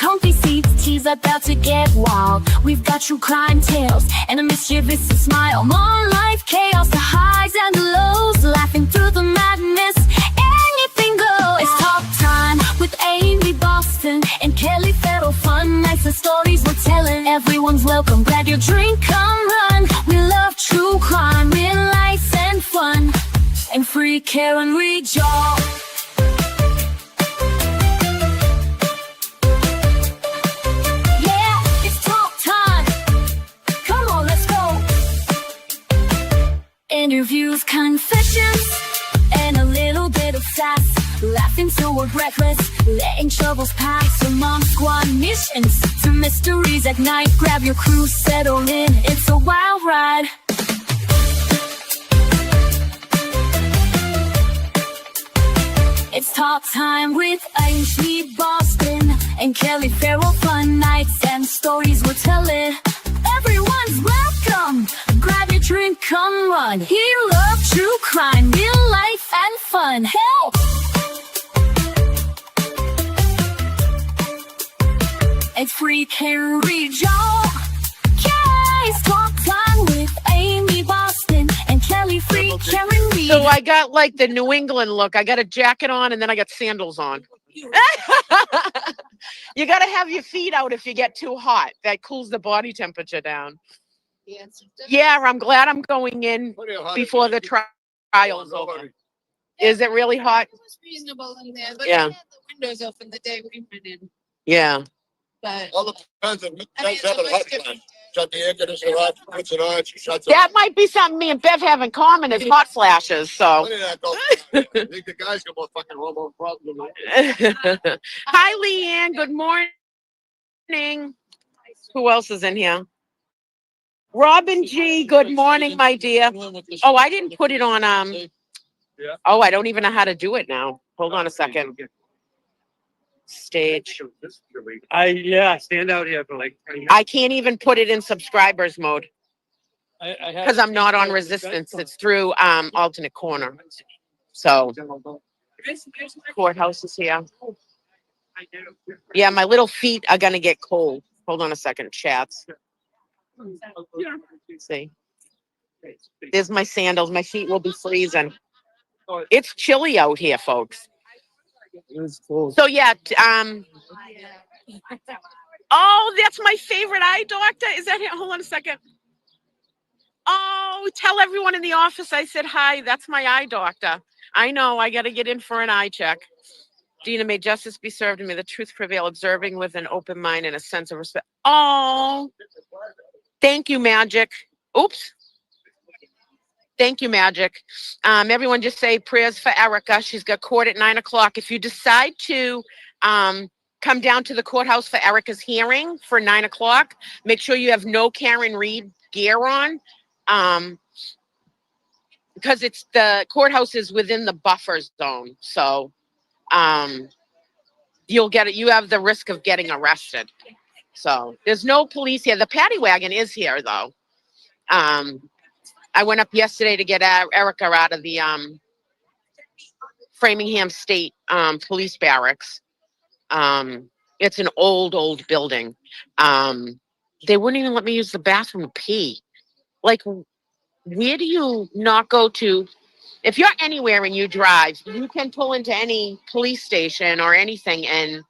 comfy seats, tea's about to get wild. We've got true crime tales and a mischievous smile. More life chaos, the highs and the lows, laughing through the madness, anything goes. It's talk time with Amy Boston and Kelly Farrell. Fun nights and stories we're telling. Everyone's welcome, grab your drink, come run. We love true crime, real life and fun, and free care and rejoice. Interviews, confessions, and a little bit of sass. Laughing till we're breathless, letting troubles pass. Among squad missions to mysteries at night. Grab your crew, settle in, it's a wild ride. It's talk time with Amy Boston and Kelly Farrell. Fun nights and stories we're telling. Everyone's welcome, grab your drink, come run. He loves true crime, real life and fun. Help! It's free care regional. Guys, talk time with Amy Boston and Kelly. Free care region. So I got like the New England look. I got a jacket on and then I got sandals on. You got to have your feet out if you get too hot. That cools the body temperature down. Yeah, I'm glad I'm going in before the trial's over. Is it really hot? It was reasonable in there, but Yeah. they had the windows open the day we went in. Yeah. But All the depends on I mean, having a hot plant. Shut the air conditioner off, puts it on, she shuts it That might be something me and Bev have in common is hot flashes. So. Look at that go. I think the guys got more fucking hormone problems than I. Hi, Leanne. Good morning. Who else is in here? Robin G. Good morning, my dear. Oh, I didn't put it on. Oh, I don't even know how to do it now. Hold on a second. Stage. Stand out here for like. I can't even put it in subscribers mode because I'm not on resistance. It's through alternate corner. So courthouse is here. Yeah, my little feet are gonna get cold. Hold on a second, chats. See, there's my sandals. My feet will be freezing. It's chilly out here, folks. So yeah, oh, that's my favorite eye doctor. Is that him? Hold on a second. Oh, tell everyone in the office I said hi. That's my eye doctor. I know, I got to get in for an eye check. Dina, may justice be served and may the truth prevail, observing with an open mind and a sense of respect. Oh, thank you, Magic. Oops. Thank you, Magic. Everyone just say prayers for Erica. She's got court at 9 o'clock. If you decide to come down to the courthouse for Erica's hearing for 9 o'clock, make sure you have no Karen Reed gear on. Because it's the courthouse is within the buffer zone. So you'll get it. You have the risk of getting arrested. So there's no police here. The paddy wagon is here, though. I went up yesterday to get Erica out of the Framingham State Police Barracks. It's an old building. They wouldn't even let me use the bathroom to pee. Like, where do you not go to? If you're anywhere and you drive, you can pull into any police station or anything and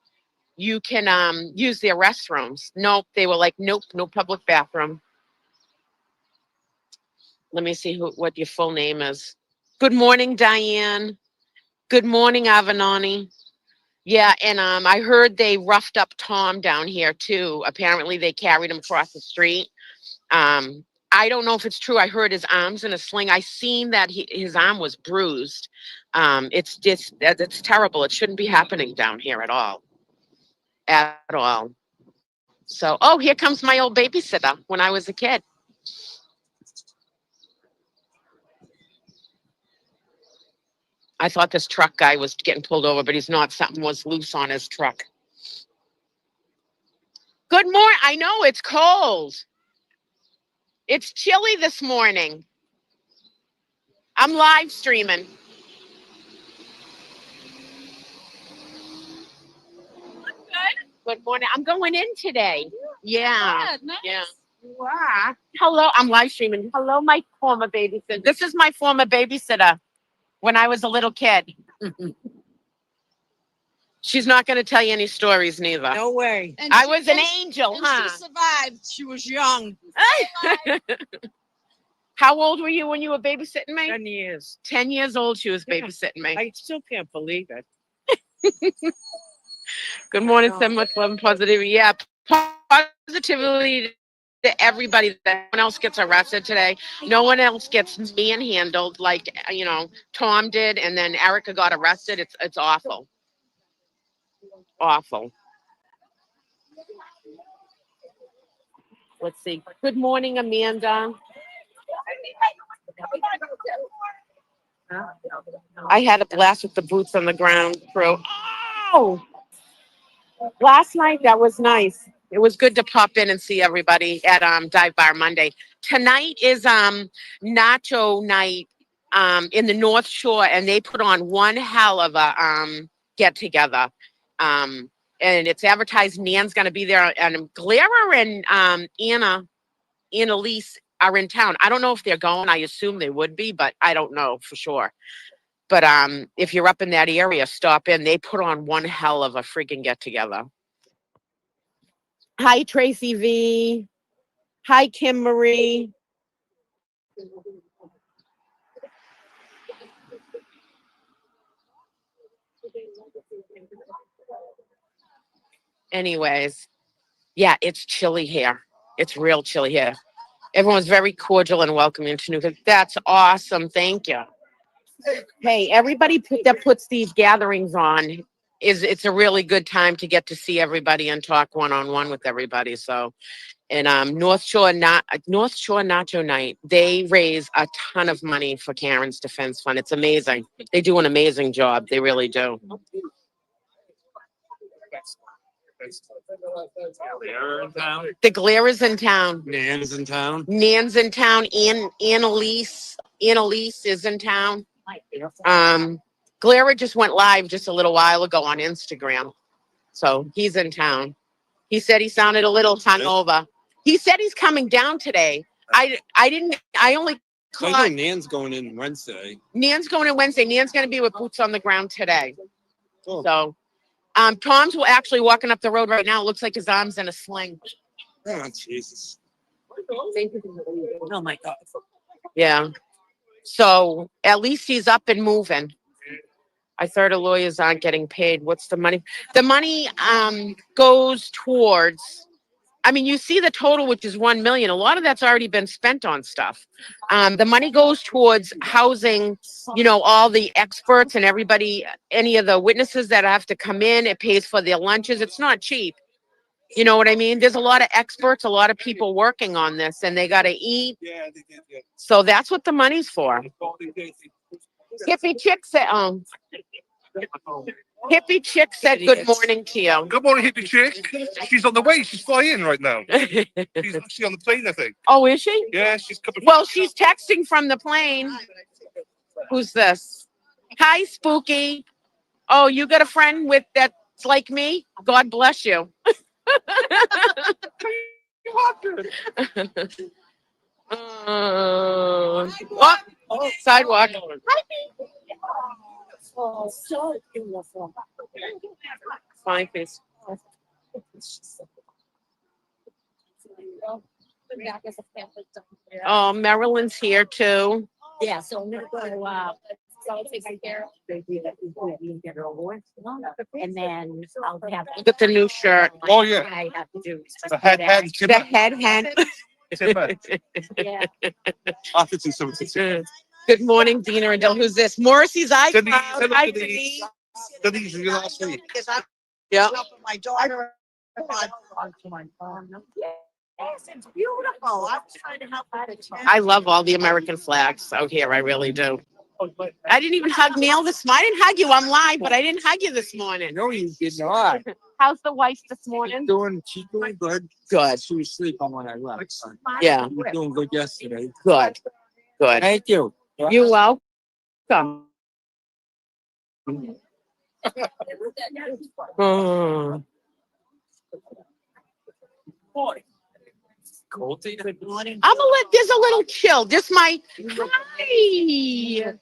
you can use their restrooms. Nope. They were like, nope, no public bathroom. Let me see what your full name is. Good morning, Diane. Good morning, Avenani. Yeah, and I heard they roughed up Tom down here too. Apparently they carried him across the street. I don't know if it's true. I heard his arm's in a sling. I seen that his arm was bruised. It's terrible. It shouldn't be happening down here at all. At all. So, oh, here comes my old babysitter when I was a kid. I thought this truck guy was getting pulled over, but he's not. Something was loose on his truck. Good morning. I know it's cold. It's chilly this morning. I'm live streaming. Good. Good morning. I'm going in today. Yeah. Nice. Yeah. Wow. Hello. I'm live streaming. Hello, my former babysitter. This is my former babysitter when I was a little kid. She's not going to tell you any stories, neither. No way. And I she- was an and- angel, and huh? she survived. She was young. How old were you when you were babysitting me? 10 years. 10 years old, she was Yeah. babysitting me. I still can't believe it. Good morning, so much love and positivity. Yeah, positivity to everybody. That no one else gets arrested today. No one else gets manhandled like Tom did, and then Erica got arrested. It's awful, awful. Let's see. Good morning, Amanda. I had a blast with the boots on the ground crew. Oh, last night that was nice. It was good to pop in and see everybody at Dive Bar Monday. Tonight is Nacho night in the North Shore, and they put on one hell of a get together. And it's advertised. Nan's going to be there, and Clara and Annalise are in town. I don't know if they're going. I assume they would be, but I don't know for sure. But if you're up in that area, stop in. They put on one hell of a freaking get together. Hi, Tracy V. Hi, Kim Marie. Anyways, yeah, it's chilly here. It's real chilly here. Everyone's very cordial and welcoming to New. That's awesome. Thank you. Hey, everybody that puts these gatherings on it's a really good time to get to see everybody and talk one-on-one with everybody. So, and North Shore Nacho Night, they raise a ton of money for Karen's Defense Fund. It's amazing. They do an amazing job. They really do. The Glare is in town. Nan's in town. Nan's in town. Annalise is in town. Glare just went live just a little while ago on Instagram. So he's in town. He said he sounded a little hungover. He said he's coming down today. I only I know caught Nan's going in Wednesday. Nan's going in Wednesday. Nan's going to be with boots on the ground today. Cool. So Tom's actually walking up the road right now. It looks like his arm's in a sling. Oh, Jesus. Oh my God. Yeah. So at least he's up and moving. I thought lawyers aren't getting paid. What's the money? The money goes towards, I mean, you see the total, which is 1 million. A lot of that's already been spent on stuff. The money goes towards housing, all the experts and everybody, any of the witnesses that have to come in. It pays for their lunches. It's not cheap. You know what I mean? There's a lot of experts, a lot of people working on this, and they got to eat. Yeah, they did. Yeah. So that's what the money's for. Hippie Chick said, Hippie Chick said good morning to you. Good morning, hippie chick. She's on the way. She's flying right now. She's actually on the plane, I think. Oh, is she? Yeah, she's coming. Well, she's texting from the plane. Who's this? Hi, Spooky. Oh, you got a friend that's like me? God bless you. What? Sidewalk. Fine, please. Oh, Marilyn's here too. Yeah, so I'm gonna go, so I'll take my care. And then I'll have. Look at the new shirt. Oh, yeah. I have to do. The head hen. The head hen. Yeah. After 276. Good morning, Dina and Dill. Who's this? Morrissey's iCloud. Denise, Hi, Denise. Denise. Denise, you last week. Yeah. My daughter. Yes, it's beautiful. I'm trying to help out. I love all the American flags out here. I really do. I didn't even hug Neil this morning. I didn't hug you. I'm live, but I didn't hug you this morning. No, you did not. How's the wife this morning? She's doing good. Good. She was sleeping when I left. Yeah. You were doing good yesterday. Good. Good. Thank you. You're welcome. Good morning. There's a little chill. This my, hi.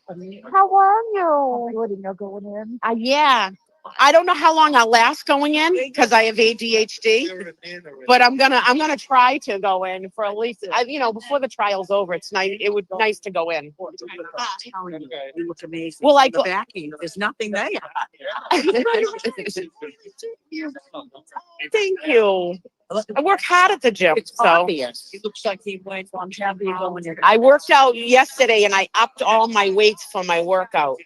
How are you? Good, and you're going in? Yeah. I don't know how long I'll last going in because I have ADHD, but I'm gonna try to go in for at least, before the trial's over. It's nice. It would nice to go in. You look amazing. Well, I The go- backing, there's nothing there. Thank you. I work hard at the gym, It's so obvious. It looks like he went on going. I worked out yesterday and I upped all my weights for my workout.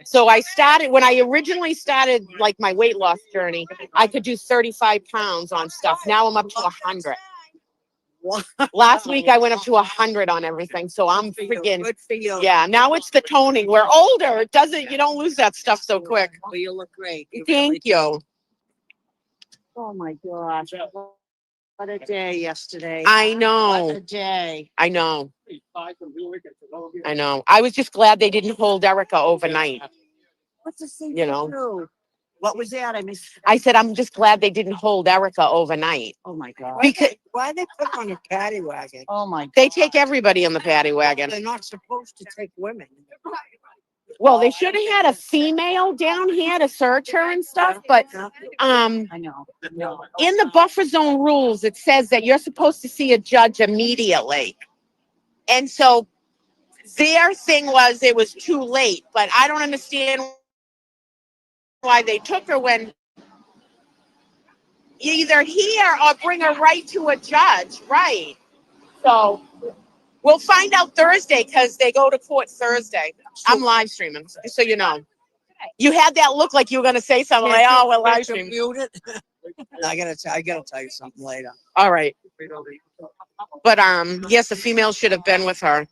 So when I originally started like my weight loss journey, I could do 35 pounds on stuff. Now I'm up to 100. Last week I went up to 100 on everything. So I'm freaking, Good for you. yeah, now it's the toning. We're older. You don't lose that stuff so quick. Well, you look great. You Thank really do. you. Oh, my gosh. What a day yesterday. I What know. a day. I know. I know. I was just glad they didn't hold Erica overnight. What's the same? You know. What was that? I missed. I said, I'm just glad they didn't hold Erica overnight. Oh, my God. Because Why they put on a paddy wagon? Oh, my God. they take everybody on the paddy wagon. They're not supposed to take women. Well, they should have had a female down here to search her and stuff, but I know. No. in the buffer zone rules, it says that you're supposed to see a judge immediately. And so their thing was it was too late, but I don't understand why they took her when either here or bring her right to a judge, right? So we'll find out Thursday because they go to court Thursday. I'm live streaming, just so you know. You had that look like you were going to say something like, "Oh, we're live streaming." Mute it. I gotta tell you something later. All right, but yes, the female should have been with her.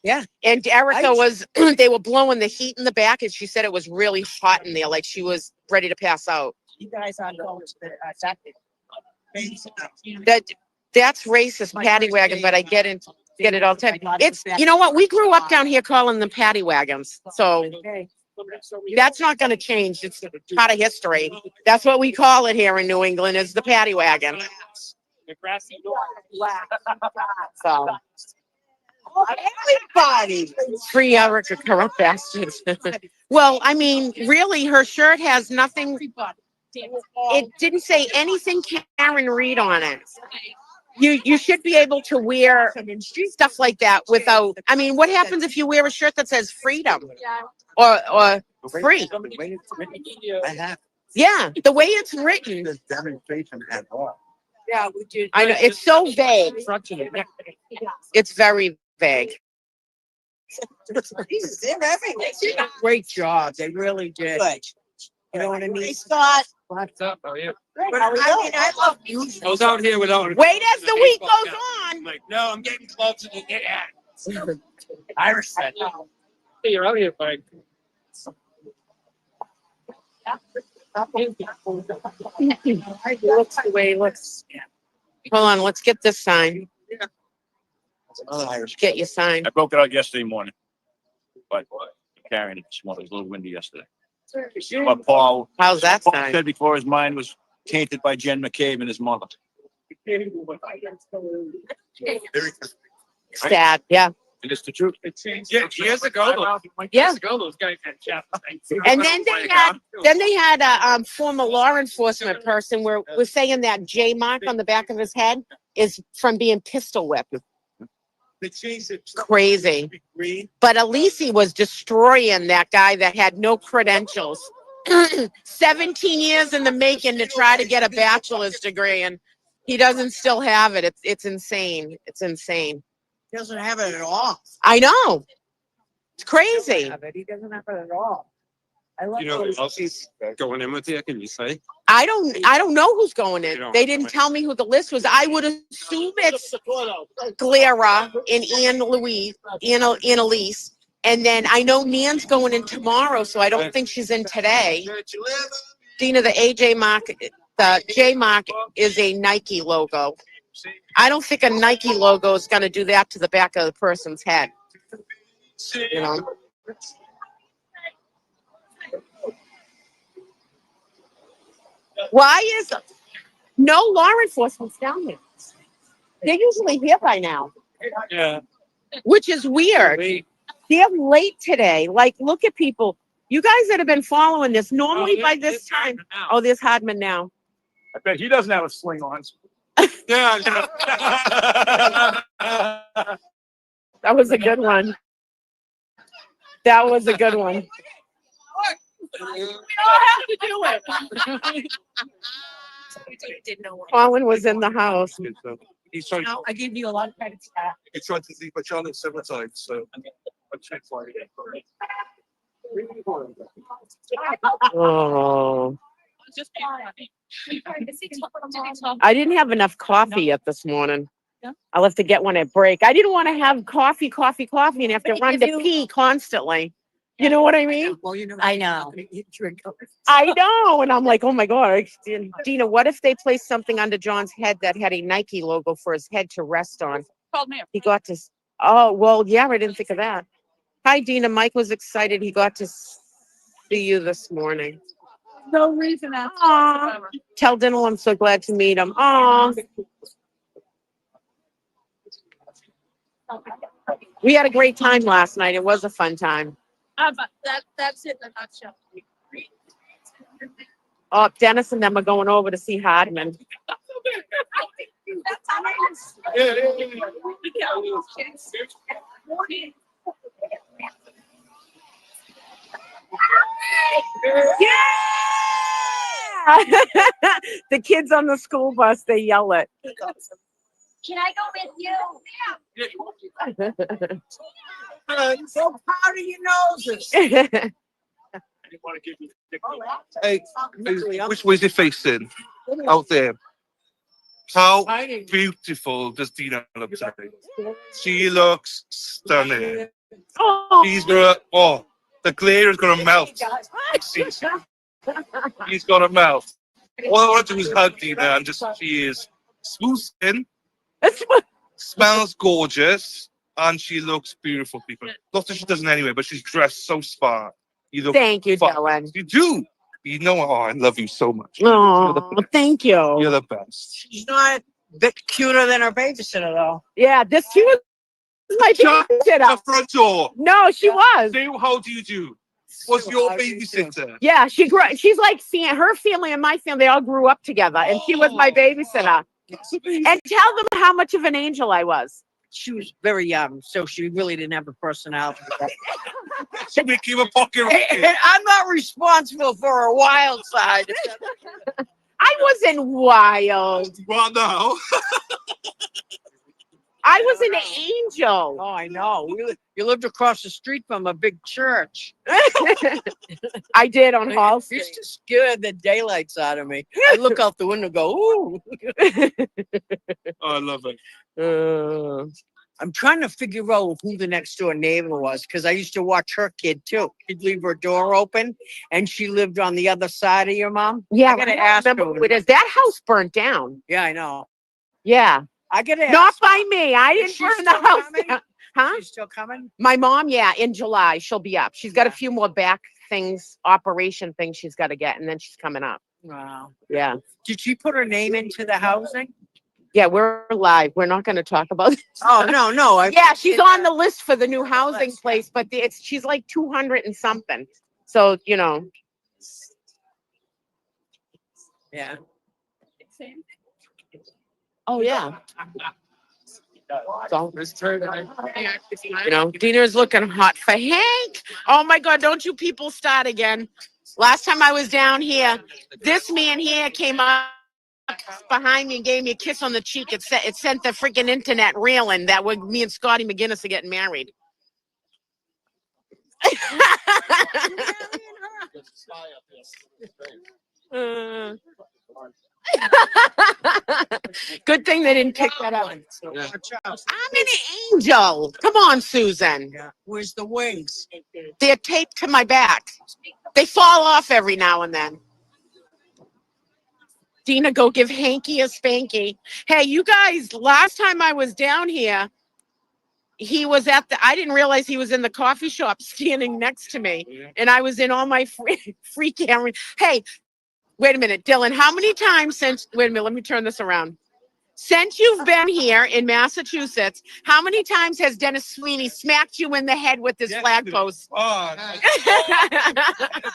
Yeah. And Erica was. They were blowing the heat in the back, and she said it was really hot in there, like she was ready to pass out. You guys aren't going to the That's racist paddy wagon, but I get it all the time. It's, you know what? We grew up down here calling them paddy wagons. So that's not going to change. It's part of history. That's what we call it here in New England is the paddy wagon. So Everybody. free Erica, corrupt bastards. Well, I mean, really, her shirt has nothing. It didn't say anything Karen Reed on it. You should be able to wear stuff like that without. I mean, what happens if you wear a shirt that says freedom or free? I have Yeah, the way it's written. this demonstration at all. Yeah, we did. I know it's so vague. It's very vague. He's in everything. Great job. They really did. Good. You know what I mean? Hey, Scott. What's up? How are you? But I mean, I love you. I was out here without. Wait as the week goes on. I'm like, no, I'm getting closer to get at. Irish said, hey, you're out here, Mike. It looks the way it looks. Hold on, let's get this sign. Get your sign. I broke it out yesterday morning, but carrying it this morning. It was a little windy yesterday. But Paul How's that Paul sign? said before his mind was tainted by Jen McCabe and his mother. Sad, yeah. And it's the truth. Yeah, years ago, those guys had chapters. And then they had a former law enforcement person where was saying that J mark on the back of his head is from being pistol whipped. Crazy. But Alisi was destroying that guy that had no credentials. 17 years in the making to try to get a bachelor's degree, and he doesn't still have it. It's insane. It's insane. He doesn't have it at all. I know. It's crazy. He doesn't have it at all. I love You know, those else people. is going in with you, can you say? I don't know who's going You in. don't They didn't know. tell me who the list was. I would assume it's Clara and Ann Elise. And then I know Nan's going in tomorrow, so I don't think she's in today. Dina, the J mark is a Nike logo. I don't think a Nike logo is going to do that to the back of the person's head. You know? Why is no law enforcement's down there? They're usually here by now, Yeah. which is weird. They're late today. Like, look at people. You guys that have been following this, normally by this time. Oh, there's Hardman now. I bet he doesn't have a sling on. Yeah. That was a good one. That was a good one. Colin was in the house. He's trying. I give you a lot of credit for that. He tried to leave my channel several times, so I checked for it. Oh. I didn't have enough coffee yet this morning. I'll have to get one at break. I didn't want to have coffee and have to run to pee constantly. You know what I mean? Well, you know, I know. I know. And I'm like, oh my God. Dina, what if they placed something under John's head that had a Nike logo for his head to rest on? He got to, oh, well, yeah, I didn't think of that. Hi, Dina. Mike was excited. He got to see you this morning. no reason. Aw. Tell Dingle I'm so glad to meet him. Aw. We had a great time last night. It was a fun time. That's it in a nutshell. Oh, Dennis and them are going over to see Hardman. The kids on the school bus, they yell it. Can I go with you? I'm so proud of your noses. I didn't want to give you the Hey, which way is it facing? Out there. How beautiful does Dina look today? She looks stunning. Oh, She's gonna, oh, the glare is gonna melt. He's gonna melt. All I want to do is hug Dina and just, she is smooth skin, that's what. smells gorgeous, and she looks beautiful, people. Not that she doesn't anyway, but she's dressed so smart. You look Thank you, fun. Dylan. You do. You know, oh, I love you so much. Oh, thank You're you. the best. She's not a bit cuter than her babysitter, though. Yeah, she was my Shut the babysitter. front door. No, she was. Sue, how do you do? Was your babysitter? Yeah, she's like seeing her family and my family. They all grew up together, and she was my babysitter. And tell them how much of an angel I was. She was very young, so she really didn't have a personality. She make you a pocket rocket. And I'm not responsible for her wild side. I wasn't wild. Well, no. I was an angel. Oh, I know. You lived across the street from a big church. I did on Hall It Street. used to scare the daylights out of me. I look out the window and go, ooh. Oh, I love it. I'm trying to figure out who the next door neighbor was because I used to watch her kid too. She'd leave her door open and she lived on the other side of your mom. Yeah, I gotta don't ask remember her. who it is. That house burnt down. Yeah, I know. Yeah, I gotta ask. not by me. I didn't she burn the still house coming? down. Huh? She's still coming? My mom, yeah, in July she'll be up. She's got a few more back things, operation things she's got to get, and then she's coming up. Wow. Yeah, Did she put her name into the housing? yeah, we're live. We're not going to talk about. Oh, no. Yeah, she's on the list for the new housing place, but she's like 200 and something. So Yeah. Oh yeah. So, Dina's looking hot for Hank. Oh my God, don't you people start again. Last time I was down here, this man here came up behind me and gave me a kiss on the cheek. It sent the freaking internet reeling that me and Scotty McGinnis are getting married. Good thing they didn't pick that up. Watch out. I'm an angel. Come on, Susan. Yeah. Where's the wings? They're taped to my back. They fall off every now and then. Dina, go give Hanky a spanky. Hey, you guys, last time I was down here, he was I didn't realize he was in the coffee shop standing next to me. And I was in all my free camera. Hey, wait a minute, Dylan, how many times wait a minute, let me turn this around. Since you've been here in Massachusetts, how many times has Dennis Sweeney smacked you in the head with his flag post? Oh,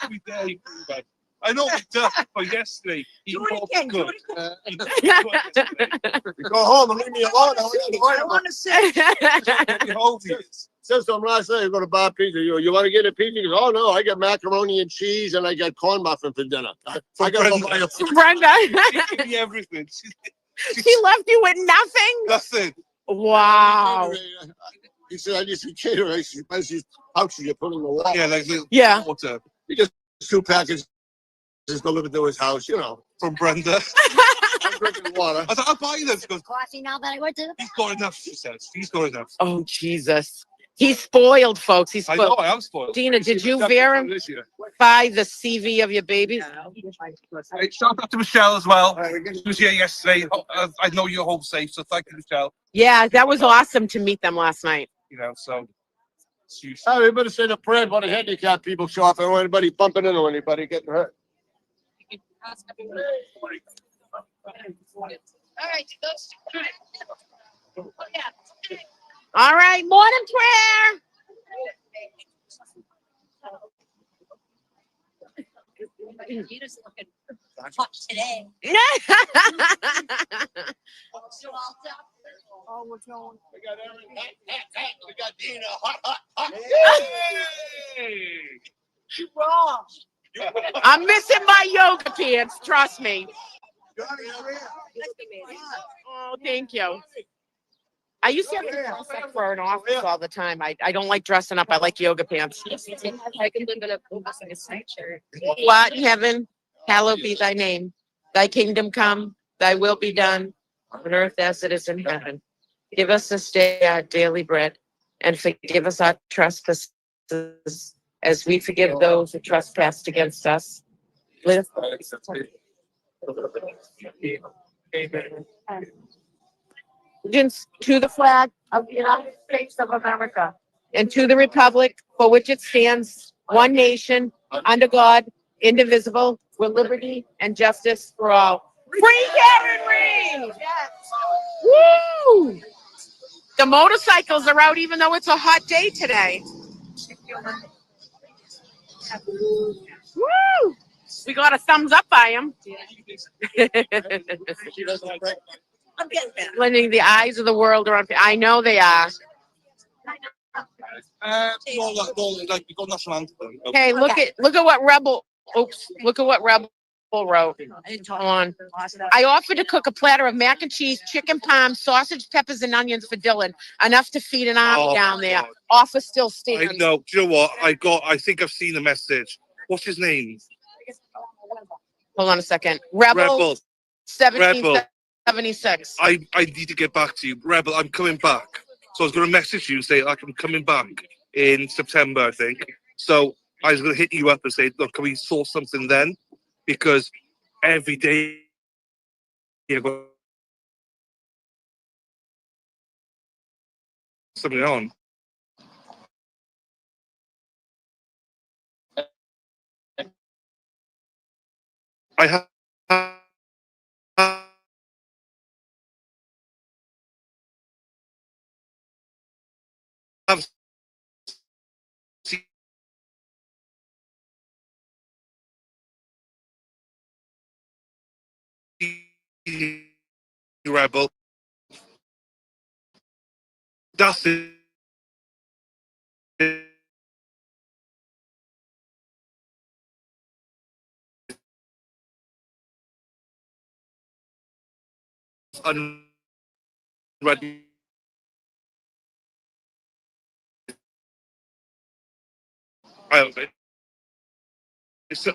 every day. I know he does, but yesterday he Do it fought again, do good. it Go home and leave me alone. I want to say. He holds it. Says to him last night, you go to buy pizza. You want to get a pizza? He goes, oh no, I got macaroni and cheese and I got corn muffin for dinner. I got to go buy a Brenda, She gave me everything. she left you with nothing? Nothing. Wow. He said, I just see cater. I see pouches you put in the wall. Yeah, like little Yeah. water He just 2 packages delivered to his house, you know. from Brenda. I'm drinking water. I thought, I'll buy them. She goes, Coffee now that I went to the he's got enough, she says. He's got enough. Oh, Jesus. He's spoiled, folks. He's I know, spoiled. I am spoiled. Dina, did you Definitely this year. verify the CV of your baby? Hey, shout out to Michelle as well. She was here yesterday. I know you're home safe, so thank you, Michelle. Yeah, that was awesome to meet them last night. You know, so she, Oh, we better say the prayer about the handicapped people show up. I don't want anybody bumping into anybody getting hurt. All right, morning prayer. You just looking hot today. Oh, what's going? We got Aaron. We got Dina. Hot, hot, hot. You wrong. I'm missing my yoga pants, trust me. Oh, thank you. I used to have to dress up for an office all the time. I don't like dressing up. I like yoga pants. I can live in a sweatshirt. What in heaven? Hallowed be thy name. Thy kingdom come, thy will be done on earth as it is in heaven. Give us this day our daily bread and forgive us our trespasses as we forgive those who trespass against us. Live. Allegiance to the flag of the United States of America and to the republic for which it stands, one nation, under God, indivisible, with liberty and justice for all. Free Karen Reed! Woo! The motorcycles are out even though it's a hot day today. Woo! We got a thumbs up by him. I'm getting better. Blending the eyes of the world around. I know they are. like we got national anthem. Hey, look at what Rebel. Oops! Look at what Rebel wrote. Hold on. I offered to cook a platter of mac and cheese, chicken parm, sausage, peppers, and onions for Dylan. Enough to feed an army Oh, down there. God. Offer still I stands. know. Do you know what? I think I've seen the message. What's his name? Hold on a second. Rebel, Rebel. 1776. I need to get back to you. Rebel, I'm coming back. So I was going to message you and say, like, I'm coming back in September, I think. So I was going to hit you up and say, look, can we sort something then? Because every day you've got something on. I have seen Rebel. That's it. Unread.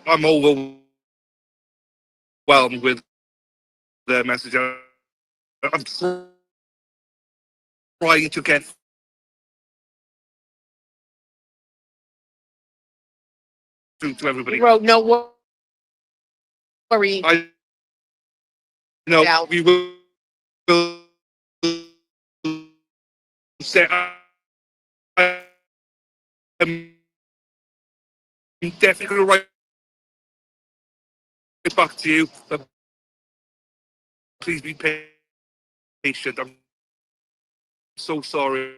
I'm overwhelmed with the message. I'm trying to get through to everybody. He wrote, no worry. I know Yeah. we will say I'm definitely going to write back to you, but please be patient. patient. I'm so sorry.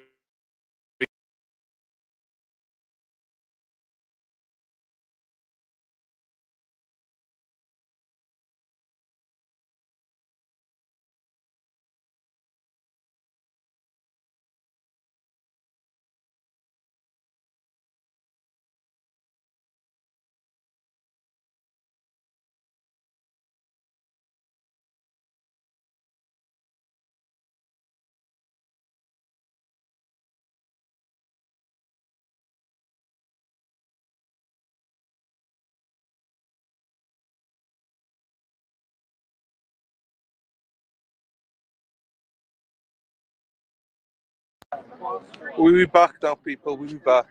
We'll be back now, people. We'll be back.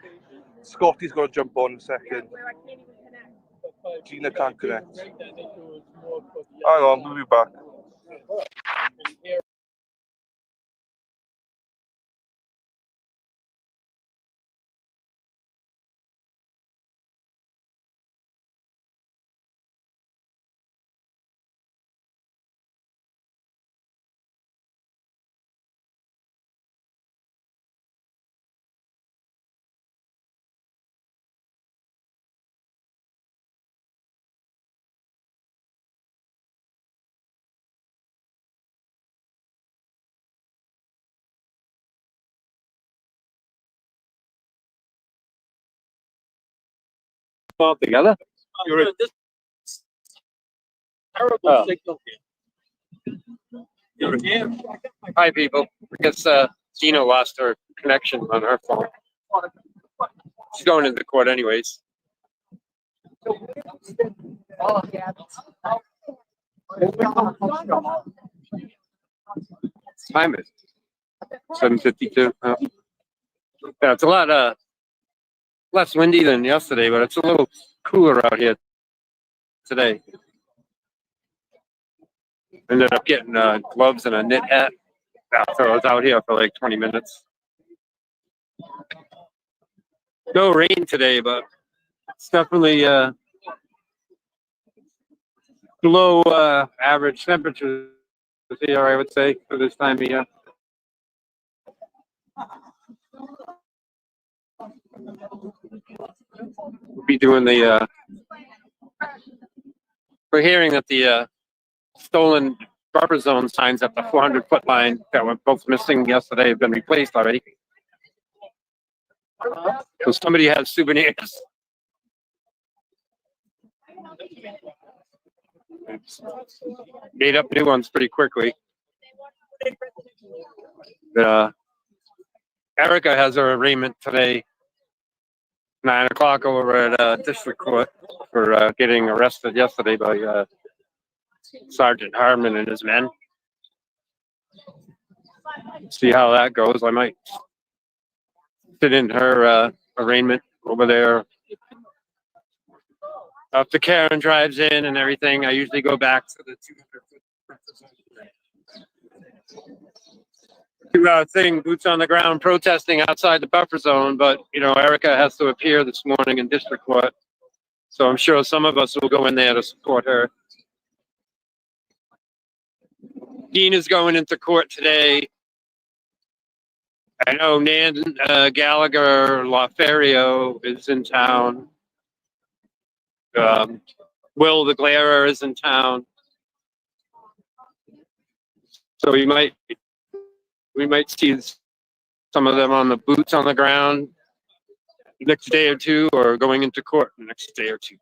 Scotty's got to jump on in a second. Gina can't connect. Hang on, we'll be back. All together. You're in. Oh. Hi, people. I guess Gina lost her connection on her phone. She's going into court anyways. Time is 7:52. Yeah, it's a lot less windy than yesterday, but it's a little cooler out here today. Ended up getting gloves and a knit hat. So I was out here for like 20 minutes. No rain today, but it's definitely below average temperature here, I would say, for this time of year. We'll be doing the we're hearing that the stolen buffer zone signs at the 400-foot line that were both missing yesterday have been replaced already. So somebody has souvenirs. Made up new ones pretty quickly. Erica has her arraignment today, 9 o'clock over at district court for getting arrested yesterday by Sergeant Harmon and his men. See how that goes. I might sit in her arraignment over there. After Karen drives in and everything, I usually go back to the 200-foot thing, boots on the ground, protesting outside the buffer zone. But, you know, Erica has to appear this morning in district court. So I'm sure some of us will go in there to support her. Dean is going into court today. I know Nan Gallagher Laferio is in town. Will the Glairer is in town. So we might see some of them on the boots on the ground next day or two, or going into court the next day or two.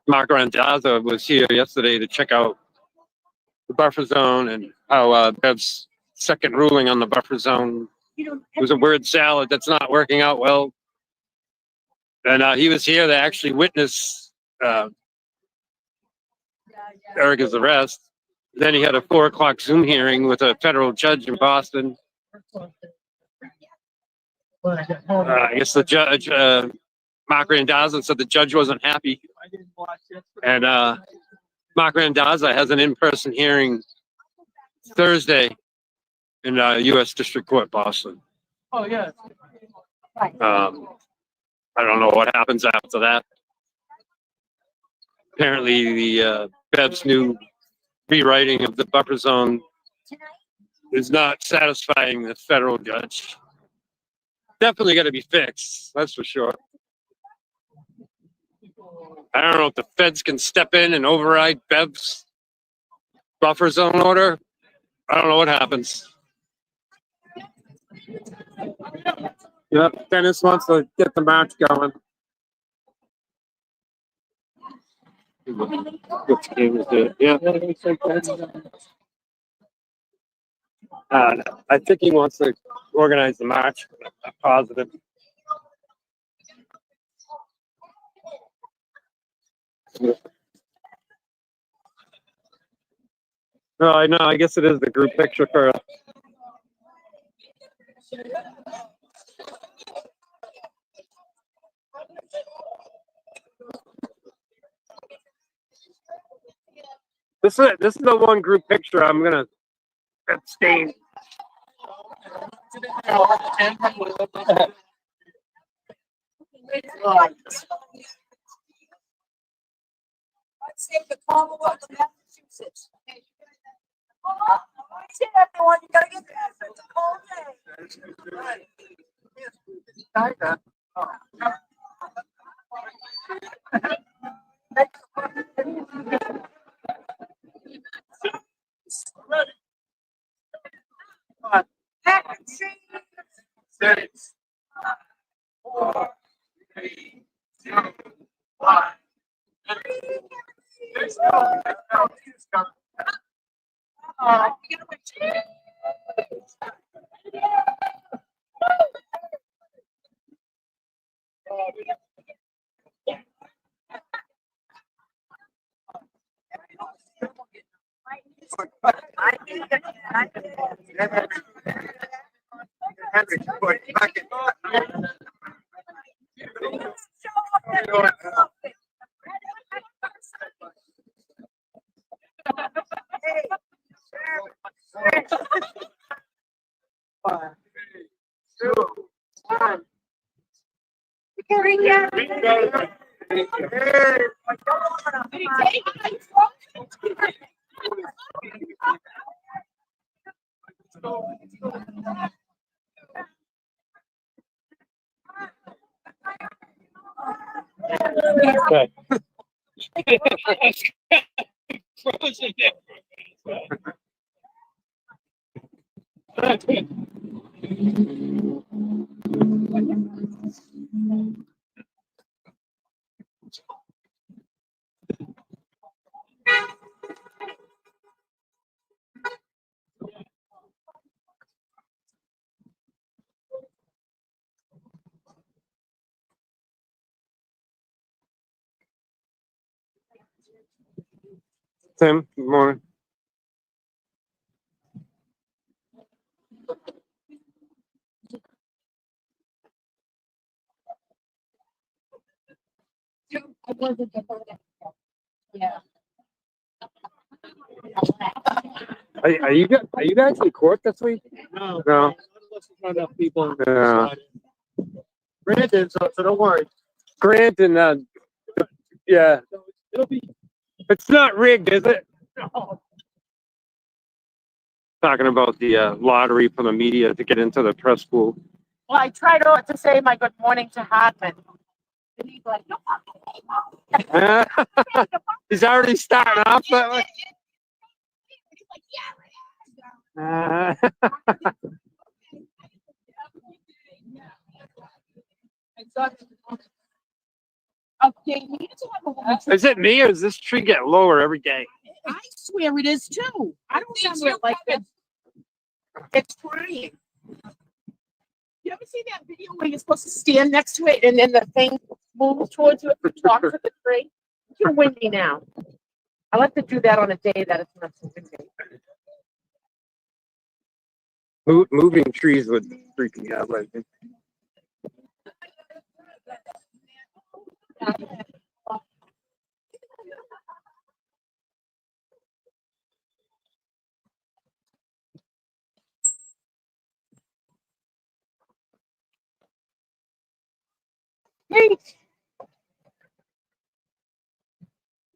Mark Randazza was here yesterday to check out the buffer zone and how Bev's second ruling on the buffer zone was a word salad that's not working out well. And he was here to actually witness Erica's arrest. Then he had a 4 o'clock Zoom hearing with a federal judge in Boston. I guess the judge, Mark Randazza, said the judge wasn't happy. And Mark Randazza has an in-person hearing Thursday in U.S. District Court, Boston. Oh, yeah. I don't know what happens after that. Apparently, the FAVS new rewriting of the buffer zone is not satisfying the federal judge. Definitely got to be fixed. That's for sure. I don't know if the feds can step in and override FAVS buffer zone order. I don't know what happens. Yep, Dennis wants to get the march going. Which game is it? Yeah. I think he wants to organize the march. I'm not positive. No, I know. I guess it is the group picture for. This is the one group picture I'm gonna abstain. Save the Commonwealth of Massachusetts. See everyone, you gotta get there. It's a cold day. Mac and cheese. 6, 4, 3, 2, 1. Okay. Tim, good morning. Yeah. Are you guys in court this week? No. No. Not enough people. Yeah. Granted, so don't worry. Grant and yeah, It'll be. it's not rigged, is it? Talking about the lottery for the media to get into the press pool. Well, I tried to say my good morning to Hartman. And he's like, no, He's already starting off that way. Okay, we need to have a. Is it me or does this tree get lower every day? I swear it is too. I don't remember it like this. It's crying. You ever see that video where you're supposed to stand next to it and then the thing moves towards you at the top of the tree? It's too windy now. I like to do that on a day that it's not so windy. Moving trees would freak me out, I think.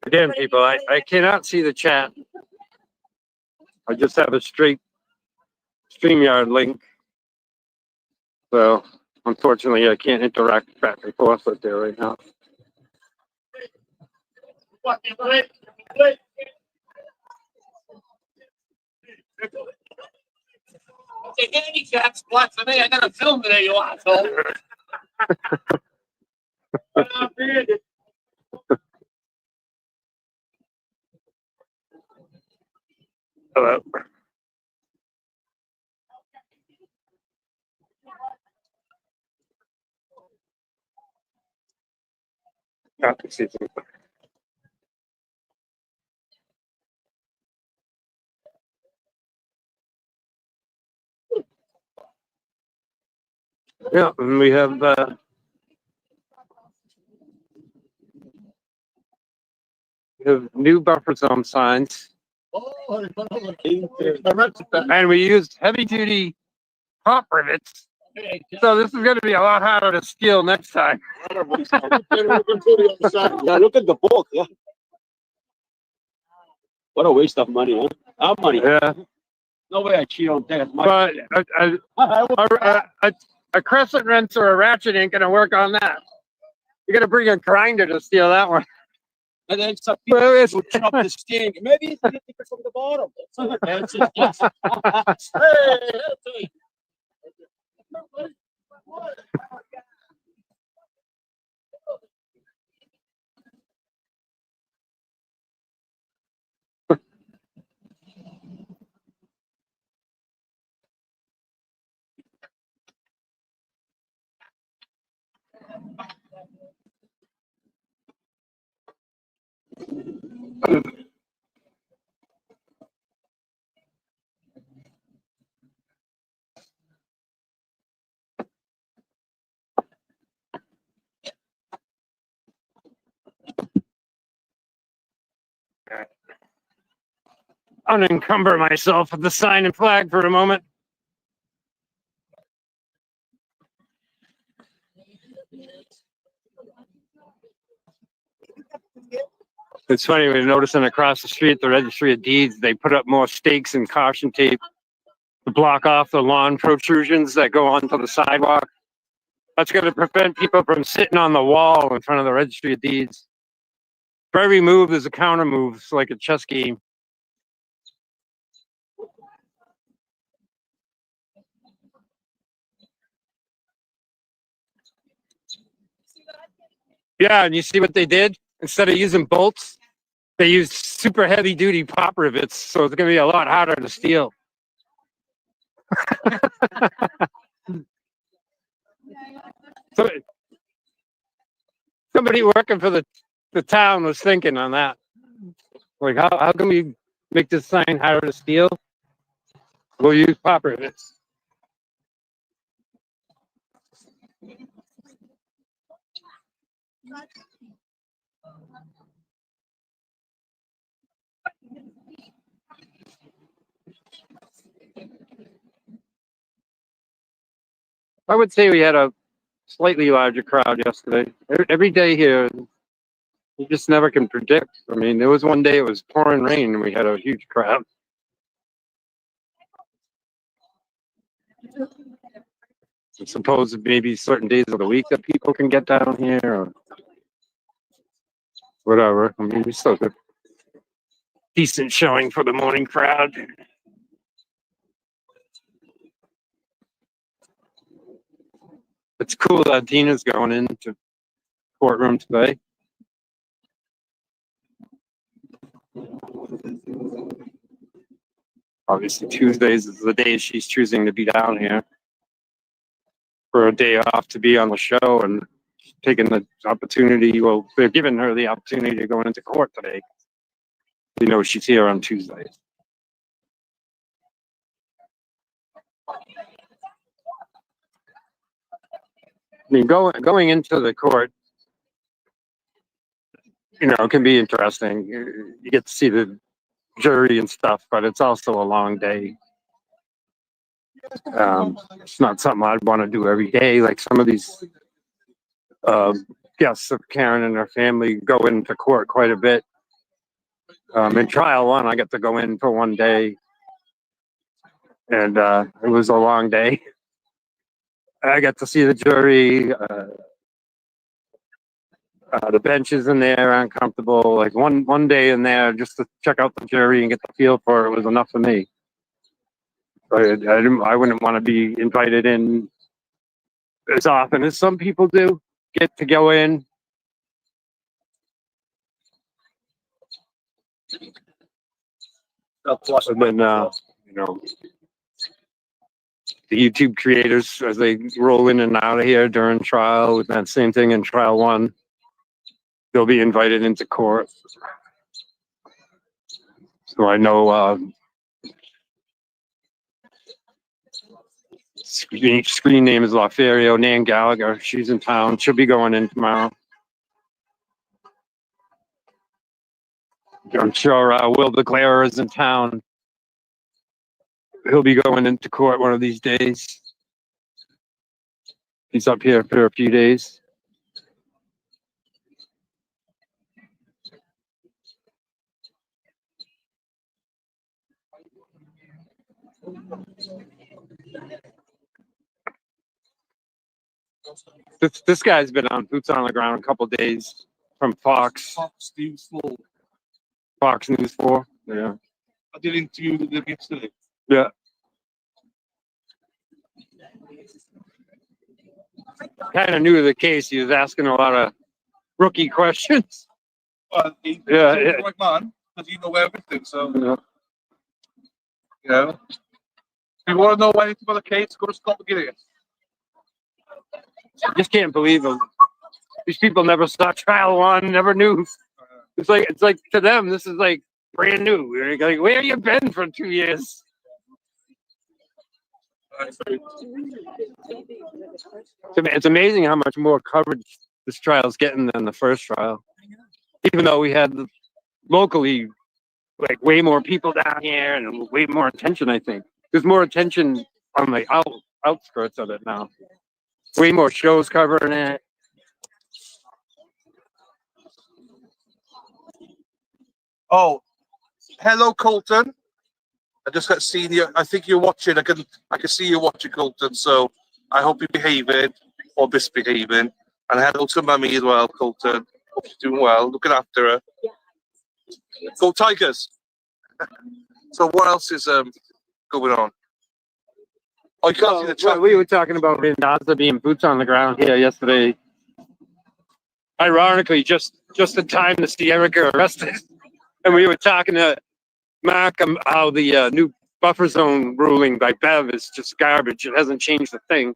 Again, people, I cannot see the chat. I just have a straight StreamYard link. So unfortunately I can't interact back and forth with there right now. The handicap spot for me. I got a film today, you asshole. Hello. Got to see some. Yeah, and we have new buffer zone signs, and we used heavy duty pop rivets. So this is going to be a lot harder to steal next time. Yeah, look at the book. Yeah. What a waste of money, huh? Our money. Yeah, No way I cheat on that much. but a crescent wrench or a ratchet ain't going to work on that. You got to bring a grinder to steal that one. And then some people Well, it's- will chop the skin. Maybe it's different from the bottom. Hey. Unencumber myself with the sign and flag for a moment. It's funny, we're noticing across the street, the Registry of Deeds, they put up more stakes and caution tape to block off the lawn protrusions that go onto the sidewalk. That's going to prevent people from sitting on the wall in front of the Registry of Deeds. For every move, there's a counter move. It's like a chess game. Yeah, and you see what they did? Instead of using bolts, they used super heavy duty pop rivets, so it's going to be a lot harder to steal. So, somebody working for the town was thinking on that. Like, how can we make this sign harder to steal? We'll use pop rivets. I would say we had a slightly larger crowd yesterday. Every day here, you just never can predict. I mean, there was one day it was pouring rain and we had a huge crowd. I suppose maybe certain days of the week that people can get down here or whatever. I mean, we still got decent showing for the morning crowd. It's cool that Dina's going into courtroom today. Obviously, Tuesdays is the day she's choosing to be down here for a day off to be on the show and taking the opportunity. Well, they're giving her the opportunity to go into court today. You know, she's here on Tuesdays. I mean, going into the court, you know, can be interesting. You get to see the jury and stuff, but it's also a long day. It's not something I'd want to do every day. Like some of these guests of Karen and her family go into court quite a bit. In trial one, I got to go in for one day, and it was a long day. I got to see the jury. The benches in there are uncomfortable. Like one day in there just to check out the jury and get the feel for it was enough for me. I wouldn't want to be invited in as often as some people do. Get to go in. And then you know, the YouTube creators as they roll in and out of here during trial with that same thing in trial one. They'll be invited into court. So I know screen name is Laferio, Nan Gallagher. She's in town. She'll be going in tomorrow. I'm sure Will DeClare is in town. He'll be going into court one of these days. He's up here for a few days. This guy's been on Boots on the Ground a couple days from Fox. Fox News 4. Fox News 4. Yeah. I did interview with them yesterday. Yeah. Kind of new to the case. He was asking a lot of rookie questions. He's Yeah, the right man, because you know everything. So, Yeah. you know, if you want to know anything about the case, go to Scott McGilligan. I just can't believe them. These people never saw trial one, never knew. It's like to them, this is like brand new. You're like, where have you been for 2 years? It's amazing how much more coverage this trial's getting than the first trial. Even though we had locally like way more people down here and way more attention, I think. There's more attention on the outskirts of it now. Way more shows covering it. Oh, hello, Colton. I just got seen you. I think you're watching. I can see you watching, Colton. So I hope you're behaving or misbehaving. And hello to Mummy as well, Colton. Hope she's doing well, looking after her. Go Tigers! So what else is going on? Oh, you can't see the chat. We were talking about Mendoza being boots on the ground here yesterday. Ironically, just in time to see Erica arrested. And we were talking to Mark how the new buffer zone ruling by FAVS is just garbage. It hasn't changed a thing.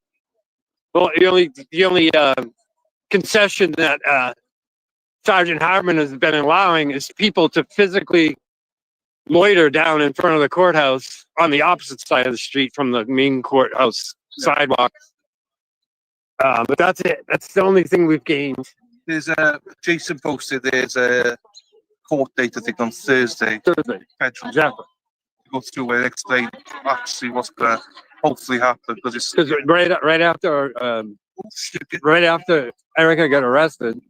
Well, the only concession that Sergeant Hartman has been allowing is people to physically loiter down in front of the courthouse on the opposite side of the street from the main courthouse sidewalk. But that's it. That's the only thing we've gained. There's Jason posted. There's a court date, I think, on Thursday. Thursday. Federal. Exactly. Go through and explain actually what's going to hopefully happen, because right after Erica got arrested,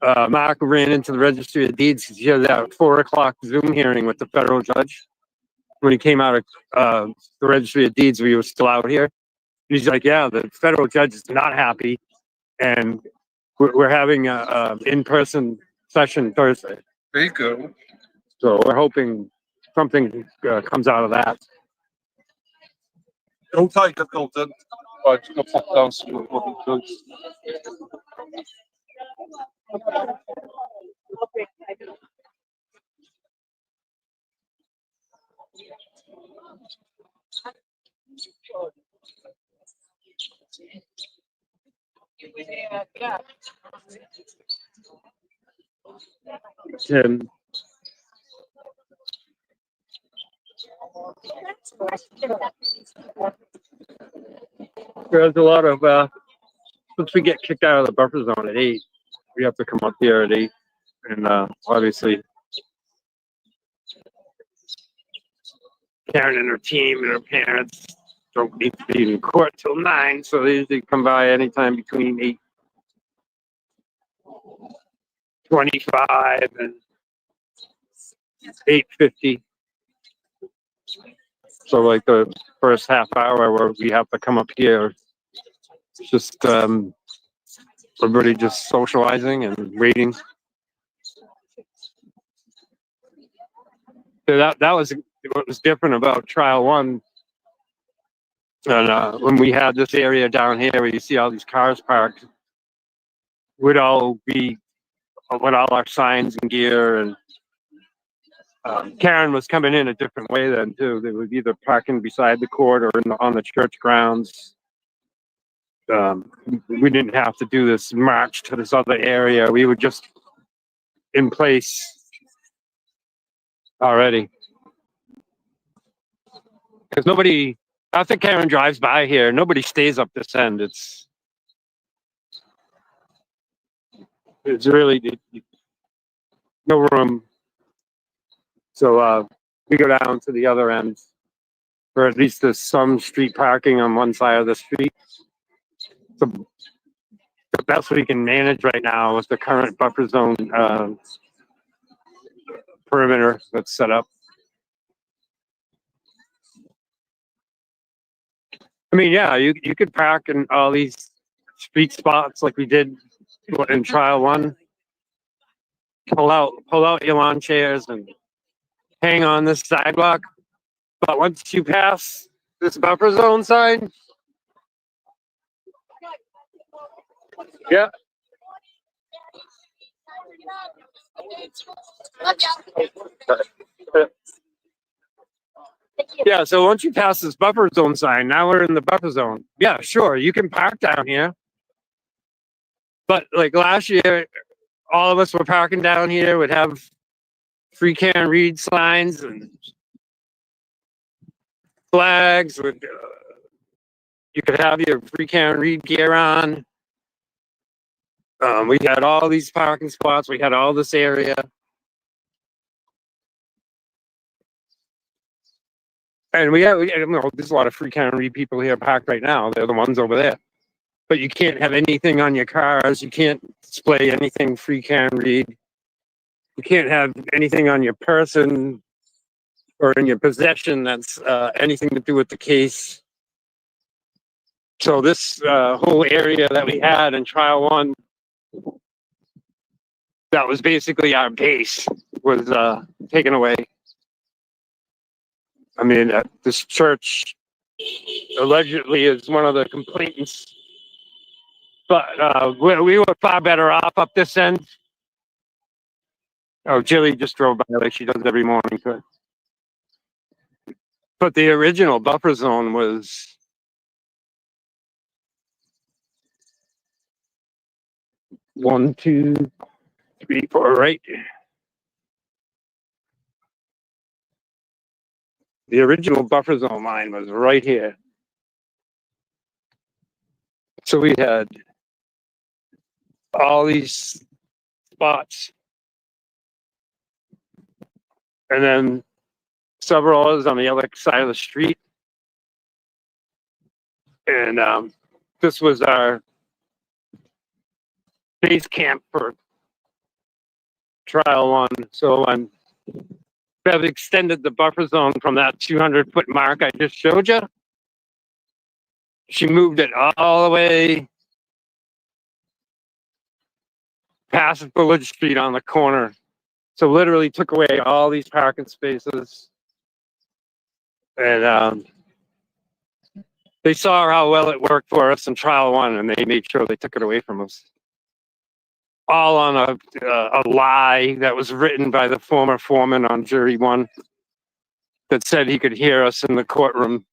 Mark ran into the Registry of Deeds. He had that 4 o'clock Zoom hearing with the federal judge. When he came out of the Registry of Deeds, we were still out here. He's like, yeah, the federal judge is not happy, and we're having a in-person session Thursday. There you go. So we're hoping something comes out of that. Hold tight, Colton. Right, I'm going to pop down some what it does. Tim. There's a lot of once we get kicked out of the buffer zone at 8, we have to come up here at 8, and obviously Karen and her team and her parents don't need to be in court till 9, so they usually come by anytime between 8 25 and 8:50. So like the first half hour where we have to come up here, it's just everybody just socializing and waiting. So that was what was different about trial one. And when we had this area down here where you see all these cars parked, would all be with all our signs and gear. And Karen was coming in a different way then too. They would either parking beside the court or on the church grounds. We didn't have to do this march to this other area. We were just in place already. Because nobody, after Karen drives by here, nobody stays up this end. It's really no room. So we go down to the other end, or at least there's some street parking on one side of the street. So the best we can manage right now is the current buffer zone perimeter that's set up. I mean, yeah, you could park in all these street spots like we did in trial one. Pull out your lawn chairs and hang on this sidewalk. But once you pass this buffer zone sign, yeah. Yeah, so once you pass this buffer zone sign, now we're in the buffer zone. Yeah, sure, you can park down here. But like last year, all of us were parking down here, would have free can read signs and flags. You could have your free can read gear on. We had all these parking spots. We had all this area. And there's a lot of free can read people here parked right now. They're the ones over there. But you can't have anything on your cars. You can't display anything free can read. You can't have anything on your person or in your possession that's anything to do with the case. So this whole area that we had in trial one, that was basically our base, was taken away. I mean, this church allegedly is one of the complainants, but we were far better off up this end. Oh, Jilly just drove by like she does every morning. But the original buffer zone was 1, 2, 3, 4, right? The original buffer zone line was right here. So we had all these spots. And then several others on the other side of the street. And this was our base camp for trial one. So when Bev extended the buffer zone from that 200-foot mark I just showed you, she moved it all the way past Village Street on the corner. So literally took away all these parking spaces. And they saw how well it worked for us in trial one, and they made sure they took it away from us. All on a lie that was written by the former foreman on jury one that said he could hear us in the courtroom.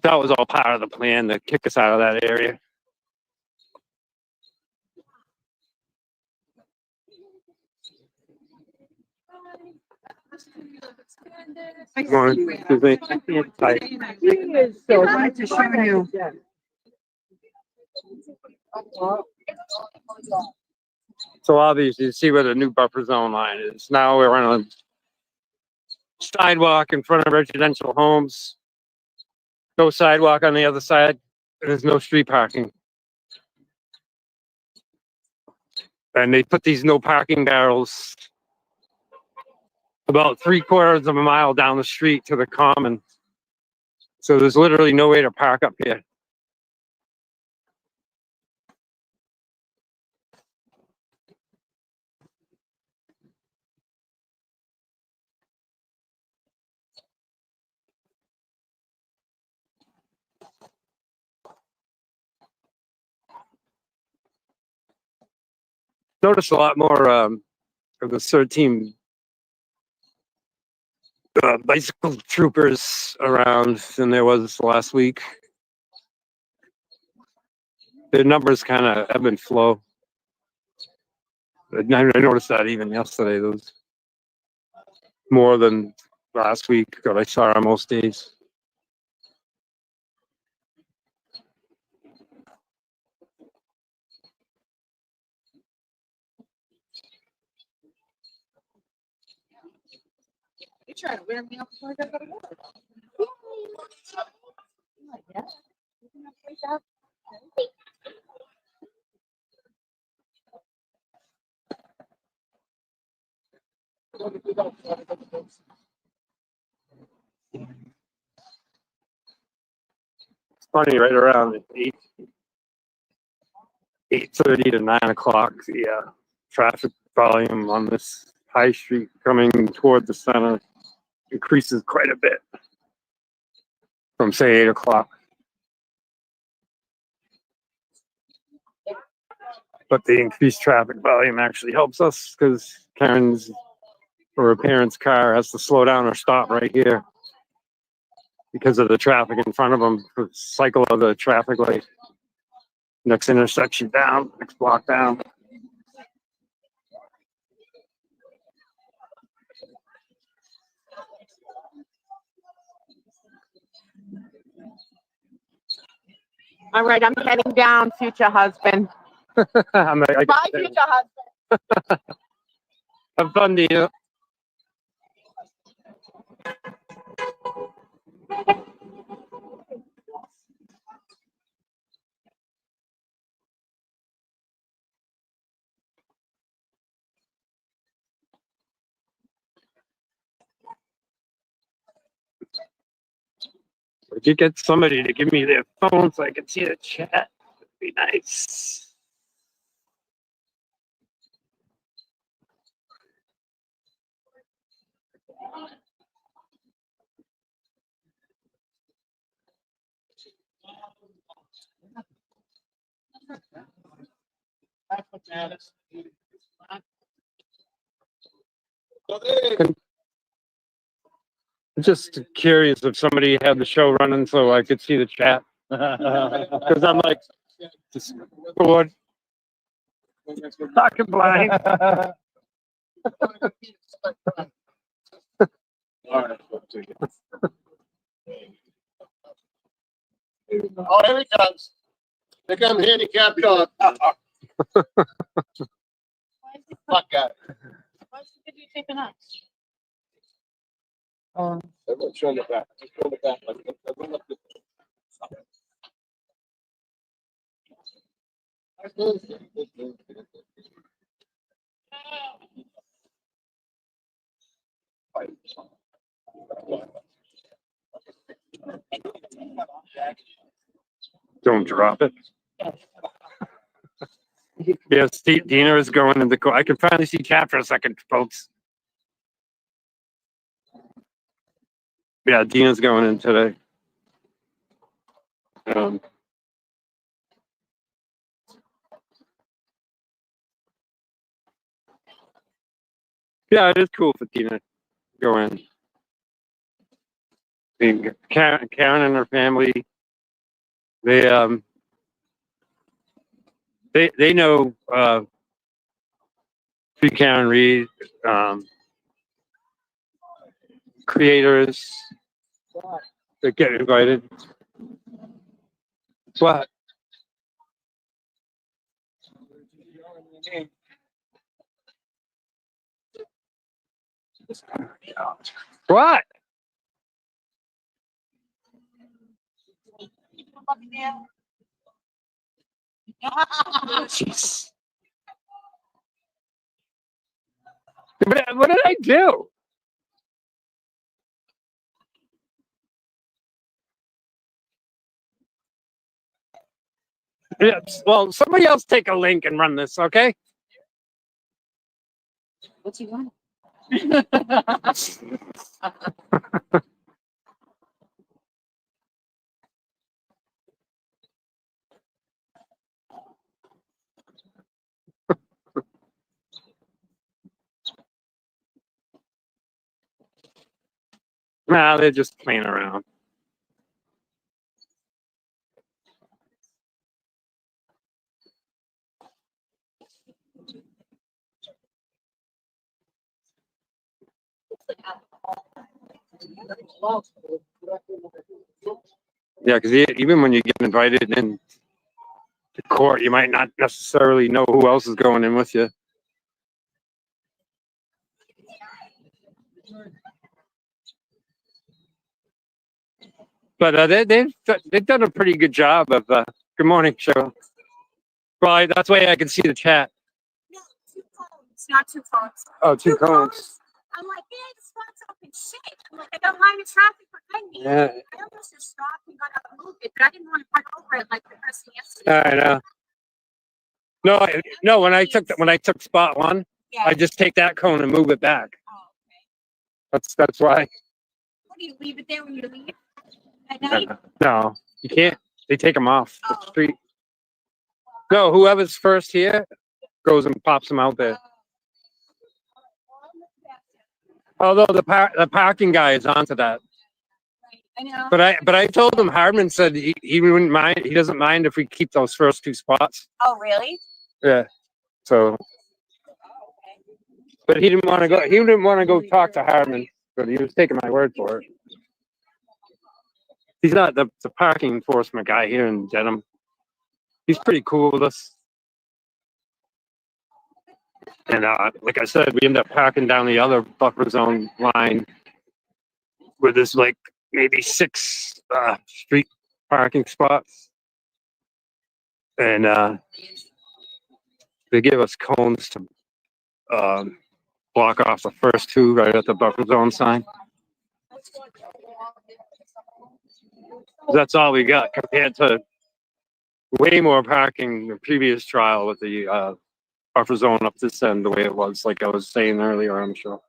That was all part of the plan to kick us out of that area. So glad to show you. So obviously, you see where the new buffer zone line is. Now we're on a sidewalk in front of residential homes. No sidewalk on the other side. There's no street parking. And they put these no parking barrels about 3/4 of a mile down the street to the common. So there's literally no way to park up here. Noticed a lot more of the 13 bicycle troopers around than there was last week. Their numbers kind of ebb and flow. I noticed that even yesterday. There was more than last week that I saw on most days. You trying to wear me out before I gotta go to work? Yeah. It's funny, right around 8:30 to 9 o'clock, the traffic volume on this high street coming toward the center increases quite a bit from say 8 o'clock. But the increased traffic volume actually helps us because Karen's or her parents' car has to slow down or stop right here because of the traffic in front of them. Cycle of the traffic light. Next intersection down, next block down. All right, I'm heading down, future husband. I My future husband. have fun, Dina. Would you get somebody to give me their phone so I can see the chat? That'd be nice. I'm just curious if somebody had the show running so I could see the chat. Because I'm like, just bored, talking blind. Oh, here he comes. Here comes handicapped dog. Fuck guy. Why did you take an ice? Everyone show the back. Just show the back. Everyone look Don't drop it. Yes, Dina is going in the car. I can finally see chat for a second, folks. Yeah, Dina's going in today. Yeah, it is cool for Dina to go in. And Karen and her family, they know who Karen Reed, creators that get invited. What? What? Jeez. What did I do? Yes. Well, somebody else take a link and run this, okay? What you want? Nah, they're just playing around. Yeah, because even when you get invited in to court, you might not necessarily know who else is going in with you. But they've done a pretty good job of. Good morning, Cheryl. Well, that's why I can see the chat. No, 2 phones, not 2 phones. Oh, two cones. I'm like, yeah, this phone's open shit. I'm like, I got line of traffic behind me. Yeah, I almost just stopped and got out and moved it, but I didn't want to run over it like the person yesterday. I know. No. When I took spot one, Yeah. I just take that cone and move it back. Oh, okay. That's why. What do you leave it there when you leave at night? No, you can't. They take them off the Oh. street. No, whoever's first here goes and pops them out there. Although the parking guy is onto that. I know. But I told him Hardman said he wouldn't mind. He doesn't mind if we keep those first 2 spots. Oh, really? Yeah. So, but he didn't want to go. He didn't want to go talk to Hardman, but he was taking my word for it. He's not the parking enforcement guy here in Dedham. He's pretty cool with us. And like I said, we end up parking down the other buffer zone line where there's like maybe 6 street parking spots. And they give us cones to block off the first 2 right at the buffer zone sign. That's all we got compared to way more parking the previous trial with the buffer zone up this end the way it was, like I was saying earlier, I'm sure.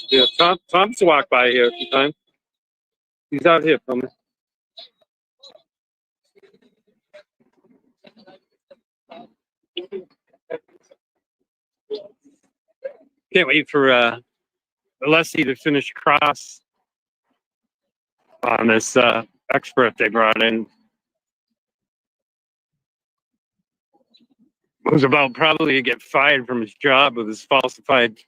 Yeah, Tom's walked by here a few times. He's out here from me. Can't wait for Leslie to finish cross on this expert they brought in. Was about probably to get fired from his job with his falsified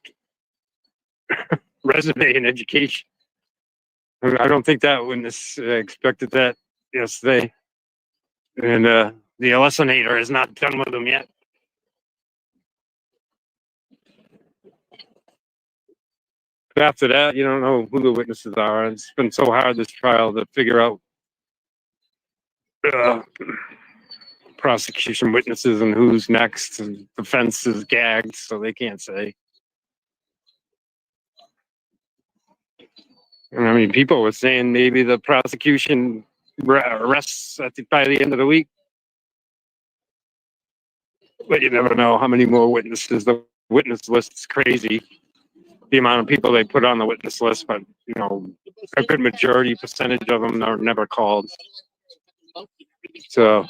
resume and education. I don't think that witness expected that yesterday. And the Elesinator is not done with him yet. But after that, you don't know who the witnesses are. It's been so hard this trial to figure out prosecution witnesses and who's next. And defense is gagged, so they can't say. And I mean, people were saying maybe the prosecution arrests by the end of the week. But you never know how many more witnesses. The witness list is crazy. The amount of people they put on the witness list, but you know, a good majority percentage of them are never called. So.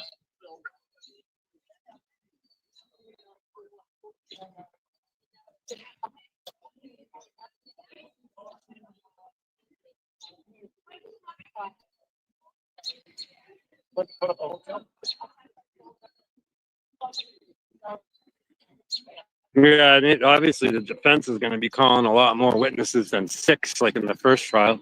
Yeah, and obviously the defense is going to be calling a lot more witnesses than 6, like in the first trial.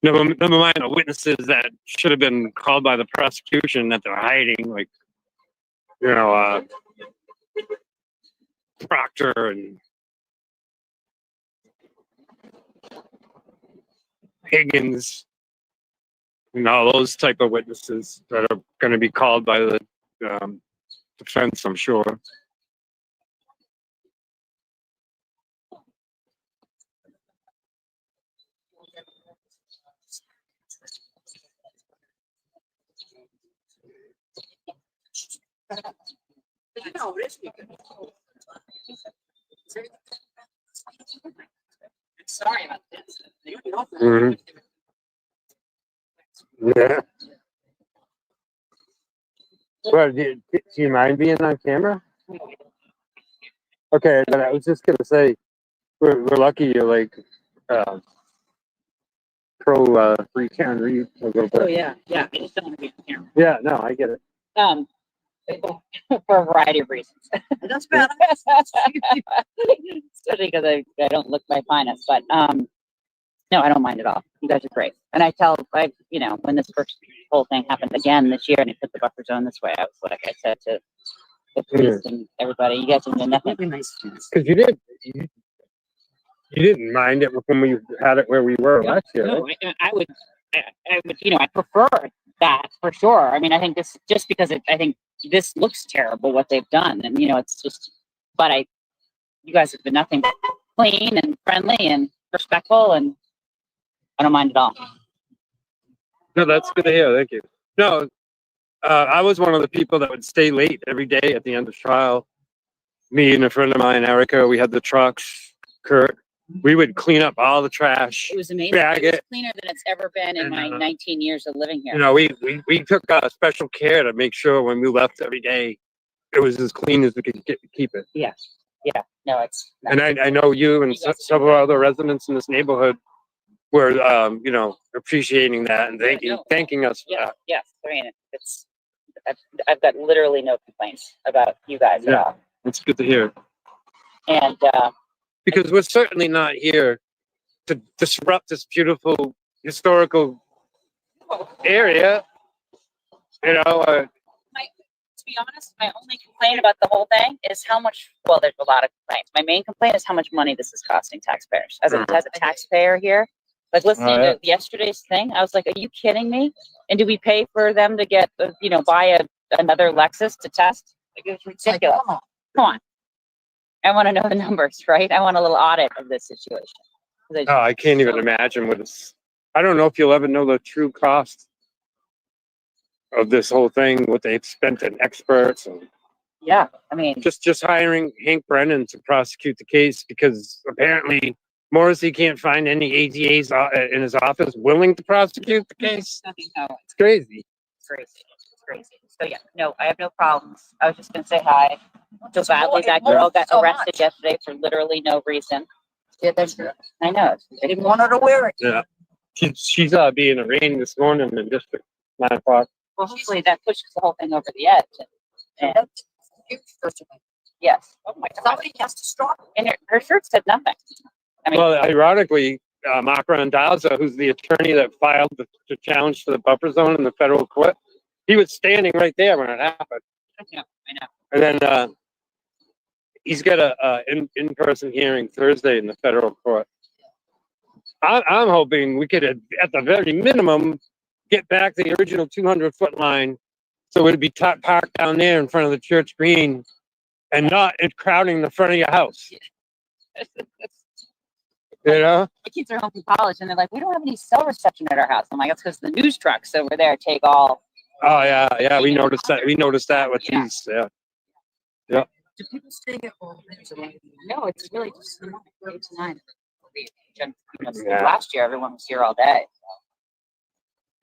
Never mind the witnesses that should have been called by the prosecution that they're hiding, like, you know, Proctor and Higgins, and all those type of witnesses that are going to be called by the defense, I'm sure. Sorry about this. Mhm. Yeah. Well, do you mind being on camera? Okay, but I was just gonna say, we're lucky you're like pro free can read a little Oh, bit. yeah, yeah. I just don't want to be on camera. Yeah, no, I get it. Um, for a variety of reasons. That's bad. Especially because I don't look my finest, but no, I don't mind at all. You guys are great. And when this first whole thing happened again this year and they put the buffer zone this way, I was like, I said to the police and everybody, you guys didn't do nothing. Because you didn't mind it when we had it where we were last year, No, right? I would, I prefer that for sure. I mean, I think this just because I think this looks terrible what they've done, and it's just. But you guys have been nothing but clean and friendly and respectful, and I don't mind at all. No, that's good to hear. Thank you. No, I was one of the people that would stay late every day at the end of trial. Me and a friend of mine, Erica, we had the trucks. Kurt, we would clean up all the trash. It was amazing. Bag It was it. cleaner than it's ever been in my And, 19 years of living here. You know, we took special care to make sure when we left every day, it was as clean as we could keep it. Yeah. No, it's. And I know you and several other residents in this neighborhood were, appreciating that and thanking us for that. Yes. I mean, I've got literally no complaints about you guys at all. It's good to hear. And Because we're certainly not here to disrupt this beautiful historical area. to be honest, my only complaint about the whole thing is how much. Well, there's a lot of complaints. My main complaint is how much money this is costing taxpayers. As a taxpayer here, like listening to yesterday's thing, I was like, "Are you kidding me?" And do we pay for them to get, buy another Lexus to test? Like, it's ridiculous. Come on. I want to know the numbers, right? I want a little audit of this situation. I can't even imagine what it's. I don't know if you'll ever know the true cost of this whole thing, what they've spent in experts and Yeah, I mean, just hiring Hank Brennan to prosecute the case because apparently Morrissey can't find any ADAs in his office willing to prosecute the case. It's crazy. It's crazy. So yeah, no, I have no problems. I was just gonna say hi. So badly that girl got arrested yesterday for literally no reason. Yeah, that's true. I know. They didn't want her to wear it. Yeah. She's being arraigned this morning in District 9 o'clock. Well, hopefully that pushes the whole thing over the edge. And yes. Oh my God. Somebody has to stop. And her shirt said nothing. I mean, Well, ironically, Mark Randazza, who's the attorney that filed the challenge to the buffer zone in the federal court, he was standing right there when it happened. I know. And then he's got a in-person hearing Thursday in the federal court. I'm hoping we could, at the very minimum, get back to the original 200-foot line, so it'd be parked down there in front of the church green, and not crowding the front of your house. You know, My kids are home from college, and they're like, "We don't have any cell reception at our house." I'm like, "That's because the news trucks over there take all." Oh yeah, we noticed that. We noticed that with these. Yeah. Do people stay at home? No, it's really just 8 to 9. Yeah. Last year, everyone was here all day. So.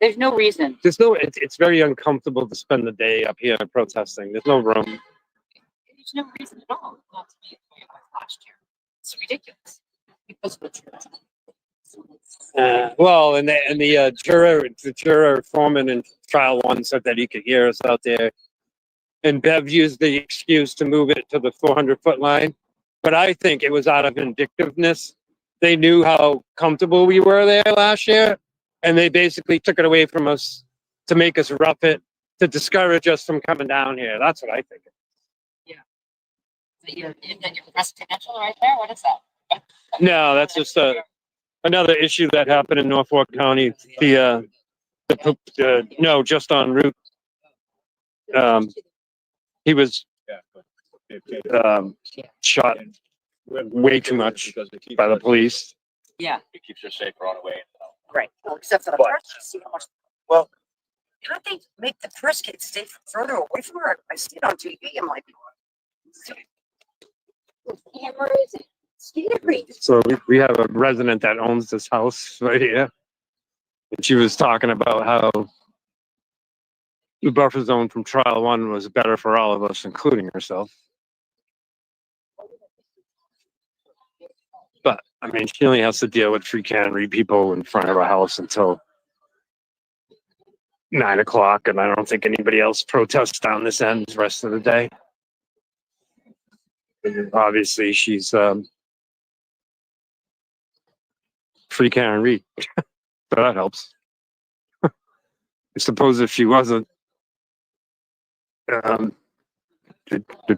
There's no reason. It's very uncomfortable to spend the day up here protesting. There's no room. There's no reason at all not to be at the way it was last year. It's ridiculous. Because of the church. Well, and the juror foreman in trial 1 said that he could hear us out there, and Bev used the excuse to move it to the 400-foot line. But I think it was out of vindictiveness. They knew how comfortable we were there last year, and they basically took it away from us to make us rough it, to discourage us from coming down here. That's what I think. Your residential right there? What is that? No, that's just another issue that happened in Norfolk County, no, just en route. He was shot way too much by the police. Yeah, It keeps her safer on the way. right. Well, except for the But- first, see how much. Well, Can't they make the first kid stay further away from her? I see it on TV. I'm like, cameras, scary. So we have a resident that owns this house right here. And she was talking about how the buffer zone from trial one was better for all of us, including herself. But I mean, she only has to deal with free cannery people in front of her house until 9 o'clock, and I don't think anybody else protests down this end the rest of the day. And obviously, she's free cannery, so that helps. I suppose if she wasn't, there'd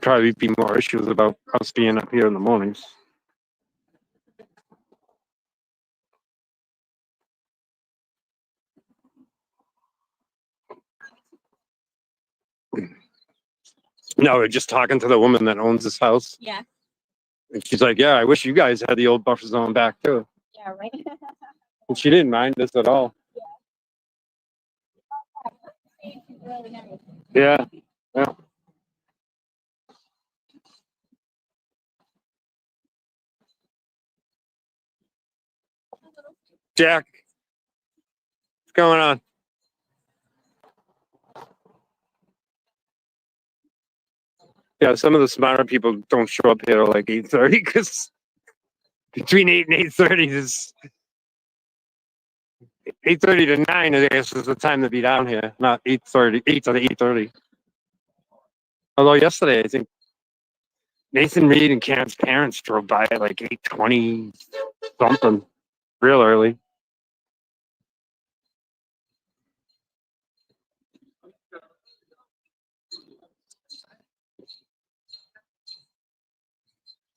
probably be more issues about us being up here in the mornings. No, we're just talking to the woman that owns this house. Yeah. And she's like, yeah, I wish you guys had the old buffer zone back too. Yeah, right. And she didn't mind us at all. Really nice. Yeah. Yeah. Jack, what's going on? Yeah, some of the smarter people don't show up here till like 8:30 because between 8 and 8:30 is 8:30 to 9, I guess, is the time to be down here, not 8:30, 8 to 8:30. Although yesterday, I think Nathan Reed and Cam's parents drove by at like 8:20 something, real early.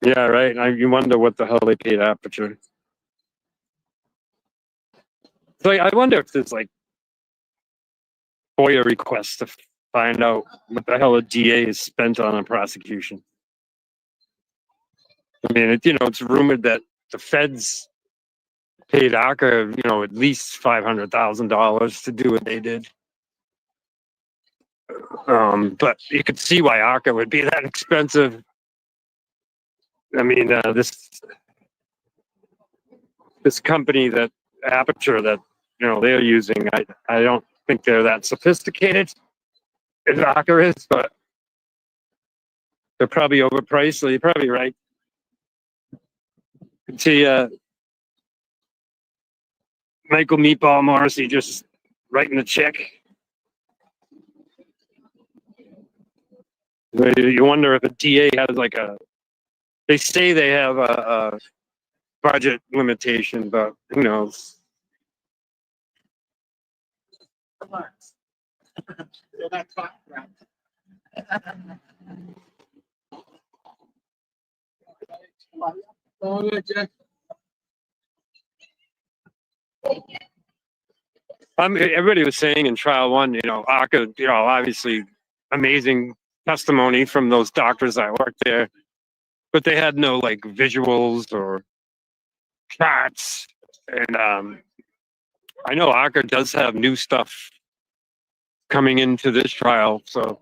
Yeah, right. You wonder what the hell they paid Aperture. So I wonder if there's like FOIA requests to find out what the hell a DA is spent on a prosecution. I mean, it's rumored that the feds paid ACA, at least $500,000 to do what they did. But you could see why ACA would be that expensive. I mean, this company that Aperture that they're using, I don't think they're that sophisticated as ACA is, but they're probably overpriced. So you're probably right. You can see Michael Meatball Morrissey just writing a check. You wonder if a DA has like they say they have a budget limitation, but who knows? Relax. They're not talking right. Oh, yeah, Jack. Everybody was saying in trial one, ACA, obviously amazing testimony from those doctors that worked there, but they had no like visuals or charts. And I know ACA does have new stuff coming into this trial, so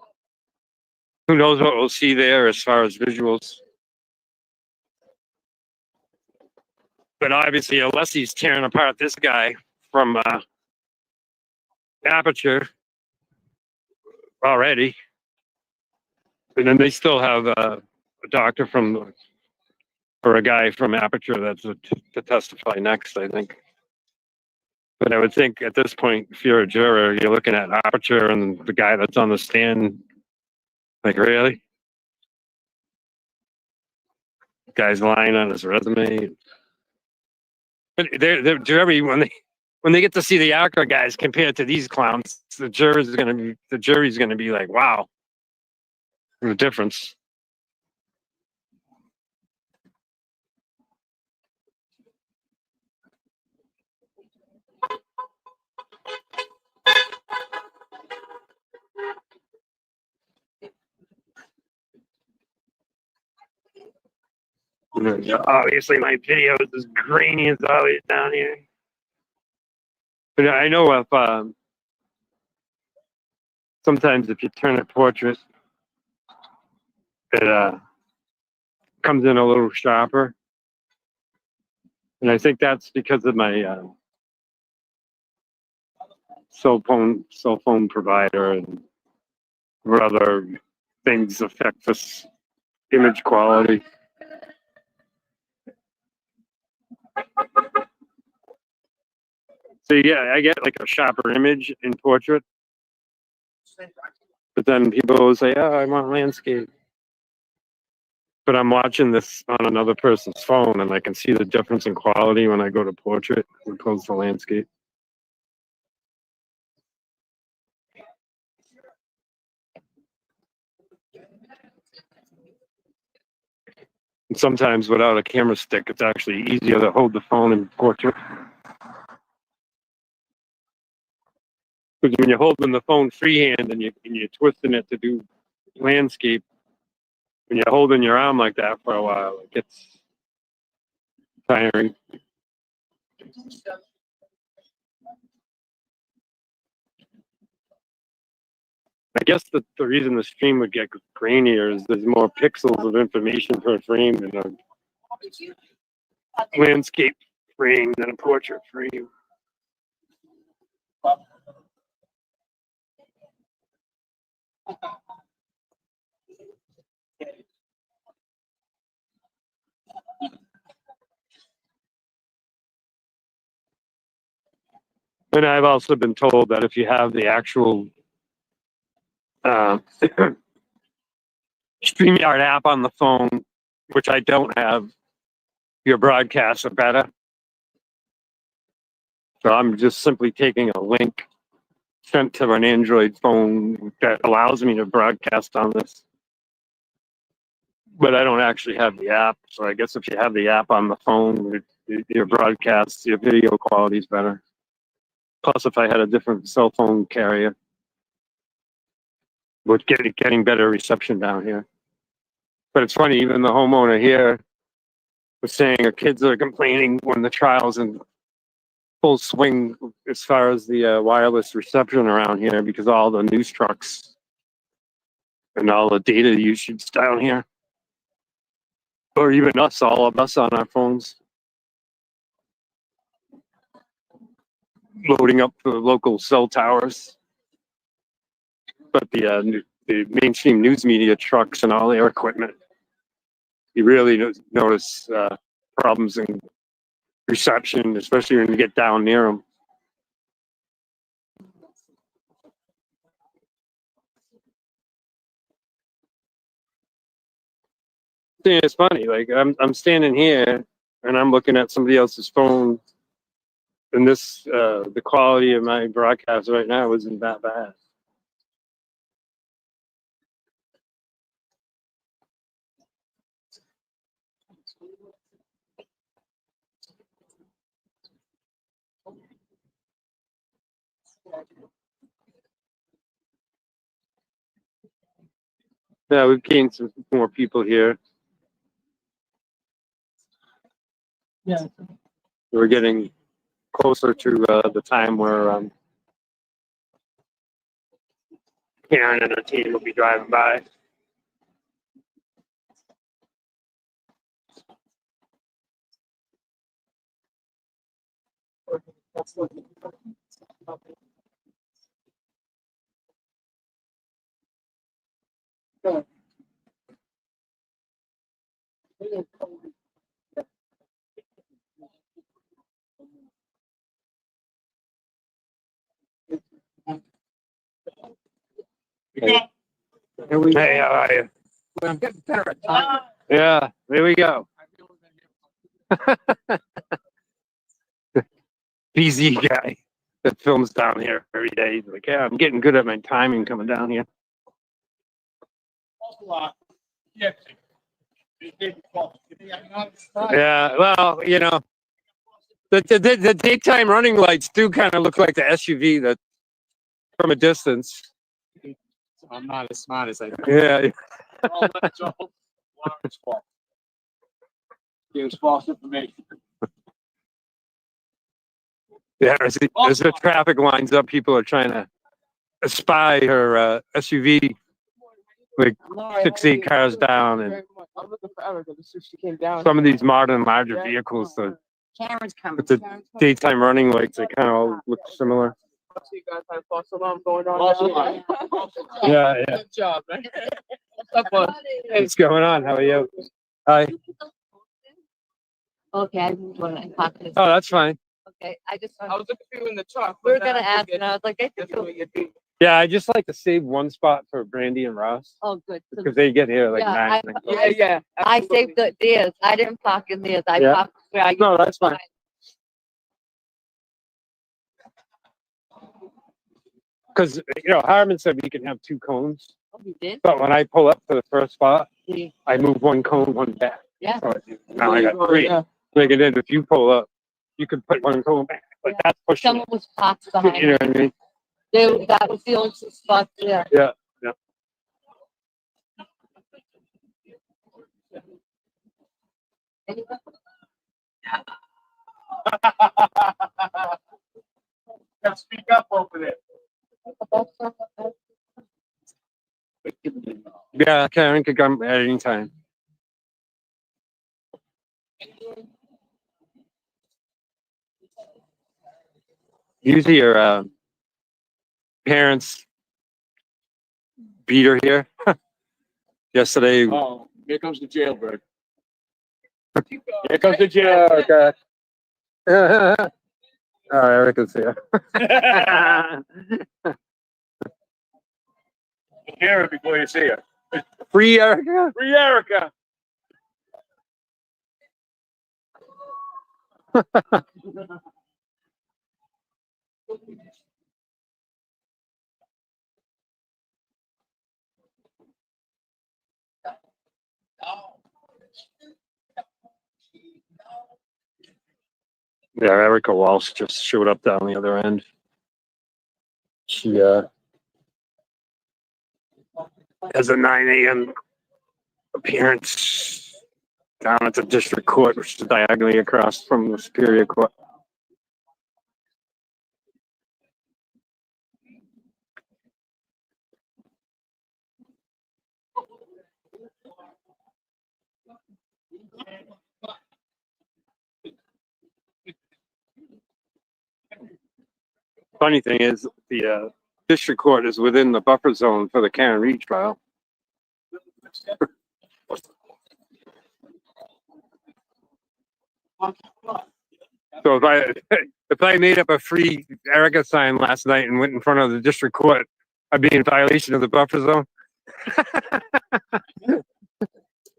who knows what we'll see there as far as visuals. But obviously, unless he's tearing apart this guy from Aperture already, and then they still have a doctor or a guy from Aperture that's to testify next, I think. But I would think at this point, if you're a juror, you're looking at Aperture and the guy that's on the stand. Like, really? Guy's lying on his resume. But they're jury when they get to see the ACA guys compared to these clowns, the jury's gonna be like, wow, the difference. And then, obviously, my video is as grainy as always down here. But I know if sometimes if you turn a portrait, it comes in a little sharper, and I think that's because of my cell phone provider and what other things affect this image quality. So yeah, I get like a sharper image in portrait, but then people will say, "Oh, I want landscape." But I'm watching this on another person's phone, and I can see the difference in quality when I go to portrait as opposed to landscape. And sometimes without a camera stick, it's actually easier to hold the phone in portrait. Because when you're holding the phone freehand and you're twisting it to do landscape, when you're holding your arm like that for a while, it gets tiring. I guess the reason the stream would get grainier is there's more pixels of information per frame in a landscape frame than a portrait frame. And I've also been told that if you have the actual StreamYard app on the phone, which I don't have, your broadcasts are better. So I'm just simply taking a link sent to an Android phone that allows me to broadcast on this. But I don't actually have the app. So I guess if you have the app on the phone, your broadcast, your video quality is better. Plus, if I had a different cell phone carrier, would getting better reception down here. But it's funny, even the homeowner here was saying her kids are complaining when the trial's in full swing as far as the wireless reception around here because all the news trucks and all the data usage down here. Or even us, all of us on our phones. Loading up the local cell towers. But the mainstream news media trucks and all their equipment, you really notice problems in reception, especially when you get down near them. Yeah, it's funny. Like I'm standing here and I'm looking at somebody else's phone, and this the quality of my broadcast right now isn't that bad. Yeah, we've gained some more people here. Yeah. We're getting closer to the time where Karen and her team will be driving by. Hey, how are you? I'm getting better at time. Yeah, there we go. BZ guy that films down here every day. He's like, yeah, I'm getting good at my timing coming down here. Yeah, well, you know, the daytime running lights do kind of look like the SUV that from a distance. I'm not as smart as I think. Yeah. Gives false information. Yeah, as the traffic lines up, people are trying to spy her SUV, like 6, 8 cars down, and I'm looking for Erica. This is she came down. some of these modern larger vehicles, Karen's coming. with the daytime running lights, they kind of all look similar. I see you guys have false alarm going on. False now. alarm. Yeah, yeah. Good job, man. What's up, bud? Hey, What's going on? How are you? Hi. Okay, I moved one and pocket it. Oh, that's fine. Okay, I just, I was looking for you in the truck. we were but gonna now I ask, figured and I was like, I think that's you'll, what you do. Yeah, I just like to save one spot for Brandy and Ross oh, good. So- because they get here like Yeah, 9. Yeah, yeah. I absolutely. saved the theirs. I didn't park in theirs. I Yeah. parked where I. No, that's fine. Because Harmon said we can have 2 cones, Oh, you did? but when I pull up to the first spot, Yeah. I move 1 cone, 1 back. Yeah. So now I got Oh, 3. yeah. Like it is, if you pull up, you can put 1 cone back. Like that's pushing Someone was parked it. behind. You know what I mean? That was the only spot there. Yeah. Yeah. Now speak up over there. Yeah, Karen could come at any time. Usually your parents beat her here. Yesterday. Oh, here comes the jailbird. Here comes the jail. Oh, God. Oh, Erica's here. Hear her before you see her. Free Erica. Free Erica. Yeah, Erica Walsh just showed up down the other end. She has a 9 a.m. appearance down at the district court, which is diagonally across from the Superior Court. Funny thing is, the district court is within the buffer zone for the Karen Reed trial. So if I made up a free Erica sign last night and went in front of the district court, I'd be in violation of the buffer zone.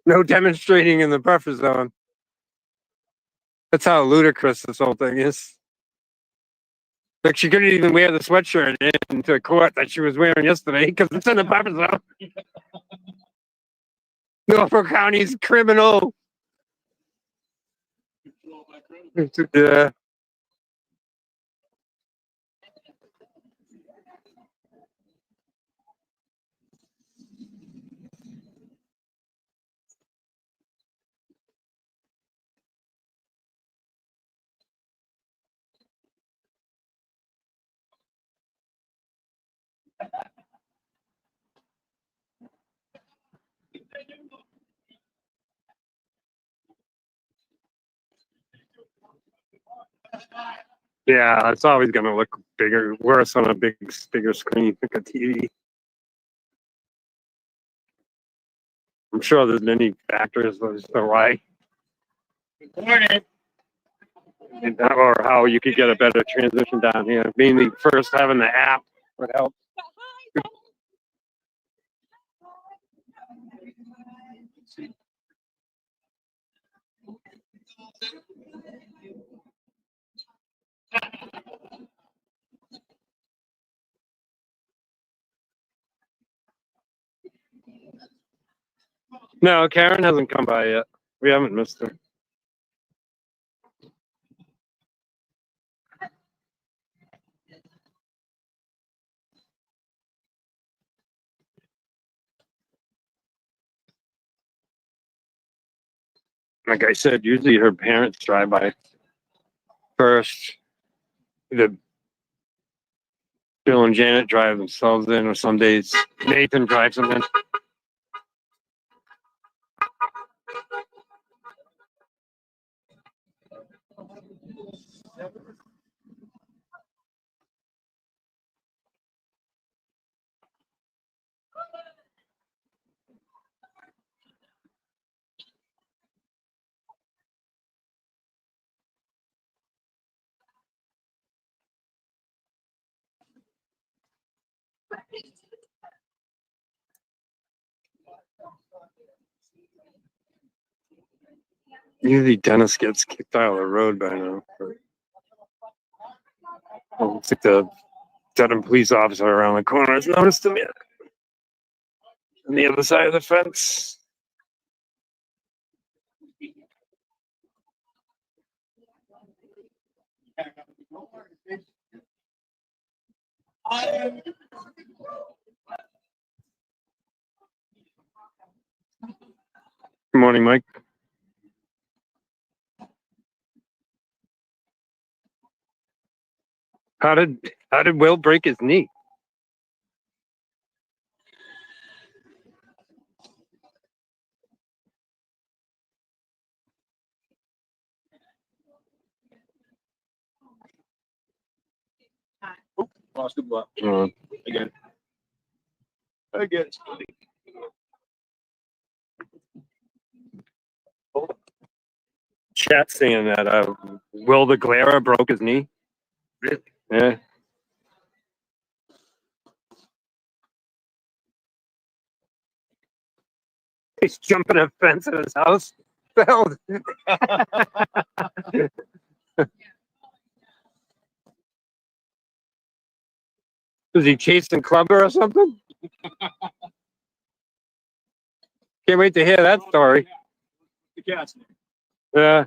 No demonstrating in the buffer zone. That's how ludicrous this whole thing is. Like she couldn't even wear the sweatshirt into court that she was wearing yesterday because it's in the buffer zone. Norfolk County's criminal. Yeah. Yeah, it's always going to look bigger, worse on a bigger screen, like a TV. I'm sure there's many factors as to why, or how you could get a better transition down here. Mainly, first having the app would help. No, Karen hasn't come by yet. We haven't missed her. Like I said, usually her parents drive by first. The Bill and Janet drive themselves in, or some days Nathan drives them in. Usually Dennis gets kicked out of the road by now. Looks like the Dedham police officer around the corner has noticed him yet. On the other side of the fence. Good morning, Mike. How did Will break his knee? Lost the butt Uh, again. Again. chat saying that Will the Glare broke his knee. Really? Yeah. He's jumping a fence at his house. Felled. Was he chasing Clubber or something? Can't wait to hear that story. The cat's name. Yeah.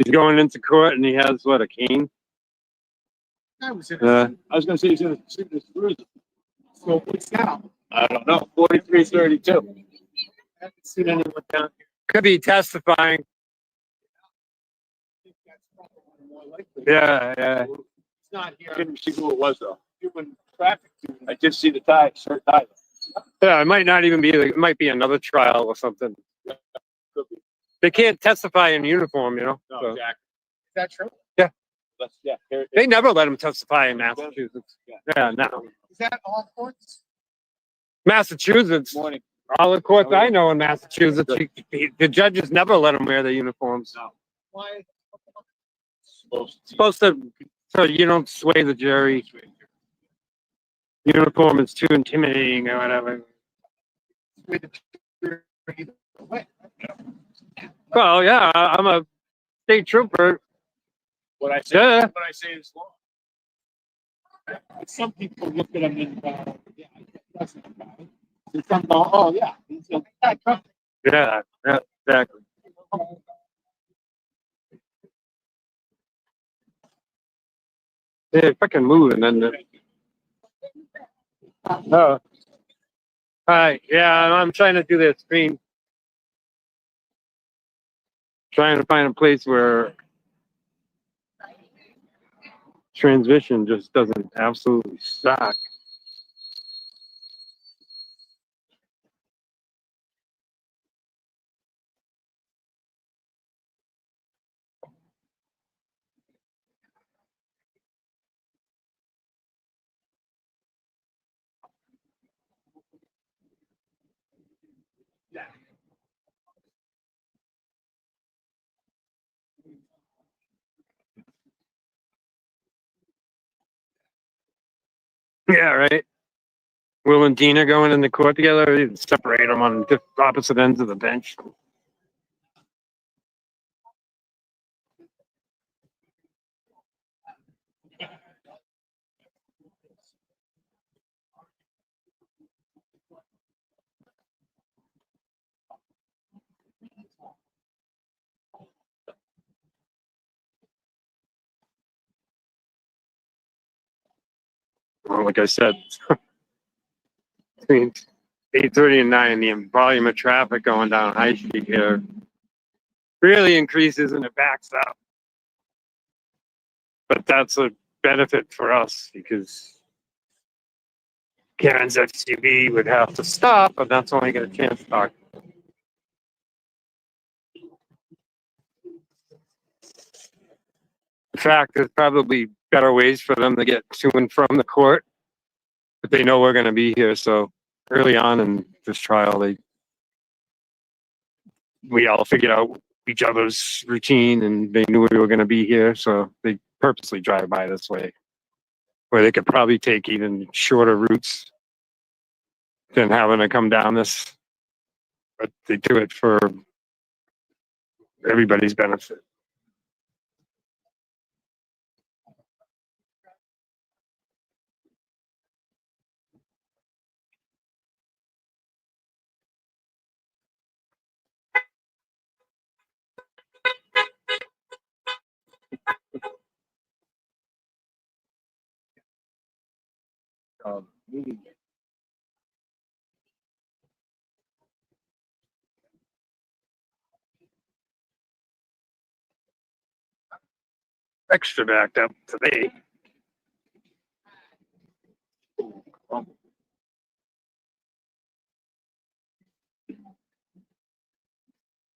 He's going into court and he has what, a cane? I was I was gonna say he's in the cruiser. So what's now? I don't know. 4332. I haven't seen anyone down here. Could be testifying. I think that's probably more likely. Yeah, yeah. It's not I here. couldn't see who it was though. Human traffic. I did see the tie, shirt tie. Yeah, it might not even be, it might be another trial or something. Could be. They can't testify in uniform, you know? No, So exactly. Is that true? Yeah. Here, they never let them testify in Massachusetts. Yeah, no. Is that all courts? Massachusetts, morning. all the courts I know in Massachusetts, the judges never let them wear their uniforms. No. Why? Supposed to, so you don't sway the jury. Uniform is too intimidating or whatever. With the way. Well, yeah, I'm a state trooper. What I say, Yeah. what I say is law. Some people look at them and go, yeah, that's not bad. And some go, oh, yeah. He's a bad company. Yeah, yeah, exactly. Yeah, fucking move and then oh. Hi, yeah, I'm trying to do this screen. Trying to find a place where transmission just doesn't absolutely suck. Yeah, right. Will and Dina going into court together? You separate them on opposite ends of the bench. Well, like I said, between 8:30 and 9, the volume of traffic going down High Street here really increases and it backs up. But that's a benefit for us because Karen's SUV would have to stop, and that's when I get a chance to talk. In fact, there's probably better ways for them to get to and from the court, but they know we're going to be here. So early on in this trial, we all figured out each other's routine, and they knew we were going to be here, so they purposely drive by this way, where they could probably take even shorter routes than having to come down this. But they do it for everybody's benefit. Extra backed up today. Well,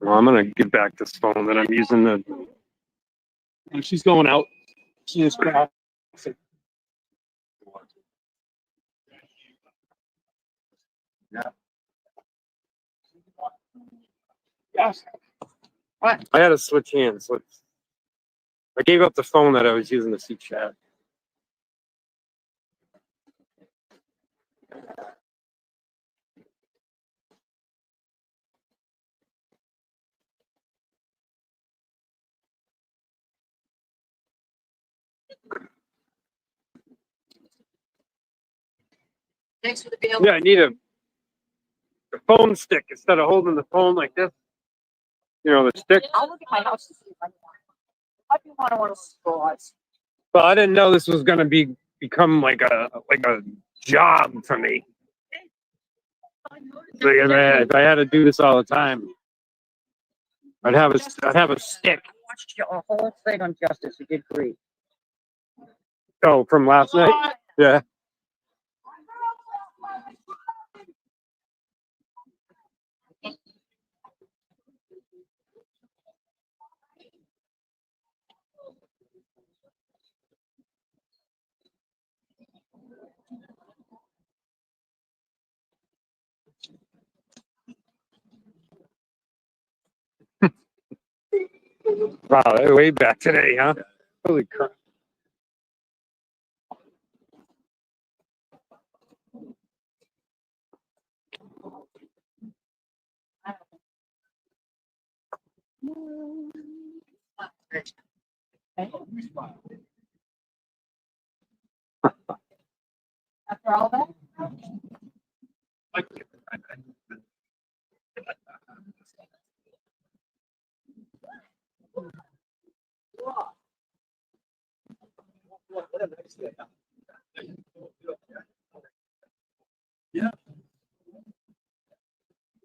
I'm gonna give back this phone that I'm using. And she's going out. She is crap. Yes. I had to switch hands. I gave up the phone that I was using to see chat. Thanks for the bill. Yeah, I need a phone stick instead of holding the phone like this. You know, the stick. I'll look at my house to see if I can. I do want one of those straws. But I didn't know this was gonna become like a job for me. So if I had to do this all the time, I'd have a stick. I watched your whole thing on justice. You did great. Oh, from last night? Yeah. Wow, they're way back today, huh? Holy crap. After all that? Yeah.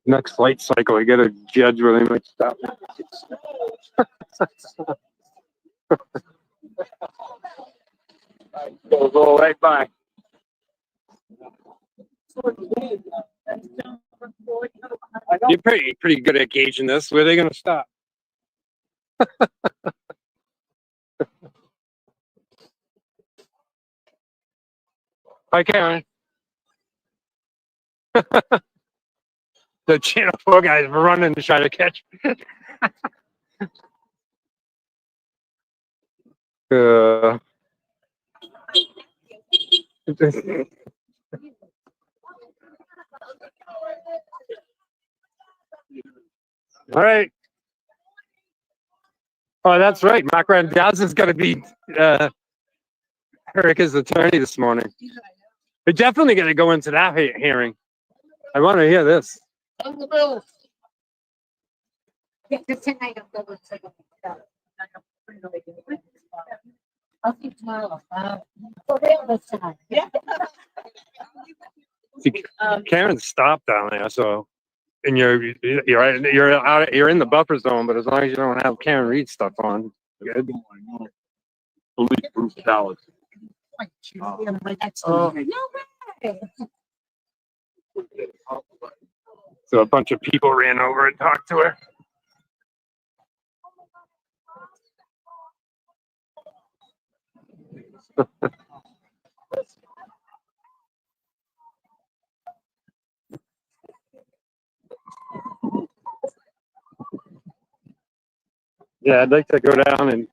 Next flight cycle, I get a judge where they might stop. Go right by. You're pretty good at gauging this. Where are they going to stop? Hi, Karen. The Channel 4 guys were running to try to catch me. All right. Oh, that's right. Mark Randazzo is going to be Erica's attorney this morning. We're definitely going to go into that hearing. I want to hear this. On the bill. Yeah, just tonight I'm going to. I'll see you tomorrow. For real this time. Yeah. Karen stopped down there, so and you're in the buffer zone, but as long as you don't have Karen Reed stuff on, good. Police brutality. No way. So a bunch of people ran over and talked to her. Yeah, I'd like to go down and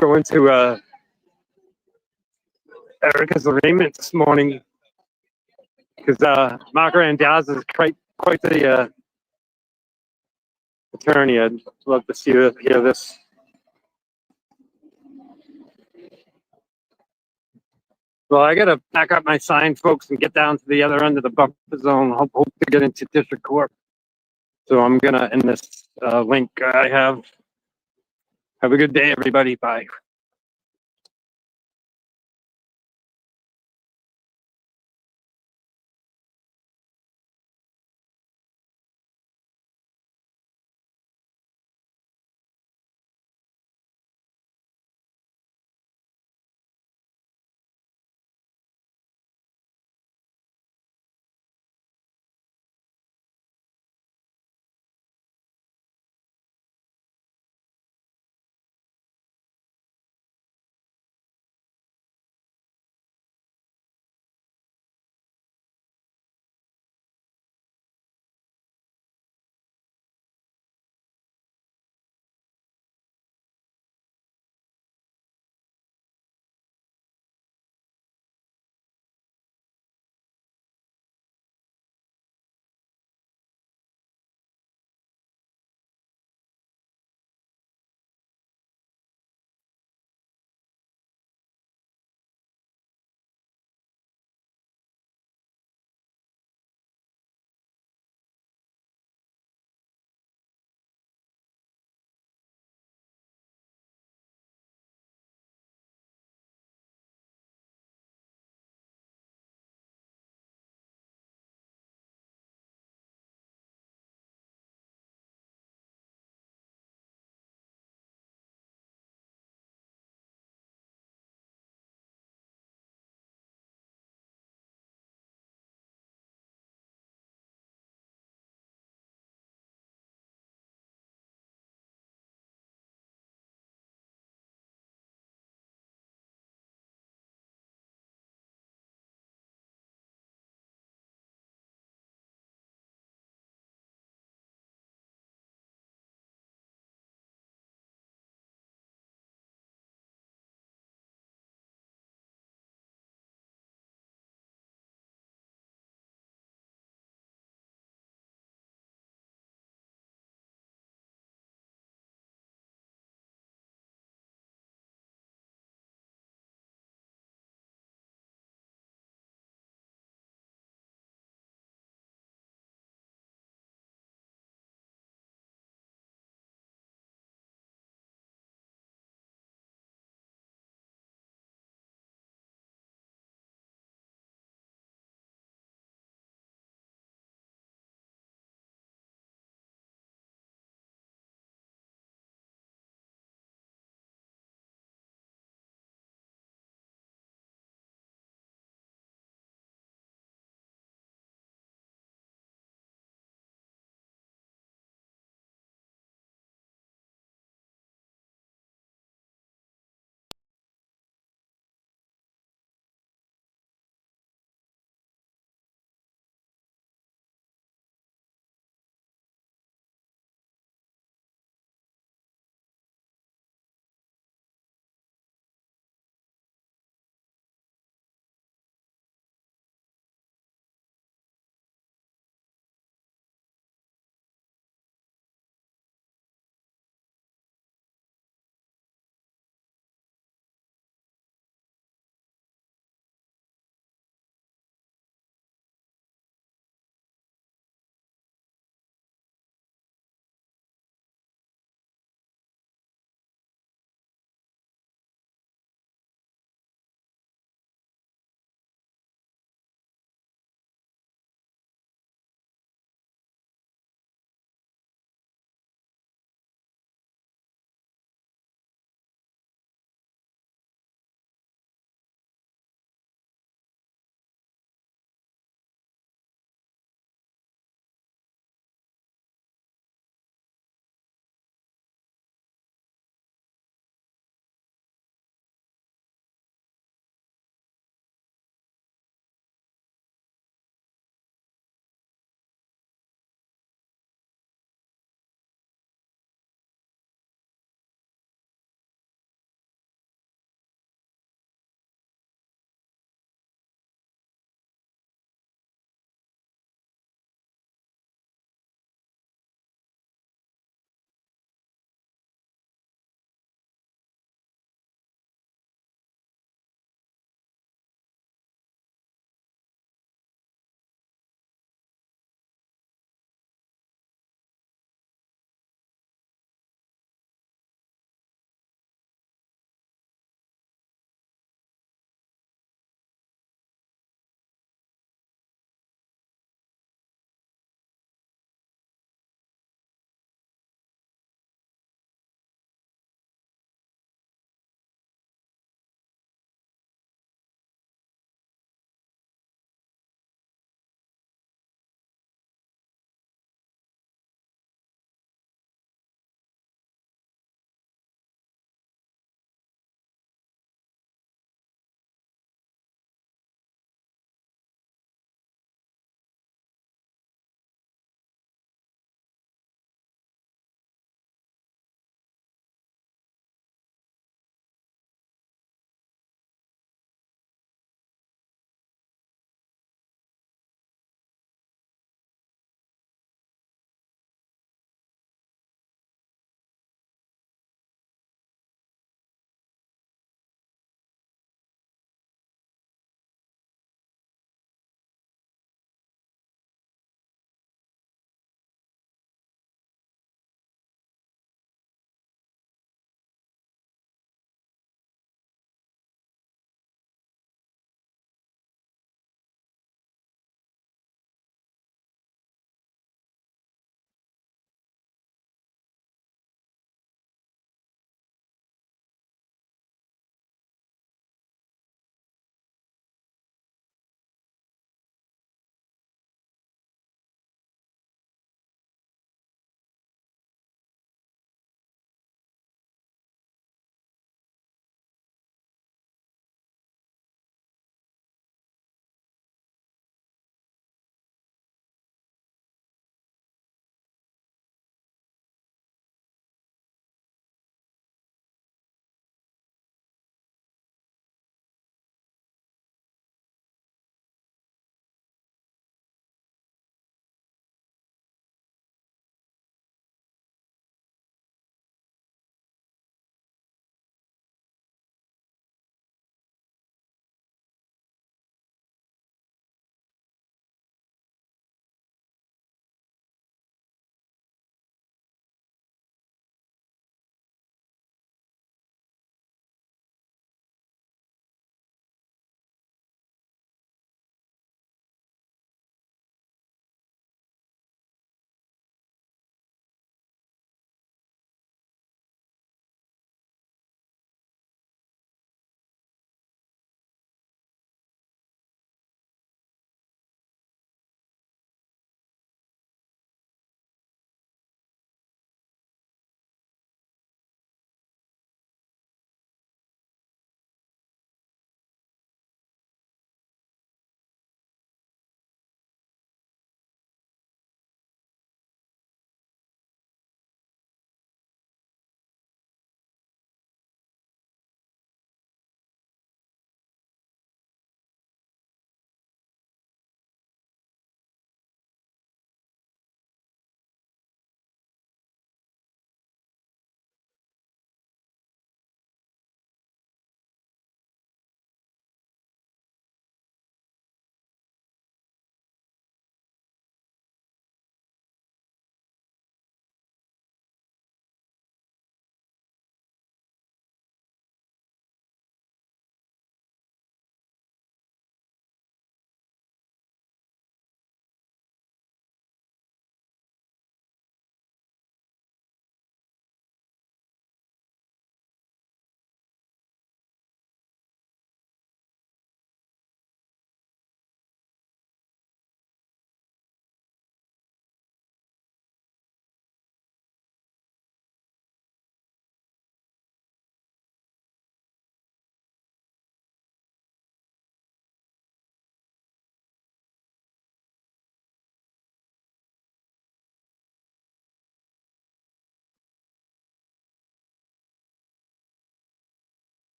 go into Erica's arraignment this morning because Mark Randazza is quite the attorney. I'd love to hear this. Well, I gotta pack up my sign, folks, and get down to the other end of the buffer zone. Hope to get into district court. So I'm gonna end this link I have. Have a good day, everybody. Bye.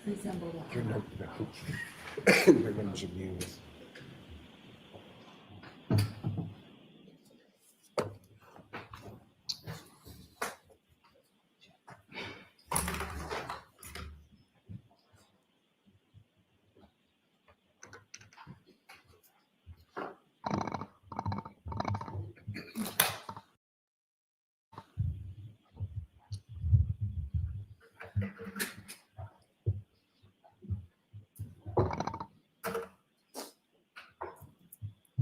Your number, no. Your numbers are used.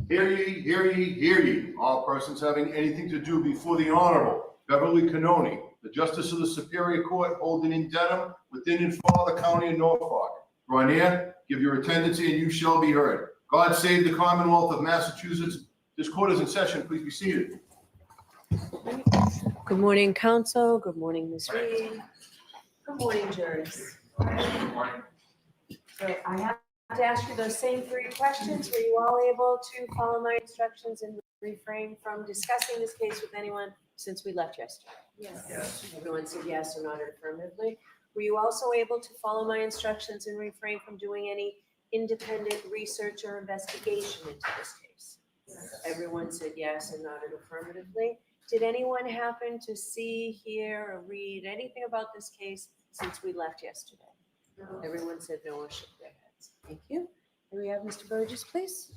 Hear ye, hear ye, hear ye. All persons having anything to do before the Honorable Beverly Canoni, the Justice of the Superior Court holding in Dedham, within and for the County of Norfolk. Draw near, give your attendance, and you shall be heard. God save the Commonwealth of Massachusetts. This court is in session. Please be seated. Good morning, council. Good morning, Ms. Reed. Good morning, jurors. So I have to ask you those same 3 questions. Were you all able to follow my instructions and refrain from discussing this case with anyone since we left yesterday? Yes. Everyone said yes or nodded affirmatively. Were you also able to follow my instructions and refrain from doing any independent research or investigation into this case? Yes. Everyone said yes and nodded affirmatively. Did anyone happen to see, hear, or read anything about this case since we left yesterday? No. Everyone said no or shook their heads. Thank you. Can we have Mr. Burgess, please?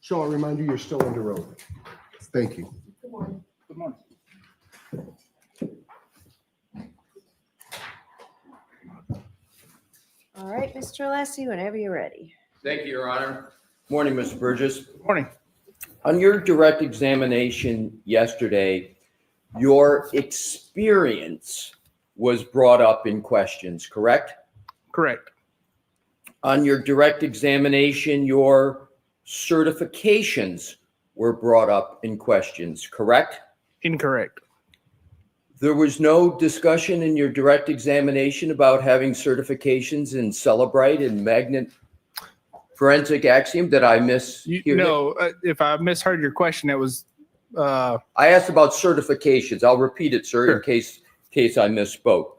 So I'll remind you, you're still under oath. Thank you. Good morning. Good morning. All right, Mr. Alessi, whenever you're ready. Thank you, Your Honor. Morning, Mr. Burgess. Morning. On your direct examination yesterday, your experience was brought up in questions, correct? Correct. On your direct examination, your certifications were brought up in questions, correct? Incorrect. There was no discussion in your direct examination about having certifications in Celebrite and Magnet Forensic Axiom. Did I mishear? No, if I misheard your question, it was. I asked about certifications. I'll repeat it, sir, Sure. in case I misspoke.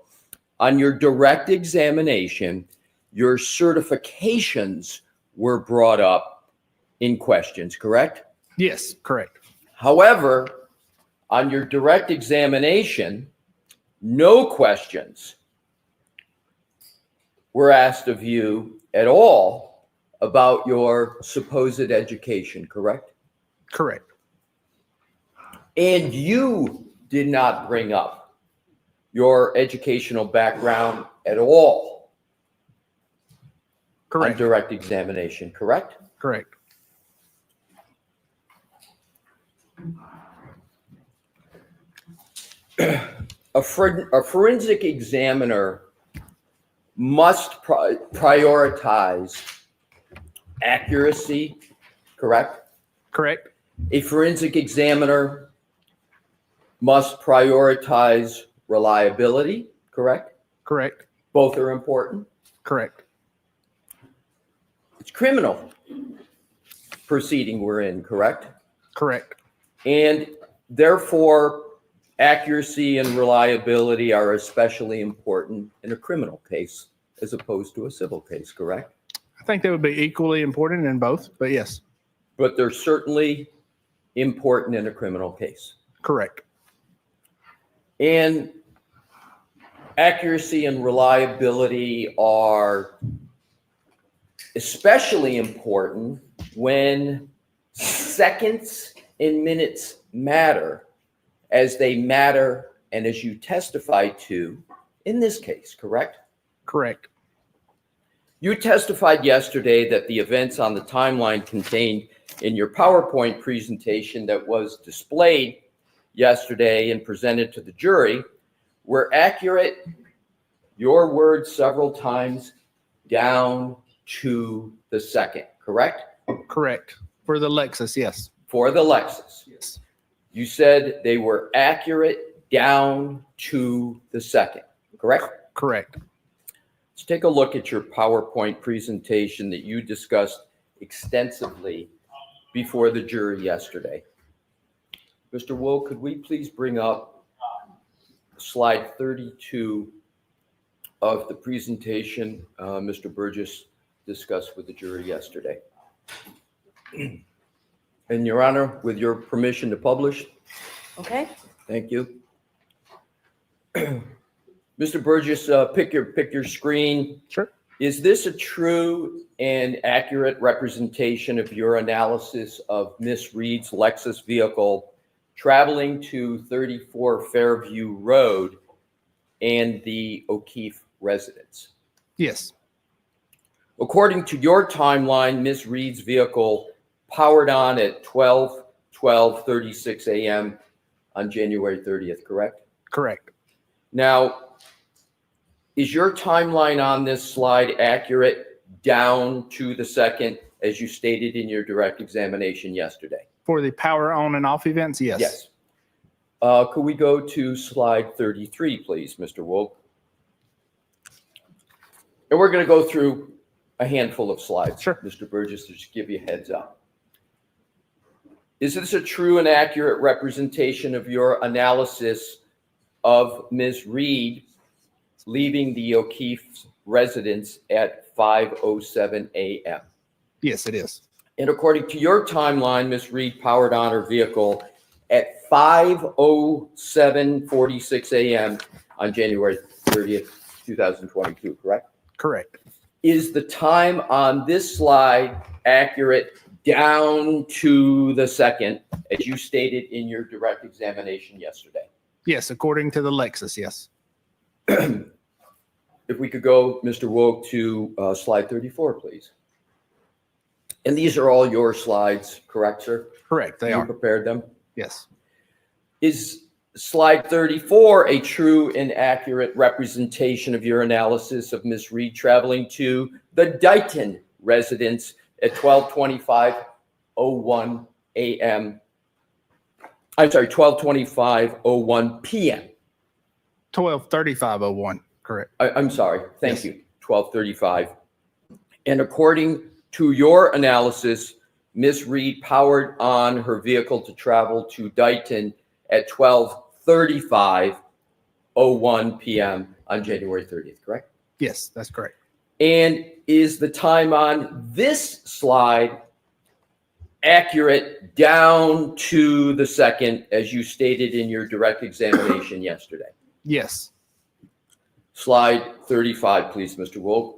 On your direct examination, your certifications were brought up in questions, correct? Yes, correct. However, on your direct examination, no questions were asked of you at all about your supposed education, correct? Correct. And you did not bring up your educational background at all on Correct. direct examination, correct? Correct. A forensic examiner must prioritize accuracy, correct? Correct. A forensic examiner must prioritize reliability, correct? Correct. Both are important. Correct. It's criminal proceeding we're in, correct? Correct. And therefore, accuracy and reliability are especially important in a criminal case as opposed to a civil case, correct? I think they would be equally important in both, but yes. But they're certainly important in a criminal case. Correct. And accuracy and reliability are especially important when seconds and minutes matter as they matter and as you testify to in this case, correct? Correct. You testified yesterday that the events on the timeline contained in your PowerPoint presentation that was displayed yesterday and presented to the jury were accurate, your words several times, down to the second, correct? Correct. For the Lexus, yes. For the Lexus. Yes. You said they were accurate down to the second, correct? Correct. Let's take a look at your PowerPoint presentation that you discussed extensively before the jury yesterday. Mr. Wool, could we please bring up slide 32 of the presentation Mr. Burgess discussed with the jury yesterday? And Your Honor, with your permission to publish. Okay. Thank you. Mr. Burgess, pick your screen. Sure. Is this a true and accurate representation of your analysis of Miss Reed's Lexus vehicle traveling to 34 Fairview Road and the O'Keefe residence? Yes. According to your timeline, Miss Reed's vehicle powered on at 12:36 a.m. on January 30th, correct? Correct. Now, is your timeline on this slide accurate down to the second, as you stated in your direct examination yesterday? For the power on and off events, yes. Yes. Could we go to slide 33, please, Mr. Wolk? And we're going to go through a handful of slides, Sure. Mr. Burgess, to just give you a heads up. Is this a true and accurate representation of your analysis of Ms. Reed leaving the O'Keefe residence at 5:07 a.m.? Yes, it is. And according to your timeline, Ms. Reed powered on her vehicle at 5:07:46 a.m. on January 30th, 2022, correct? Correct. Is the time on this slide accurate down to the second, as you stated in your direct examination yesterday? Yes, according to the Lexus, yes. If we could go, Mr. Woke, to slide 34, please. And these are all your slides, correct, sir? Correct, they You are. prepared them? Yes. Is slide 34 a true and accurate representation of your analysis of Ms. Reed traveling to the Dighton residence at 12:25:01 a.m.? I'm sorry, 12:25:01 p.m. 12:35:01, correct. I'm sorry. Thank Yes. you. 12:35. And according to your analysis, Ms. Reed powered on her vehicle to travel to Dighton at 12:35:01 p.m. on January 30th, correct? Yes, that's correct. And is the time on this slide accurate down to the second, as you stated in your direct examination yesterday? Yes. Slide 35, please, Mr. Wolf.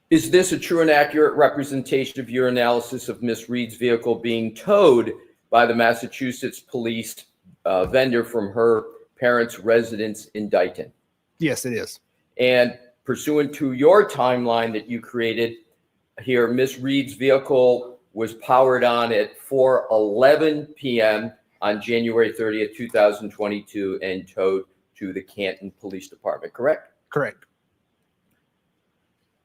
Is this a true and accurate representation of your analysis of Miss Reed's vehicle being towed by the Massachusetts police vendor from her parents' residence in Dighton? Yes, it is. And pursuant to your timeline that you created here, Miss Reed's vehicle was powered on at 4:11 p.m. on January 30th, 2022, and towed to the Canton Police Department, correct? Correct.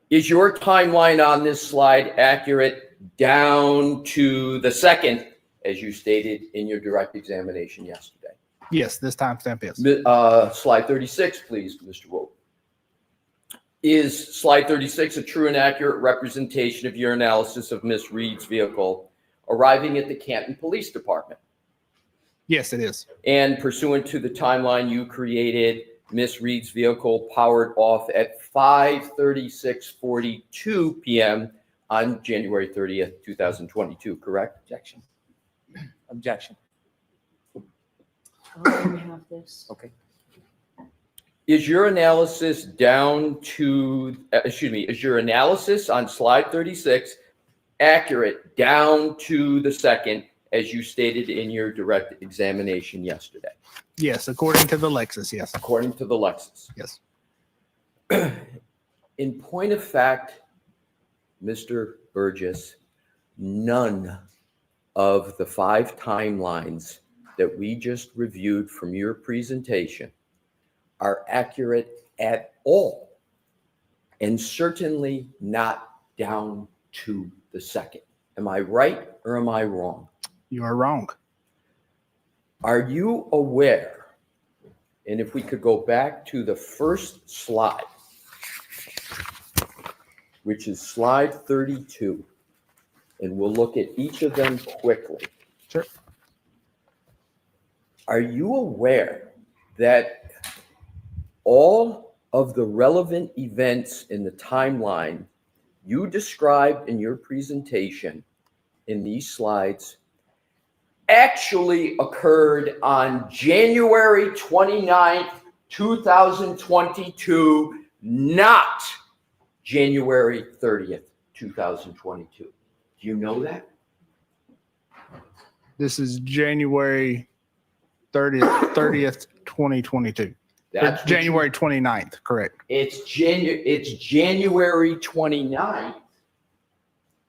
Is your timeline on this slide accurate down to the second, as you stated in your direct examination yesterday? Yes, this timestamp is. Slide 36, please, Mr. Wolf. Is slide 36 a true and accurate representation of your analysis of Miss Reed's vehicle arriving at the Canton Police Department? Yes, it is. And pursuant to the timeline you created, Miss Reed's vehicle powered off at 5:36:42 p.m. on January 30th, 2022, correct? Objection. Objection. I'll have this. Okay. Is your analysis down to, is your analysis on slide 36 accurate down to the second, as you stated in your direct examination yesterday? Yes, according to the Lexus, yes. According to the Lexus. Yes. In point of fact, Mr. Burgess, none of the 5 timelines that we just reviewed from your presentation are accurate at all, and certainly not down to the second. Am I right or am I wrong? You are wrong. Are you aware, and if we could go back to the first slide, which is slide 32, and we'll look at each of them quickly. Sure. Are you aware that all of the relevant events in the timeline you described in your presentation in these slides actually occurred on January 29th, 2022, not January 30th, 2022? Do you know that? This is January 30th, 2022. That's January 29th, correct. It's January 29th,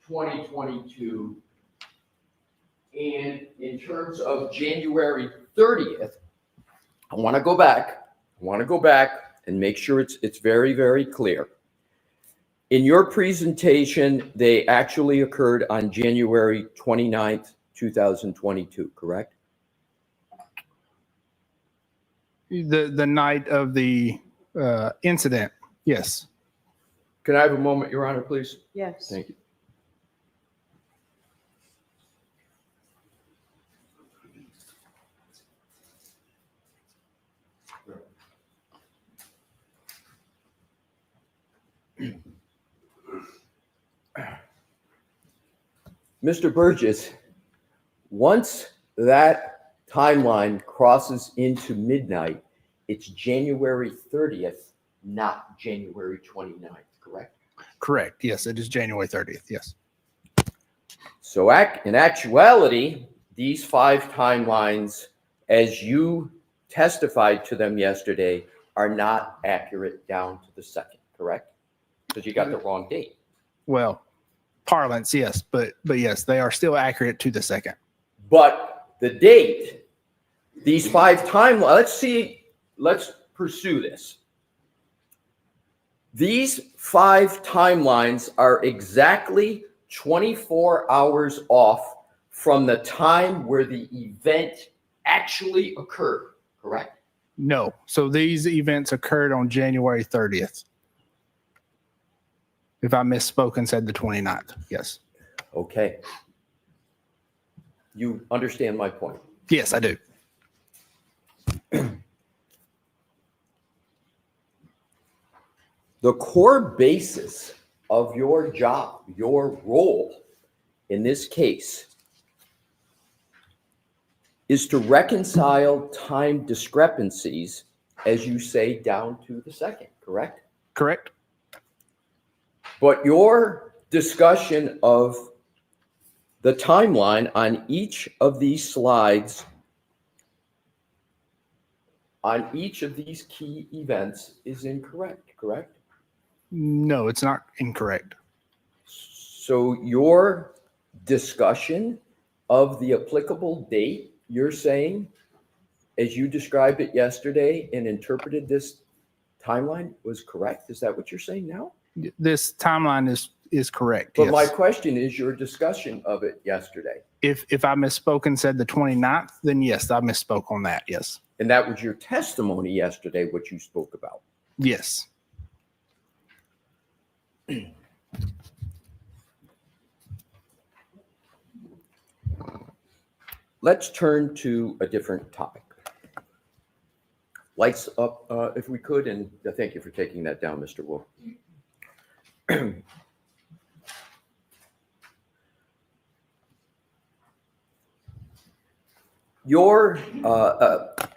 2022. And in terms of January 30th, I want to go back and make sure it's very, very clear. In your presentation, they actually occurred on January 29th, 2022, correct? The night of the incident, yes. Can I have a moment, Your Honor, please? Yes. Thank you. Mr. Burgess, once that timeline crosses into midnight, it's January 30th, not January 29th, correct? Correct. Yes, it is January 30th. Yes. So in actuality, these 5 timelines, as you testified to them yesterday, are not accurate down to the second, correct? Because you got the wrong date. Well, parlance, yes, but yes, they are still accurate to the second. But the date, these 5 timelines, let's pursue this. These 5 timelines are exactly 24 hours off from the time where the event actually occurred, correct? No. So these events occurred on January 30th. If I misspoke and said the 29th, yes. Okay. You understand my point? Yes, I do. The core basis of your job, your role in this case, is to reconcile time discrepancies, as you say, down to the second, correct? Correct. But your discussion of the timeline on each of these slides, on each of these key events, is incorrect, correct? No, it's not incorrect. So your discussion of the applicable date, you're saying, as you described it yesterday and interpreted this timeline, was correct? Is that what you're saying now? This timeline is correct. But yes. my question is your discussion of it yesterday. If I misspoke and said the 29th, then yes, I misspoke on that. Yes. And that was your testimony yesterday, what you spoke about. Yes. Let's turn to a different topic. Lights up, if we could, and thank you for taking that down, Mr. Wolf.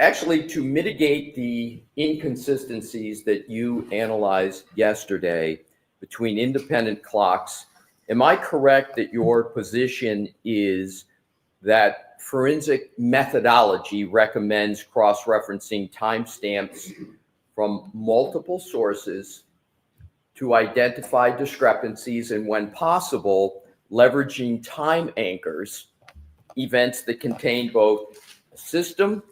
Actually, to mitigate the inconsistencies that you analyzed yesterday between independent clocks, am I correct that your position is that forensic methodology recommends cross-referencing timestamps from multiple sources to identify discrepancies, and when possible, leveraging time anchors, events that contain both system,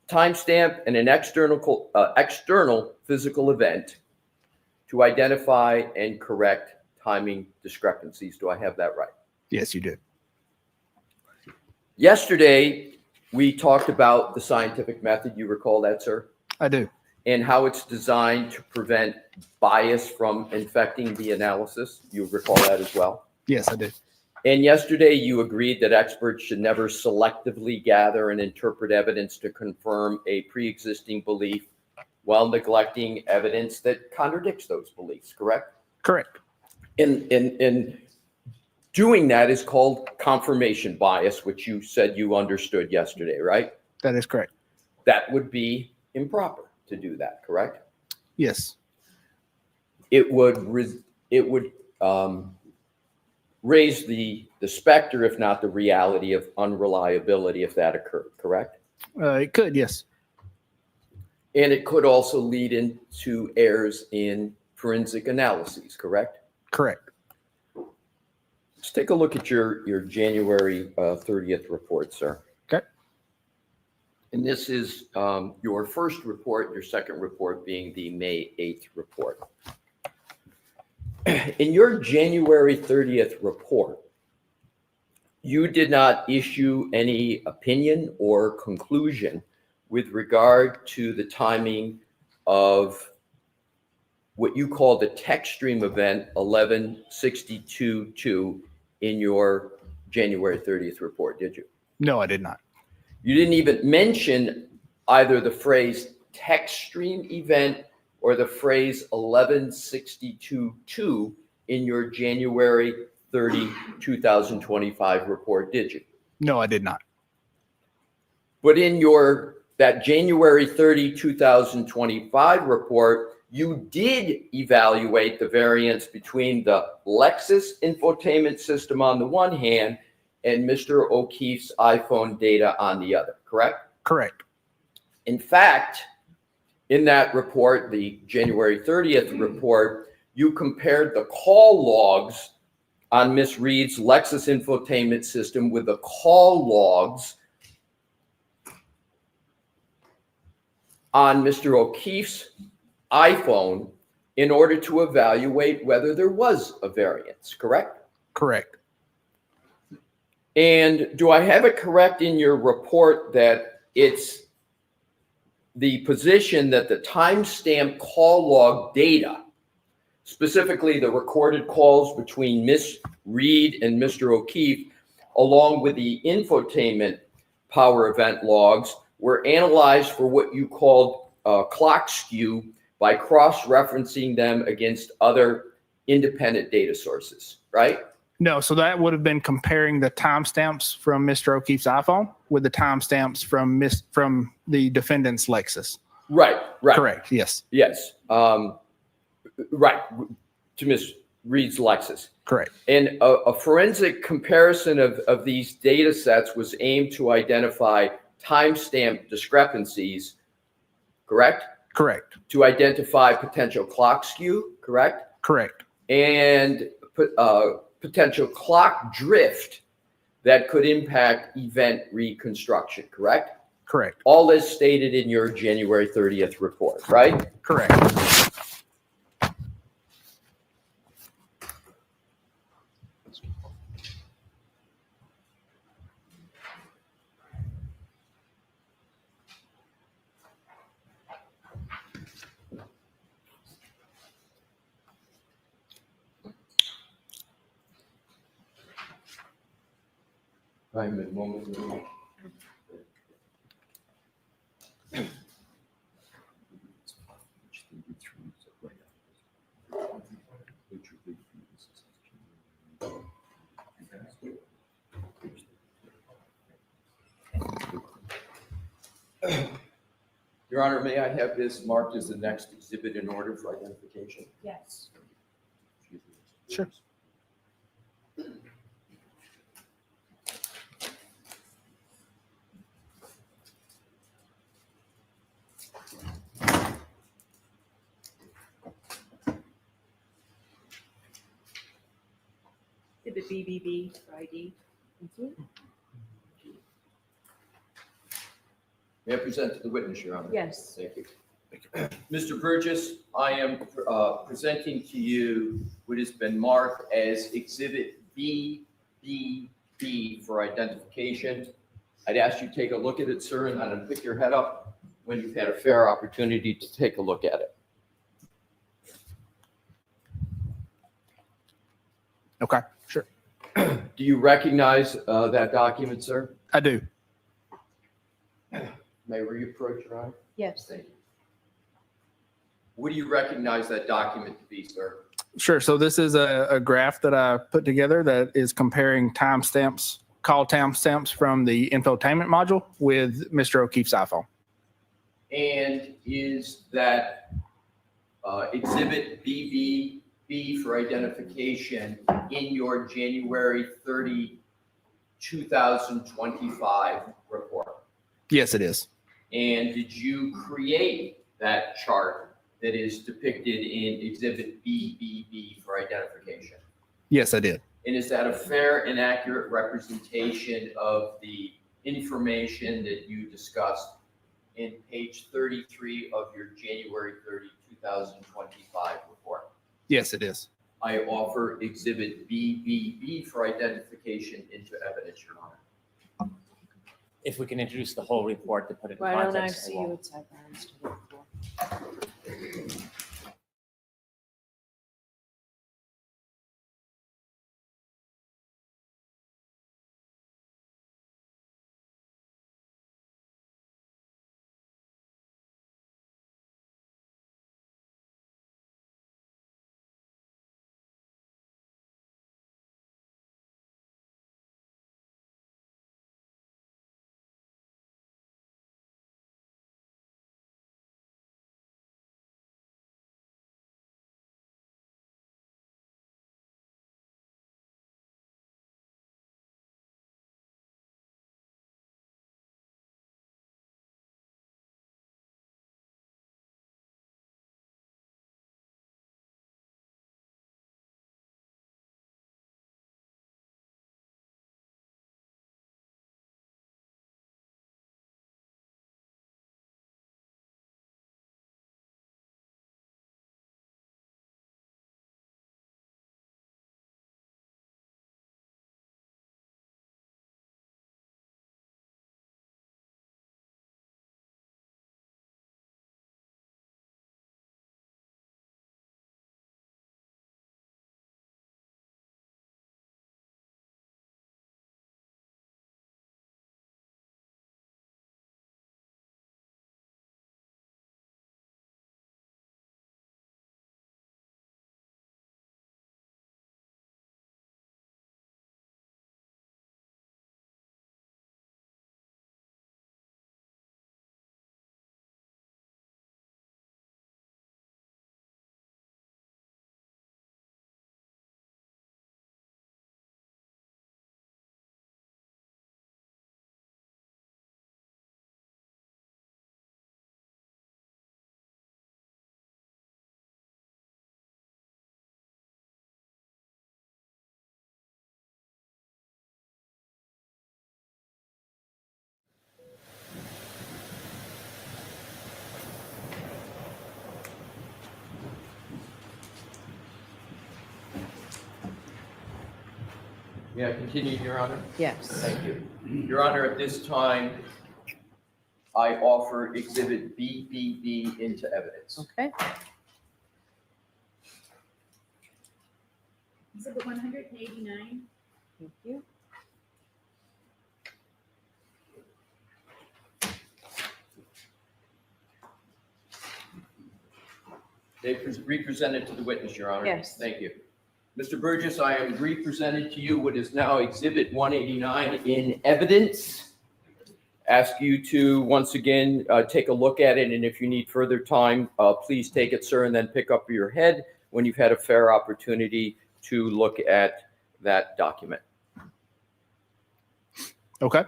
timestamp, and an external physical event to identify and correct timing discrepancies. Do I have that right? Yes, you did. Yesterday, we talked about the scientific method. You recall that, sir? I do. And how it's designed to prevent bias from infecting the analysis. You recall that as well? Yes, I did. And yesterday, you agreed that experts should never selectively gather and interpret evidence to confirm a pre-existing belief while neglecting evidence that contradicts those beliefs, correct? Correct. And doing that is called confirmation bias, which you said you understood yesterday, right? That is correct. That would be improper to do that, correct? Yes. It would raise the specter, if not the reality, of unreliability if that occurred, correct? It could, yes. And it could also lead into errors in forensic analyses, correct? Correct. Let's take a look at your January 30th report, sir. Okay. And this is your first report, your second report being the May 8th report. In your January 30th report, you did not issue any opinion or conclusion with regard to the timing of what you call the text stream event 1162.2 in your January 30th report, did you? No, I did not. You didn't even mention either the phrase text stream event or the phrase 1162.2 in your January 30, 2025 report, did you? No, I did not. But in that January 30, 2025 report, you did evaluate the variance between the Lexus infotainment system on the one hand and Mr. O'Keefe's iPhone data on the other, correct? Correct. In fact, in that report, the January 30th report, you compared the call logs on Miss Reed's Lexus infotainment system with the call logs on Mr. O'Keefe's iPhone in order to evaluate whether there was a variance, correct? Correct. And do I have it correct in your report that it's the position that the timestamp call log data, specifically the recorded calls between Miss Reed and Mr. O'Keefe, along with the infotainment power event logs, were analyzed for what you called clock skew by cross-referencing them against other independent data sources, right? No, so that would have been comparing the timestamps from Mr. O'Keefe's iPhone with the timestamps from the defendant's Lexus. Right. Correct. Yes. Yes. Right. To Miss Reed's Lexus. Correct. And a forensic comparison of these data sets was aimed to identify timestamp discrepancies, correct? Correct. To identify potential clock skew, correct? Correct. And potential clock drift that could impact event reconstruction, correct? Correct. All is stated in your January 30th report, right? Correct. I'm at moment. Your Honor, may I have this marked as the next exhibit in order for identification? Yes. Sure. The BBB for ID. May I present to the witness, Your Honor? Yes. Thank you. Mr. Burgess, I am presenting to you what has been marked as Exhibit BBB for identification. I'd ask you to take a look at it, sir, and then pick your head up when you've had a fair opportunity to take a look at it. Okay, sure. Do you recognize that document, sir? I do. May we approach your honor? Yes. Thank you. What do you recognize that document to be, sir? Sure. So this is a graph that I put together that is comparing timestamps, call timestamps from the infotainment module with Mr. O'Keefe's iPhone. And is that Exhibit BBB for identification in your January 30, 2025 report? Yes, it is. And did you create that chart that is depicted in Exhibit BBB for identification? Yes, I did. And is that a fair and accurate representation of the information that you discussed in page 33 of your January 30, 2025 report? Yes, it is. I offer Exhibit BBB for identification into evidence, Your Honor. If we can introduce the whole report to put it in Why don't I context. see you at backgrounds to look for? May I continue, Your Honor? Yes. Thank you. Your Honor, at this time, I offer Exhibit BBB into evidence. Okay. Exhibit 189. Thank you. They represented to the witness, Your Honor. Yes. Thank you. Mr. Burgess, I am represented to you what is now Exhibit 189 in evidence. Ask you to, once again, take a look at it, and if you need further time, please take it, sir, and then pick up your head when you've had a fair opportunity to look at that document. Okay.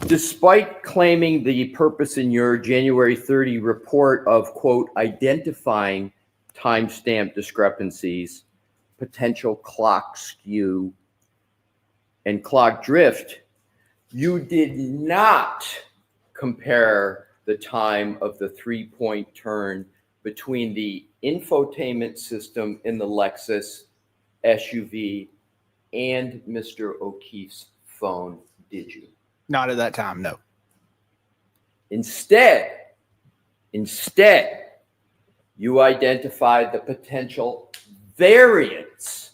Despite claiming the purpose in your January 30 report of, quote, identifying timestamp discrepancies, potential clock skew, and clock drift, you did not compare the time of the 3-point turn between the infotainment system in the Lexus SUV and Mr. O'Keefe's phone, did you? Not at that time, no. Instead, you identified the potential variance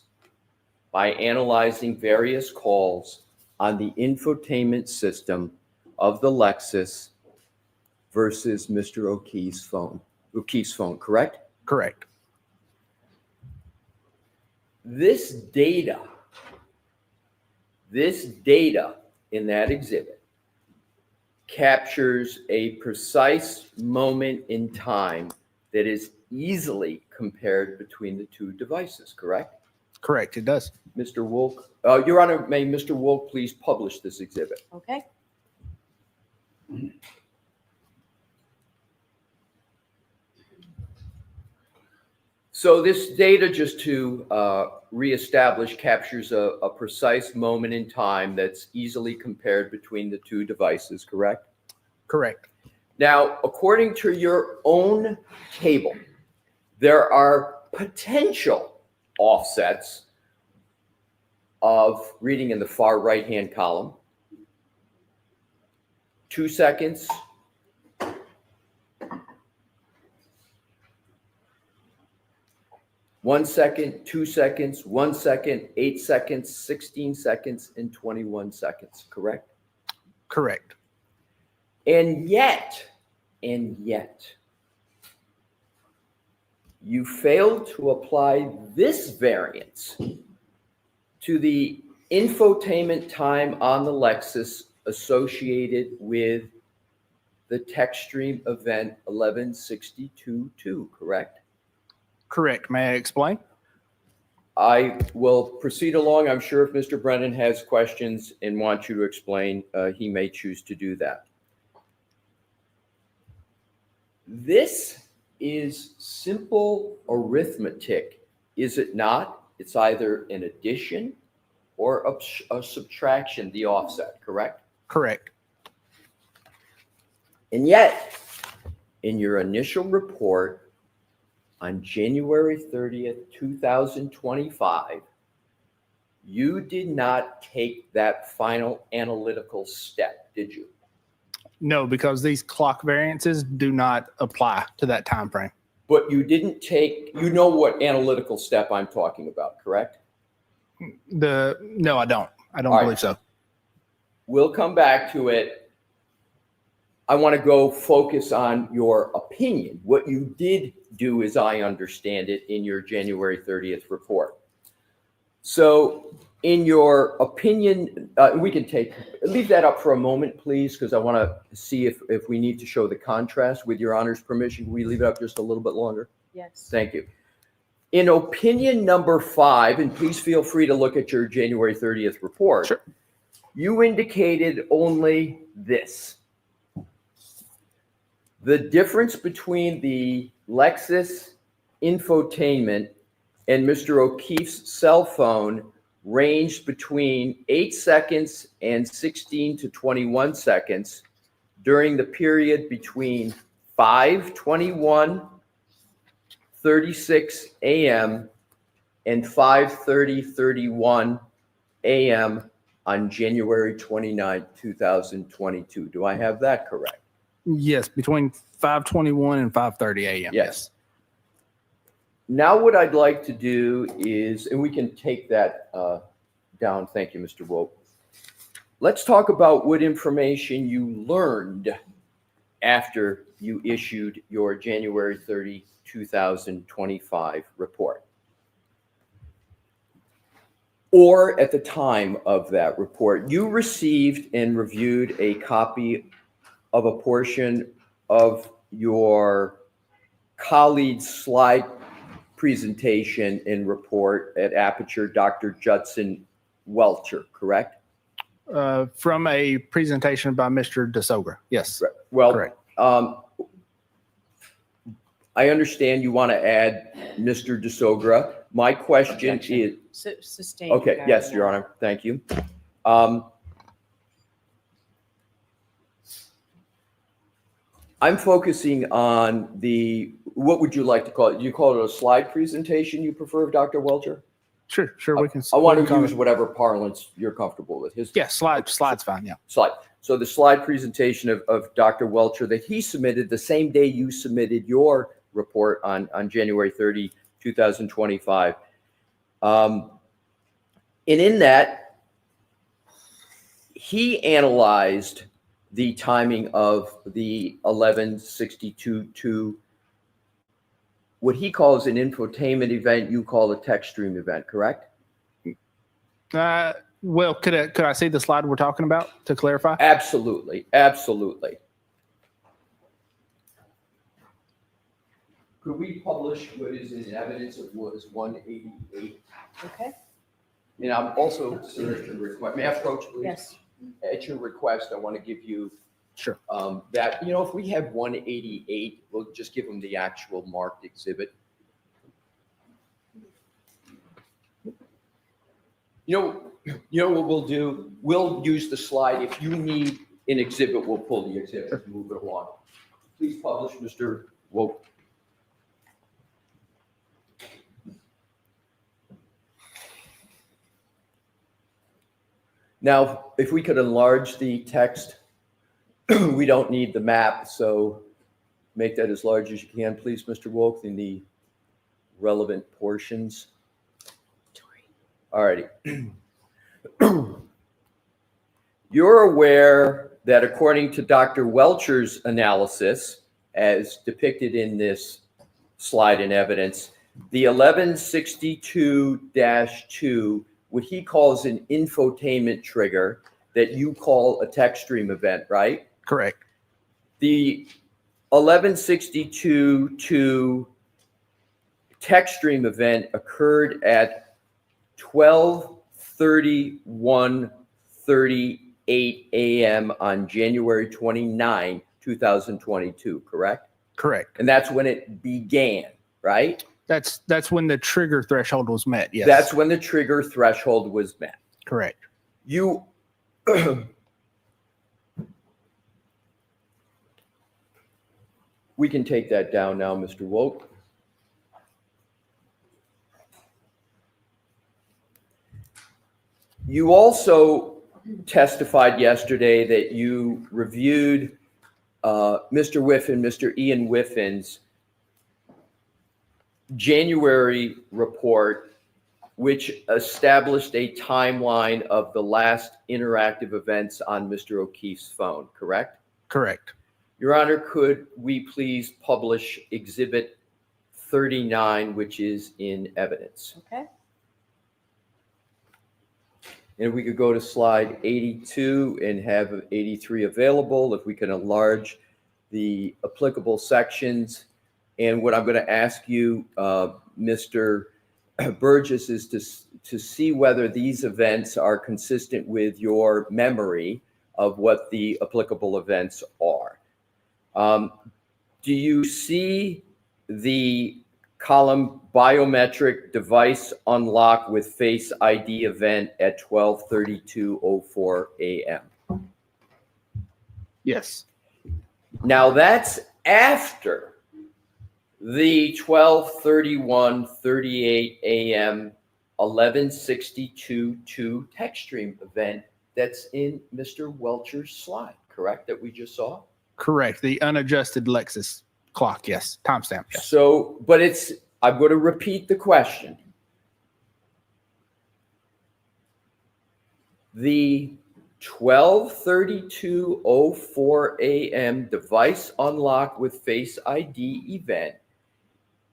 by analyzing various calls on the infotainment system of the Lexus versus Mr. O'Keefe's phone, correct? Correct. This data in that exhibit captures a precise moment in time that is easily compared between the two devices, correct? Correct, it does. Mr. Wolk, Your Honor, may Mr. Wolk please publish this exhibit? Okay. So this data, just to reestablish, captures a precise moment in time that's easily compared between the two devices, correct? Correct. Now, according to your own table, there are potential offsets of reading in the far right-hand column. 2 seconds. 1 second, 2 seconds, 1 second, 8 seconds, 16 seconds, and 21 seconds, correct? Correct. And yet, you failed to apply this variance to the infotainment time on the Lexus associated with the TechStream event 1162.2, correct? Correct. May I explain? I will proceed along. I'm sure if Mr. Brennan has questions and wants you to explain, he may choose to do that. This is simple arithmetic, is it not? It's either an addition or a subtraction, the offset, correct? Correct. And yet, in your initial report on January 30th, 2025, you did not take that final analytical step, did you? No, because these clock variances do not apply to that time frame. But you didn't take, you know what analytical step I'm talking about, correct? No, I don't. I don't All right. believe so. We'll come back to it. I want to go focus on your opinion. What you did do, as I understand it, in your January 30th report. So in your opinion, we can leave that up for a moment, please, because I want to see if we need to show the contrast. With your Honor's permission, can we leave it up just a little bit longer? Yes. Thank you. In opinion number 5, and please feel free to look at your January 30th report. Sure. You indicated only this. The difference between the Lexus infotainment and Mr. O'Keefe's cell phone ranged between 8 seconds and 16 to 21 seconds during the period between 5:21:36 a.m. and 5:30:31 a.m. on January 29, 2022. Do I have that correct? Yes, between 5:21 and 5:30 a.m. Yes. Now what I'd like to do is, and we can take that down. Thank you, Mr. Wolf. Let's talk about what information you learned after you issued your January 30, 2025 report. Or at the time of that report, you received and reviewed a copy of a portion of your colleague's slide presentation and report at Aperture, Dr. Judson Welcher, correct? From a presentation by Mr. DeSogra. Yes. Well, correct. I understand you want to add Mr. DeSogra. My question is, Sustained. okay, yes, Your Honor, thank you. I'm focusing on what would you like to call it? Do you call it a slide presentation you prefer, Dr. Welcher? Sure, we can. I want we can to call use it- whatever parlance you're comfortable with. Yeah, slide's fine. Yeah. Slide. So the slide presentation of Dr. Welcher that he submitted the same day you submitted your report on January 30, 2025. And in that, he analyzed the timing of the 1162 what he calls an infotainment event, you call a text stream event, correct? Well, could I see the slide we're talking about to clarify? Absolutely. Could we publish what is in evidence of what is 188? Okay. And I'm also, sir, at your request, may I approach, please? Yes. At your request, I want to give you Sure. that, if we have 188, we'll just give them the actual marked exhibit. You know what we'll do? We'll use the slide. If you need an exhibit, we'll pull the exhibit and move it along. Please publish, Mr. Woke. Now, if we could enlarge the text, we don't need the map, so make that as large as you can, please, Mr. Woke, in the relevant portions. All righty. You're aware that according to Dr. Welcher's analysis, as depicted in this slide in evidence, the 1162-2, what he calls an infotainment trigger that you call a text stream event, right? Correct. The 1162-2 text stream event occurred at 12:31:38 a.m. on January 29, 2022, correct? Correct. And that's when it began, right? That's when the trigger threshold was met. Yes. That's when the trigger threshold was met. Correct. You we can take that down now, Mr. Woke. You also testified yesterday that you reviewed Mr. Whiffen, Mr. Ian Whiffen's January report, which established a timeline of the last interactive events on Mr. O'Keefe's phone, correct? Correct. Your Honor, could we please publish Exhibit 39, which is in evidence? Okay. And if we could go to slide 82 and have 83 available, if we can enlarge the applicable sections. And what I'm going to ask you, Mr. Burgess, is to see whether these events are consistent with your memory of what the applicable events are. Do you see the column biometric device unlock with Face ID event at 12:32:04 a.m.? Yes. Now that's after the 12:31:38 a.m. 1162-2 text stream event that's in Mr. Welcher's slide, correct, that we just saw? Correct. The unadjusted Lexus clock. Yes. Timestamp. Yes. So, but I'm going to repeat the question. The 12:32:04 a.m. device unlock with Face ID event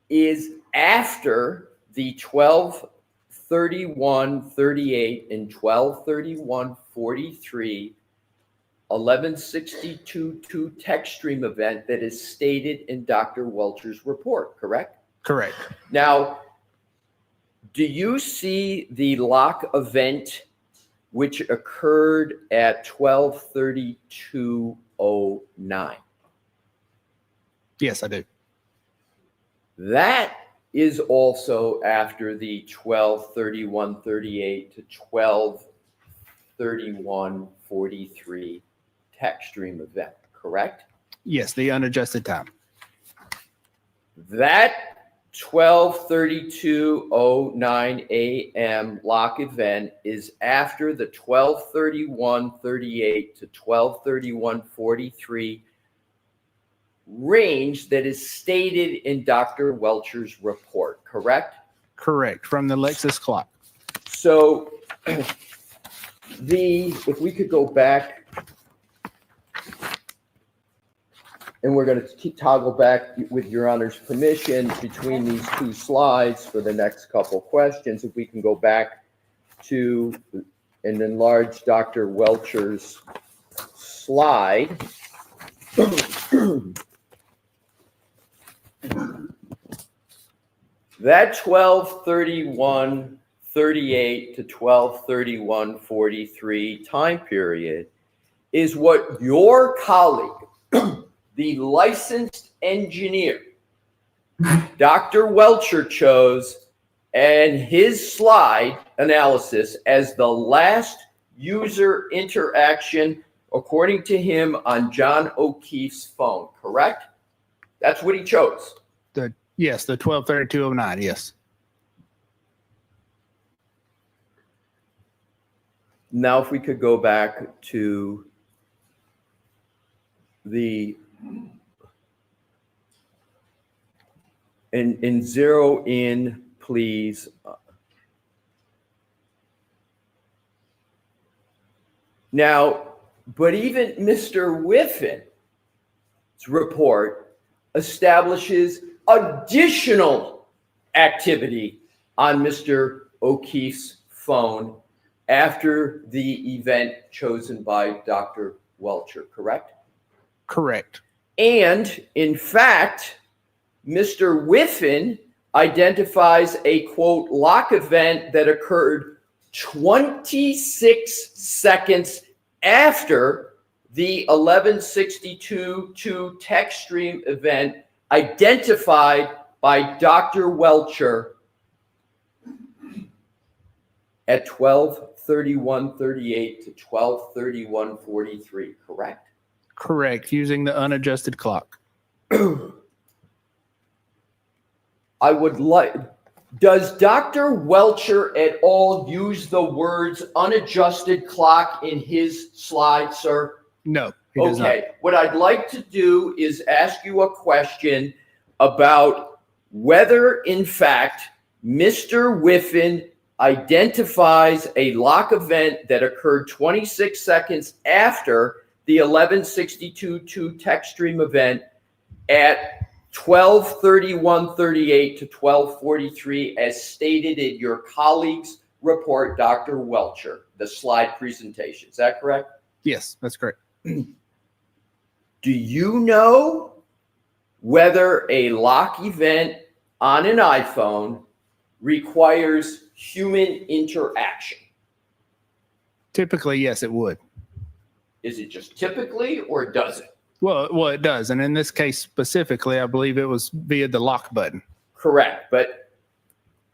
is after the 12:31:38 and 12:31:43 1162-2 text stream event that is stated in Dr. Welcher's report, correct? Correct. Now, do you see the lock event which occurred at 12:32:09? Yes, I do. That is also after the 12:31:38 to 12:31:43 text stream event, correct? Yes, the unadjusted time. That 12:32:09 a.m. lock event is after the 12:31:38 to 12:31:43 range that is stated in Dr. Welcher's report, correct? Correct, from the Lexus clock. So if we could go back, and we're going to toggle back with your honor's permission between these two slides for the next couple questions. If we can go back to and enlarge Dr. Welcher's slide. That 12:31:38 to 12:31:43 time period is what your colleague, the licensed engineer, Dr. Welcher, chose and his slide analysis as the last user interaction, according to him, on John O'Keefe's phone, correct? That's what he chose. Yes, the 12:32:09, yes. Now, if we could go back to and zero in, please. Now, but even Mr. Whiffen's report establishes additional activity on Mr. O'Keefe's phone after the event chosen by Dr. Welcher, correct? Correct. And in fact, Mr. Whiffen identifies a quote lock event that occurred 26 seconds after the 11:62:02 text stream event identified by Dr. Welcher at 12:31:38 to 12:31:43, correct? Correct, using the unadjusted clock. I would like, does Dr. Welcher at all use the words unadjusted clock in his slide, sir? No, he does not. Okay, what I'd like to do is ask you a question about whether, in fact, Mr. Whiffen identifies a lock event that occurred 26 seconds after the 11:62:02 text stream event at 12:31:38 to 12:43, as stated in your colleague's report, Dr. Welcher, the slide presentation. Is that correct? Yes, that's correct. Do you know whether a lock event on an iPhone requires human interaction? Typically, yes, it would. Is it just typically, or does it? Well, it does. And in this case specifically, I believe it was via the lock button. Correct. But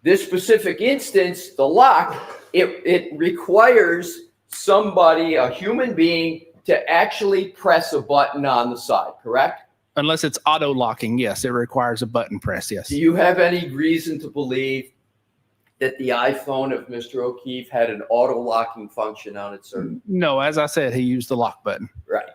this specific instance, the lock, it requires somebody, a human being, to actually press a button on the side, correct? Unless it's auto locking, yes, it requires a button press, yes. Do you have any reason to believe that the iPhone of Mr. O'Keefe had an auto locking function on it, sir? No, as I said, he used the lock button. Right.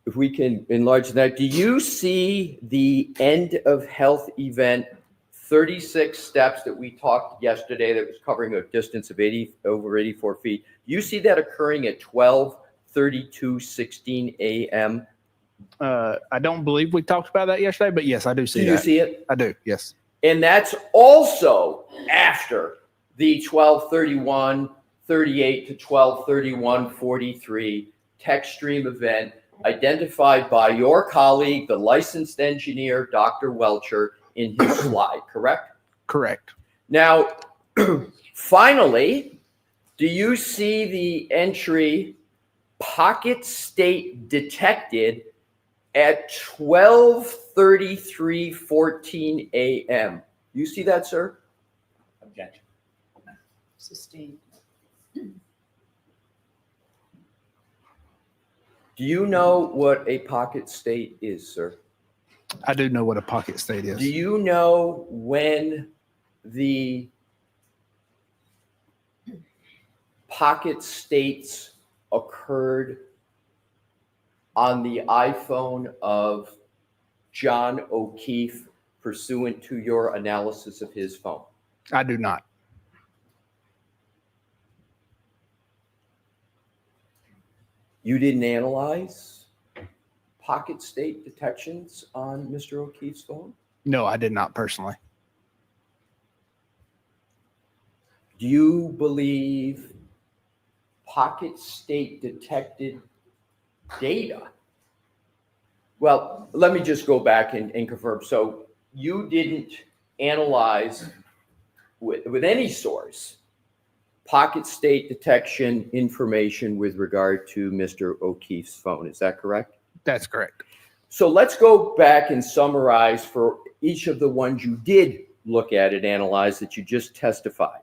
If we can enlarge that, do you see the end of health event 36 steps that we talked yesterday that was covering a distance of over 84 feet? Do you see that occurring at 12:32:16 a.m.? I don't believe we talked about that yesterday, but yes, I do see that. Do you see it? I do, yes. And that's also after the 12:31:38 to 12:31:43 text stream event identified by your colleague, the licensed engineer, Dr. Welcher, in his slide, correct? Correct. Now, finally, do you see the entry pocket state detected at 12:33:14 a.m.? You see that, sir? Objection. Sustained. Do you know what a pocket state is, sir? I do know what a pocket state is. Do you know when the pocket states occurred on the iPhone of John O'Keefe pursuant to your analysis of his phone? I do not. You didn't analyze pocket state detections on Mr. O'Keefe's phone? No, I did not personally. Do you believe pocket state detected data? Well, let me just go back and confirm. So you didn't analyze with any source pocket state detection information with regard to Mr. O'Keefe's phone. Is that correct? That's correct. So let's go back and summarize for each of the ones you did look at and analyze that you just testified.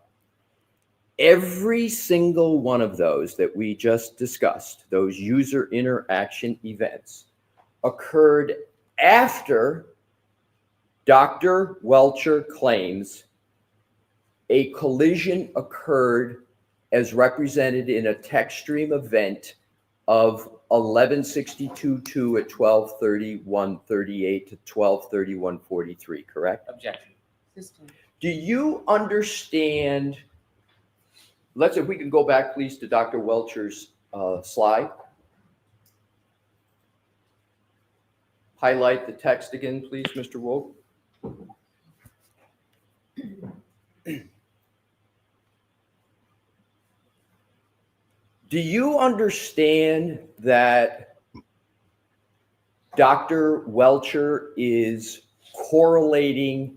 Every single one of those that we just discussed, those user interaction events, occurred after Dr. Welcher claims a collision occurred as represented in a text stream event of 11:62:2 at 12:31:38 to 12:31:43, correct? Objection. Do you understand? Let's, if we can go back, please, to Dr. Welcher's slide. Highlight the text again, please, Mr. Wolf. Do you understand that Dr. Welcher is correlating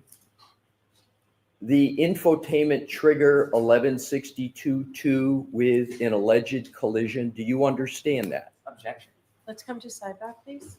the infotainment trigger 11:62:2 with an alleged collision? Do you understand that? Objection. Let's come to sidebar, please.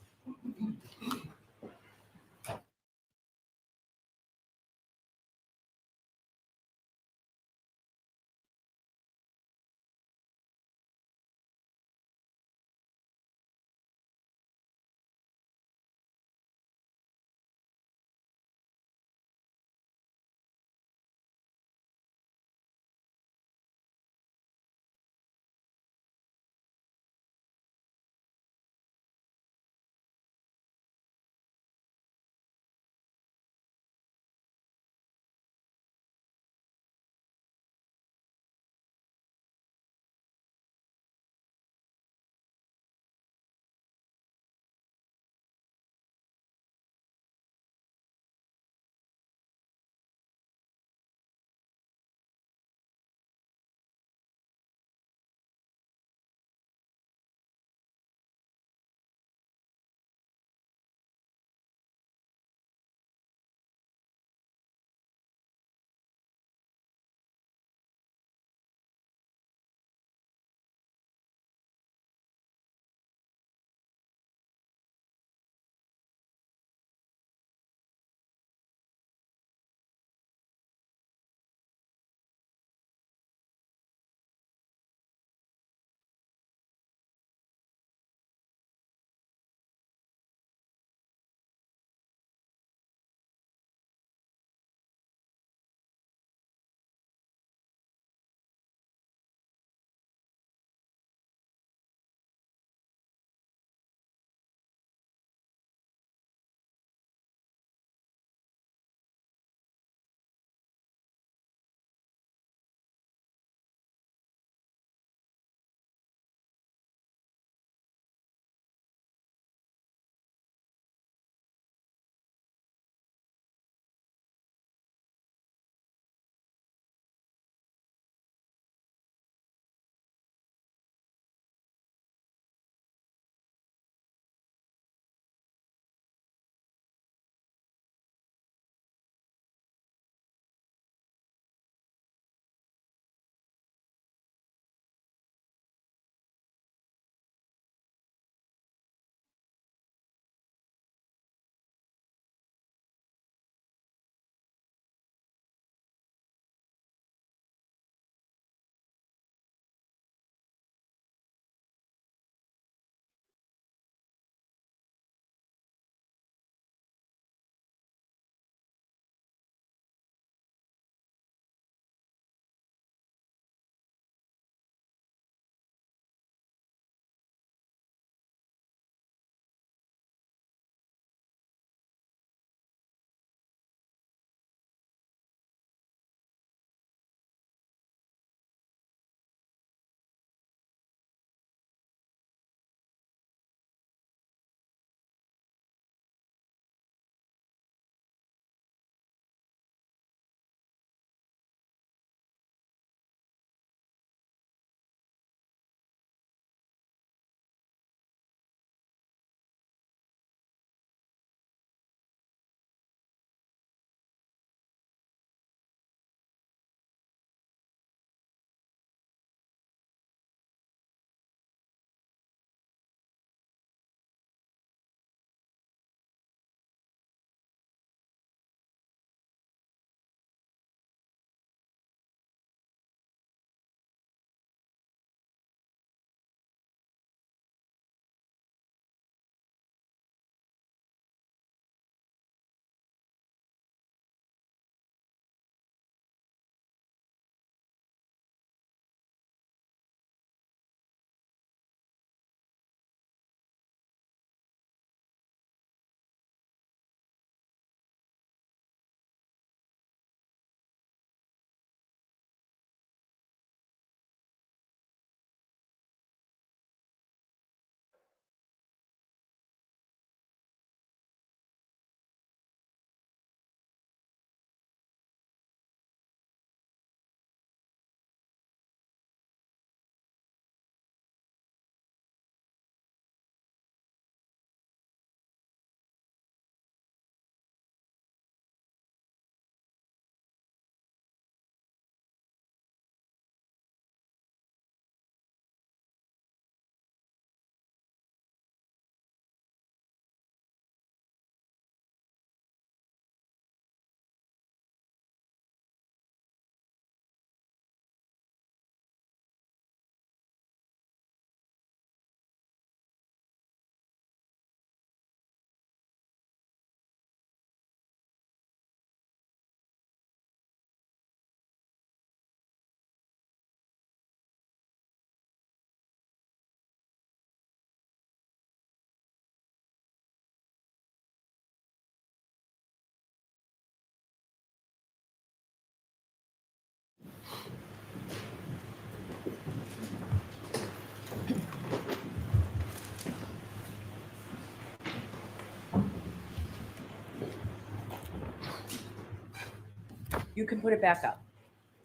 You can put it back up.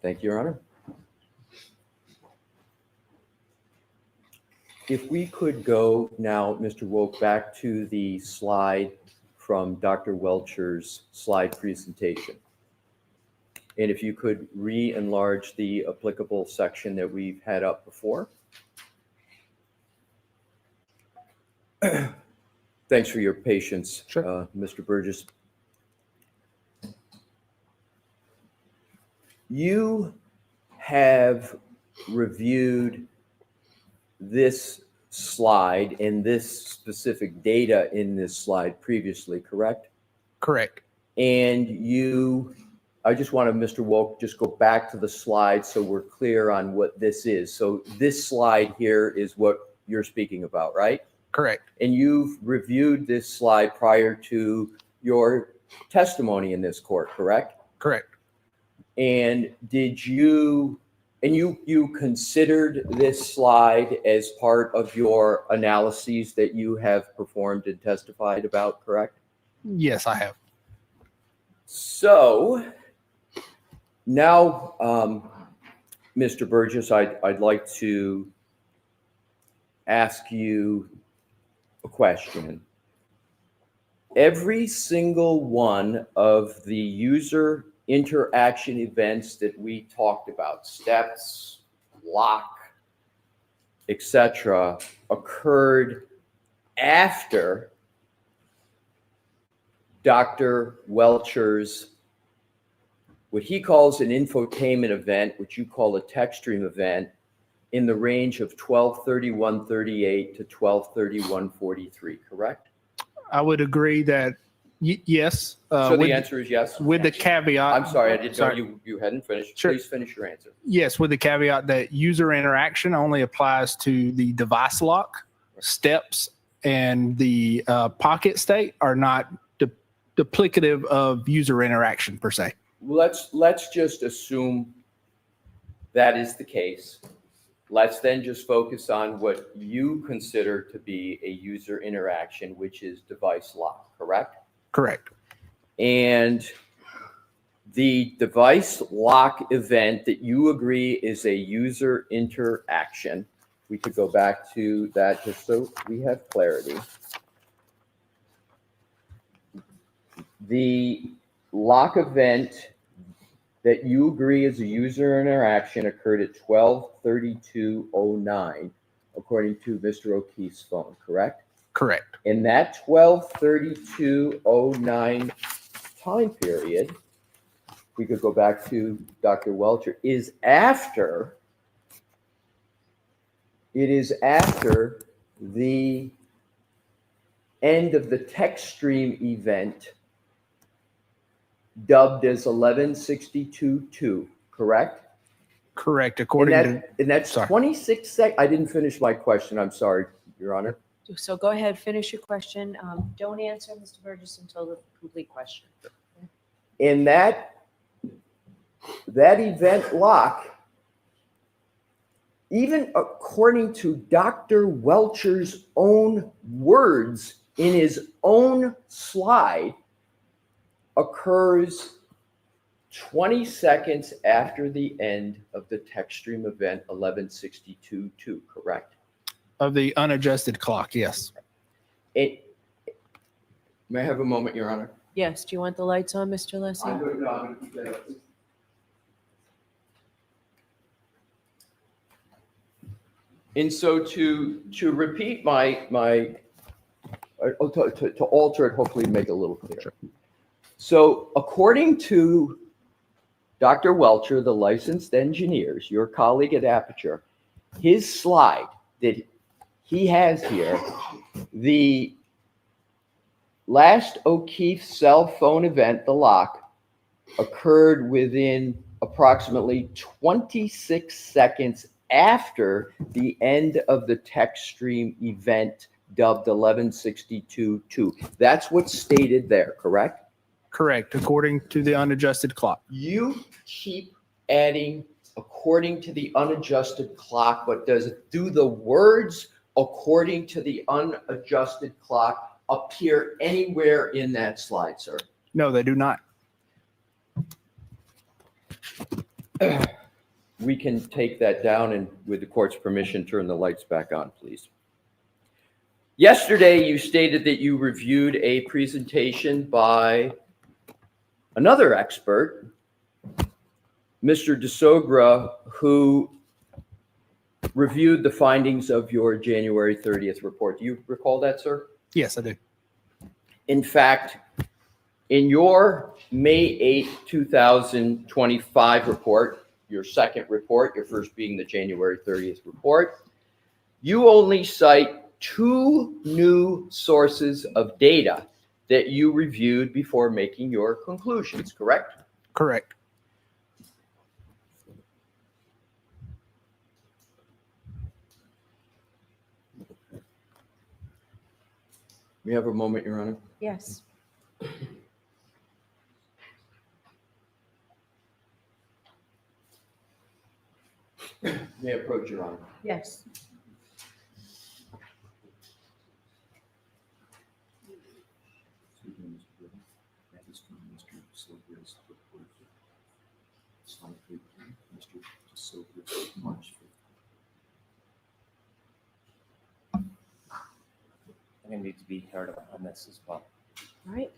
Thank you, Your Honor. If we could go now, Mr. Woke, back to the slide from Dr. Welcher's slide presentation. And if you could re-enlarge the applicable section that we've had up before. Thanks for your patience, Mr. Burgess. You have reviewed this slide and this specific data in this slide previously, correct? Correct. And I just want to, Mr. Woke, just go back to the slide so we're clear on what this is. So this slide here is what you're speaking about, right? Correct. And you've reviewed this slide prior to your testimony in this court, correct? Correct. And you considered this slide as part of your analyses that you have performed and testified about, correct? Yes, I have. So now, Mr. Burgess, I'd like to ask you a question. Every single one of the user interaction events that we talked about, steps, lock, etc., occurred after Dr. Welcher's, what he calls an infotainment event, which you call a tech stream event, in the range of 12:31:38 to 12:31:43, correct? I would agree that yes. So the answer is yes? With the caveat. I'm sorry, I didn't know you hadn't finished. Sure. Please finish your answer. Yes, with the caveat that user interaction only applies to the device lock, steps, and the pocket state are not duplicative of user interaction per se. Let's just assume that is the case. Let's then just focus on what you consider to be a user interaction, which is device lock, correct? Correct. And the device lock event that you agree is a user interaction, we could go back to that just so we have clarity. The lock event that you agree is a user interaction occurred at 12:32:09, according to Mr. O'Keefe's phone, correct? Correct. In that 12:32:09 time period, we could go back to Dr. Welcher, it is after the end of the text stream event dubbed as 11:62:2, correct? Correct. And that's 26 seconds. I didn't finish my question. I'm sorry, Your Honor. So go ahead, finish your question. Don't answer, Mr. Burgess, until the complete question. In that event lock, even according to Dr. Welcher's own words in his own slide, occurs 20 seconds after the end of the text stream event 11:62:2, correct? Of the unadjusted clock, yes. May I have a moment, Your Honor? Yes, do you want the lights on, Mr. Leslie? I'm going to keep that up. And so to repeat to alter it, hopefully make it a little clearer. Sure. So according to Dr. Welcher, the licensed engineers, your colleague at Aperture, his slide that he has here, the last O'Keefe cell phone event, the lock, occurred within approximately 26 seconds after the end of the text stream event dubbed 11:62:2. That's what's stated there, correct? Correct, according to the unadjusted clock. You keep adding according to the unadjusted clock, but do the words according to the unadjusted clock appear anywhere in that slide, sir? No, they do not. we can take that down and with the court's permission, turn the lights back on, please. Yesterday, you stated that you reviewed a presentation by another expert, Mr. DeSogra, who reviewed the findings of your January 30th report. Do you recall that, sir? Yes, I do. In fact, in your May 8th, 2025 report, your second report, your first being the January 30th report, you only cite 2 new sources of data that you reviewed before making your conclusions, correct? Correct. We have a moment, Your Honor. Yes. May I approach, Your Honor? Yes. I'm gonna need to be heard on this as well. All right.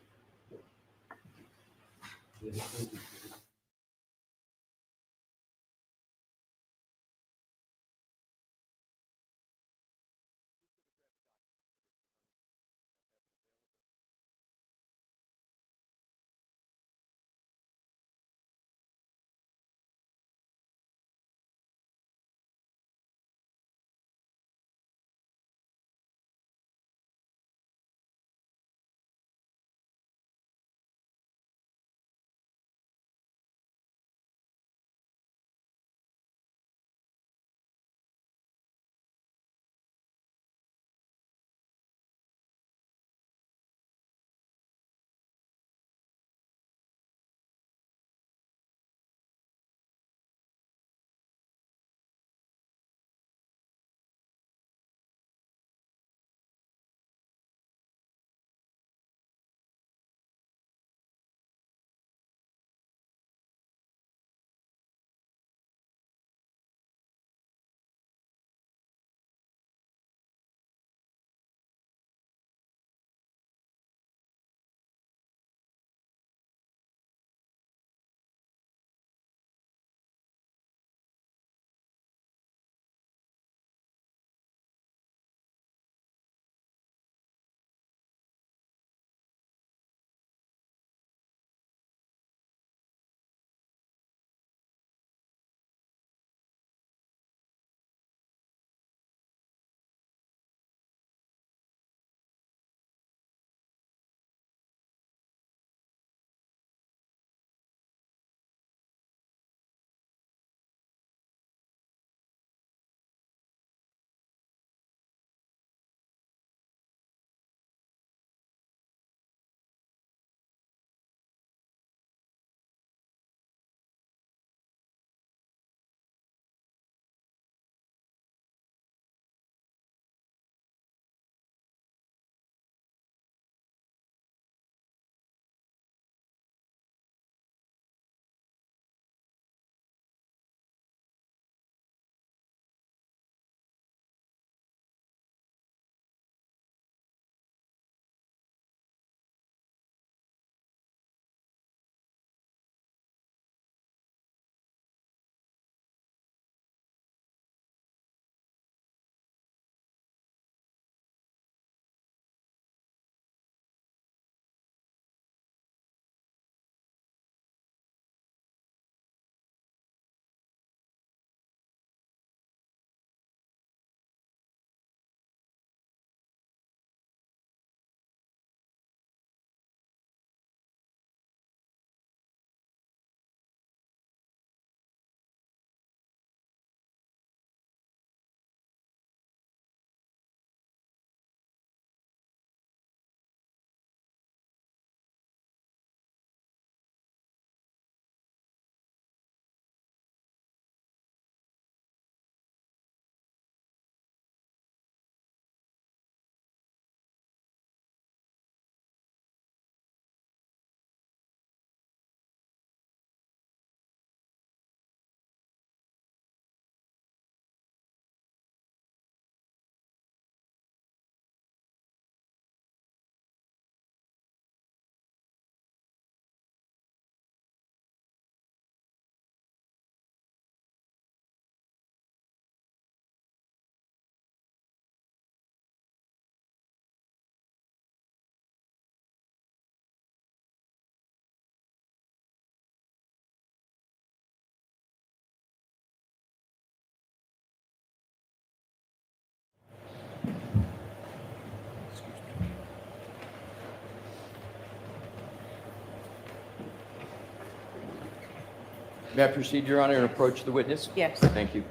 May I proceed, Your Honor, and approach the witness? Yes. Thank you.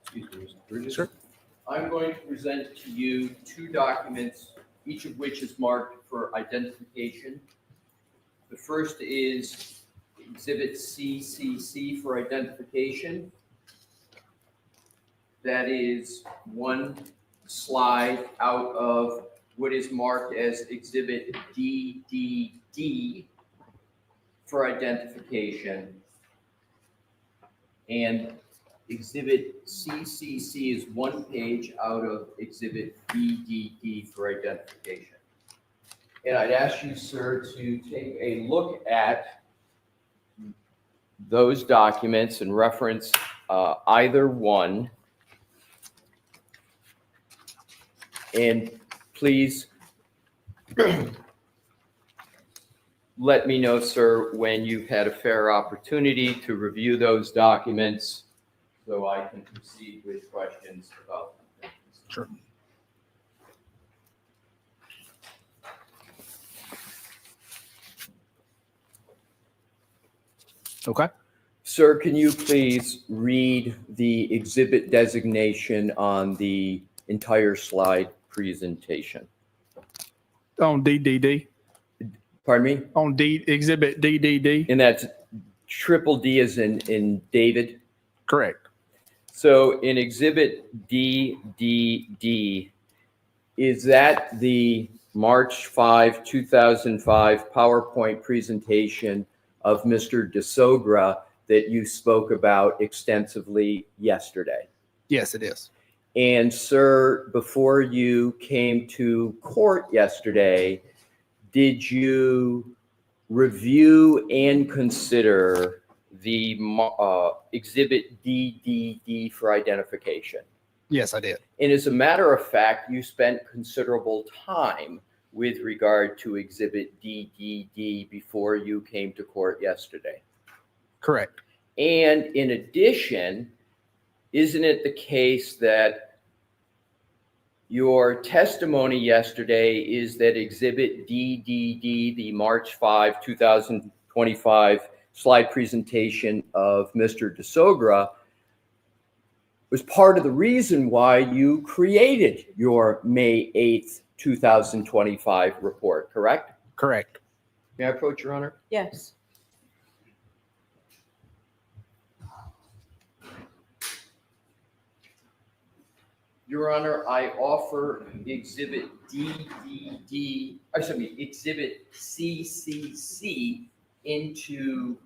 Excuse me, Mr. Burgess. Sure. I'm going to present to you two documents, each of which is marked for identification. The first is Exhibit CCC for identification. That is one slide out of what is marked as Exhibit DDD for identification. And Exhibit CCC is one page out of Exhibit DDD for identification. And I'd ask you, sir, to take a look at those documents and reference either one. And please let me know, sir, when you've had a fair opportunity to review those documents so I can proceed with questions about them. Sure. Okay. Sir, can you please read the exhibit designation on the entire slide presentation? On DDD. Pardon me? On exhibit DDD. And that's triple D as in David? Correct. So in exhibit DDD, is that the March 5, 2005 PowerPoint presentation of Mr. DeSogra that you spoke about extensively yesterday? Yes, it is. And sir, before you came to court yesterday, did you review and consider the exhibit DDD for identification? Yes, I did. And as a matter of fact, you spent considerable time with regard to exhibit DDD before you came to court yesterday. Correct. And in addition, isn't it the case that your testimony yesterday is that exhibit DDD, the March 5, 2025 slide presentation of Mr. DeSogra, was part of the reason why you created your May 8th, 2025 report, correct? Correct. May I approach, Your Honor? Yes. Your Honor, I offer exhibit exhibit CCC into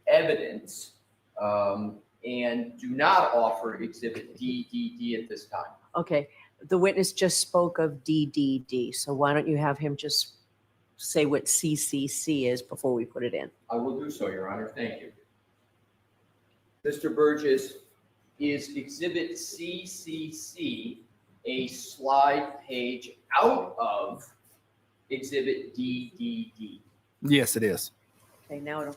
evidence and do not offer exhibit DDD at this time. Okay, the witness just spoke of DDD, so why don't you have him just say what CCC is before we put it in? I will do so, Your Honor. Thank you. Mr. Burgess, is exhibit CCC a slide page out of exhibit DDD? Yes, it is. Okay, now it'll.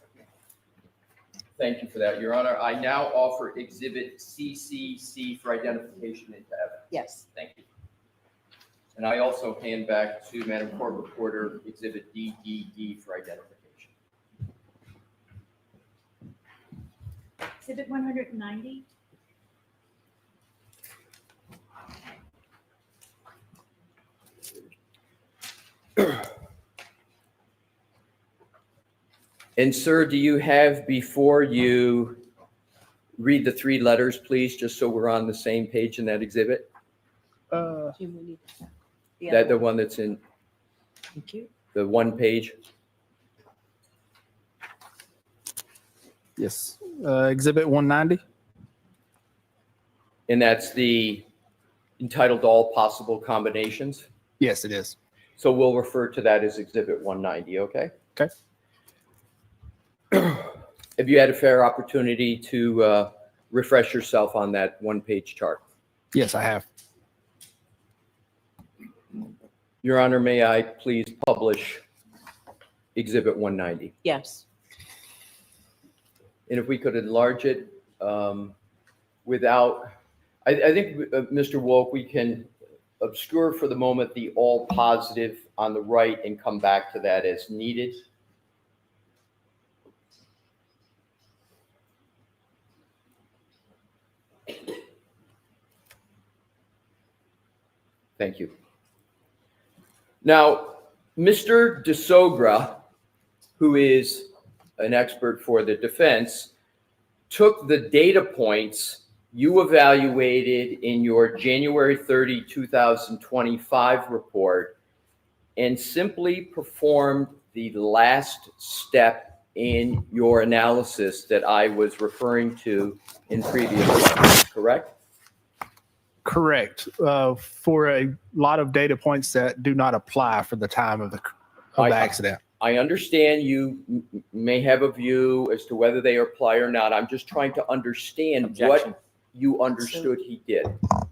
Thank you for that, Your Honor. I now offer exhibit CCC for identification into evidence. Yes. Thank you. And I also hand back to Madam Court Reporter exhibit DDD for identification. Exhibit 190. And sir, do you have before you read the three letters, please, just so we're on the same page in that exhibit? Jim, we need the That other the one. one that's in Thank you. the one page? Yes. Exhibit 190. And that's the entitled All Possible Combinations? Yes, it is. So we'll refer to that as exhibit 190, okay? Okay. Have you had a fair opportunity to refresh yourself on that one-page chart? Yes, I have. Your Honor, may I please publish exhibit 190? Yes. And if we could enlarge it without, I think, Mr. Wolk, we can obscure for the moment the all positive on the right and come back to that as needed. Thank you. Now, Mr. DeSogra, who is an expert for the defense, took the data points you evaluated in your January 30, 2025 report and simply performed the last step in your analysis that I was referring to in previous slides, correct? Correct. For a lot of data points that do not apply for the time of the accident. I understand you may have a view as to whether they apply or not. I'm just trying to understand Objection. what you understood he did.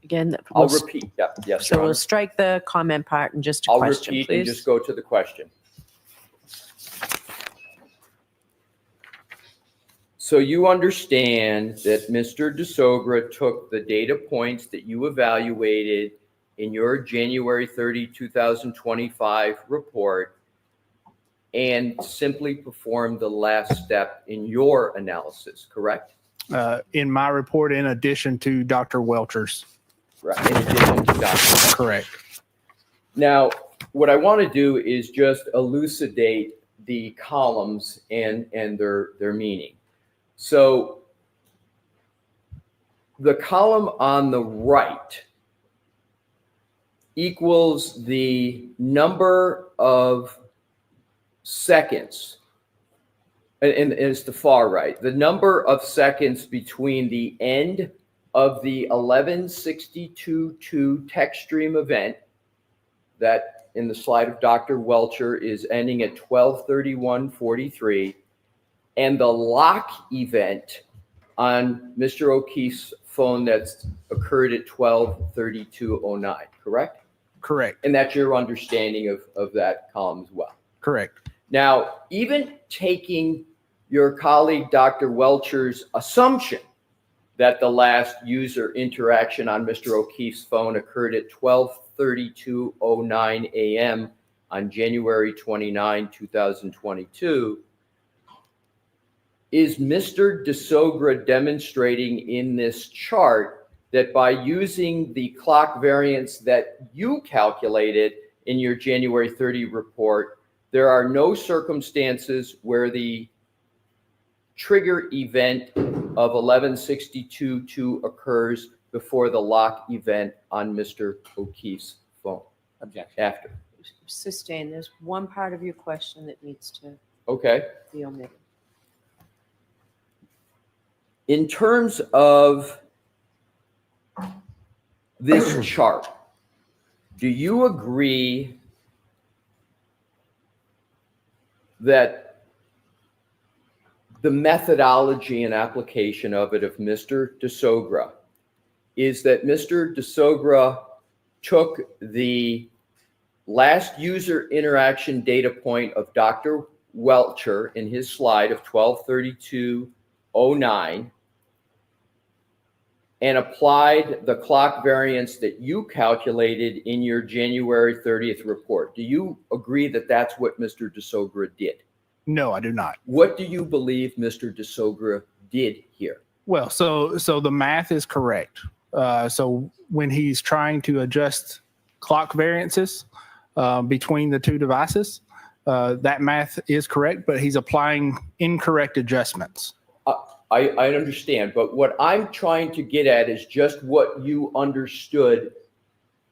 Again, I'll repeat. Yes, so Your we'll Honor. strike the comment part and just a I'll question, repeat and please. just go to the question. So you understand that Mr. DeSogra took the data points that you evaluated in your January 30, 2025 report and simply performed the last step in your analysis, correct? In my report, in addition to Dr. Welcher's. Right, in addition to Dr. Correct. Now, what I want to do is just elucidate the columns and their meaning. So the column on the right equals the number of seconds, and it's the far right, the number of seconds between the end of the 11:62:2 text stream event that in the slide of Dr. Welcher is ending at 12:31:43 and the lock event on Mr. O'Keefe's phone that's occurred at 12:32:09, correct? Correct. And that's your understanding of that column as well. Correct. Now, even taking your colleague Dr. Welcher's assumption that the last user interaction on Mr. O'Keefe's phone occurred at 12:32:09 a.m. on January 29, 2022, is Mr. DeSogra demonstrating in this chart that by using the clock variance that you calculated in your January 30 report, there are no circumstances where the trigger event of 11:62:2 occurs before the lock event on Mr. O'Keefe's phone? Objection. After. Sustain, there's one part of your question that needs to Okay. be omitted. In terms of this chart, do you agree that the methodology and application of it of Mr. DeSogra is that Mr. DeSogra took the last user interaction data point of Dr. Welcher in his slide of 12:32:09 and applied the clock variance that you calculated in your January 30th report? Do you agree that that's what Mr. DeSogra did? No, I do not. What do you believe Mr. DeSogra did here? Well, so the math is correct. So when he's trying to adjust clock variances between the two devices, that math is correct, but he's applying incorrect adjustments. I understand, but what I'm trying to get at is just what you understood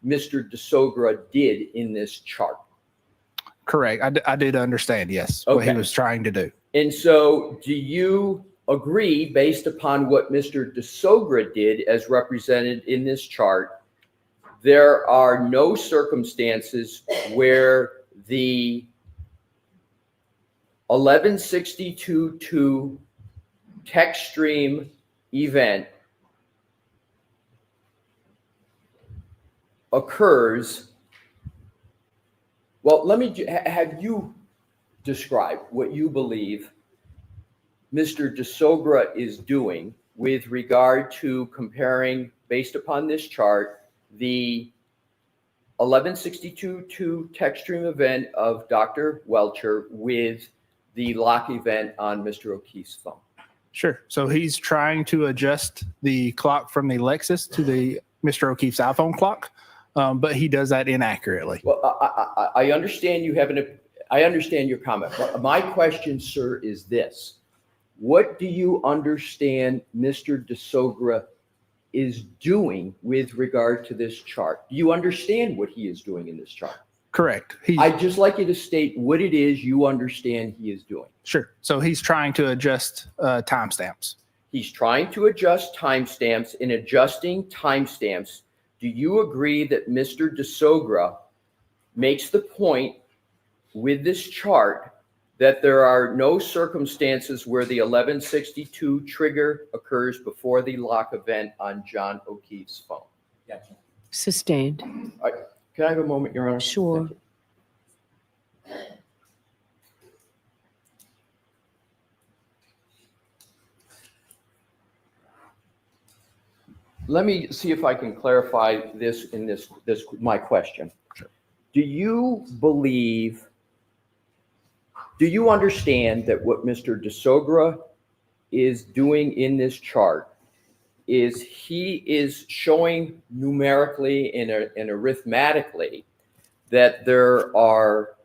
Mr. DeSogra did in this chart. Correct. I did understand, yes, what he was trying to do. And so do you agree, based upon what Mr. DeSogra did as represented in this chart, there are no circumstances where the 11:62:2 text stream event occurs? Well, let me have you describe what you believe Mr. DeSogra is doing with regard to comparing, based upon this chart, the 11:62:2 text stream event of Dr. Welcher with the lock event on Mr. O'Keefe's phone. Sure. So he's trying to adjust the clock from the Lexus to the Mr. O'Keefe's iPhone clock. but he does that inaccurately. Well, I understand you have I understand your comment. But my question, sir, is this. What do you understand Mr. DeSogra is doing with regard to this chart? Do you understand what he is doing in this chart? Correct. I'd just like you to state what it is you understand he is doing. Sure. So he's trying to adjust timestamps. He's trying to adjust timestamps. In adjusting timestamps, do you agree that Mr. DeSogra makes the point with this chart that there are no circumstances where the 1162 trigger occurs before the lock event on John O'Keefe's phone? Gotcha. Sustained. All right. Can I have a moment, Your Honor? Sure. Let me see if I can clarify this in this my question. Sure. Do you understand that what Mr. DeSogra is doing in this chart is he is showing numerically and arithmetically that there are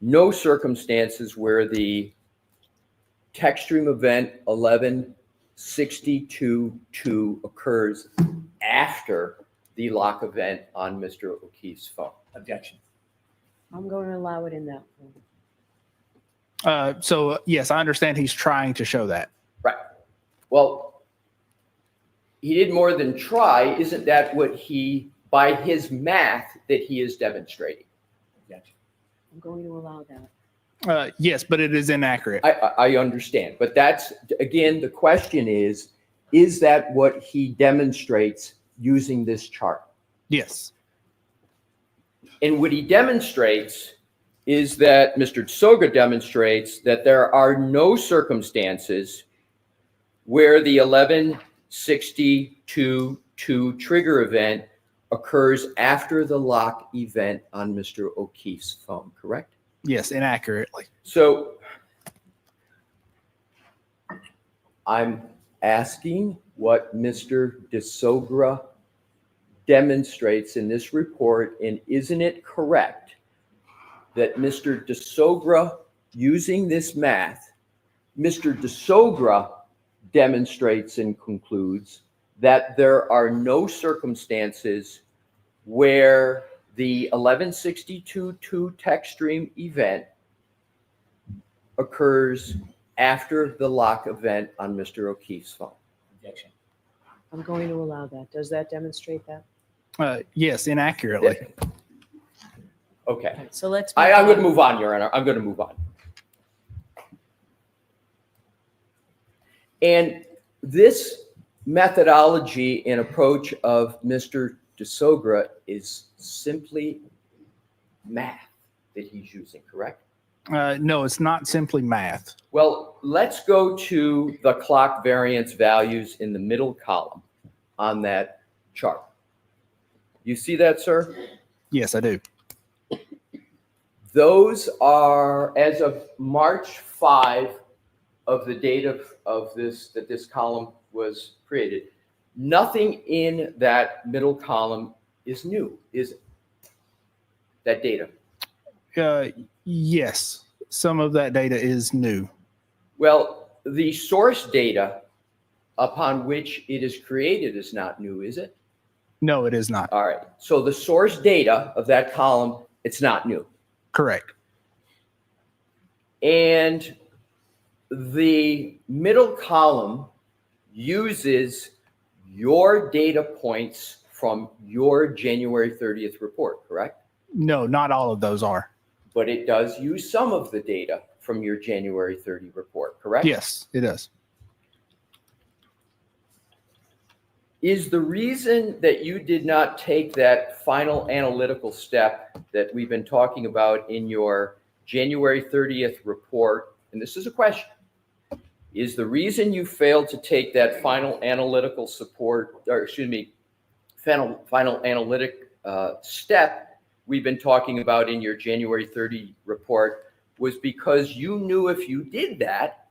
no circumstances where the text stream event 1162.2 occurs after the lock event on Mr. O'Keefe's phone? Objection. I'm going to allow it in that form. So yes, I understand he's trying to show that. Right. Well, he did more than try. Isn't that what he, by his math, that he is demonstrating? Objection. I'm going to allow that. Yes, but it is inaccurate. I understand. But that's, again, the question is that what he demonstrates using this chart? Yes. And what he demonstrates is that Mr. DeSogra demonstrates that there are no circumstances where the 1162.2 trigger event occurs after the lock event on Mr. O'Keefe's phone, correct? Yes, inaccurately. So I'm asking what Mr. DeSogra demonstrates in this report, and isn't it correct that Mr. DeSogra, using this math, Mr. DeSogra demonstrates and concludes that there are no circumstances where the 1162.2 text stream event occurs after the lock event on Mr. O'Keefe's phone? Objection. I'm going to allow that. Does that demonstrate that? Yes, inaccurately. Okay. So let's. I'm going to move on, Your Honor. I'm going to move on. And this methodology and approach of Mr. DeSogra is simply math that he's using, correct? No, it's not simply math. Well, let's go to the clock variance values in the middle column on that chart. You see that, sir? Yes, I do. Those are, as of March 5 of the date of this, that this column was created, nothing in that middle column is new, is it? That data? Yes, some of that data is new. Well, the source data upon which it is created is not new, is it? No, it is not. All right. So the source data of that column, it's not new. Correct. And the middle column uses your data points from your January 30th report, correct? No, not all of those are. But it does use some of the data from your January 30 report, correct? Yes, it does. Is the reason that you did not take that final analytical step that we've been talking about in your January 30th report, and this is a question, is the reason you failed to take that final analytical final analytic step we've been talking about in your January 30 report was because you knew if you did that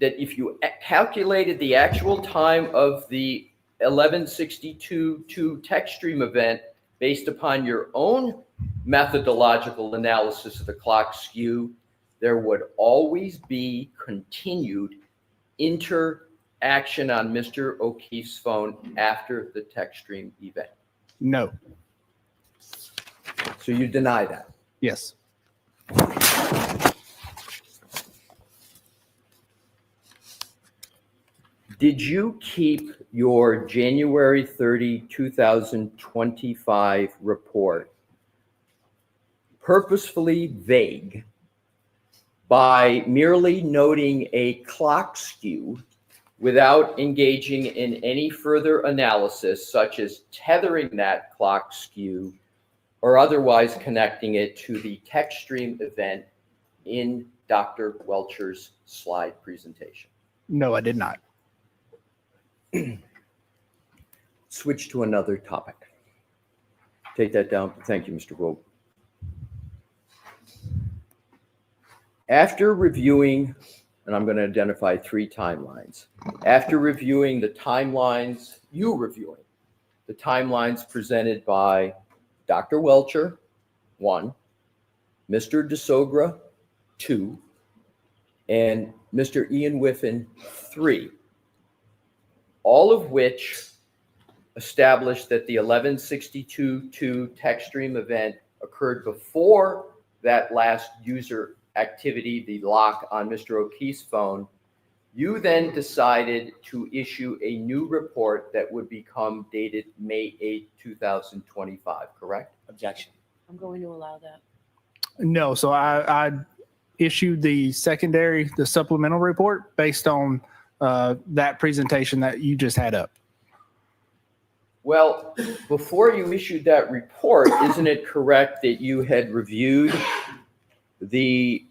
if you calculated the actual time of the 1162-2 text stream event based upon your own methodological analysis of the clock skew, there would always be continued interaction on Mr. O'Keefe's phone after the text stream event. No. So you deny that? Yes. Did you keep your January 30, 2025 report purposefully vague by merely noting a clock skew without engaging in any further analysis, such as tethering that clock skew or otherwise connecting it to the text stream event in Dr. Welcher's slide presentation? No, I did not. Switch to another topic. Take that down. Thank you, Mr. Vogt. After reviewing, and I'm going to identify 3 timelines. After reviewing the timelines, the timelines presented by Dr. Welcher, 1, Mr. DeSogra, 2, and Mr. Ian Whiffen, 3, all of which established that the 1162-2 text stream event occurred before that last user activity, the lock on Mr. O'Keefe's phone. You then decided to issue a new report that would become dated May 8, 2025, correct? Objection. I'm going to allow that. No, so I issued the supplemental report based on that presentation that you just had up. Well, before you issued that report, isn't it correct that you had reviewed the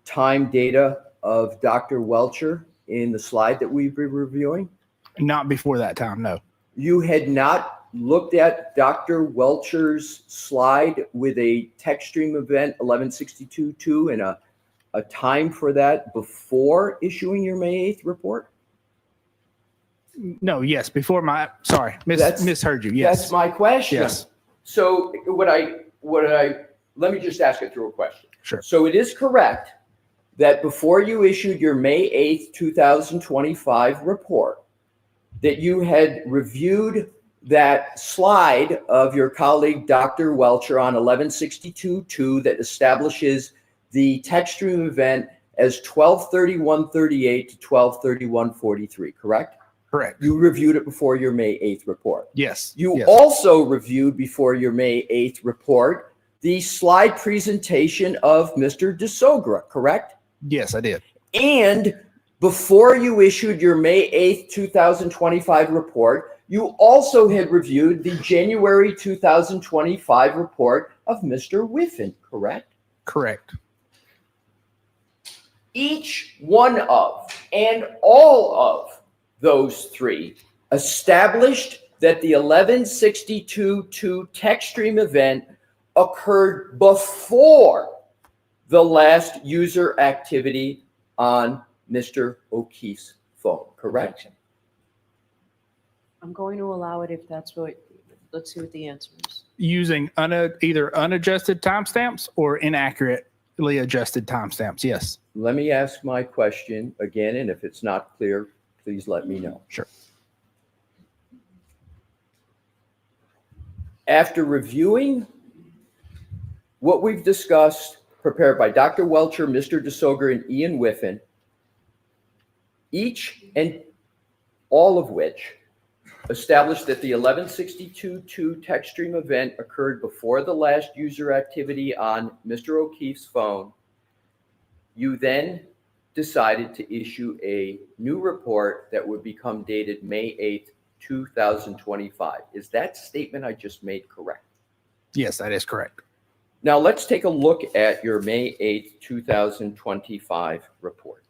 time data of Dr. Welcher in the slide that we've been reviewing? Not before that time, no. You had not looked at Dr. Welcher's slide with a text stream event 1162-2 and a time for that before issuing your May 8th report? No, yes, before misheard you. Yes. That's my question. Yes. So let me just ask it through a question. Sure. So it is correct that before you issued your May 8th, 2025 report, that you had reviewed that slide of your colleague, Dr. Welcher, on 1162-2 that establishes the text stream event as 12/31/38 to 12/31/43, correct? Correct. You reviewed it before your May 8th report. Yes. You Yes. also reviewed before your May 8th report the slide presentation of Mr. DeSogra, correct? Yes, I did. And before you issued your May 8th, 2025 report, you also had reviewed the January 2025 report of Mr. Whiffen, correct? Correct. Each one of and all of those 3 established that the 1162-2 text stream event occurred before the last user activity on Mr. O'Keefe's phone, correct? I'm going to allow it if that's what, let's see what the answer is. Using either unadjusted timestamps or inaccurately adjusted timestamps, yes. Let me ask my question again, and if it's not clear, please let me know. Sure. After reviewing what we've discussed, prepared by Dr. Welcher, Mr. DeSogra, and Ian Whiffen, each and all of which established that the 1162-2 text stream event occurred before the last user activity on Mr. O'Keefe's phone, you then decided to issue a new report that would become dated May 8th, 2025. Is that statement I just made correct? Yes, that is correct. Now let's take a look at your May 8th, 2025 report.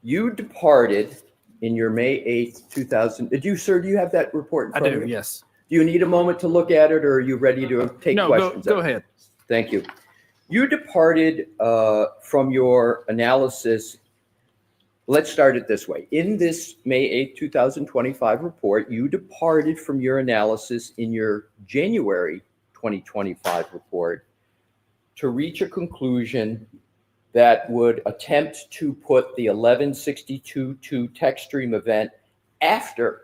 You departed in your May 8th, 2000. Do you have that report in front of you? Yes. Do Do you need a moment to look at it, or are you ready to take No, questions? go ahead. Thank you. You departed from your analysis. Let's start it this way. In this May 8, 2025 report, you departed from your analysis in your January 2025 report to reach a conclusion that would attempt to put the 1162.2 text stream event after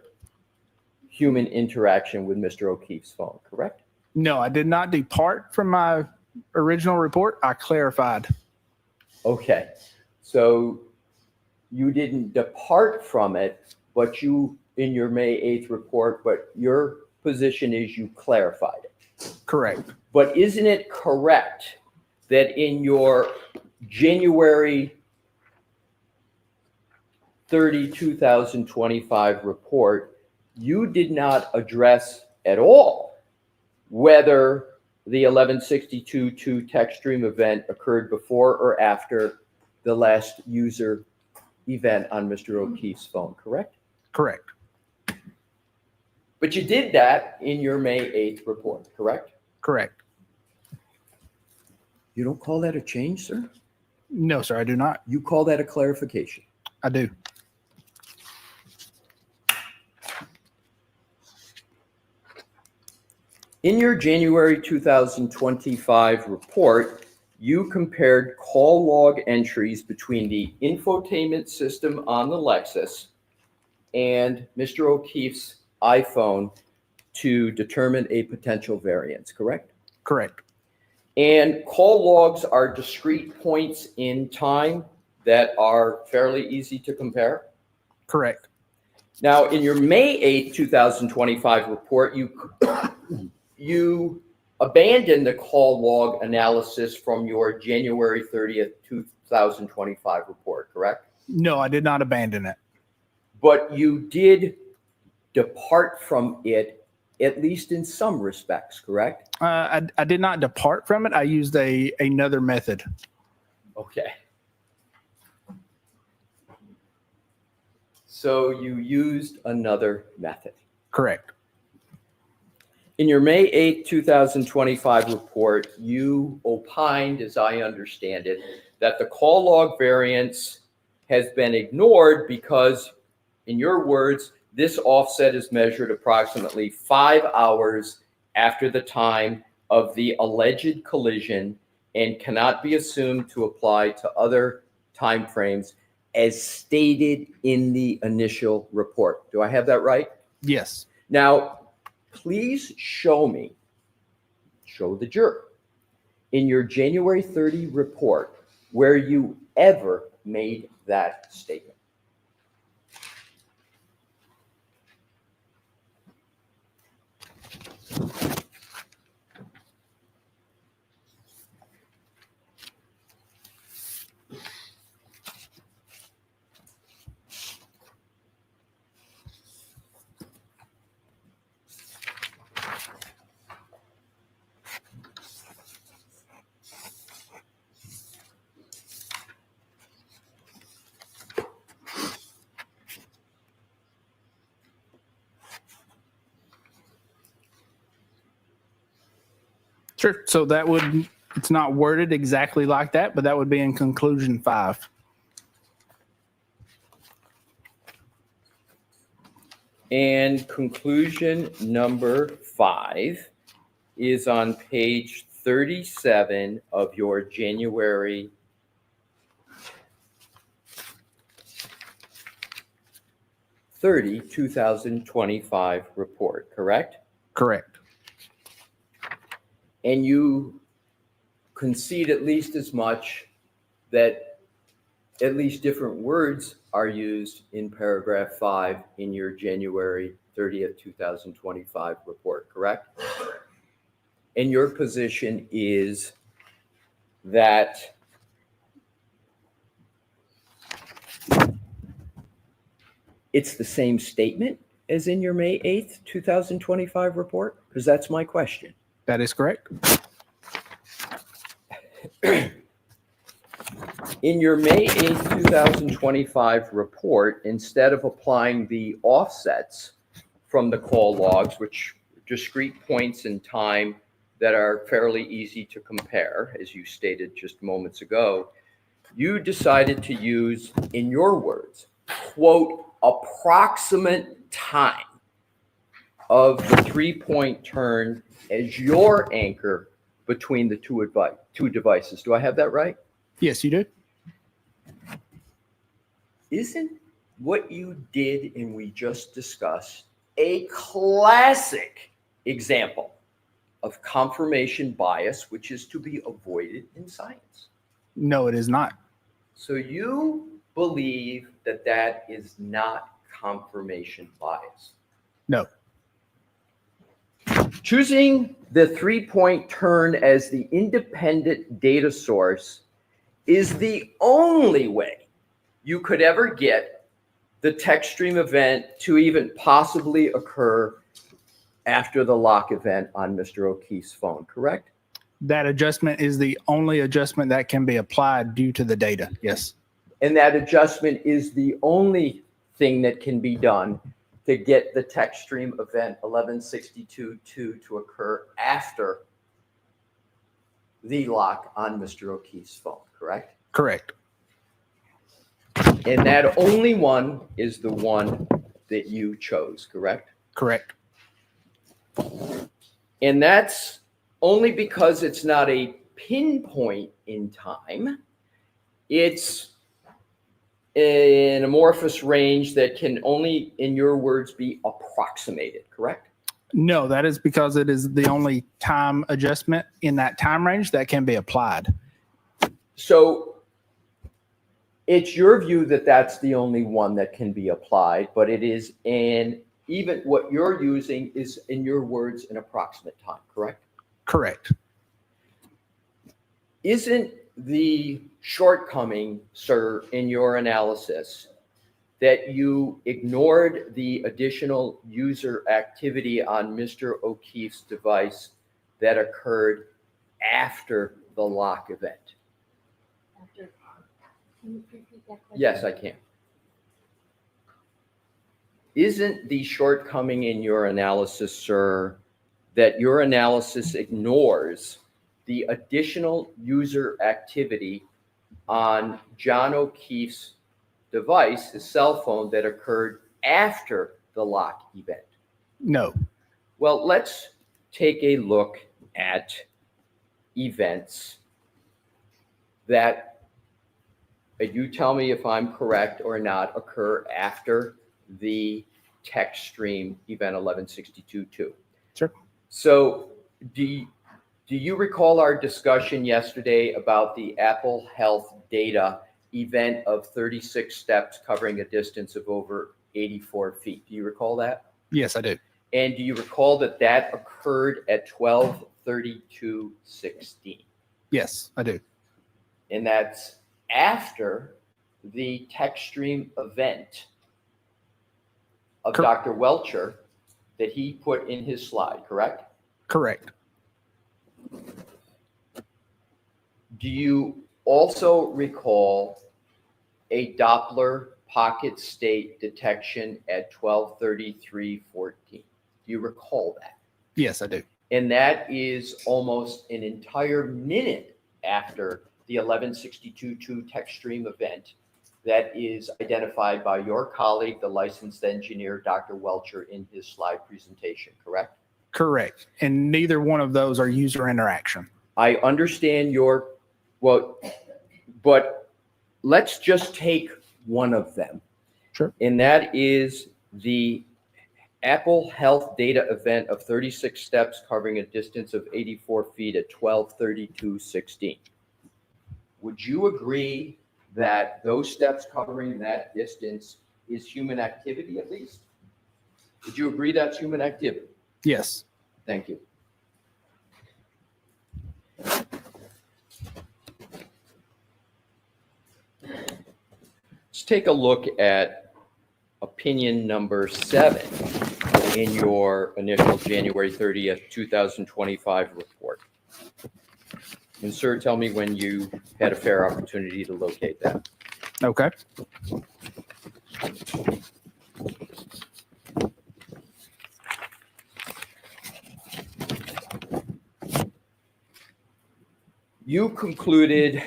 human interaction with Mr. O'Keefe's phone, correct? No, I did not depart from my original report. I clarified. Okay. So you didn't depart from it, but you, in your May 8th report, but your position is you clarified it. Correct. But isn't it correct that in your January 30, 2025 report, you did not address at all whether the 1162.2 text stream event occurred before or after the last user event on Mr. O'Keefe's phone, correct? Correct. But you did that in your May 8th report, correct? Correct. You don't call that a change, sir? No, sir, I do not. You call that a clarification? I do. In your January 2025 report, you compared call log entries between the infotainment system on the Lexus and Mr. O'Keefe's iPhone to determine a potential variance, correct? Correct. And call logs are discrete points in time that are fairly easy to compare? Correct. Now, in your May 8, 2025 report, you abandoned the call log analysis from your January 30th, 2025 report, correct? No, I did not abandon it. But you did depart from it, at least in some respects, correct? I did not depart from it. I used another method. Okay. So you used another method. Correct. In your May 8, 2025 report, you opined, as I understand it, that the call log variance has been ignored because, in your words, this offset is measured approximately 5 hours after the time of the alleged collision and cannot be assumed to apply to other timeframes as stated in the initial report. Do I have that right? Yes. Now, please show the juror in your January 30 report where you ever made that statement. Sure. So that would, it's not worded exactly like that, but that would be in conclusion 5. And conclusion number 5 is on page 37 of your January 30, 2025 report, correct? Correct. And you concede at least as much that at least different words are used in paragraph 5 in your January 30th, 2025 report, correct? And your position is that it's the same statement as in your May 8th, 2025 report? Because that's my question. That is correct. In your May 8th, 2025 report, instead of applying the offsets from the call logs, which discrete points in time that are fairly easy to compare, as you stated just moments ago, you decided to use, in your words, quote, approximate time of the 3-point turn as your anchor between the two devices. Do I have that right? Yes, you do. Isn't what you did and we just discussed a classic example of confirmation bias, which is to be avoided in science? No, it is not. So you believe that that is not confirmation bias? No. Choosing the 3-point turn as the independent data source is the only way you could ever get the text stream event to even possibly occur after the lock event on Mr. O'Keefe's phone, correct? That adjustment is the only adjustment that can be applied due to the data. Yes. And that adjustment is the only thing that can be done to get the text stream event 1162.2 to occur after the lock on Mr. O'Keefe's phone, correct? Correct. And that only one is the one that you chose, correct? Correct. And that's only because it's not a pinpoint in time. It's an amorphous range that can only, in your words, be approximated, correct? No, that is because it is the only time adjustment in that time range that can be applied. So it's your view that that's the only one that can be applied, but it is even what you're using is, in your words, an approximate time, correct? Correct. Isn't the shortcoming, sir, in your analysis that you ignored the additional user activity on Mr. O'Keefe's device that occurred after the lock event? Can you repeat that question? Yes, I can. Isn't the shortcoming in your analysis, sir, that your analysis ignores the additional user activity on John O'Keefe's device, his cell phone, that occurred after the lock event? No. Well, let's take a look at events that, you tell me if I'm correct or not, occur after the text stream event 1162.2. Sure. So do you recall our discussion yesterday about the Apple Health data event of 36 steps covering a distance of over 84 feet? Do you recall that? Yes, I do. And do you recall that that occurred at 12:32:16? Yes, I do. And that's after the text stream event of Dr. Welcher that he put in his slide, correct? Correct. Do you also recall a Doppler pocket state detection at 12:33:14? Do you recall that? Yes, I do. And that is almost an entire minute after the 1162.2 text stream event that is identified by your colleague, the licensed engineer, Dr. Welcher, in his slide presentation, correct? Correct. And neither one of those are user interaction. I understand but let's just take one of them. Sure. And that is the Apple Health data event of 36 steps covering a distance of 84 feet at 12:32:16. Would you agree that those steps covering that distance is human activity at least? Would you agree that's human activity? Yes. Thank you. Let's take a look at opinion number 7 in your initial January 30th, 2025 report. And sir, tell me when you had a fair opportunity to locate that. Okay. You concluded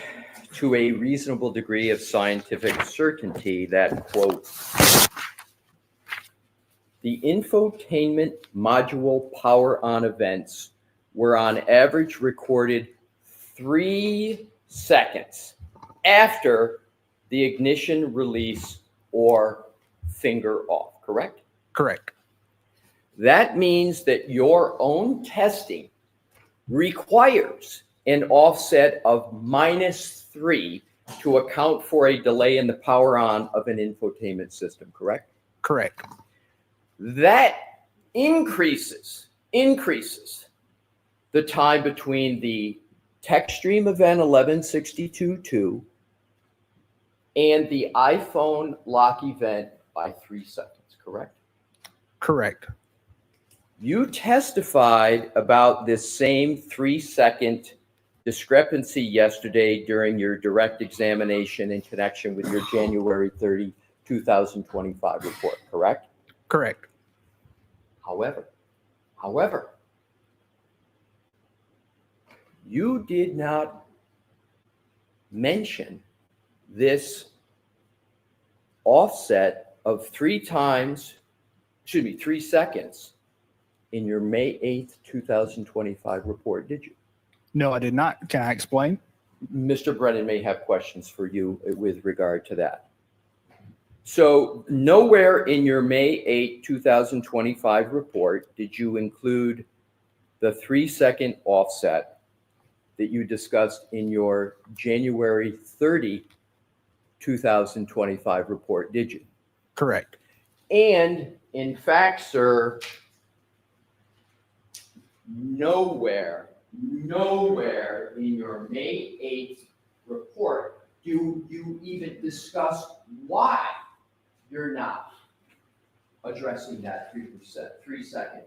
to a reasonable degree of scientific certainty that, quote, the infotainment module power on events were on average recorded 3 seconds after the ignition release or finger off, correct? Correct. That means that your own testing requires an offset of -3 to account for a delay in the power on of an infotainment system, correct? Correct. That increases the time between the tech stream event 1162.2 and the iPhone lock event by 3 seconds, correct? Correct. You testified about this same 3-second discrepancy yesterday during your direct examination in connection with your January 30, 2025 report, correct? Correct. However, you did not mention this offset of 3 seconds in your May 8th, 2025 report, did you? No, I did not. Can I explain? Mr. Brennan may have questions for you with regard to that. So nowhere in your May 8, 2025 report did you include the 3-second offset that you discussed in your January 30, 2025 report, did you? Correct. And in fact, sir, nowhere in your May 8th report do you even discuss why you're not addressing that 3-second,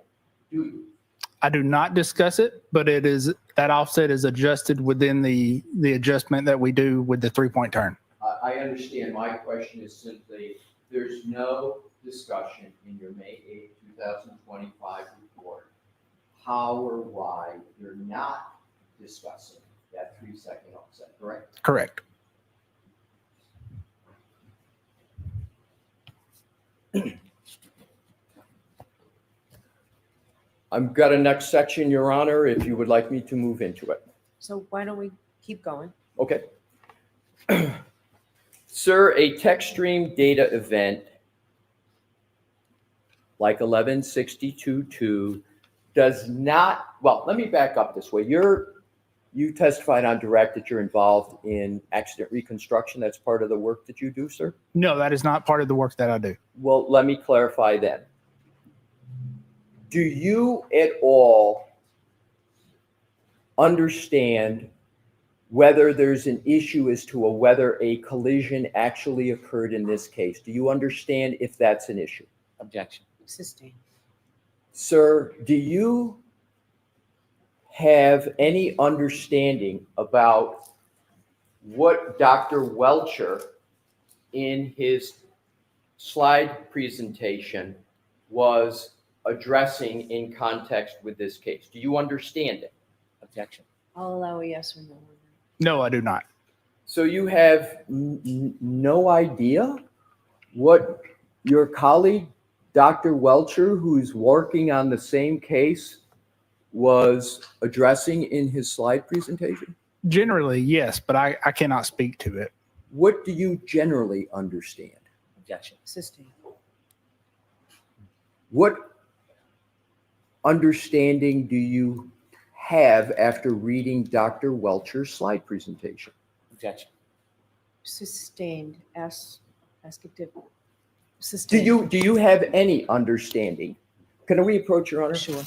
do you? I do not discuss it, but it is that offset is adjusted within the adjustment that we do with the 3-point turn. I understand. My question is simply, there's no discussion in your May 8th, 2025 report how or why you're not discussing that 3-second offset, correct? Correct. I've got a next section, Your Honor, if you would like me to move into it. So why don't we keep going? Okay. Sir, a text stream data event like 1162.2 does not, well, let me back up this way. You testified on direct that you're involved in accident reconstruction. That's part of the work that you do, sir? No, that is not part of the work that I do. Well, let me clarify then. Do you at all understand whether there's an issue as to whether a collision actually occurred in this case? Do you understand if that's an issue? Objection. Sustained. Sir, do you have any understanding about what Dr. Welcher in his slide presentation was addressing in context with this case? Do you understand it? Objection. I'll allow a yes or no. No, I do not. So you have no idea what your colleague, Dr. Welcher, who's working on the same case, was addressing in his slide presentation? Generally, yes, but I cannot speak to it. What do you generally understand? Objection. Sustained. What understanding do you have after reading Dr. Welcher's slide presentation? Objection. Sustained. Ask it different. Do Sustained. you have any understanding? Can we approach, Your Honor? Sure.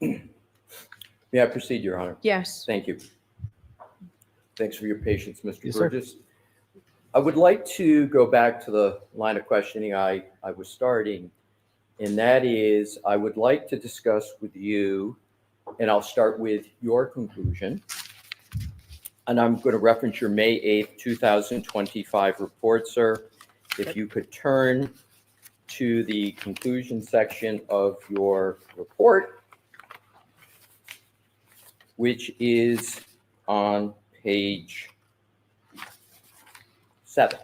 May I proceed, Your Honor? Yes. Thank you. Thanks for your patience, Mr. Yes, sir. Burgess. I would like to go back to the line of questioning I was starting, and that is, I would like to discuss with you, and I'll start with your conclusion, and I'm going to reference your May 8th, 2025 report, sir. If you could turn to the conclusion section of your report, which is on page 7.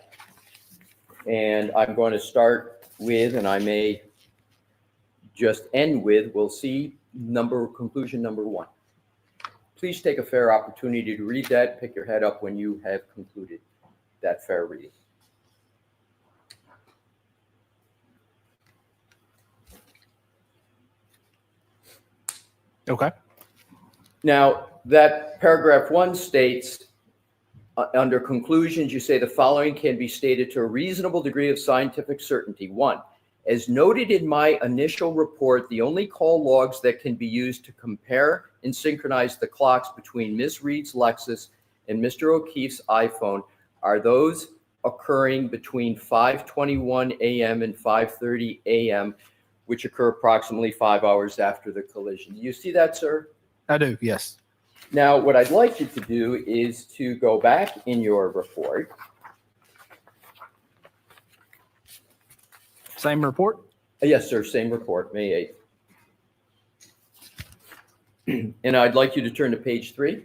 And I'm going to start with, and I may just end with, we'll see, conclusion number 1. Please take a fair opportunity to read that. Pick your head up when you have concluded that fair reading. Okay. Now, that paragraph 1 states, under conclusions, you say the following can be stated to a reasonable degree of scientific certainty. 1, as noted in my initial report, the only call logs that can be used to compare and synchronize the clocks between Ms. Reed's Lexus and Mr. O'Keefe's iPhone are those occurring between 5:21 a.m. and 5:30 a.m., which occur approximately 5 hours after the collision. Do you see that, sir? I do, yes. Now, what I'd like you to do is to go back in your report. Same report? Yes, sir, same report, May 8th. And I'd like you to turn to page 3.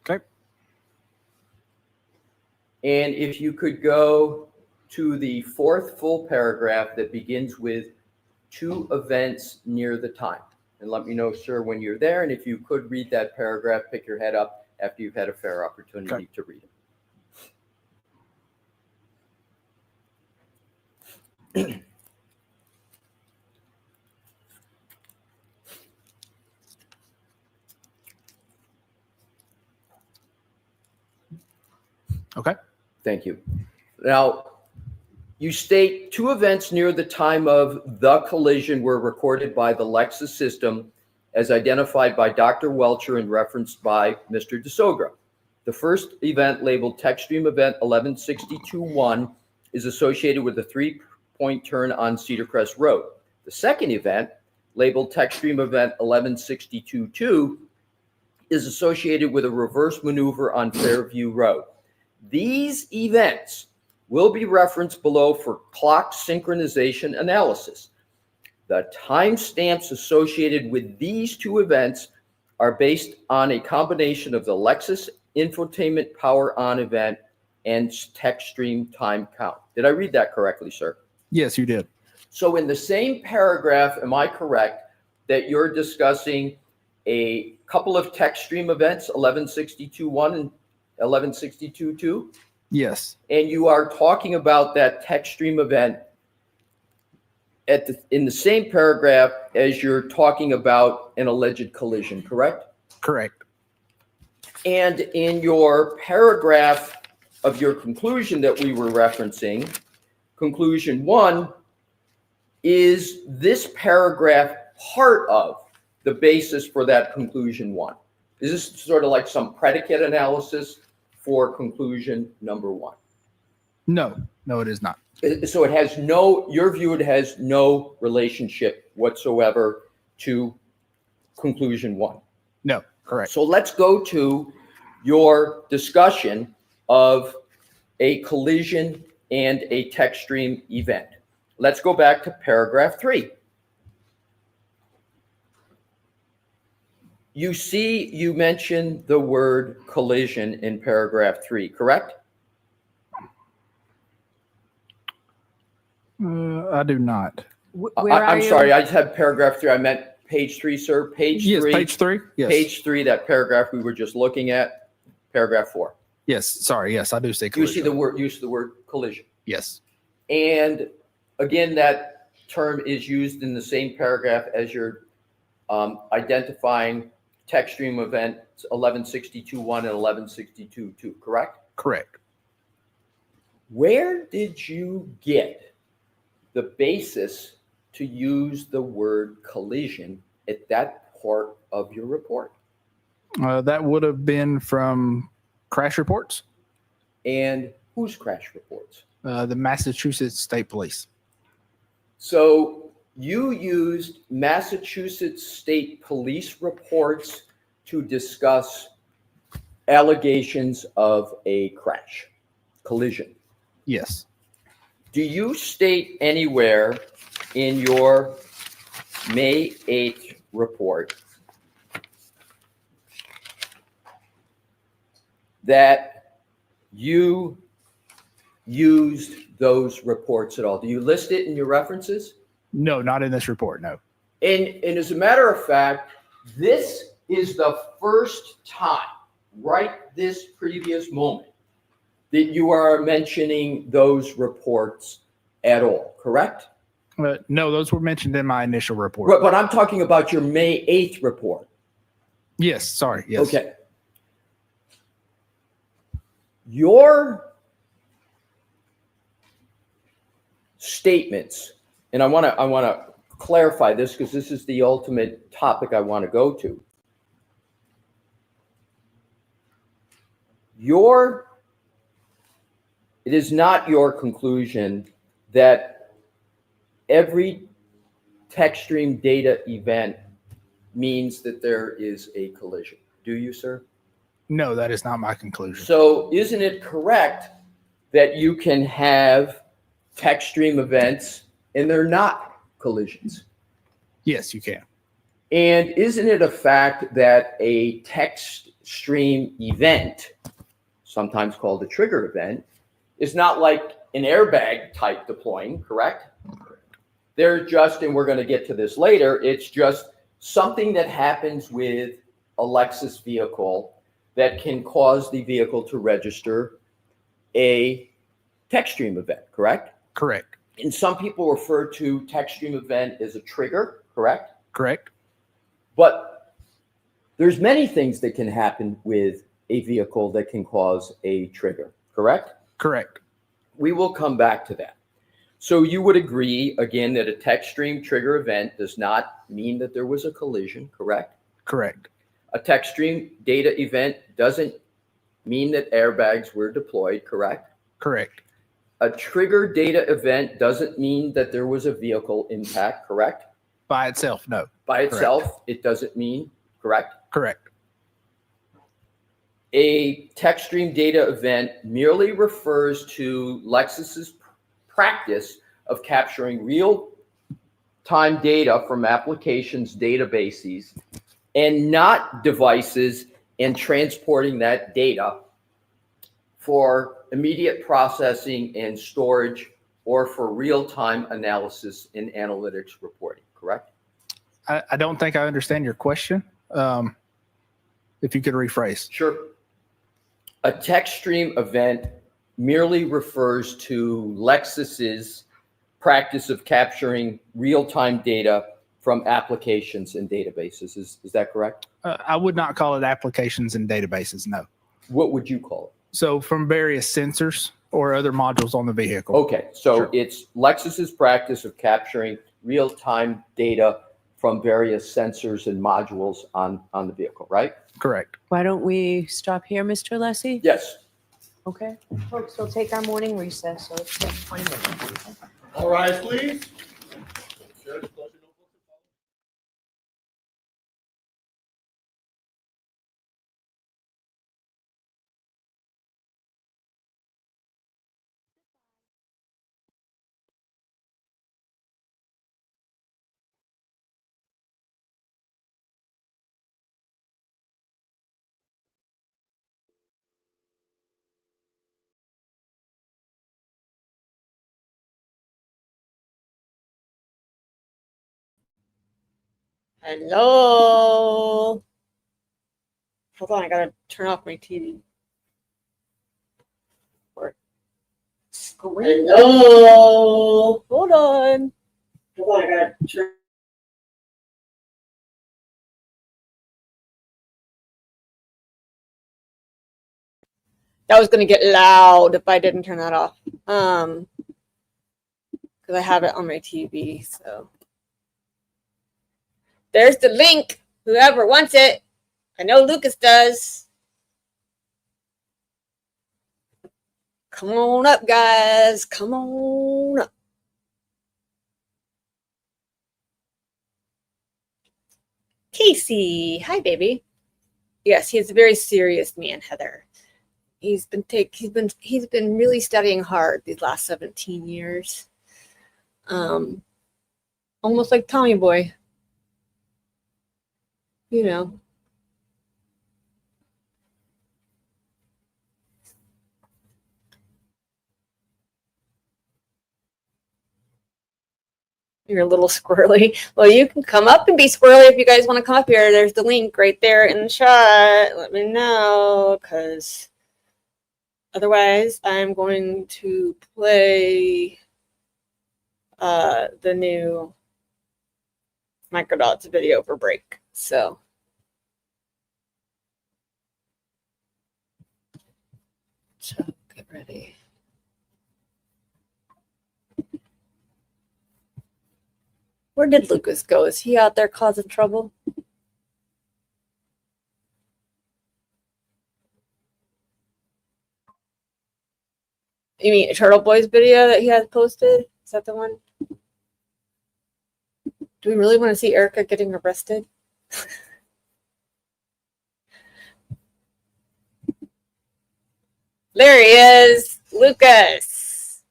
Okay. And if you could go to the 4th full paragraph that begins with 2 events near the time. And let me know, sir, when you're there. And if you could read that paragraph, pick your head up after you've had a fair opportunity to read it. Okay. Thank you. Now, you state 2 events near the time of the collision were recorded by the Lexus system as identified by Dr. Welcher and referenced by Mr. DeSogra. The first event, labeled Techstream Event 1162-1, is associated with a 3-point turn on Cedar Crest Road. The second event, labeled Techstream Event 1162-2, is associated with a reverse maneuver on Fairview Road. These events will be referenced below for clock synchronization analysis. The timestamps associated with these 2 events are based on a combination of the Lexus infotainment power on event and Techstream time count. Did I read that correctly, sir? Yes, you did. So in the same paragraph, am I correct that you're discussing a couple of Techstream events, 1162-1 and 1162-2? Yes. And you are talking about that Techstream event in the same paragraph as you're talking about an alleged collision, correct? Correct. And in your paragraph of your conclusion that we were referencing, conclusion 1, is this paragraph part of the basis for that conclusion 1? Is this sort of like some predicate analysis for conclusion number 1? No, it is not. So it has your view, it has no relationship whatsoever to conclusion 1. No, correct. So let's go to your discussion of a collision and a Techstream event. Let's go back to paragraph 3. You mentioned the word collision in paragraph 3, correct? I do not. I'm sorry, I just had paragraph 3. I meant page 3, sir. Page 3. Yes, page 3. Yes. Page 3, that paragraph we were just looking at, paragraph 4. Yes, sorry. Yes, I do say You collision. see the word, use of the word collision. Yes. And again, that term is used in the same paragraph as you're identifying Techstream event 1162-1 and 1162-2, correct? Correct. Where did you get the basis to use the word collision at that part of your report? That would have been from crash reports, And whose crash reports? the Massachusetts State Police. So you used Massachusetts State Police reports to discuss allegations of a crash, collision. Yes. Do you state anywhere in your May 8th report that you used those reports at all? Do you list it in your references? No, not in this report. No. And as a matter of fact, this is the first time, right this previous moment, that you are mentioning those reports at all, correct? No, those were mentioned in my initial report. But I'm talking about your May 8th report. Yes. Sorry. Yes. Okay. Your statements, and I want to clarify this because this is the ultimate topic I want to go to. It is not your conclusion that every text stream data event means that there is a collision. Do you, sir? No, that is not my conclusion. So isn't it correct that you can have text stream events and they're not collisions? Yes, you can. And isn't it a fact that a text stream event, sometimes called a trigger event, is not like an airbag type deploying, correct? They're just, and we're going to get to this later, it's just something that happens with a Lexus vehicle that can cause the vehicle to register a text stream event, correct? Correct. And some people refer to text stream event as a trigger, correct? Correct. But there's many things that can happen with a vehicle that can cause a trigger, correct? Correct. We will come back to that. So you would agree, again, that a text stream trigger event does not mean that there was a collision, correct? Correct. A text stream data event doesn't mean that airbags were deployed, correct? Correct. A trigger data event doesn't mean that there was a vehicle impact, correct? By itself, no. By itself, it doesn't mean, correct? Correct. A text stream data event merely refers to Lexus's practice of capturing real-time data from applications databases and not devices and transporting that data for immediate processing and storage or for real-time analysis and analytics reporting, correct? I don't think I understand your question. If you could rephrase. Sure. A text stream event merely refers to Lexus's practice of capturing real-time data from applications and databases. Is that correct? I would not call it applications and databases, no. What would you call it? So from various sensors or other modules on the vehicle. Okay, so Sure. it's Lexus's practice of capturing real-time data from various sensors and modules on the vehicle, right? Correct. Why don't we stop here, Mr. Lessie? Yes. Okay, folks, we'll take our morning recess, so it's 20 minutes. All rise, please. Hello. Hold on, I gotta turn off my TV. Hello. Hold on. Hold on, I gotta turn. That was gonna get loud if I didn't turn that off. Because I have it on my TV, so. There's the link. Whoever wants it. I know Lucas does. Come on up, guys. Come on up. Casey. Hi, baby. Yes, he's a very serious man, Heather. He's been really studying hard these last 17 years. Almost like Tommy Boy. You know. You're a little squirrely. Well, you can come up and be squirrely if you guys want to come up here. There's the link right there in the chat. Let me know, because otherwise I'm going to play the new Microdots video for break. So get ready. Where did Lucas go? Is he out there causing trouble? You mean Turtle Boy's video that he has posted? Is that the one? Do we really want to see Erica getting arrested? There he is, Lucas.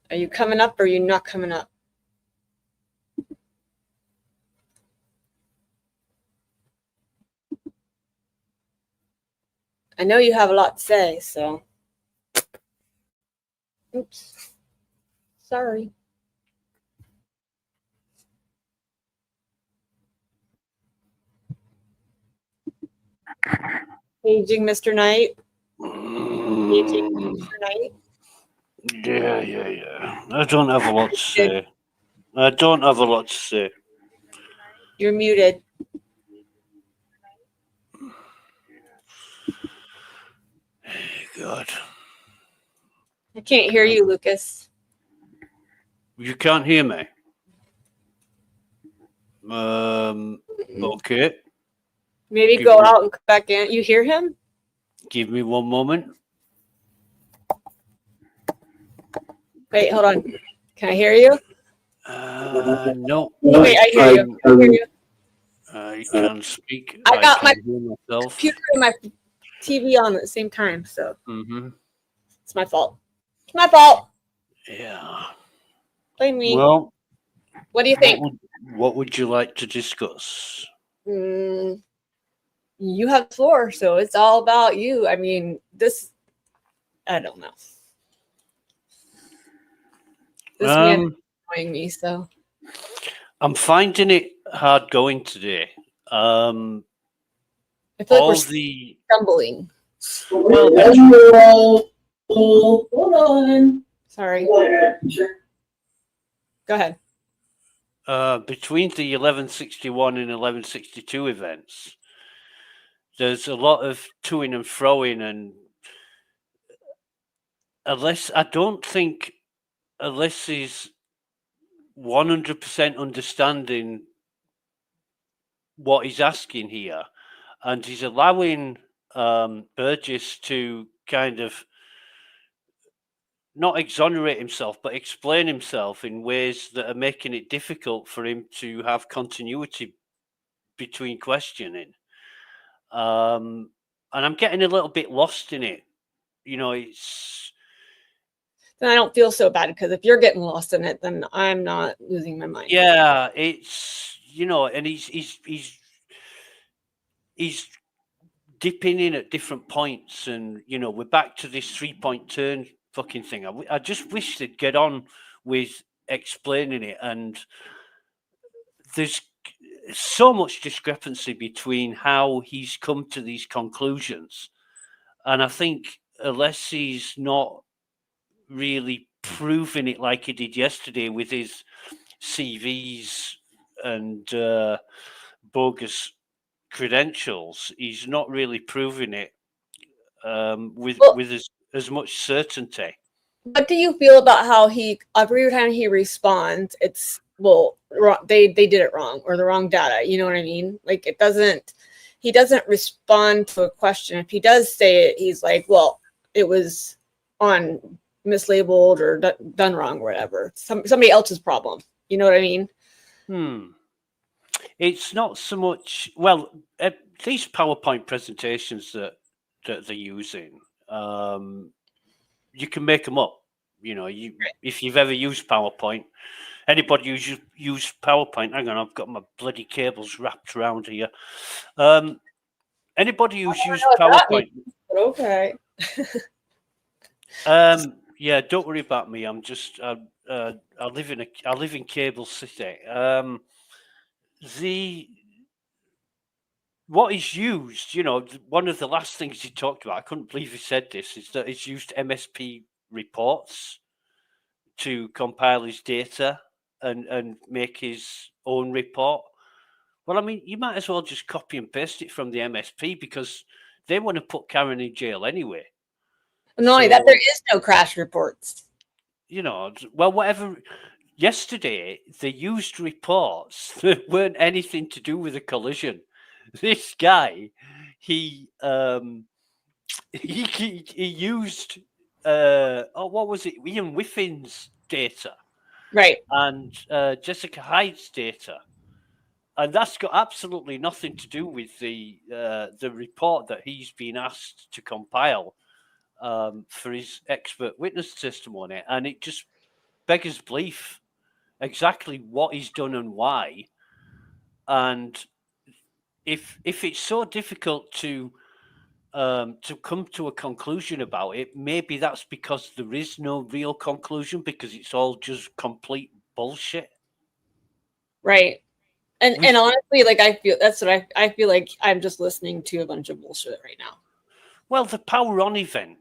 Are you coming up or are you not coming up? I know you have a lot to say, so. Oops. Sorry. Paging Mr. Knight. Paging Mr. Knight. Yeah. I don't have a lot to say. You're muted. God. I can't hear you, Lucas. You can't hear me? Okay. Maybe go out and come back in. You hear him? Give me one moment. Wait, hold on. Can I hear you? No. Wait, I hear you. I hear you. I can speak. I got my hear myself. computer and my TV on at the same time, so it's my fault. It's my fault. Yeah. Blame me. Well, what do you think? What would you like to discuss? You have the floor, so it's all about you. I mean, I don't know. This man is annoying me, so. I'm finding it hard going today. I feel like we're stumbling. Well, hold on. Sorry. Go ahead. Between the 1161 and 1162 events, there's a lot of toing and froing, and unless he's 100% understanding what he's asking here, and he's allowing Burgess to kind of not exonerate himself, but explain himself in ways that are making it difficult for him to have continuity between questioning. And I'm getting a little bit lost in it. You know, it's. Then I don't feel so bad, because if you're getting lost in it, then I'm not losing my mind. Yeah, it's, you know, and he's dipping in at different points, and you know, we're back to this 3-point turn fucking thing. I just wish they'd get on with explaining it, and there's so much discrepancy between how he's come to these conclusions, and I think unless he's not really proving it like he did yesterday with his CVs and bogus credentials, he's not really proving it with as much certainty. What do you feel about how every time he responds, it's well, they did it wrong or the wrong data. You know what I mean? Like he doesn't respond to a question. If he does say it, he's like, well, it was on mislabeled or done wrong or whatever. Somebody else's problem. You know what I mean? It's not so much, well, these PowerPoint presentations that they're using, you can make them up. You know, if you've ever used PowerPoint, anybody who's used PowerPoint, hang on, I've got my bloody cables wrapped around here. Anybody who's used PowerPoint. Okay. Yeah, don't worry about me. I'm just I live in Cable City. What is used, one of the last things he talked about, I couldn't believe he said this, is that he's used MSP reports to compile his data and make his own report. Well, I mean, you might as well just copy and paste it from the MSP because they want to put Karen in jail anyway. Not only that, there is no crash reports. Well, whatever. Yesterday, they used reports that weren't anything to do with a collision. This guy, he used what was it? Ian Whiffin's data, right? And Jessica Hyde's data, and that's got absolutely nothing to do with the report that he's been asked to compile for his expert witness testimony, and it just beggars belief exactly what he's done and why. And if it's so difficult to come to a conclusion about it, maybe that's because there is no real conclusion because it's all just complete bullshit. Right. And honestly, like I feel that's what I feel like I'm just listening to a bunch of bullshit right now. Well, the Power On event,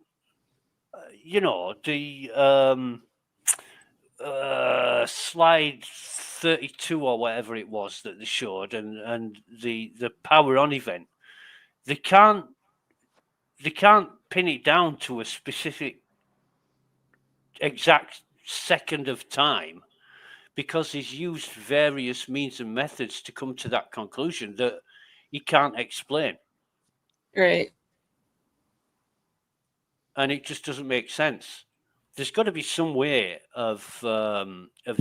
the slide 32 or whatever it was that they showed, and the Power On event, they can't pin it down to a specific exact second of time because he's used various means and methods to come to that conclusion that he can't explain. Right. And it just doesn't make sense. There's got to be some way of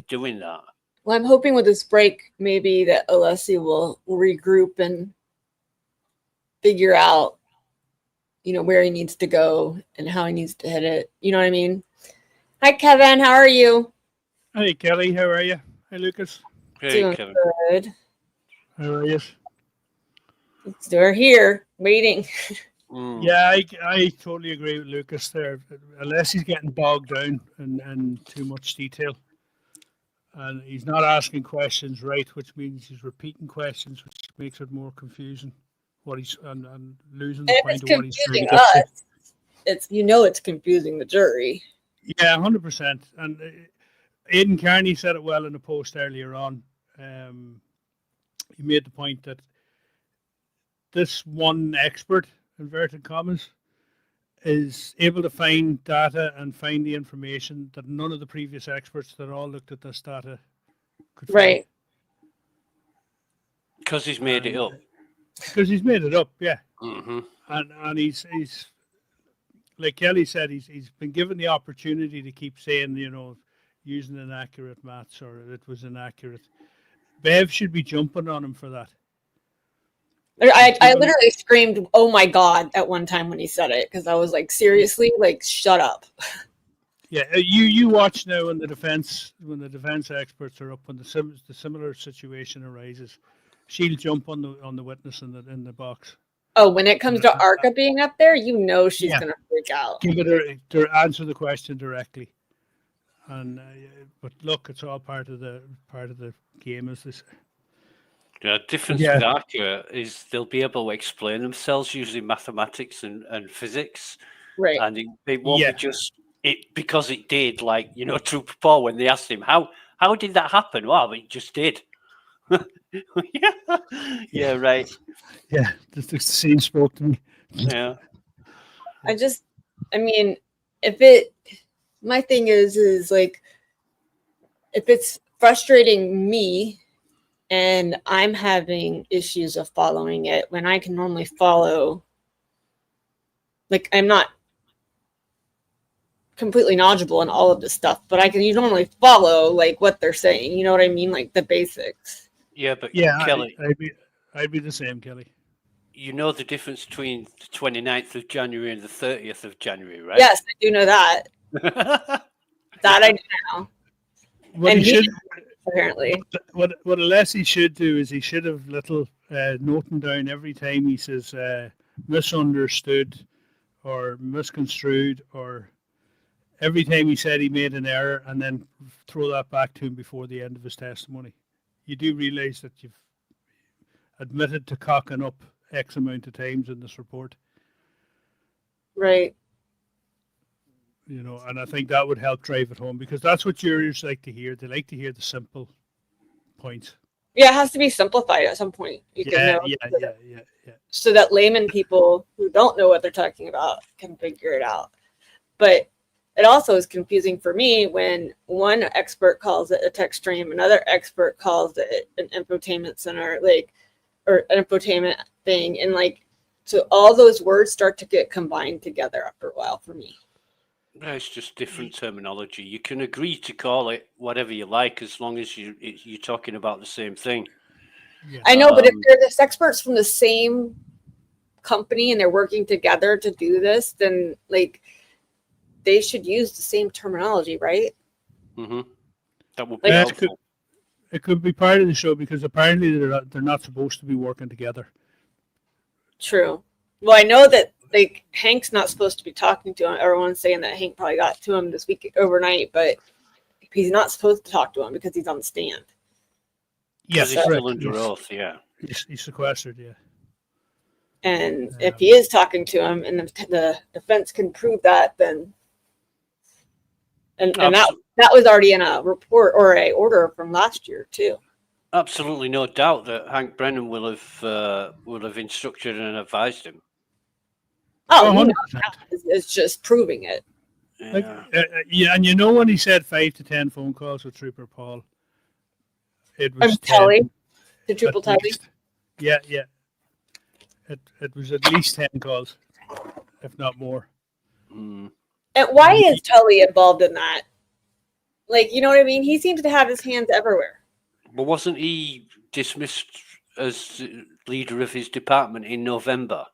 doing that. Well, I'm hoping with this break, maybe that Alessi will regroup and figure out, where he needs to go and how he needs to hit it. You know what I mean? Hi, Kevin. How are you? Hey, Kelly. How are you? Hey, Lucas. Hey, Doing Kevin. good. How are you? They're here waiting. Yeah, I totally agree with Lucas there. Unless he's getting bogged down in too much detail. And he's not asking questions right, which means he's repeating questions, which makes it more confusing. What he's and losing the point of what he's trying to get to. It's it's confusing the jury. Yeah, 100%. And Aidan Carney said it well in a post earlier on. He made the point that this one expert, inverted commas, is able to find data and find the information that none of the previous experts that all looked at this data could find. Right. Because he's made it up. Because he's made it up, yeah. Mm-hmm. And he's like Kelly said, he's been given the opportunity to keep saying, using inaccurate maths or it was inaccurate. Bev should be jumping on him for that. I literally screamed, "Oh my God," at one time when he said it, because I was like, seriously, like, shut up. Yeah, you watch now when the defense experts are up when the similar situation arises, she'll jump on the witness in the box. Oh, when it comes to Arca being up there, she's gonna freak out. Give it her answer the question directly. And but look, it's all part of the game, as this. The difference with Arca is they'll be able to explain themselves using mathematics and physics. Right. And it won't be just because it did, Trooper Paul, when they asked him, how did that happen? Well, it just did. Yeah, right. Yeah, the scene spoke to me. Yeah. My thing is like, if it's frustrating me, and I'm having issues of following it when I can normally follow. Like, I'm not completely knowledgeable in all of this stuff, but I can normally follow like what they're saying. You know what I mean? Like the basics. Yeah, but Yeah, Kelly, I'd be the same, Kelly. you know the difference between the 29th of January and the 30th of January, right? Yes, I do know that. That I do know. What And he should apparently. What Alessi should do is he should have little noting down every time he says misunderstood or misconstrued, or every time he said he made an error, and then throw that back to him before the end of his testimony. You do realize that you've admitted to cocking up X amount of times in this report. Right. You know, and I think that would help drive it home, because that's what jurors like to hear. They like to hear the simple points. Yeah, it has to be simplified at some point. You can know Yeah. so that layman people who don't know what they're talking about can figure it out. But it also is confusing for me when one expert calls it a tech stream, another expert calls it an infotainment center, like, or an infotainment thing, and like, so all those words start to get combined together after a while for me. No, it's just different terminology. You can agree to call it whatever you like as long as you're talking about the same thing. I know, but if they're just experts from the same company and they're working together to do this, then like they should use the same terminology, right? Mm-hmm. That would be Like, helpful. it could be part of the show, because apparently they're not supposed to be working together. True. Well, I know that like Hank's not supposed to be talking to him. Everyone's saying that Hank probably got to him this week overnight, but he's not supposed to talk to him because he's on the stand. Yes, he's still under oath, yeah. He's sequestered, yeah. And if he is talking to him and the defense can prove that, then and that was already in a report or a order from last year too. Absolutely no doubt that Hank Brennan will have instructed and advised him. Oh, you know, it's just proving it. Like, yeah, and you know when he said 5 to 10 phone calls with Trooper Paul, it was Tully, to at Trooper Tully. least. Yeah. It was at least 10 calls, if not more. And why is Tully involved in that? Like, you know what I mean? He seems to have his hands everywhere. But wasn't he dismissed as leader of his department in November?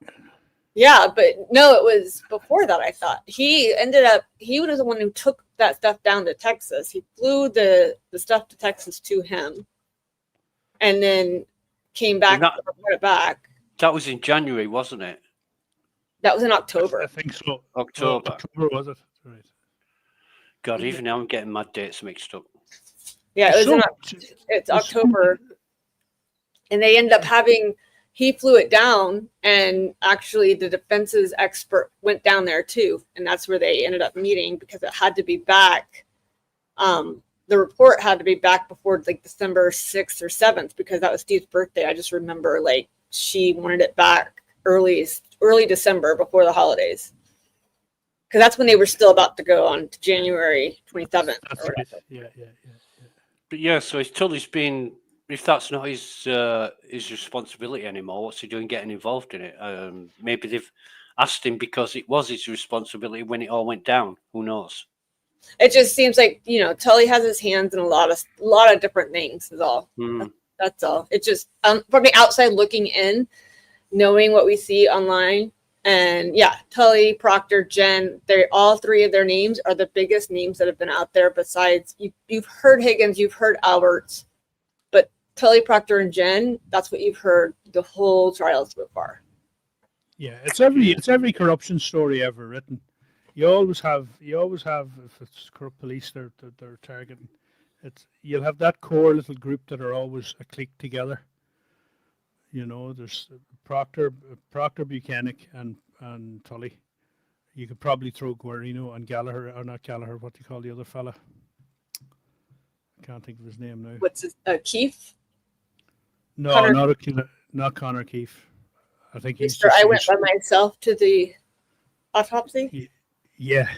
Yeah, but no, it was before that, I thought. He was the one who took that stuff down to Texas. He flew the stuff to Texas to him and then came back and brought it back. That was in January, wasn't it? That was in October. I think so. October. October, was it? Right. God, even now I'm getting my dates mixed up. Yeah, it was it's October. And they ended up he flew it down, and actually the defense's expert went down there too. And that's where they ended up meeting, because it had to be back. The report had to be back before like December 6th or 7th, because that was Steve's birthday. I just remember like she wanted it back early December before the holidays. Because that's when they were still about to go on to January 27th. That's right. Yeah. But yeah, so Tully's been. If that's not his responsibility anymore, what's he doing getting involved in it? Maybe they've asked him because it was his responsibility when it all went down. Who knows? It just seems like, you know, Tully has his hands in a lot of different things is all. That's all. It just from the outside looking in, knowing what we see online, and yeah, Tully, Proctor, Jen, all three of their names are the biggest names that have been out there. Besides, you've heard Higgins, you've heard Alberts, but Tully, Proctor, and Jen, that's what you've heard the whole trial so far. Yeah, it's every corruption story ever written. You always have if it's corrupt police they're targeting. You'll have that core little group that are always a clique together. You know, there's Proctor, Buchanan, and Tully. You could probably throw Guarino and Gallagher, or not Gallagher. What do you call the other fella? I can't think of his name now. What's his Keith? No, Connor. not Connor Keefe. I think he's. I went by myself to the autopsy. Yeah.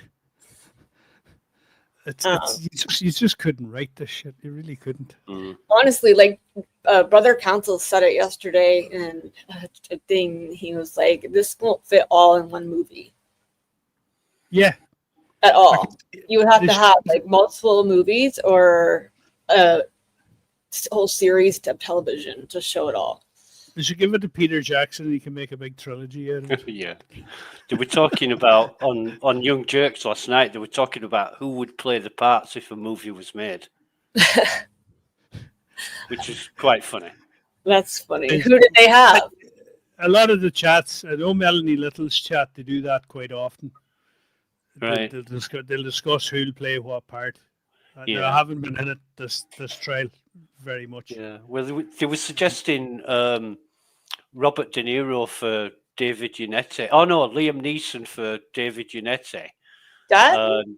You just couldn't write this shit. You really couldn't. Honestly, like brother counsel said it yesterday in a thing. He was like, "This won't fit all in one movie." Yeah. At all. You would have to have like multiple movies or a whole series of television to show it all. They should give it to Peter Jackson. He can make a big trilogy out of it. Yeah. They were talking about on Young Jerks last night. They were talking about who would play the parts if a movie was made, which is quite funny. That's funny. Who did they have? A lot of the chats. I know Melanie Little's chat. They do that quite often. Right. They'll discuss who'll play what part. Yeah. I haven't been in it this trial very much. Yeah. Well, they were suggesting Robert De Niro for David Unetti. Oh no, Liam Neeson for David Unetti. And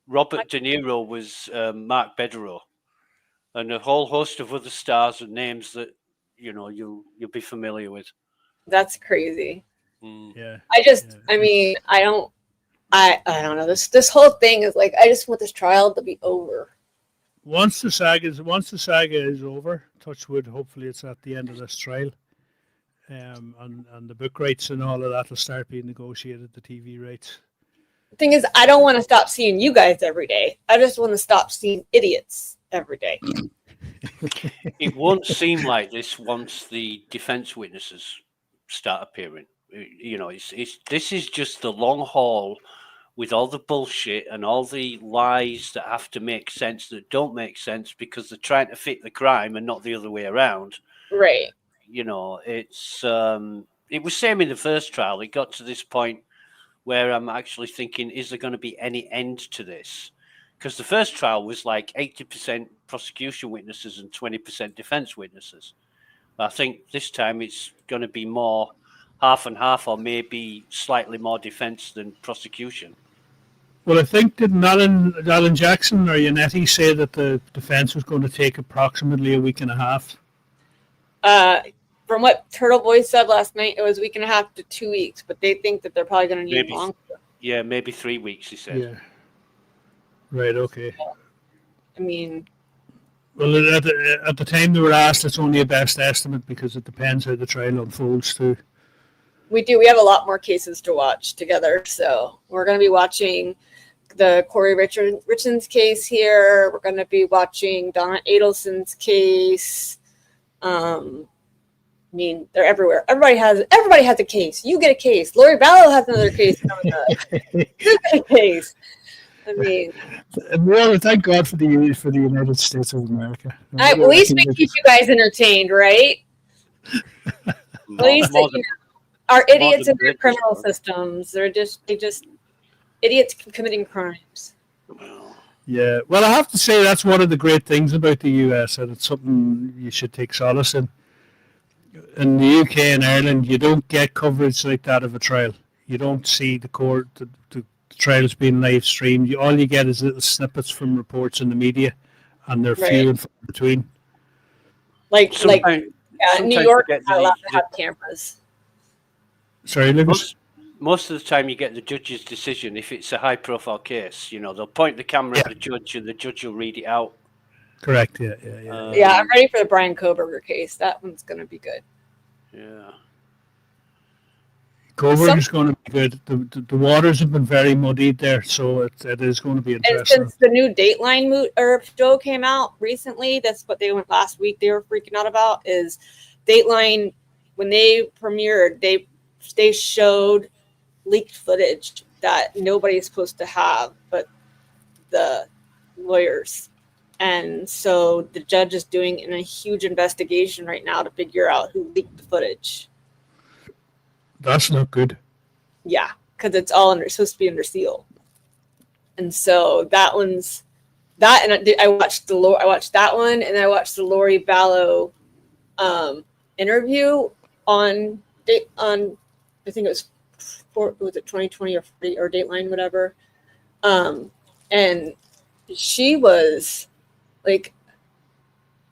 Robert De Niro was Mark Bedero, and a whole host of other stars and names that you'll be familiar with. That's crazy. Yeah. I mean, I don't know. This whole thing is like, I just want this trial to be over. Once the saga is over, touch wood, hopefully it's at the end of this trial. And the book rights and all of that will start being negotiated, the TV rights. The thing is, I don't want to stop seeing you guys every day. I just want to stop seeing idiots every day. It won't seem like this once the defense witnesses start appearing. This is just the long haul with all the bullshit and all the lies that have to make sense that don't make sense because they're trying to fit the crime and not the other way around. Right. It's it was same in the first trial. It got to this point where I'm actually thinking, is there going to be any end to this? Because the first trial was like 80% prosecution witnesses and 20% defense witnesses. I think this time it's going to be more half and half, or maybe slightly more defense than prosecution. Well, I think didn't Alan Jackson or Unetti say that the defense was going to take approximately a week and a half? From what Turtle Boy said last night, it was a week and a half to 2 weeks, but they think that they're probably going to need longer. Yeah, maybe 3 weeks, he said. Yeah. Right, okay. I mean... Well, at the time they were asked, it's only a best estimate because it depends how the trial unfolds too. We do. We have a lot more cases to watch together. So we're going to be watching the Corey Richardson's case here. We're going to be watching Donna Adelson's case. I mean, they're everywhere. Everybody has a case. You get a case. Lori Vallow has another case coming up. You get a case. I mean, well, thank God for the United States of America. at least we keep you guys entertained, right? At least our idiots in their criminal systems. They just idiots committing crimes. Yeah, well, I have to say that's one of the great things about the US, and it's something you should take solace in. In the UK and Ireland, you don't get coverage like that of a trial. You don't see the court, the trials being live streamed. All you get is little snippets from reports in the media, and they're few and far between. New York is not allowed to have cameras. Sorry, Lucas? Most of the time you get the judge's decision if it's a high-profile case. They'll point the camera at the judge and the judge will read it out. Correct, yeah. I'm ready for the Brian Koberger case. That one's going to be good. Yeah. Koberger is going to be good. The waters have been very muddied there, so it is going to be interesting. And since the new Dateline show came out recently, that's what they went last week. They were freaking out about is Dateline. When they premiered, they showed leaked footage that nobody's supposed to have, but the lawyers. And so the judge is doing a huge investigation right now to figure out who leaked the footage. That's not good. Yeah, because it's all supposed to be under seal. And so that one's that, and I watched that one, and I watched the Lori Vallow interview on I think it was 2020 or Dateline, whatever. And she was like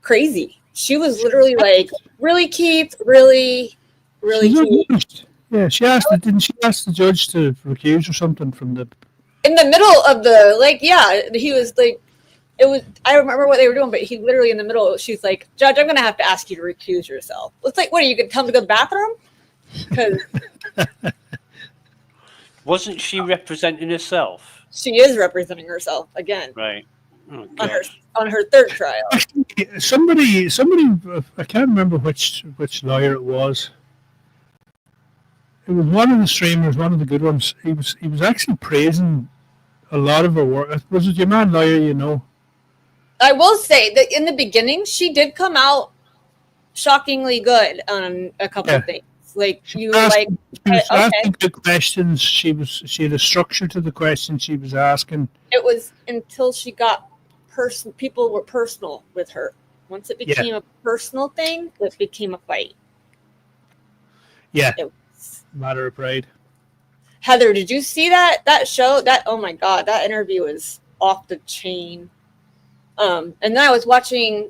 crazy. She was literally like, really, Keith, really Keith. Yeah, didn't she ask the judge to recuse or something from the in the middle of the, like, yeah, he was like, it was, I remember what they were doing, but he literally in the middle, she's like, Judge, I'm going to have to ask you to recuse yourself. It's like, what, are you going to tell him to go to the bathroom? Because Wasn't she representing herself? she is representing herself again Right. Oh, on her third trial. Somebody, I can't remember which lawyer it was. It was one of the streamers, one of the good ones. He was actually praising a lot of her work. Was it your man lawyer? You know. I will say that in the beginning, she did come out shockingly good on a couple of things. Like you were like, She was okay. asking good questions. She had a structure to the questions she was asking. It was until she got people were personal with her. Once it became a personal thing, it became a fight. Yeah. Matter of pride. Heather, did you see that show? Oh my God, that interview is off the chain. And then I was watching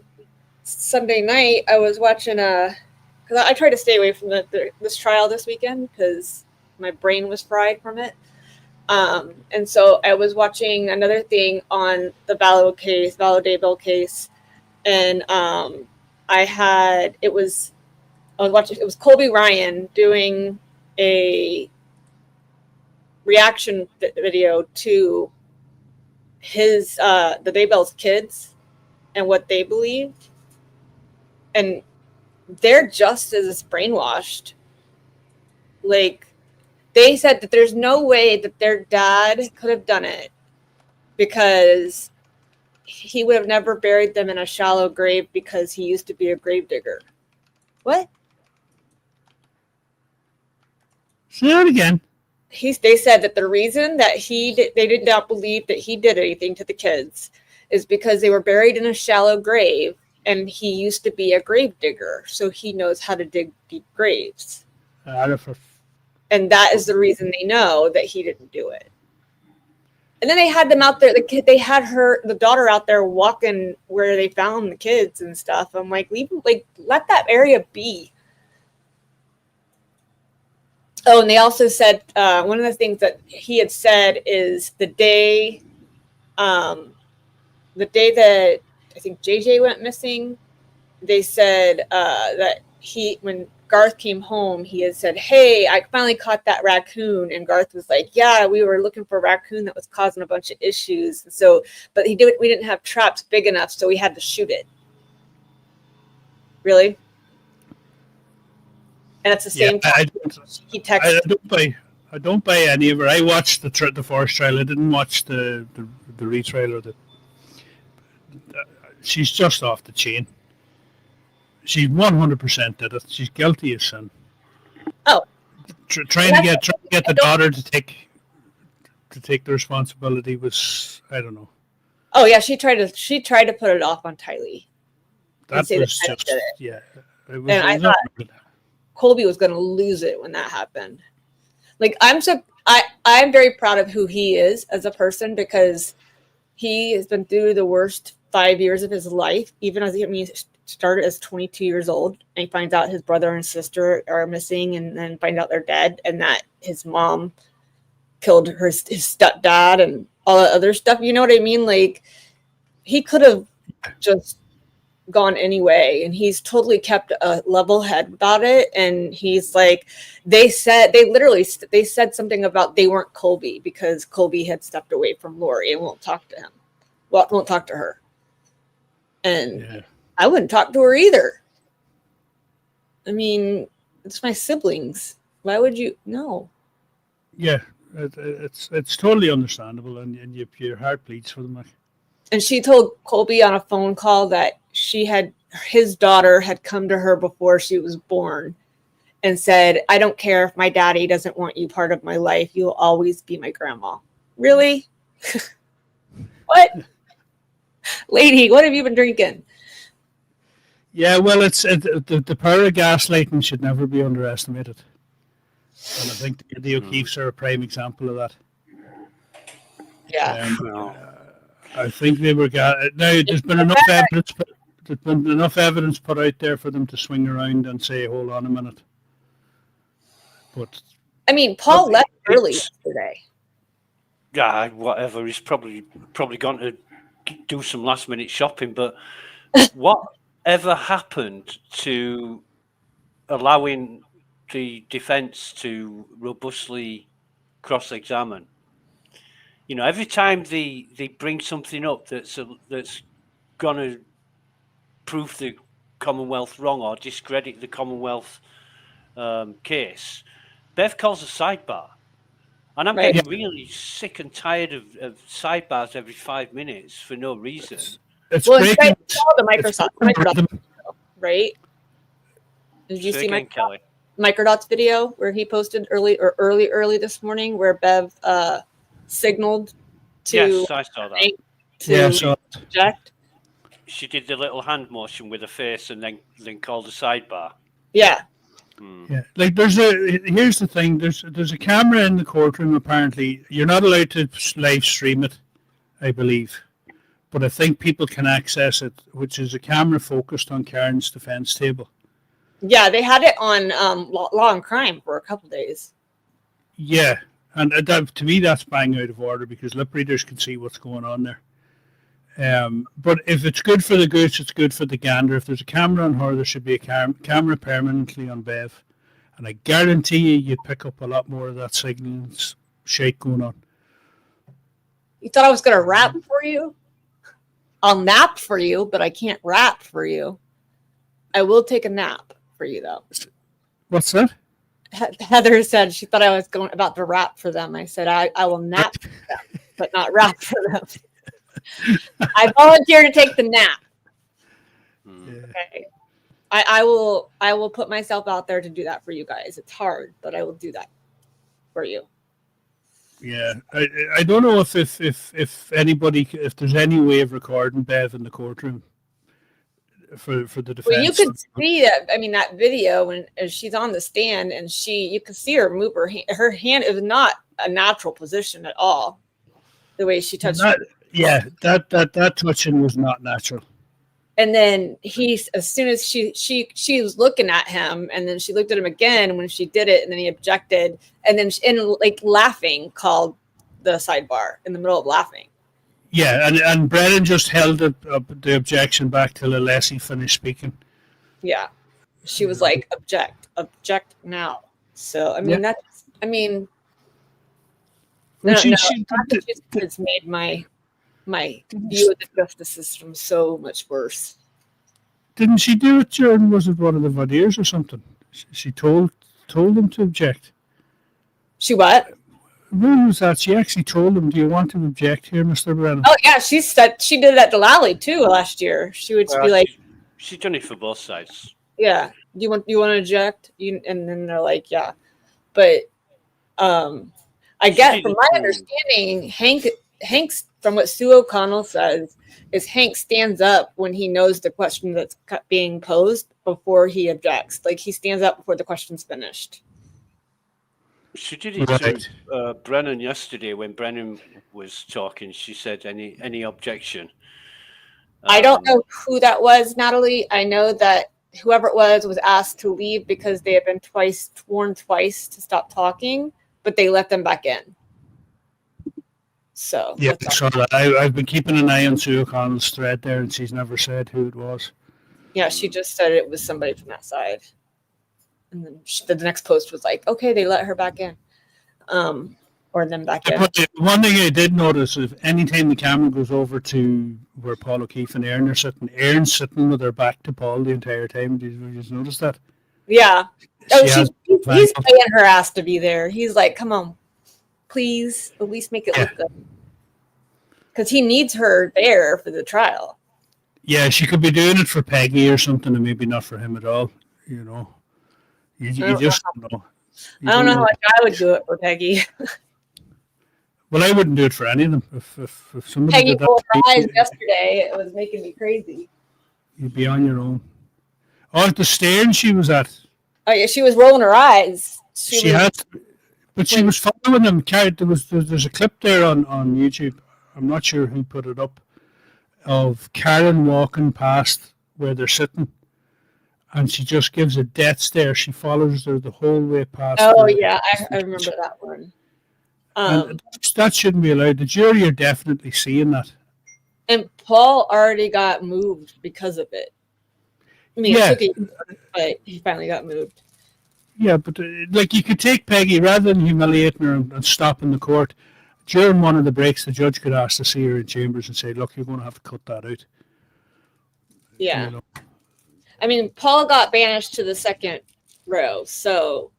Sunday night. I was watching because I tried to stay away from this trial this weekend because my brain was fried from it. And so I was watching another thing on the Vallow Daybell case, and it was Colby Ryan doing a reaction video to his the Daybell's kids and what they believed, and they're just as brainwashed. Like, they said that there's no way that their dad could have done it because he would have never buried them in a shallow grave because he used to be a grave digger. What? Say that again. They said that the reason that they did not believe that he did anything to the kids is because they were buried in a shallow grave, and he used to be a grave digger, so he knows how to dig deep graves. And that is the reason they know that he didn't do it. And then they had them out there. They had the daughter out there walking where they found the kids and stuff. I'm like, let that area be. Oh, and they also said one of the things that he had said is the day that I think JJ went missing, they said that when Garth came home, he had said, "Hey, I finally caught that raccoon," and Garth was like, "Yeah, we were looking for a raccoon that was causing a bunch of issues." And so, but we didn't have traps big enough, so we had to shoot it. Really? And it's the same time he texted. I don't buy any of her. I watched the first trial. I didn't watch the retrial of she's just off the chain. She 100% did it. She's guilty as sin. Oh, trying to get the daughter to take the responsibility was, I don't know. Oh yeah, she tried to put it off on Tylee. That was just yeah. And I thought Colby was going to lose it when that happened. Like, I'm very proud of who he is as a person, because he has been through the worst 5 years of his life. Even as he started as 22 years old, and he finds out his brother and sister are missing, and then find out they're dead, and that his mom killed his stepdad and all that other stuff. You know what I mean? Like, he could have just gone anyway, and he's totally kept a level head about it. And he's like, they said something about they weren't Colby because Colby had stepped away from Lori and won't talk to him. Well, won't talk to her. And I wouldn't talk to her either. I mean, it's my siblings. Why would you? No. Yeah, it's totally understandable, and your heart bleeds for them. And she told Colby on a phone call that his daughter had come to her before she was born and said, "I don't care if my daddy doesn't want you part of my life. You'll always be my grandma." Really? What? Lady, what have you been drinking? Yeah, well, the power of gaslighting should never be underestimated. And I think the O'Keeffes are a prime example of that. Yeah. I think they were now. There's been enough evidence. There's been enough evidence put out there for them to swing around and say, "Hold on a minute." But I mean, Paul left early yesterday. yeah, whatever. He's probably gone to do some last minute shopping. But whatever happened to allowing the defence to robustly cross-examine? You know, every time they bring something up that's going to prove the Commonwealth wrong or discredit the Commonwealth case, Bev calls a sidebar. And I'm Right. getting really sick and tired of sidebars every 5 minutes for no reason. It's Well, you breaking. guys saw the Microsoft, right? Did you Say see again, Kelly? Microdot's video where he posted early this morning where Bev signaled to Yes, I saw that. to object? She did the little hand motion with her face and then called a sidebar. Yeah. Yeah, like here's the thing. There's a camera in the courtroom. Apparently, you're not allowed to live stream it, I believe, but I think people can access it, which is a camera focused on Karen's defense table. Yeah, they had it on Law and Crime for a couple days. Yeah, and to me that's bang out of order because lip readers can see what's going on there. But if it's good for the goose, it's good for the gander. If there's a camera on her, there should be a camera permanently on Bev. And I guarantee you'd pick up a lot more of that signal shake going on. You thought I was going to rap for you? I'll nap for you, but I can't rap for you. I will take a nap for you, though. What's that? Heather said she thought I was about to rap for them. I said I will nap for them, but not rap for them. I volunteer to take the nap. Okay. I will put myself out there to do that for you guys. It's hard, but I will do that for you. Yeah, I don't know if there's any way of recording Bev in the courtroom for the defense. Well, you could see that. I mean, that video when she's on the stand and you could see her move her hand. Her hand is not a natural position at all. The way she touched. Yeah, that touching was not natural. And then as soon as she was looking at him, and then she looked at him again when she did it, and then he objected, and then laughing called the sidebar in the middle of laughing. Yeah, and Brennan just held the objection back till Alessi finished speaking. Yeah, she was like, object now. So I mean it's made my view of the justice system so much worse. Didn't she do it during, was it one of the Vadiers or something? She told them to object. She what? When was that? She actually told them, do you want to object here, Mr. Brennan? Oh yeah, she did that to Lally too last year. She would be like, she's done it for both sides. Yeah. You want to object? And then they're like, yeah. But I get from my understanding, Hank's from what Sue O'Connell says, is Hank stands up when he knows the question that's being posed before he objects. Like he stands up before the question's finished. She did it to Brennan yesterday when Brennan was talking. She said, any objection? I don't know who that was, Natalie. I know that whoever it was asked to leave because they had been warned twice to stop talking, but they let them back in. So yeah, so I've been keeping an eye on Sue O'Connell's thread there, and she's never said who it was. Yeah, she just said it was somebody from that side, and then the next post was like, "Okay, they let her back in, or them back in." But one thing I did notice is anytime the camera goes over to where Paul O'Keefe and Aaron are sitting, Aaron's sitting with her back to Paul the entire time. Did you just notice that? Yeah. Oh, he's paying her ass to be there. He's like, "Come on, please, at least make it look good," because he needs her there for the trial. Yeah, she could be doing it for Peggy or something, and maybe not for him at all. You know, you just don't know. I don't know how a guy would do it for Peggy. Well, I wouldn't do it for any of them. If somebody Peggy did that, rolled her eyes yesterday. It was making me crazy. you'd be on your own. Oh, at the stairs she was at. Oh yeah, she was rolling her eyes. She was following them. There's a clip there on YouTube. I'm not sure who put it up, of Karen walking past where they're sitting, and she just gives a death stare. She follows her the whole way past. Oh yeah, I remember that one. And that shouldn't be allowed. The jury are definitely seeing that. And Paul already got moved because of it. I mean, Yeah. it took a, but he finally got moved. Yeah, but like you could take Peggy rather than humiliating her and stopping the court. During one of the breaks, the judge could ask to see her in chambers and say, "Look, you're going to have to cut that out." Yeah. You know. I mean, Paul got banished to the second row, so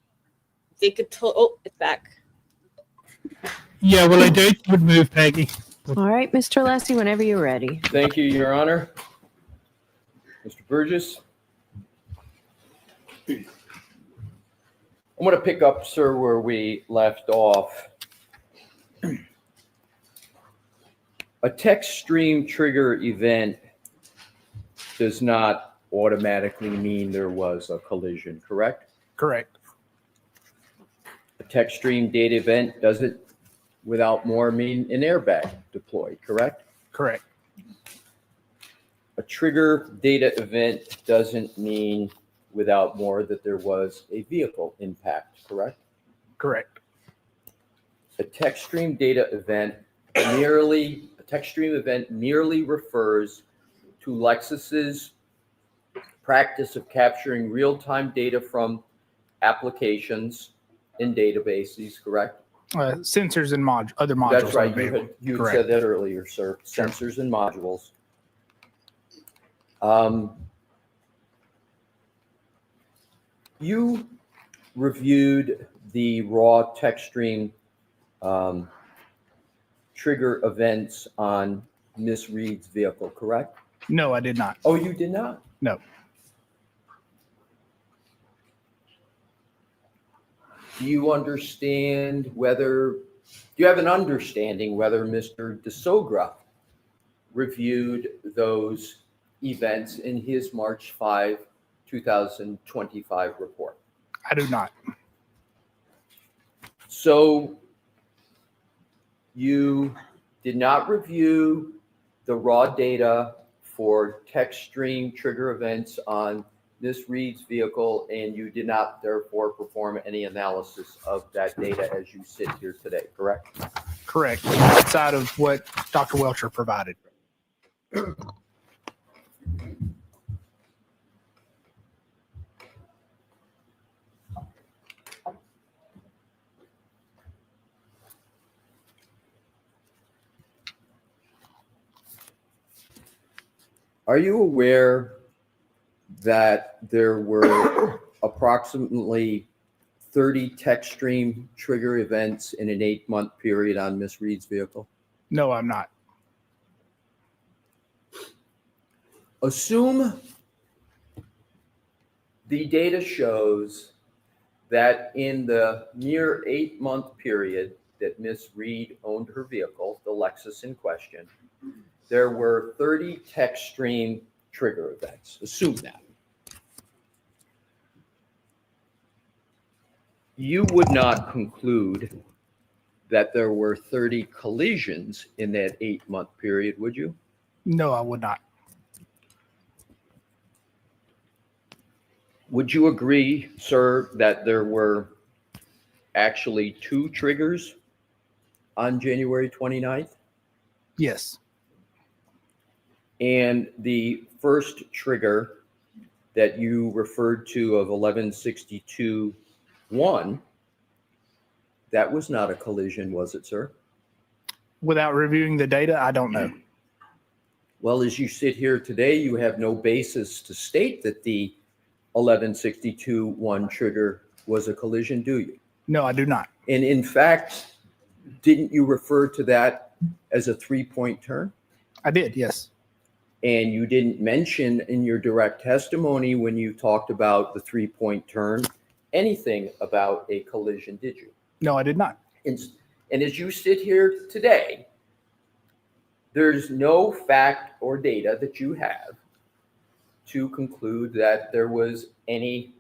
they could. Oh, it's back. Yeah, well, I doubt you would move Peggy. All right, Mr. Lassie, whenever you're ready. Thank you, Your Honor. Mr. Burgess. I'm going to pick up, sir, where we left off. A text stream trigger event does not automatically mean there was a collision, correct? Correct. A text stream data event doesn't, without more, mean an airbag deployed, correct? Correct. A trigger data event doesn't mean without more that there was a vehicle impact, correct? Correct. A text stream data event merely refers to Lexus's practice of capturing real-time data from applications in databases, correct? Sensors and other modules. That's on right. the vehicle. You Correct. said that earlier, sir. Sure. Sensors and modules. You reviewed the raw text stream trigger events on Miss Reed's vehicle, correct? No, I did not. Oh, you did not? No. Do you understand do you have an understanding whether Mr. DeSogra reviewed those events in his March 5, 2025 report? I do not. So you did not review the raw data for text stream trigger events on Ms. Reed's vehicle, and you did not therefore perform any analysis of that data as you sit here today, correct? Correct. Outside of what Dr. Welcher provided. Are you aware that there were approximately 30 text stream trigger events in an 8-month period on Miss Reed's vehicle? No, I'm not. Assume the data shows that in the mere 8-month period that Miss Reed owned her vehicle, the Lexus in question, there were 30 text stream trigger events. Assume that. You would not conclude that there were 30 collisions in that 8-month period, would you? No, I would not. Would you agree, sir, that there were actually 2 triggers on January 29th? Yes. And the first trigger that you referred to of 1162-1, that was not a collision, was it, sir? Without reviewing the data, I don't know. Well, as you sit here today, you have no basis to state that the 1162-1 trigger was a collision, do you? No, I do not. And in fact, didn't you refer to that as a 3-point turn? I did, yes. And you didn't mention in your direct testimony when you talked about the 3-point turn anything about a collision, did you? No, I did not. And as you sit here today, there's no fact or data that you have to conclude that there was any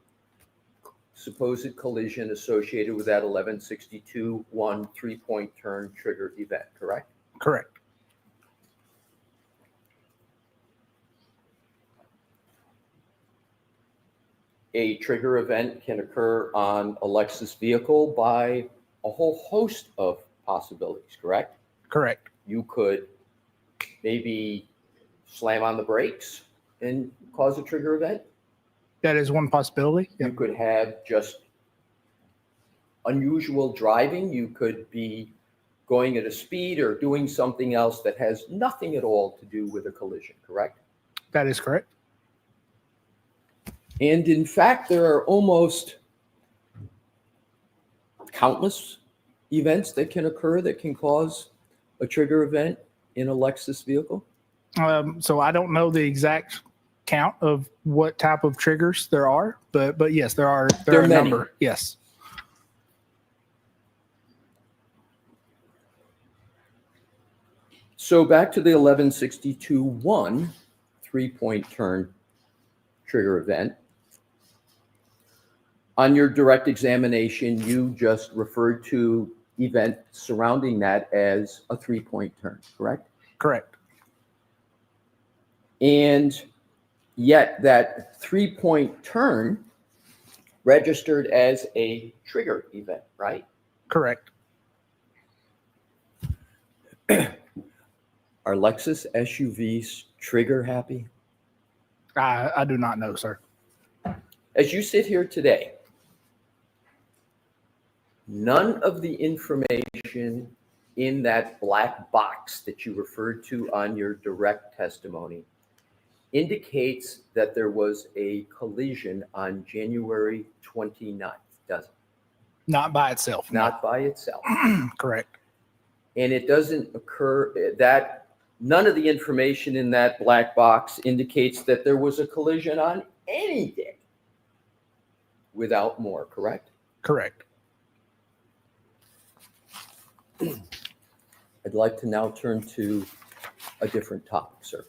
supposed collision associated with that 1162-1 3-point turn trigger event, correct? Correct. A trigger event can occur on a Lexus vehicle by a whole host of possibilities, correct? Correct. You could maybe slam on the brakes and cause a trigger event. That is one possibility. You could have just unusual driving. You could be going at a speed or doing something else that has nothing at all to do with a collision, correct? That is correct. And in fact, there are almost countless events that can occur that can cause a trigger event in a Lexus vehicle. So I don't know the exact count of what type of triggers there are, but yes, there are a many. number. Yes. So back to the 1162-1 three-point turn trigger event. On your direct examination, you just referred to event surrounding that as a three-point turn, correct? Correct. And yet that three-point turn registered as a trigger event, right? Correct. Are Lexus SUVs trigger happy? I do not know, sir. As you sit here today, none of the information in that black box that you referred to on your direct testimony indicates that there was a collision on January 29th, does it? Not by itself. Not by itself. Correct. And it doesn't occur that none of the information in that black box indicates that there was a collision on any day without more, correct? Correct. I'd like to now turn to a different topic, sir.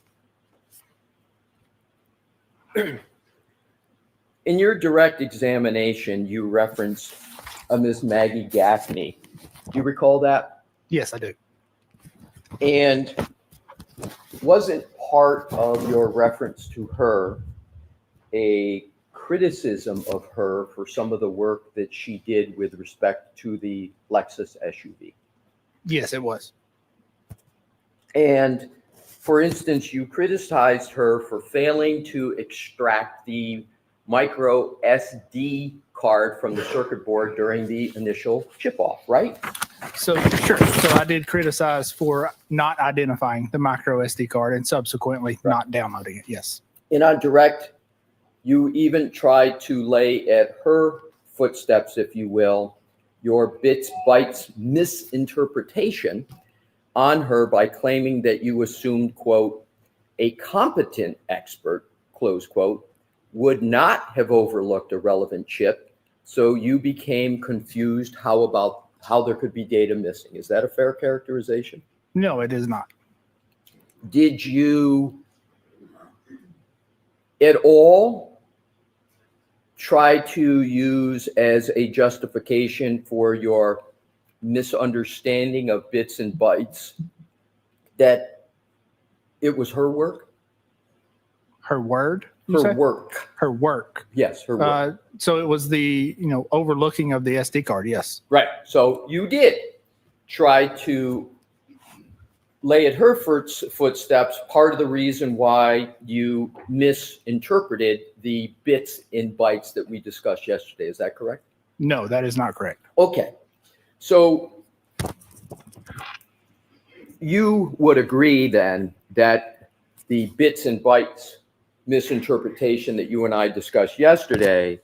In your direct examination, you referenced a Miss Maggie Gaffney. Do you recall that? Yes, I do. And wasn't part of your reference to her a criticism of her for some of the work that she did with respect to the Lexus SUV? Yes, it was. And for instance, you criticized her for failing to extract the micro SD card from the circuit board during the initial chip off, right? So sure. So I did criticize for not identifying the micro SD card and subsequently not downloading it. Yes. And on direct, you even tried to lay at her footsteps, if you will, your bits bytes misinterpretation on her by claiming that you assumed, quote, a competent expert, close quote, would not have overlooked a relevant chip. So you became confused how there could be data missing. Is that a fair characterization? No, it is not. Did you at all try to use as a justification for your misunderstanding of bits and bytes that it was her work? Her word? Her work. Her work. Yes, her work. So it was the, overlooking of the SD card. Yes. Right. So you did try to lay at her footsteps part of the reason why you misinterpreted the bits and bytes that we discussed yesterday. Is that correct? No, that is not correct. Okay. So you would agree then that the bits and bytes misinterpretation that you and I discussed yesterday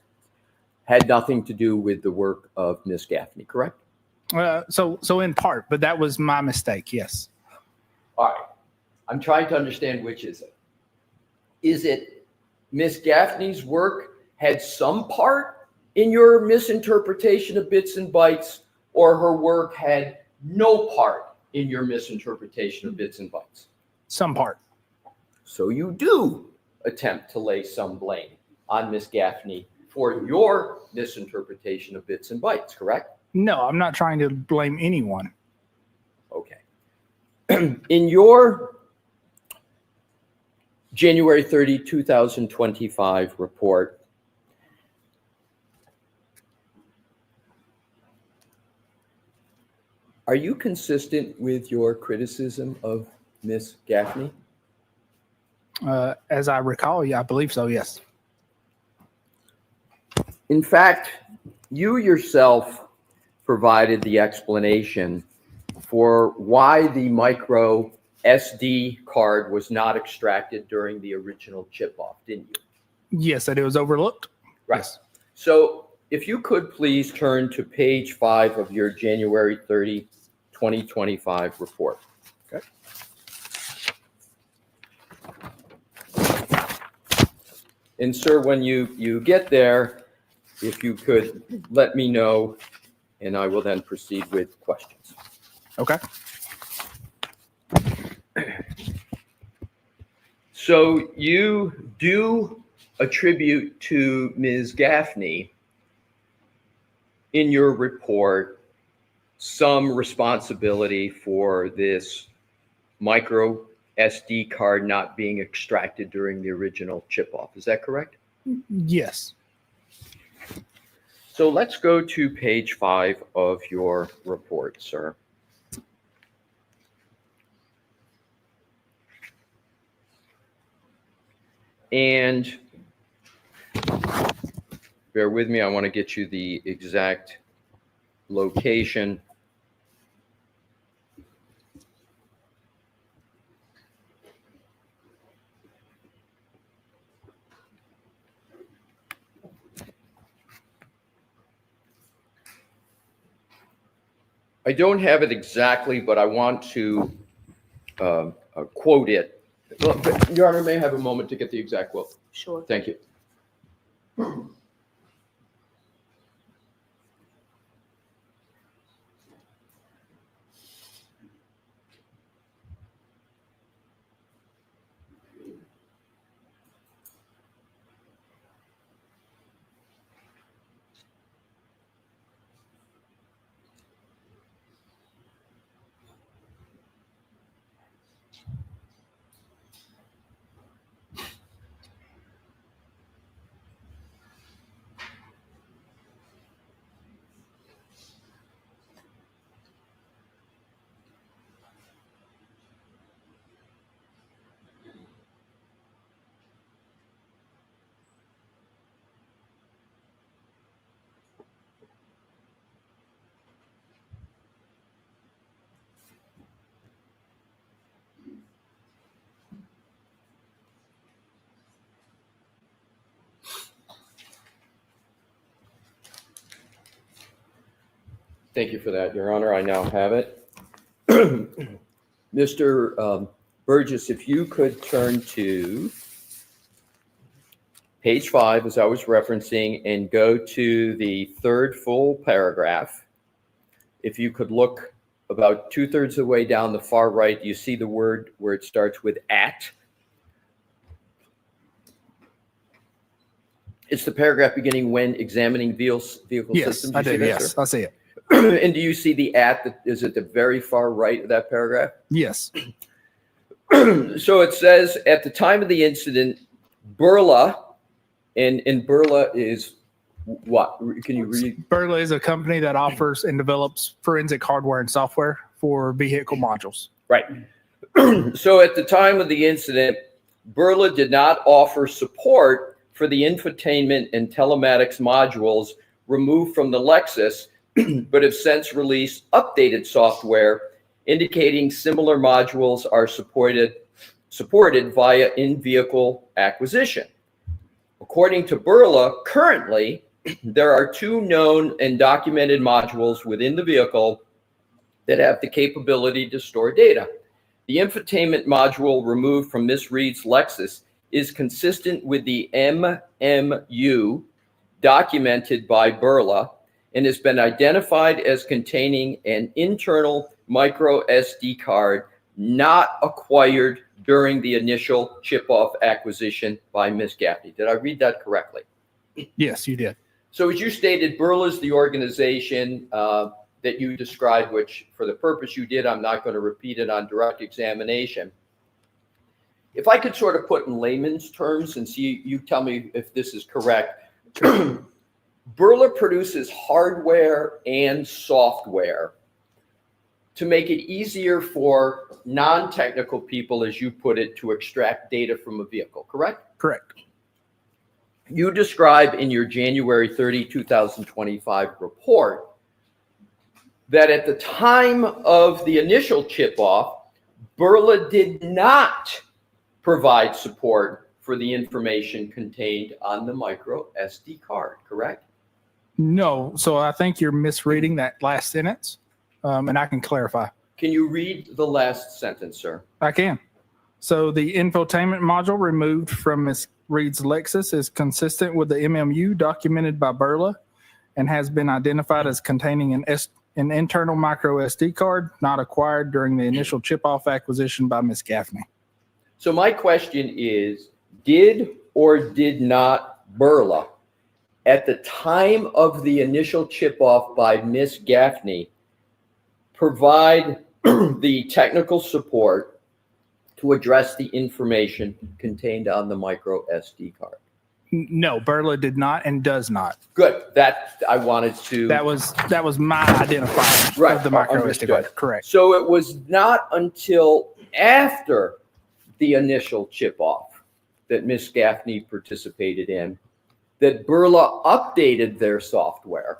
had nothing to do with the work of Miss Gaffney, correct? So in part, but that was my mistake. Yes. All right. I'm trying to understand which is it. Is it Miss Gaffney's work had some part in your misinterpretation of bits and bytes, or her work had no part in your misinterpretation of bits and bytes? Some part. So you do attempt to lay some blame on Miss Gaffney for your misinterpretation of bits and bytes, correct? No, I'm not trying to blame anyone. Okay. In your January 30, 2025 report, Are you consistent with your criticism of Miss Gaffney? As I recall, yeah, I believe so. Yes. In fact, you yourself provided the explanation for why the micro SD card was not extracted during the original chip off, didn't you? Yes, that it was overlooked. Right. Yes. So if you could please turn to page 5 of your January 30, 2025 report. Okay. And sir, when you get there, if you could let me know, and I will then proceed with questions. Okay. So you do attribute to Ms. Gaffney in your report some responsibility for this micro SD card not being extracted during the original chip off. Is that correct? Yes. So let's go to page 5 of your report, sir. And bear with me, I want to get you the exact location. I don't have it exactly, but I want to quote it. Well, Your Honor, may I have a moment to get the exact quote? Sure. Thank you. Thank you for that, Your Honor. I now have it. Mr. Burgess, if you could turn to page 5, as I was referencing, and go to the third full paragraph. If you could look about 2/3 of the way down the far right, you see the word where it starts with at. It's the paragraph beginning when examining vehicle Yes, systems. I You see do. that, Yes, sir? I see it. And do you see the at that is at the very far right of that paragraph? Yes. So it says, at the time of the incident, Burla, and Burla is what? Can you read? Burla is a company that offers and develops forensic hardware and software for vehicle modules. Right. So at the time of the incident, Burla did not offer support for the infotainment and telematics modules removed from the Lexus, but have since released updated software indicating similar modules are supported via in-vehicle acquisition. According to Burla, currently, there are 2 known and documented modules within the vehicle that have the capability to store data. The infotainment module removed from Ms. Reed's Lexus is consistent with the MMU documented by Burla and has been identified as containing an internal micro SD card not acquired during the initial chip-off acquisition by Ms. Gaffney. Did I read that correctly? Yes, you did. So as you stated, Burla is the organization that you described, which for the purpose you did, I'm not going to repeat it on direct examination. If I could sort of put in layman's terms and see, you tell me if this is correct. Burla produces hardware and software to make it easier for non-technical people, as you put it, to extract data from a vehicle, correct? Correct. You describe in your January 30, 2025 report that at the time of the initial chip-off, Burla did not provide support for the information contained on the micro SD card, correct? No, so I think you're misreading that last sentence, and I can clarify. Can you read the last sentence, sir? I can. So the infotainment module removed from Ms. Reed's Lexus is consistent with the MMU documented by Burla and has been identified as containing an internal micro SD card not acquired during the initial chip-off acquisition by Ms. Gaffney. So my question is, did or did not Burla, at the time of the initial chip-off by Ms. Gaffney, provide the technical support to address the information contained on the micro SD card? No, Burla did not and does not. Good. That I wanted to. That was my identifier Right, of the micro understood. SD card. Correct. So it was not until after the initial chip-off that Ms. Gaffney participated in that Burla updated their software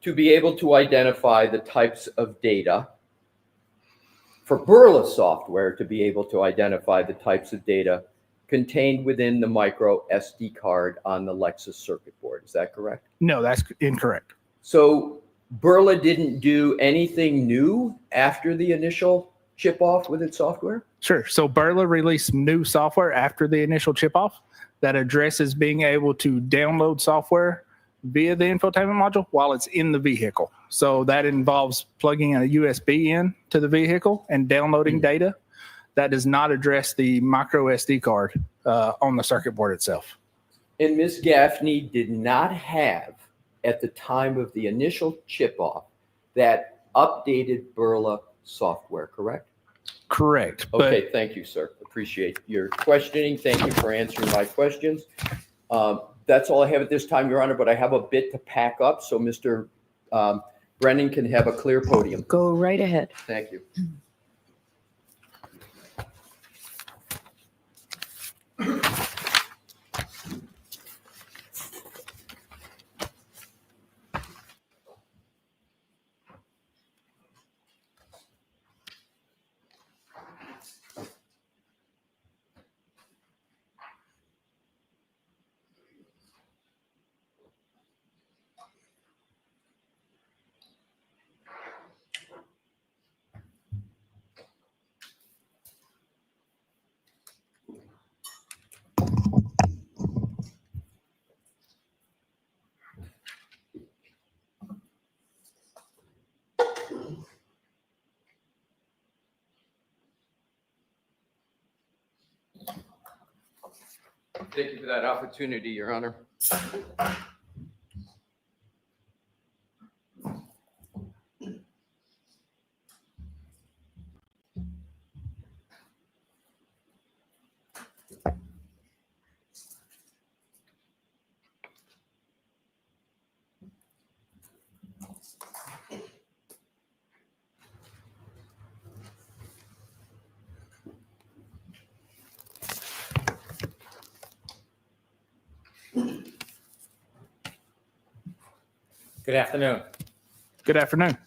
to be able to identify the types of data, for Burla software to be able to identify the types of data contained within the micro SD card on the Lexus circuit board. Is that correct? No, that's incorrect. So Burla didn't do anything new after the initial chip-off with its software? Sure. So Burla released new software after the initial chip-off that addresses being able to download software via the infotainment module while it's in the vehicle. So that involves plugging a USB in to the vehicle and downloading data. That does not address the micro SD card on the circuit board itself. And Ms. Gaffney did not have, at the time of the initial chip-off, that updated Burla software, correct? Correct. Okay, thank you, sir. Appreciate your questioning. Thank you for answering my questions. That's all I have at this time, Your Honor, but I have a bit to pack up, so Mr. Brennan can have a clear podium. Go right ahead. Thank you. Thank you for that opportunity, Your Honor. Good afternoon. Good afternoon.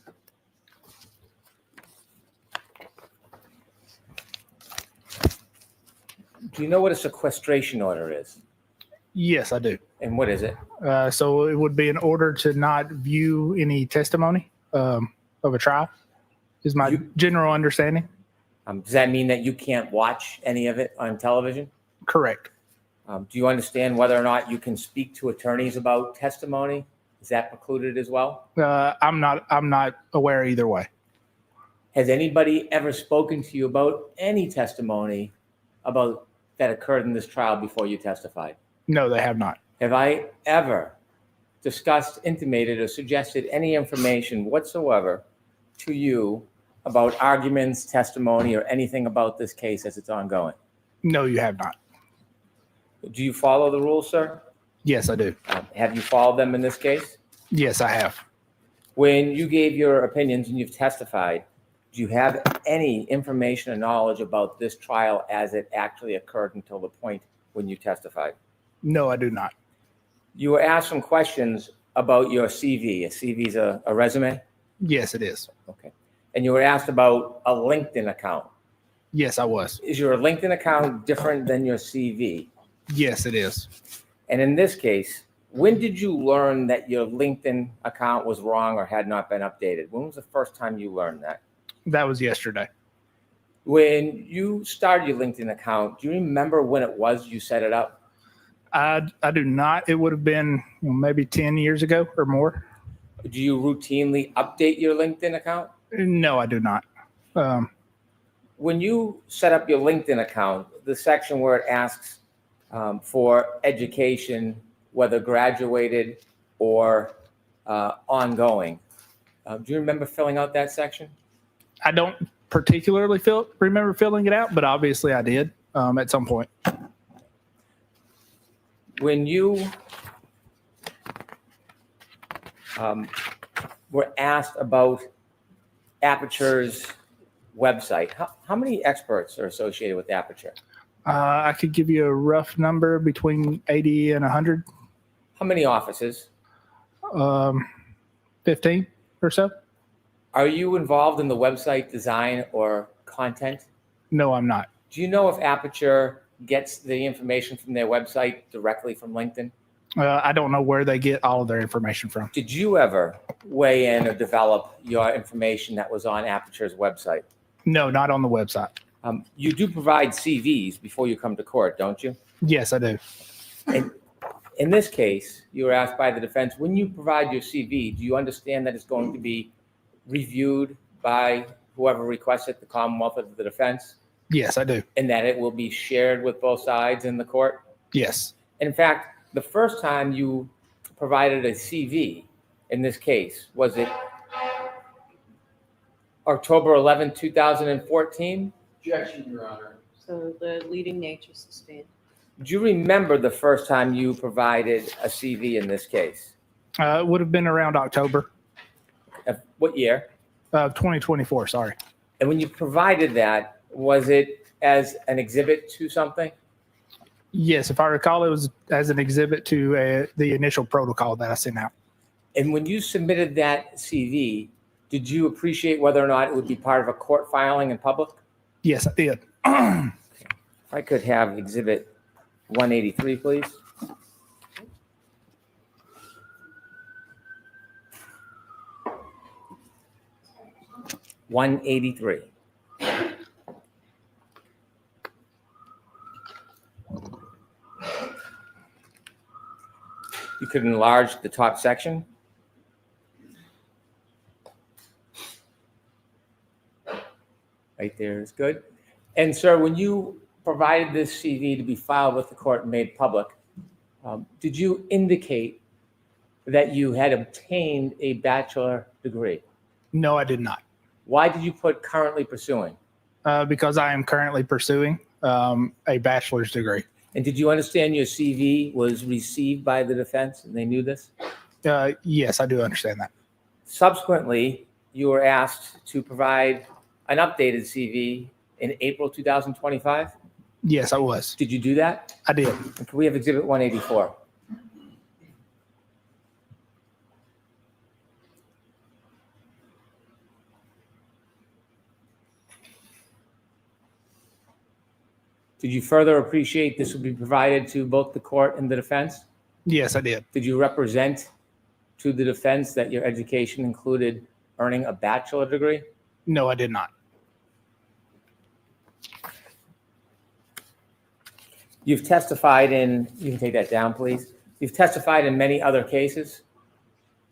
Do you know what a sequestration order is? Yes, I do. And what is it? So it would be an order to not view any testimony of a trial, is my general understanding. Does that mean that you can't watch any of it on television? Correct. Do you understand whether or not you can speak to attorneys about testimony? Is that precluded as well? I'm not aware either way. Has anybody ever spoken to you about any testimony about that occurred in this trial before you testified? No, they have not. Have I ever discussed, intimated, or suggested any information whatsoever to you about arguments, testimony, or anything about this case as it's ongoing? No, you have not. Do you follow the rules, sir? Yes, I do. Have you followed them in this case? Yes, I have. When you gave your opinions and you've testified, Do you have any information or knowledge about this trial as it actually occurred until the point when you testified? No, I do not. You were asked some questions about your CV. A CV is a resume? Yes, it is. Okay. And you were asked about a LinkedIn account. Yes, I was. Is your LinkedIn account different than your CV? Yes, it is. And in this case, when did you learn that your LinkedIn account was wrong or had not been updated? When was the first time you learned that? That was yesterday. When you started your LinkedIn account, do you remember when it was you set it up? I do not. It would have been maybe 10 years ago or more. Do you routinely update your LinkedIn account? No, I do not. When you set up your LinkedIn account, the section where it asks for education, whether graduated or ongoing, do you remember filling out that section? I don't particularly remember filling it out, but obviously I did at some point. When you were asked about Aperture's website, how many experts are associated with Aperture? I could give you a rough number between 80 and 100. How many offices? 15 or so. Are you involved in the website design or content? No, I'm not. Do you know if Aperture gets the information from their website directly from LinkedIn? I don't know where they get all of their information from. Did you ever weigh in or develop your information that was on Aperture's website? No, not on the website. You do provide CVs before you come to court, don't you? Yes, I do. And in this case, you were asked by the defense, when you provide your CV, do you understand that it's going to be reviewed by whoever requests it, the Commonwealth or the defense? Yes, I do. And that it will be shared with both sides in the court? Yes. In fact, the first time you provided a CV in this case, was it October 11, 2014? Objection, Your Honor. So the leading nature sustained. Do you remember the first time you provided a CV in this case? It would have been around October. Of what year? 2024, sorry. And when you provided that, was it as an exhibit to something? Yes, if I recall, it was as an exhibit to the initial protocol that I sent out. And when you submitted that CV, did you appreciate whether or not it would be part of a court filing in public? Yes, I did. If I could have exhibit 183, please. $183. You could enlarge the top section. Right there is good. And sir, when you provided this CV to be filed with the court and made public, did you indicate that you had obtained a bachelor degree? No, I did not. Why did you put currently pursuing? Because I am currently pursuing a bachelor's degree. And did you understand your CV was received by the defense and they knew this? Yes, I do understand that. Subsequently, you were asked to provide an updated CV in April 2025? Yes, I was. Did you do that? I did. And can we have exhibit 184? Did you further appreciate this would be provided to both the court and the defense? Yes, I did. Did you represent to the defense that your education included earning a bachelor degree? No, I did not. You've testified in, you can take that down, please. You've testified in many other cases?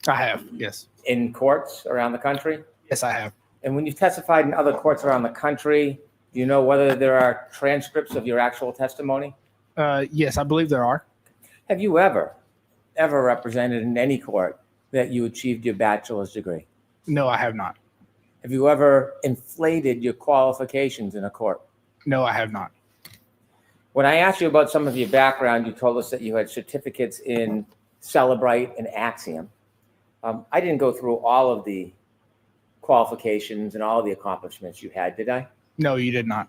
I have, yes. In courts around the country? Yes, I have. And when you've testified in other courts around the country, do you know whether there are transcripts of your actual testimony? Yes, I believe there are. Have you ever represented in any court that you achieved your bachelor's degree? No, I have not. Have you ever inflated your qualifications in a court? No, I have not. When I asked you about some of your background, you told us that you had certificates in Celebrite and Axiom. I didn't go through all of the qualifications and all the accomplishments you had, did I? No, you did not.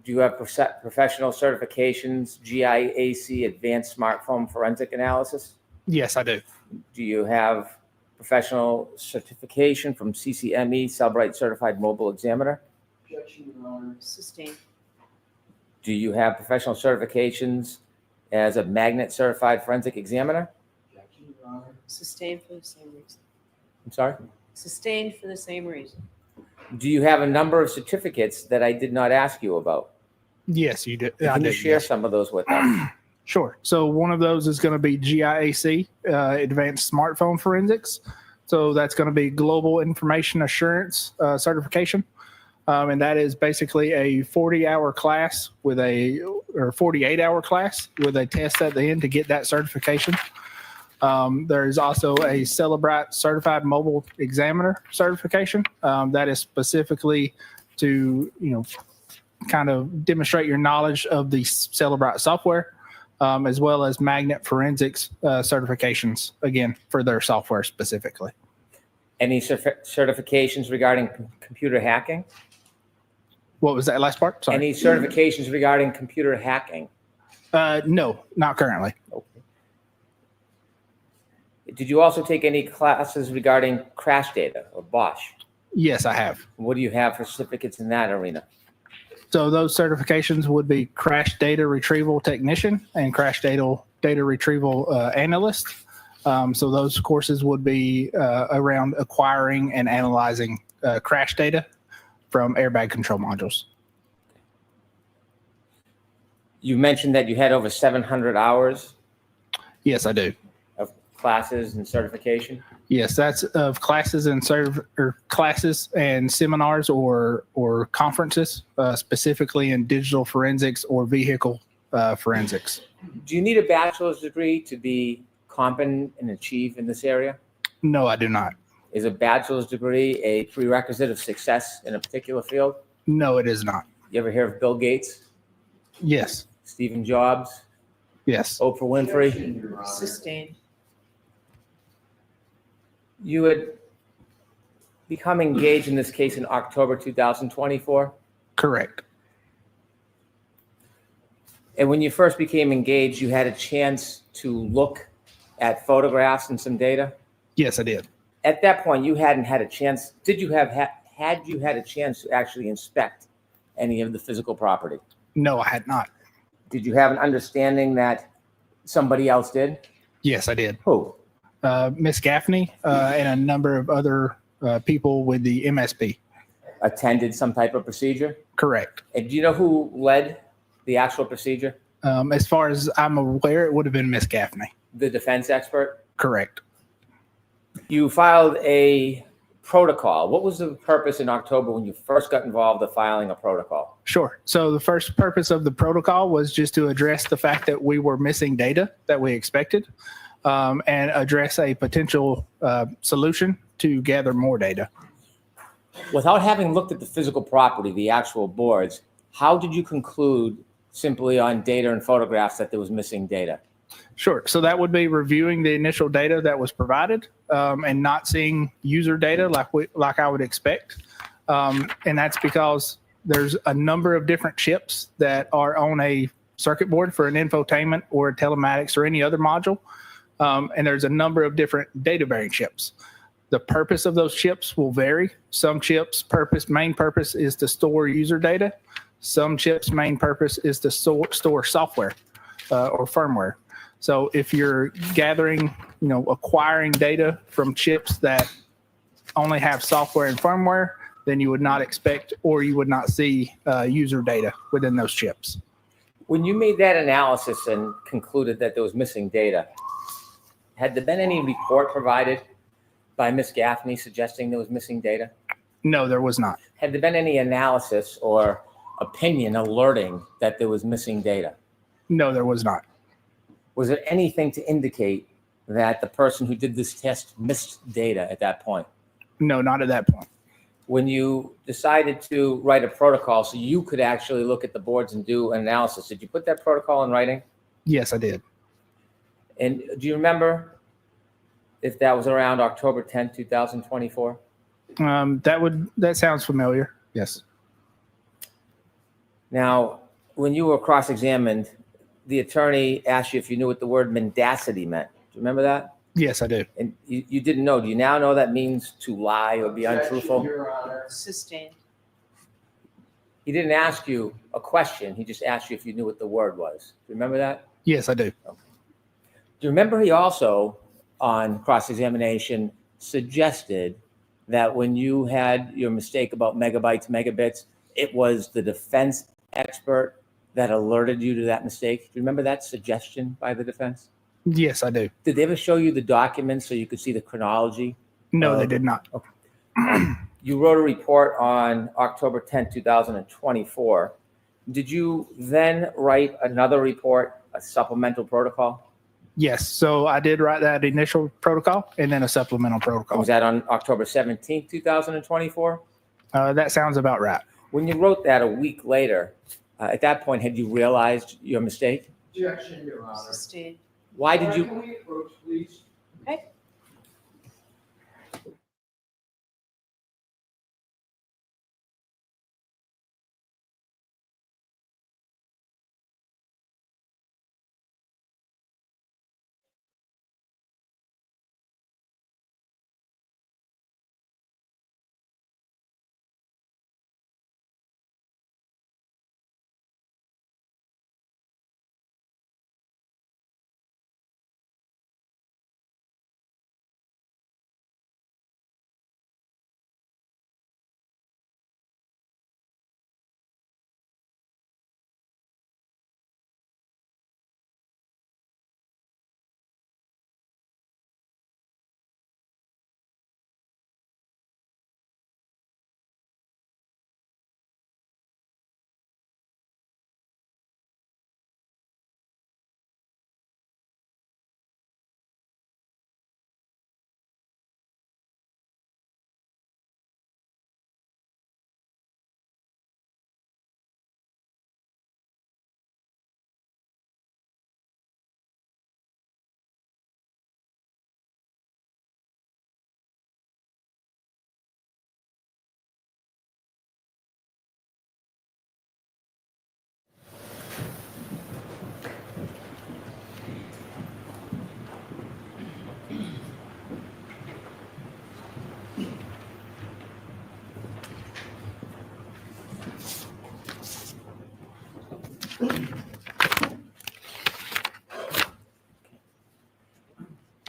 Do you have professional certifications, GIAC, Advanced Smartphone Forensic Analysis? Yes, I do. Do you have professional certification from CCME, Cellbrite Certified Mobile Examiner? Sustained. Do you have professional certifications as a Magnet Certified Forensic Examiner? Sustained for the same reason. I'm sorry? Sustained for the same reason. Do you have a number of certificates that I did not ask you about? Yes, you did. Can you share some of those with us? Sure. So one of those is going to be GIAC, Advanced Smartphone Forensics. So that's going to be Global Information Assurance certification. And that is basically a 40-hour class or 48-hour class with a test at the end to get that certification. There's also a Cellbrite Certified Mobile Examiner certification that is specifically to, kind of demonstrate your knowledge of the Cellbrite software, as well as Magnet Forensics certifications, again, for their software specifically. Any certifications regarding computer hacking? What was that last part? Sorry. Any certifications regarding computer hacking? No, not currently. Okay. Did you also take any classes regarding crash data or BOSH? Yes, I have. What do you have for certificates in that arena? So those certifications would be Crash Data Retrieval Technician and Crash Data Retrieval Analyst. So those courses would be around acquiring and analyzing crash data from airbag control modules. You mentioned that you had over 700 hours. Yes, I do. Of classes and certification. Yes, that's of classes and classes and seminars or conferences, specifically in digital forensics or vehicle forensics. Do you need a bachelor's degree to be competent and achieve in this area? No, I do not. Is a bachelor's degree a prerequisite of success in a particular field? No, it is not. You ever hear of Bill Gates? Yes. Stephen Jobs? Yes. Oprah Winfrey? Sustained. You had become engaged in this case in October 2024? Correct. And when you first became engaged, you had a chance to look at photographs and some data? Yes, I did. At that point, you hadn't had a chance. Did you have had you had a chance to actually inspect any of the physical property? No, I had not. Did you have an understanding that somebody else did? Yes, I did. Who? Miss Gaffney and a number of other people with the MSP. Attended some type of procedure? Correct. And do you know who led the actual procedure? As far as I'm aware, it would have been Miss Gaffney. The defense expert? Correct. You filed a protocol. What was the purpose in October when you first got involved in filing a protocol? Sure. So the first purpose of the protocol was just to address the fact that we were missing data that we expected, and address a potential solution to gather more data. Without having looked at the physical property, the actual boards, how did you conclude simply on data and photographs that there was missing data? Sure. So that would be reviewing the initial data that was provided and not seeing user data like I would expect. And that's because there's a number of different chips that are on a circuit board for an infotainment or a telematics or any other module. And there's a number of different data bearing chips. The purpose of those chips will vary. Some chips' main purpose is to store user data. Some chips' main purpose is to store software or firmware. So if you're gathering, acquiring data from chips that only have software and firmware, then you would not expect or you would not see user data within those chips. When you made that analysis and concluded that there was missing data, had there been any report provided by Ms. Gaffney suggesting there was missing data? No, there was not. Had there been any analysis or opinion alerting that there was missing data? No, there was not. Was there anything to indicate that the person who did this test missed data at that point? No, not at that point. When you decided to write a protocol so you could actually look at the boards and do an analysis, did you put that protocol in writing? Yes, I did. And do you remember if that was around October 10th, 2024? That sounds familiar. Yes. Now, when you were cross-examined, the attorney asked you if you knew what the word mendacity meant. Do you remember that? Yes, I do. And you didn't know. Do you now know that means to lie or be untruthful? Sustained. He didn't ask you a question. He just asked you if you knew what the word was. Do you remember that? Yes, I do. Do you remember he also, on cross-examination, suggested that when you had your mistake about megabytes, megabits, it was the defense expert that alerted you to that mistake? Do you remember that suggestion by the defense? Yes, I do. Did they ever show you the documents so you could see the chronology? No, they did not. Okay. You wrote a report on October 10, 2024. Did you then write another report, a supplemental protocol? Yes. So I did write that initial protocol and then a supplemental protocol. Was that on October 17, 2024? That sounds about right. When you wrote that a week later, at that point, had you realized your mistake? Objection, Your Honor. Sustained. Why did you? Can we approach, please? Okay.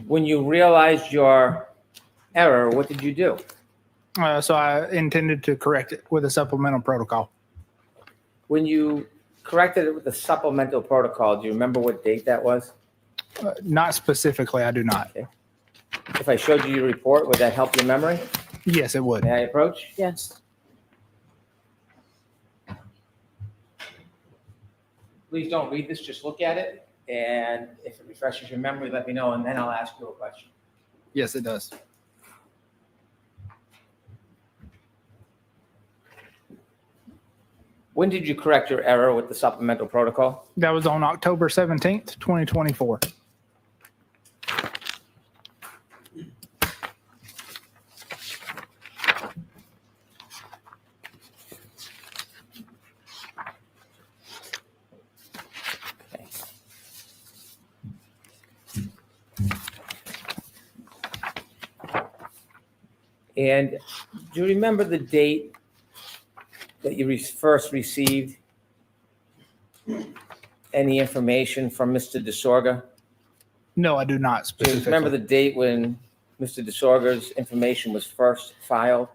When you realized your error, what did you do? So I intended to correct it with a supplemental protocol. When you corrected it with the supplemental protocol, do you remember what date that was? Not specifically, I do not. Okay. If I showed you your report, would that help your memory? Yes, it would. May I approach? Yes. Please don't read this, just look at it. And if it refreshes your memory, let me know, and then I'll ask you a question. Yes, it does. When did you correct your error with the supplemental protocol? That was on October 17th, 2024. And do you remember the date that you first received any information from Mr. DeSorga? No, I do not Do you specifically. remember the date when Mr. DeSorga's information was first filed?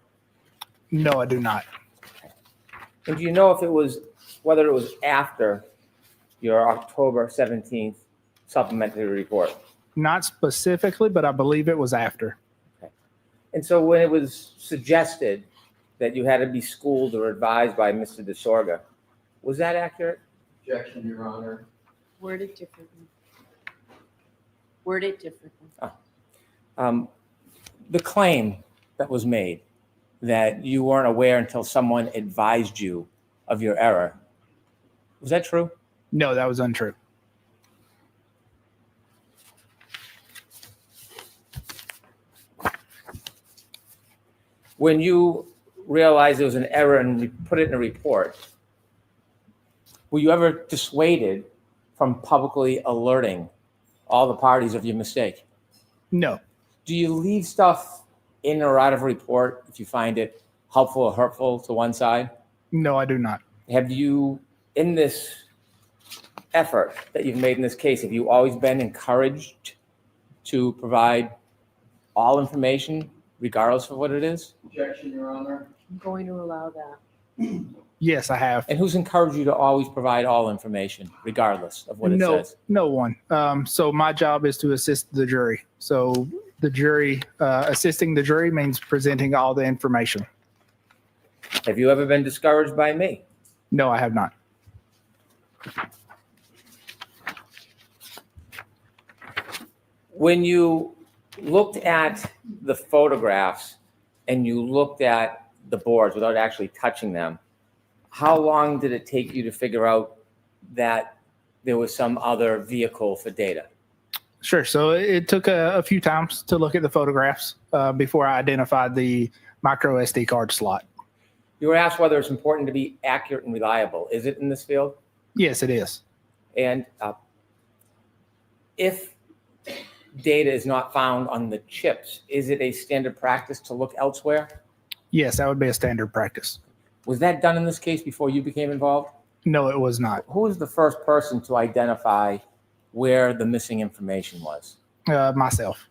No, I do not. And do you know if it was, whether it was after your October 17th supplementary report? Not specifically, but I believe it was after. And so when it was suggested that you had to be schooled or advised by Mr. DeSorga, was that accurate? Objection, Your Honor. Word it differently. Word it differently. The claim that was made that you weren't aware until someone advised you of your error, was that true? No, that was untrue. When you realized there was an error and put it in a report, were you ever dissuaded from publicly alerting all the parties of your mistake? No. Do you leave stuff in or out of a report if you find it helpful or hurtful to one side? No, I do not. Have you, in this effort that you've made in this case, have you always been encouraged to provide all information regardless of what it is? Objection, Your Honor. I'm going to allow that. Yes, I have. And who's encouraged you to always provide all information regardless of what it No, says? no one. So my job is to assist the jury. So the jury, assisting the jury means presenting all the information. Have you ever been discouraged by me? No, I have not. When you looked at the photographs and you looked at the boards without actually touching them, how long did it take you to figure out that there was some other vehicle for data? Sure. So it took a few times to look at the photographs before I identified the micro SD card slot. You were asked whether it's important to be accurate and reliable. Is it in this field? Yes, it is. And if data is not found on the chips, is it a standard practice to look elsewhere? Yes, that would be a standard practice. Was that done in this case before you became involved? No, it was not. Who was the first person to identify where the missing information was? Myself.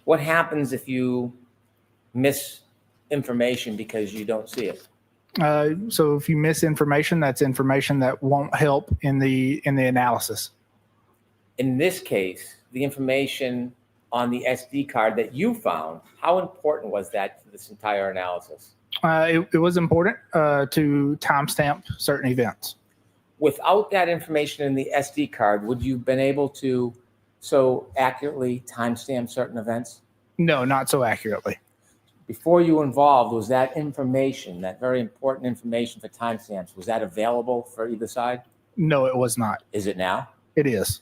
What happens if you miss information because you don't see it? So if you miss information, that's information that won't help in the analysis. In this case, the information on the SD card that you found, how important was that to this entire analysis? It was important to timestamp certain events. Without that information in the SD card, would you have been able to so accurately timestamp certain events? No, not so accurately. Before you were involved, was that information, that very important information for timestamps, was that available for either side? No, it was not. Is it now? It is.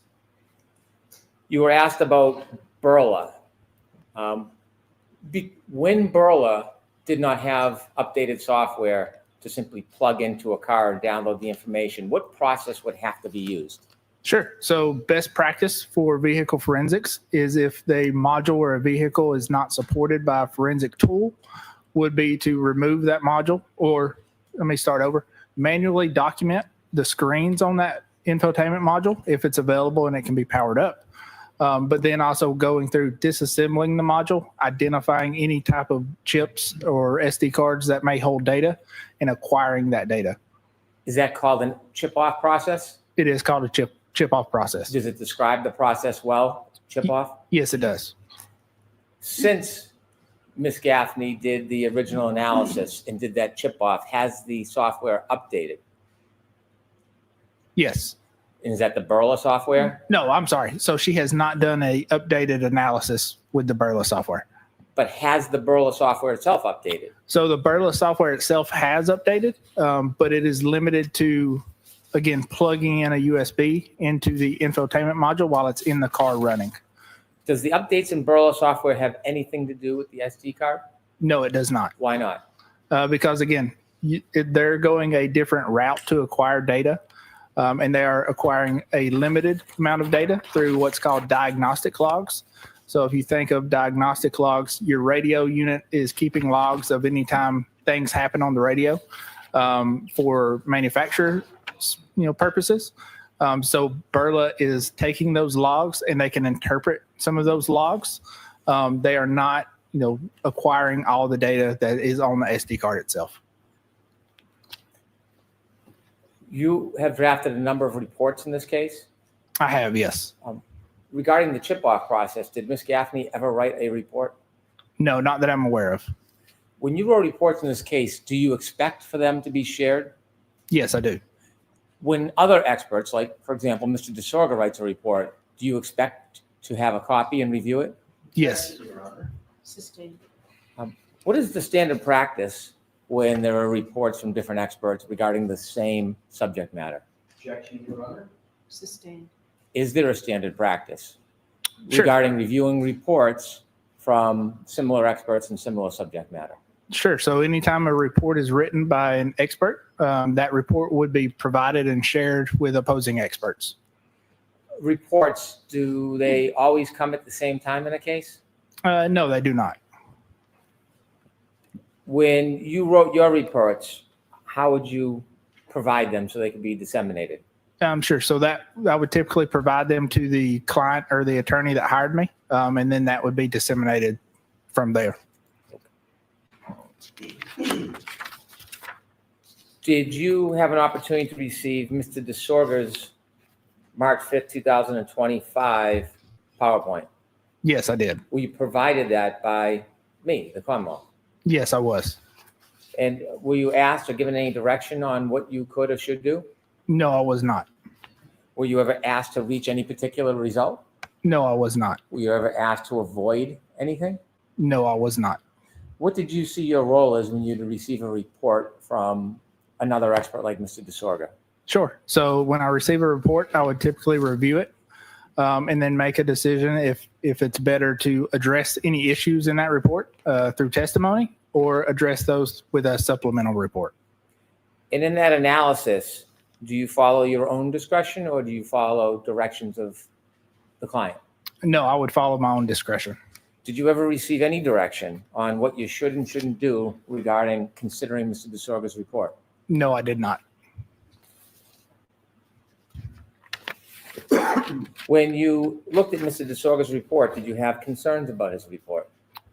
You were asked about Burla. When Burla did not have updated software to simply plug into a car and download the information, what process would have to be used? Sure. So best practice for vehicle forensics is if the module or a vehicle is not supported by a forensic tool, would be to remove that module, or let me start over, manually document the screens on that infotainment module if it's available and it can be powered up. But then also going through disassembling the module, identifying any type of chips or SD cards that may hold data, and acquiring that data. Is that called a chip-off process? It is called a chip-off process. Does it describe the process well, chip-off? Yes, it does. Since Ms. Gaffney did the original analysis and did that chip-off, has the software updated? Yes. And is that the Burla software? No, I'm sorry. So she has not done a updated analysis with the Burla software. But has the Burla software itself updated? So the Burla software itself has updated, but it is limited to, again, plugging in a USB into the infotainment module while it's in the car running. Does the updates in Burla software have anything to do with the SD card? No, it does not. Why not? Because again, they're going a different route to acquire data. And they are acquiring a limited amount of data through what's called diagnostic logs. So if you think of diagnostic logs, your radio unit is keeping logs of any time things happen on the radio for manufacturer purposes. So Burla is taking those logs and they can interpret some of those logs. They are not acquiring all the data that is on the SD card itself. You have drafted a number of reports in this case? I have, yes. Regarding the chip-off process, did Ms. Gaffney ever write a report? No, not that I'm aware of. When you wrote reports in this case, do you expect for them to be shared? Yes, I do. When other experts, like, for example, Mr. DeSorga writes a report, do you expect to have a copy and review it? Yes. Sustained. What is the standard practice when there are reports from different experts regarding the same subject matter? Objection, Your Honor. Sustained. Is there a standard practice Sure. regarding reviewing reports from similar experts in similar subject matter? Sure. So anytime a report is written by an expert, that report would be provided and shared with opposing experts. Reports, do they always come at the same time in a case? No, they do not. When you wrote your reports, how would you provide them so they could be disseminated? Sure. So that I would typically provide them to the client or the attorney that hired me, and then that would be disseminated from there. Did you have an opportunity to receive Mr. DeSorga's March 5th, 2025 PowerPoint? Yes, I did. Were you provided that by me, the Commonwealth? Yes, I was. And were you asked or given any direction on what you could or should do? No, I was not. Were you ever asked to reach any particular result? No, I was not. Were you ever asked to avoid anything? No, I was not. What did you see your role as when you receive a report from another expert like Mr. DeSorga? Sure. So when I receive a report, I would typically review it and then make a decision if it's better to address any issues in that report through testimony or address those with a supplemental report. And in that analysis, do you follow your own discretion or do you follow directions of the client? No, I would follow my own discretion. Did you ever receive any direction on what you should and shouldn't do regarding considering Mr. DeSorga's report? No, I did not. When you looked at Mr. DeSorga's report, did you have concerns about his report?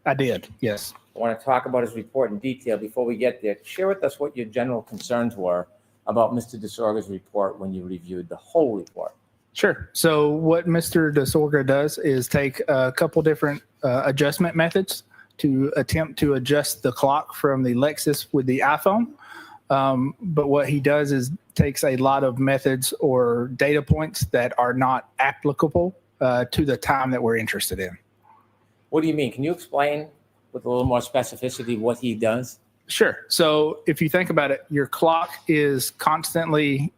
I did, yes. I want to talk about his report in detail. Before we get there, share with us what your general concerns were about Mr. DeSorga's report when you reviewed the whole report. Sure. So what Mr. DeSorga does is take a couple different adjustment methods to attempt to adjust the clock from the Lexus with the iPhone. But what he does is takes a lot of methods or data points that are not applicable to the time that we're interested in. What do you mean? Can you explain with a little more specificity what he does? Sure. So if you think about it, your clock is constantly,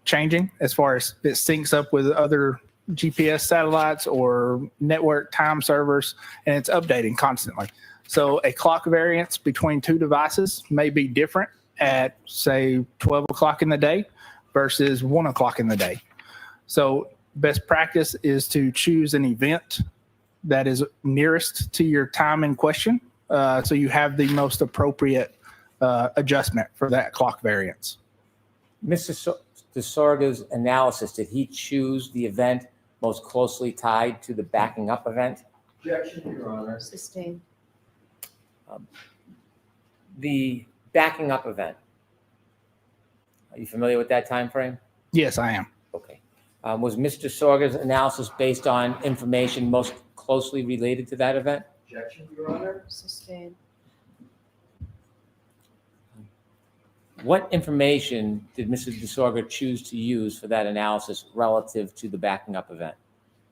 changing as far as it syncs up with other GPS satellites or network time servers, and it's updating constantly. So a clock variance between two devices may be different at, say, 12 o'clock in the day versus 1 o'clock in the day. So best practice is to choose an event that is nearest to your time in question, so you have the most appropriate adjustment for that clock variance. Mr. DeSorga's analysis, did he choose the event most closely tied to the backing up event? Objection, Your Honor. Sustained. The backing up event. Are you familiar with that time frame? Yes, I am. Okay. Was Mr. DeSorga's analysis based on information most closely related to that event? Objection, Your Honor. Sustained. What information did Mr. DeSorga choose to use for that analysis relative to the backing up event?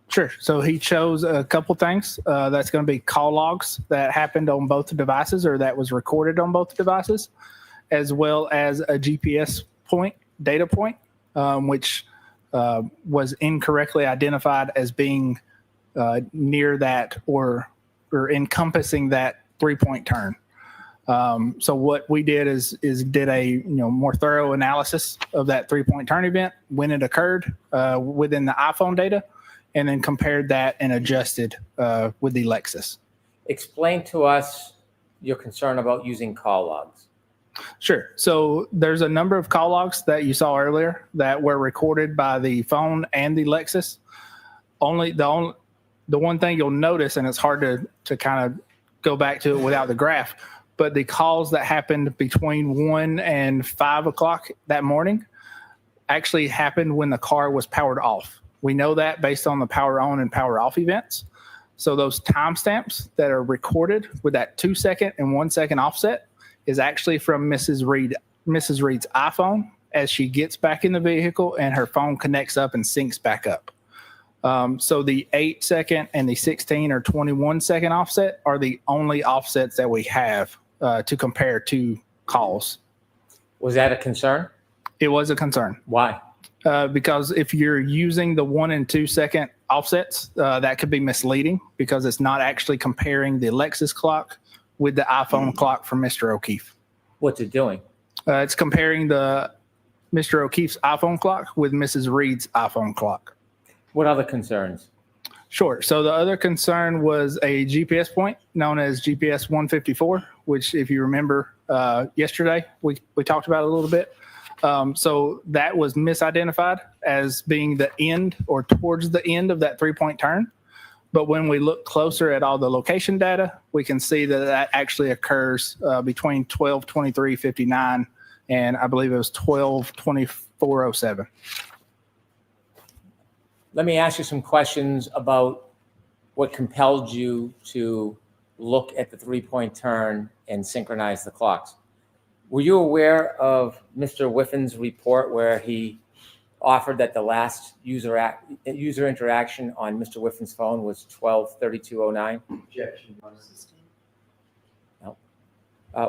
Sure. So he chose a couple things. That's going to be call logs that happened on both devices or that was recorded on both devices, as well as a GPS data point, which was incorrectly identified as being near that or encompassing that 3-point turn. So what we did is did a more thorough analysis of that 3-point turn event when it occurred within the iPhone data, and then compared that and adjusted with the Lexus. Explain to us your concern about using call logs. Sure. So there's a number of call logs that you saw earlier that were recorded by the phone and the Lexus. The one thing you'll notice, and it's hard to kind of go back to it without the graph, but the calls that happened between 1 and 5 o'clock that morning actually happened when the car was powered off. We know that based on the power on and power off events. So those timestamps that are recorded with that 2-second and 1-second offset is actually from Mrs. Reed's iPhone as she gets back in the vehicle and her phone connects up and syncs back up. So the 8-second and the 16 or 21-second offset are the only offsets that we have to compare to calls. Was that a concern? It was a concern. Why? Because if you're using the 1 and 2 second offsets. That could be misleading because it's not actually comparing the Lexus clock with the iPhone clock from Mr. O'Keefe. What's it doing? It's comparing the Mr. O'Keefe's iPhone clock with Mrs. Reed's iPhone clock. What other concerns? Sure. So the other concern was a GPS point known as GPS 154, which, if you remember yesterday, we talked about it a little bit. So that was misidentified as being the end or towards the end of that 3-point turn. But when we look closer at all the location data, we can see that that actually occurs between 12:23:59 and I believe it was 12:24:07. Let me ask you some questions about what compelled you to look at the 3-point turn and synchronize the clocks. Were you aware of Mr. Whiffin's report where he offered that the last user interaction on Mr. Whiffin's phone was 12:32:09? Objection. No.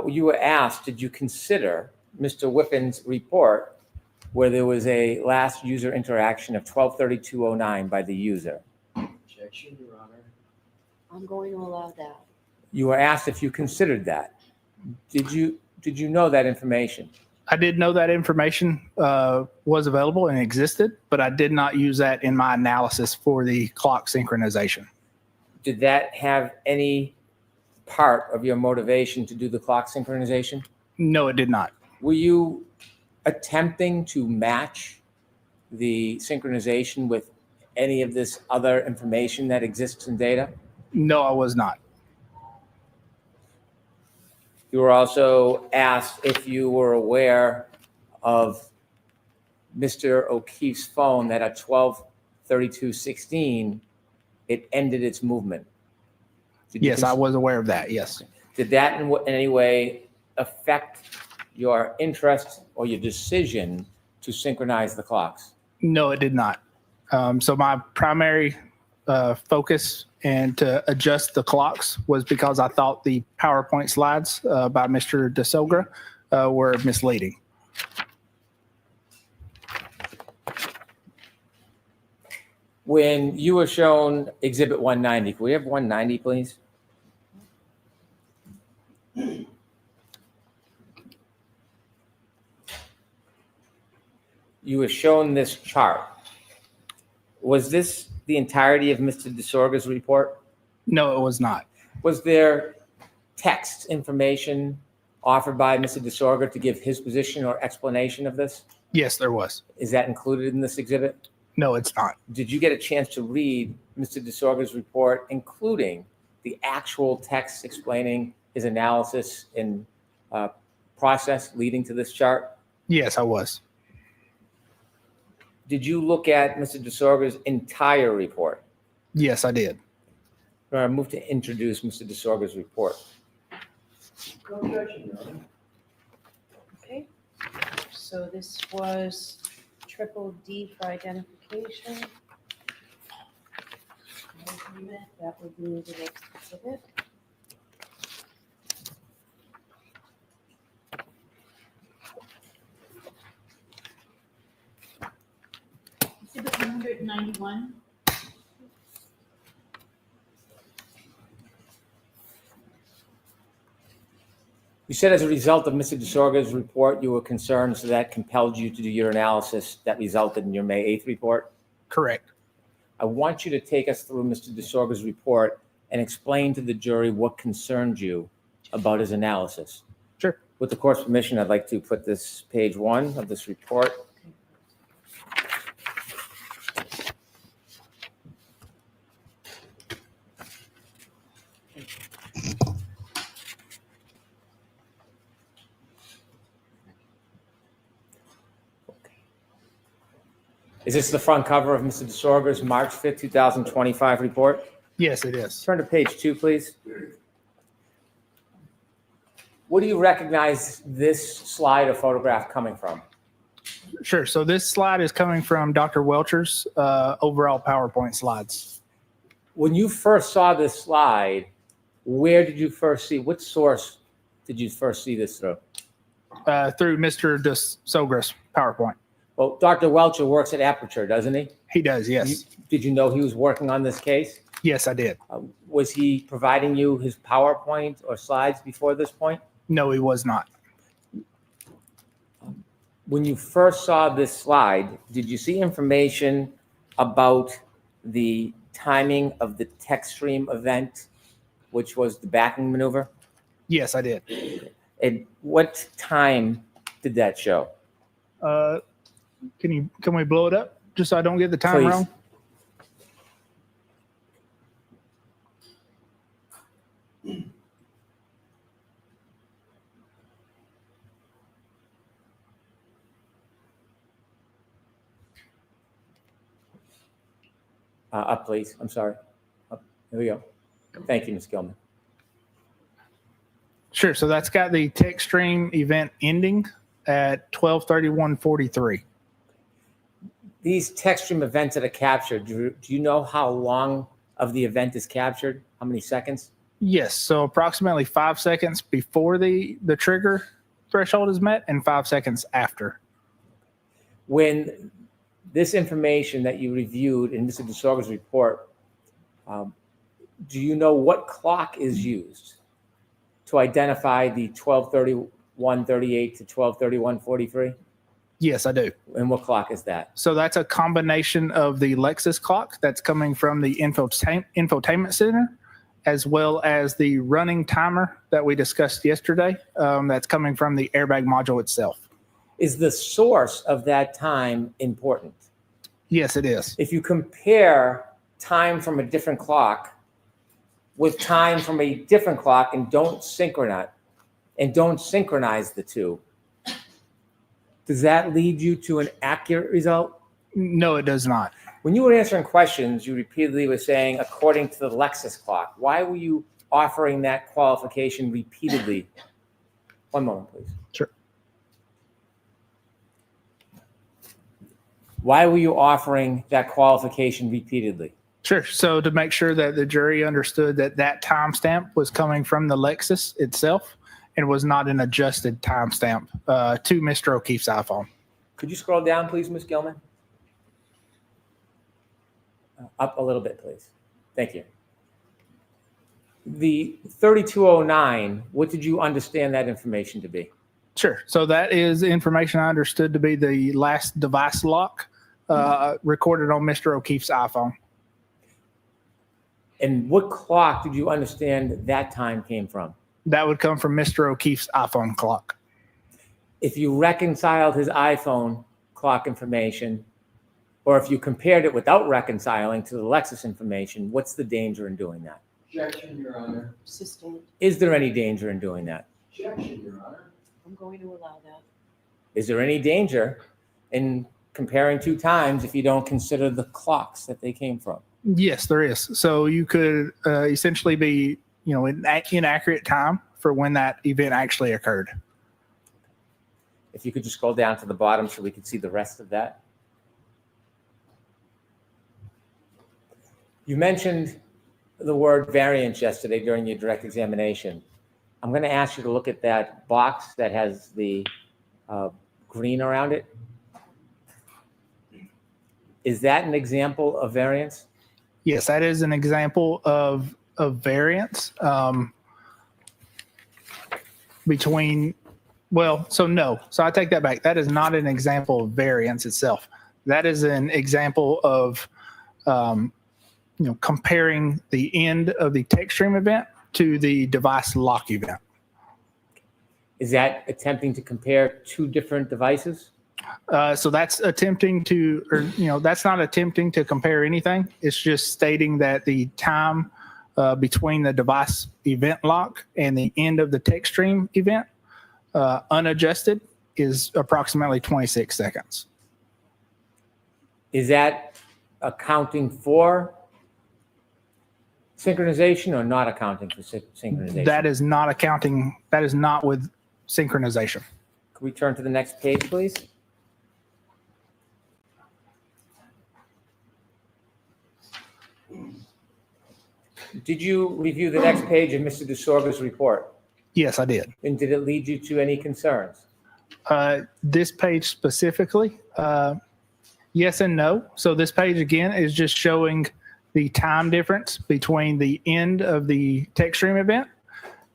You were asked, did you consider Mr. Whiffin's report where there was a last user interaction of 12:32:09 by the user? Objection, Your Honor. I'm going to allow that. You were asked if you considered that. Did you know that information? I did know that information was available and existed, but I did not use that in my analysis for the clock synchronization. Did that have any part of your motivation to do the clock synchronization? No, it did not. Were you attempting to match the synchronization with any of this other information that exists in data? No, I was not. You were also asked if you were aware of Mr. O'Keefe's phone that at 12:32:16, it ended its movement. Yes, I was aware of that. Yes. Did that in any way affect your interest or your decision to synchronize the clocks? No, it did not. So my primary focus and to adjust the clocks was because I thought the PowerPoint slides by Mr. DeSogra were misleading. When you were shown Exhibit 190, can we have 190, please? You were shown this chart. Was this the entirety of Mr. DeSorga's report? No, it was not. Was there text information offered by Mr. DeSorga to give his position or explanation of this? Yes, there was. Is that included in this exhibit? No, it's not. Did you get a chance to read Mr. DeSorga's report, including the actual text explaining his analysis and process leading to this chart? Yes, I was. Did you look at Mr. DeSorga's entire report? Yes, I did. I move to introduce Mr. DeSorga's report. No objection, Your Honor. Okay, so this was triple D for identification. That would be the next exhibit. Exhibit 191. You said as a result of Mr. DeSorga's report, you were concerned, so that compelled you to do your analysis that resulted in your May 8th report? Correct. I want you to take us through Mr. DeSorga's report and explain to the jury what concerned you about his analysis. Sure. With the court's permission, I'd like to put this page 1 of this report. Is this the front cover of Mr. DeSorga's March 5th, 2025 report? Yes, it is. Turn to page 2, please. What do you recognize this slide or photograph coming from? Sure. So this slide is coming from Dr. Welcher's overall PowerPoint slides. When you first saw this slide, where did you first see, what source did you first see this through? Through Mr. DeSogra's PowerPoint. Well, Dr. Welcher works at Aperture, doesn't he? He does, yes. Did you know he was working on this case? Yes, I did. Was he providing you his PowerPoint or slides before this point? No, he was not. When you first saw this slide, did you see information about the timing of the text stream event, which was the backing maneuver? Yes, I did. And what time did that show? Can we blow it up just so I don't get the time Please. wrong? Up, please. I'm sorry. Up. Here we go. Thank you, Ms. Gilman. Sure. So that's got the text stream event ending at 12:31:43. These text stream events that are captured, do you know how long of the event is captured? How many seconds? Yes. So approximately 5 seconds before the trigger threshold is met and 5 seconds after. When this information that you reviewed in Mr. DeSorga's report, do you know what clock is used to identify the 12:31:38 to 12:31:43? Yes, I do. And what clock is that? So that's a combination of the Lexus clock that's coming from the infotainment center, as well as the running timer that we discussed yesterday that's coming from the airbag module itself. Is the source of that time important? Yes, it is. If you compare time from a different clock with time from a different clock and don't synchronize the two, does that lead you to an accurate result? No, it does not. When you were answering questions, you repeatedly were saying, according to the Lexus clock. Why were you offering that qualification repeatedly? One moment, please. Sure. Why were you offering that qualification repeatedly? Sure. So to make sure that the jury understood that that timestamp was coming from the Lexus itself and was not an adjusted timestamp to Mr. O'Keefe's iPhone. Could you scroll down, please, Ms. Gilman? Up a little bit, please. Thank you. The 3209, what did you understand that information to be? Sure. So that is information I understood to be the last device lock recorded on Mr. O'Keefe's iPhone. And what clock did you understand that time came from? That would come from Mr. O'Keefe's iPhone clock. If you reconciled his iPhone clock information, or if you compared it without reconciling to the Lexus information, what's the danger in doing that? Objection, Your Honor. Sustained. Is there any danger in doing that? Objection, Your Honor. I'm going to allow that. Is there any danger in comparing two times if you don't consider the clocks that they came from? Yes, there is. So you could essentially be, in inaccurate time for when that event actually occurred. If you could just scroll down to the bottom so we could see the rest of that. You mentioned the word variance yesterday during your direct examination. I'm going to ask you to look at that box that has the green around it. Is that an example of variance? Yes, that is an example of variance between, no. So I take that back. That is not an example of variance itself. That is an example of, comparing the end of the text stream event to the device lock event. Is that attempting to compare two different devices? So that's attempting to, that's not attempting to compare anything. It's just stating that the time between the device event lock and the end of the text stream event, unadjusted, is approximately 26 seconds. Is that accounting for synchronization or not accounting for synchronization? That is not accounting. That is not with synchronization. Can we turn to the next page, please? Did you review the next page of Mr. DeSorga's report? Yes, I did. And did it lead you to any concerns? This page specifically, Yes and no. So this page again is just showing the time difference between the end of the tech stream event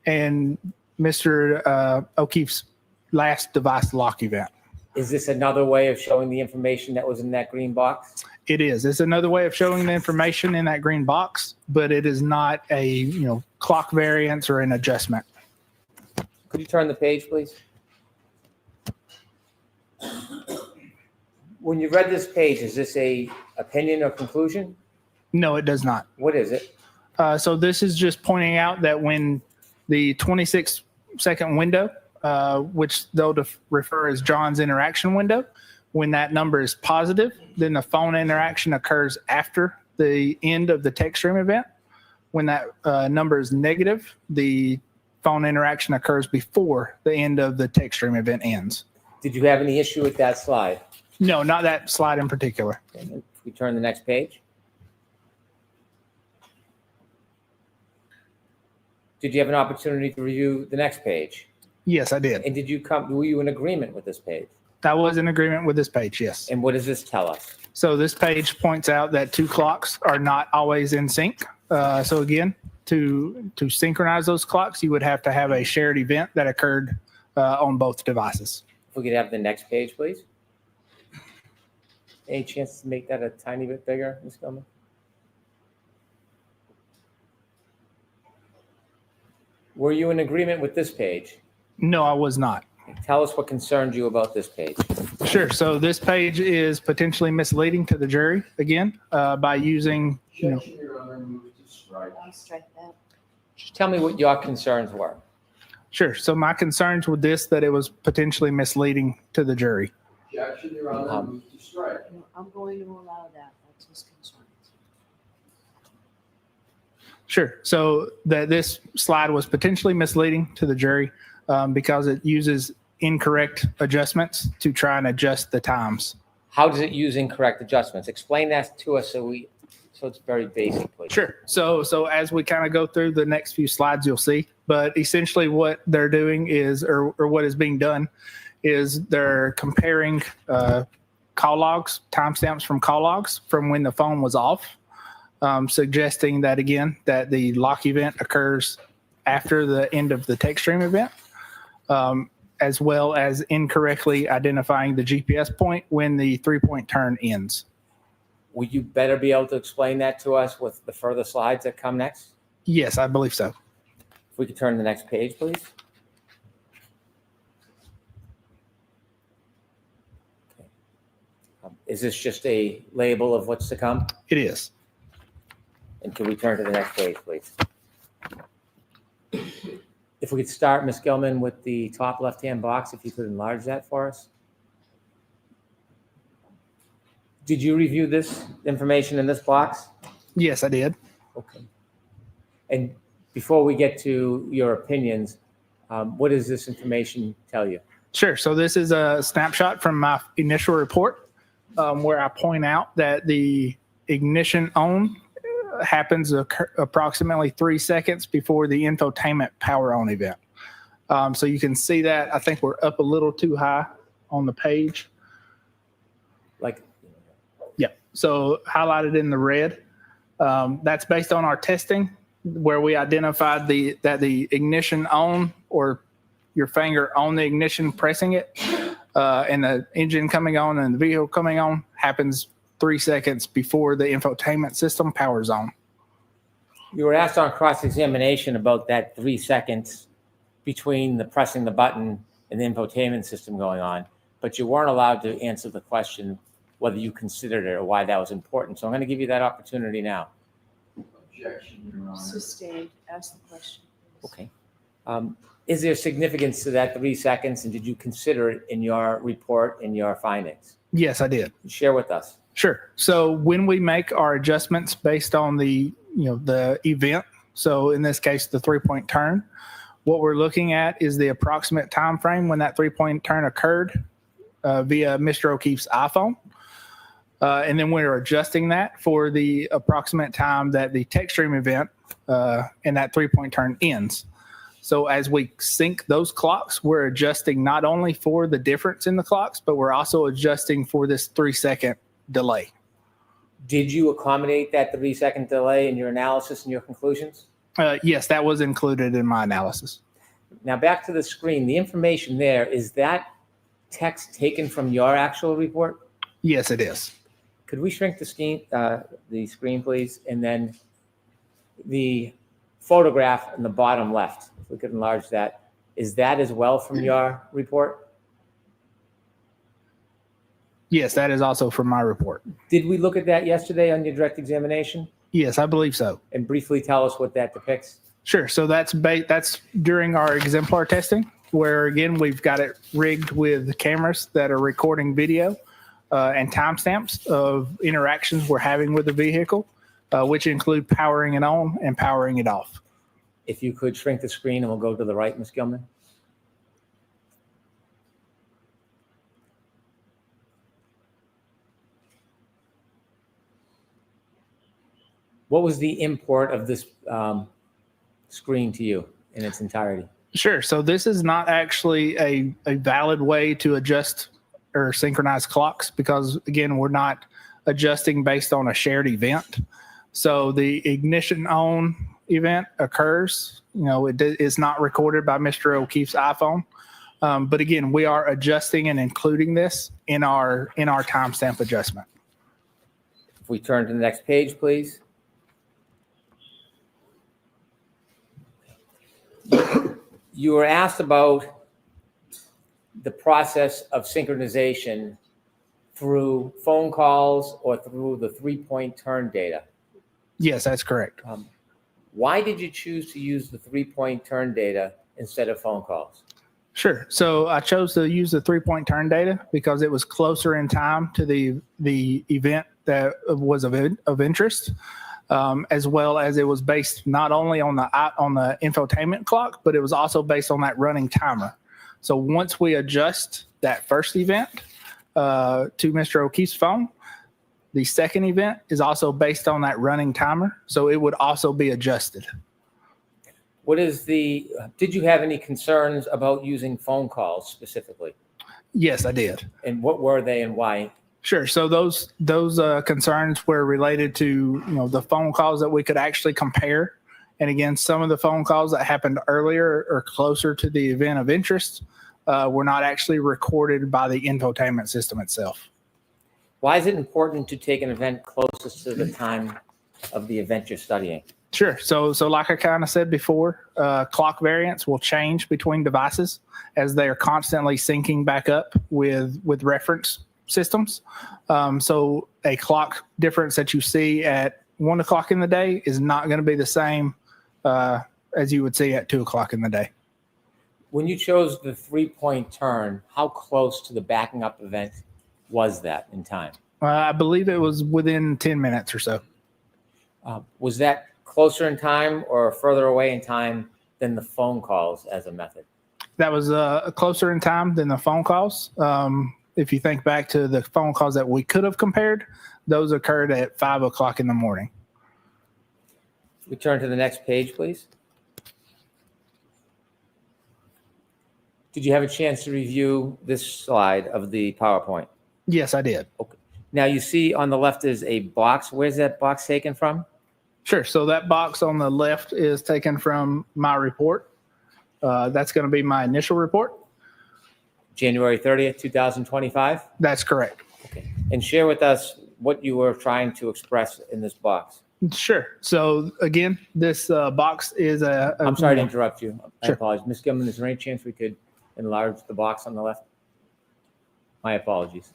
and Mr. O'Keefe's last device lock event. Is this another way of showing the information that was in that green box? It is. It's another way of showing the information in that green box, but it is not a clock variance or an adjustment. Could you turn the page, please? When you read this page, is this a opinion or conclusion? No, it does not. What is it? So this is just pointing out that when the 26-second window, which they'll refer as John's interaction window, when that number is positive, then the phone interaction occurs after the end of the text stream event. When that number is negative, the phone interaction occurs before the end of the text stream event ends. Did you have any issue with that slide? No, not that slide in particular. Okay, we turn the next page. Did you have an opportunity to review the next page? Yes, I did. And were you in agreement with this page? I was in agreement with this page, yes. And what does this tell us? So this page points out that two clocks are not always in sync. So again, to synchronize those clocks, you would have to have a shared event that occurred on both devices. If we could have the next page, please. Any chance to make that a tiny bit bigger, Ms. Gilman? Were you in agreement with this page? No, I was not. Tell us what concerned you about this page. Sure. So this page is potentially misleading to the jury again by using, I'll strike that. Just tell me what your concerns were. Sure. So my concerns with this, that it was potentially misleading to the jury. Objection, Your Honor, move to strike. I'm going to allow that. That's his concern. Sure. So that this slide was potentially misleading to the jury because it uses incorrect adjustments to try and adjust the times. How does it use incorrect adjustments? Explain that to us so it's very basic, please. Sure. So as we kind of go through the next few slides, you'll see. But essentially what they're doing is, or what is being done, is they're comparing call logs, timestamps from call logs from when the phone was off, suggesting that, again, that the lock event occurs after the end of the text stream event, as well as incorrectly identifying the GPS point when the 3-point turn ends. Would you better be able to explain that to us with the further slides that come next? Yes, I believe so. If we could turn to the next page, please. Okay. Is this just a label of what's to come? It is. And can we turn to the next page, please? If we could start, Ms. Gilman, with the top left-hand box, if you could enlarge that for us. Did you review this information in this box? Yes, I did. Okay. And before we get to your opinions, what does this information tell you? Sure. So this is a snapshot from my initial report where I point out that the ignition on happens approximately 3 seconds before the infotainment power on event. So you can see that. I think we're up a little too high on the page. Yeah. So highlighted in the red. That's based on our testing where we identified that the ignition on, or your finger on the ignition pressing it, and the engine coming on and the vehicle coming on happens 3 seconds before the infotainment system powers on. You were asked on cross-examination about that 3 seconds between the pressing the button and the infotainment system going on, but you weren't allowed to answer the question whether you considered it or why that was important. So I'm going to give you that opportunity now. Objection, Your Honor. Sustained. Ask the question. Okay. Is there significance to that 3 seconds, and did you consider it in your report, in your findings? Yes, I did. Share with us. Sure. So when we make our adjustments based on the event, so in this case, the 3-point turn, what we're looking at is the approximate time frame when that 3-point turn occurred via Mr. O'Keefe's iPhone. And then we're adjusting that for the approximate time that the text stream event and that 3-point turn ends. So as we sync those clocks, we're adjusting not only for the difference in the clocks, but we're also adjusting for this 3-second delay. Did you accommodate that 3-second delay in your analysis and your conclusions? Yes, that was included in my analysis. Now back to the screen. The information there, is that text taken from your actual report? Yes, it is. Could we shrink the screen, please? And then the photograph in the bottom left, if we could enlarge that, is that as well from your report? Yes, that is also from my report. Did we look at that yesterday on your direct examination? Yes, I believe so. And briefly tell us what that depicts? Sure. So that's during our exemplar testing, where again, we've got it rigged with cameras that are recording video and timestamps of interactions we're having with the vehicle, which include powering it on and powering it off. If you could shrink the screen and we'll go to the right, Ms. Gilman. What was the import of this screen to you in its entirety? Sure. So this is not actually a valid way to adjust or synchronize clocks because, again, we're not adjusting based on a shared event. So the ignition on event occurs. It is not recorded by Mr. O'Keefe's iPhone. But again, we are adjusting and including this in our timestamp adjustment. If we turn to the next page, please. You were asked about the process of synchronization through phone calls or through the 3-point turn data. Yes, that's correct. Why did you choose to use the 3-point turn data instead of phone calls? Sure. So I chose to use the 3-point turn data because it was closer in time to the event that was of interest. As well as it was based not only on the infotainment clock, but it was also based on that running timer. So once we adjust that first event to Mr. O'Keefe's phone, the second event is also based on that running timer. So it would also be adjusted. Did you have any concerns about using phone calls specifically? Yes, I did. And what were they and why? Sure. So those concerns were related to the phone calls that we could actually compare, and again, some of the phone calls that happened earlier or closer to the event of interest were not actually recorded by the infotainment system itself. Why is it important to take an event closest to the time of the event you're studying? Sure. So like I kind of said before, clock variants will change between devices as they are constantly syncing back up with reference systems. So a clock difference that you see at 1 o'clock in the day is not going to be the same as you would see at 2 o'clock in the day. When you chose the 3-point turn, how close to the backing up event was that in time? I believe it was within 10 minutes or so. Was that closer in time or further away in time than the phone calls as a method? That was closer in time than the phone calls. If you think back to the phone calls that we could have compared, those occurred at 5 o'clock in the morning. We turn to the next page, please. Did you have a chance to review this slide of the PowerPoint? Yes, I did. Okay. Now you see on the left is a box. Where's that box taken from? Sure. So that box on the left is taken from my report. That's going to be my initial report. January 30th, 2025? That's correct. Okay. And share with us what you were trying to express in this box. Sure. So again, this box is I'm sorry to interrupt you. I Sure. apologize. Ms. Gilman, is there any chance we could enlarge the box on the left? My apologies.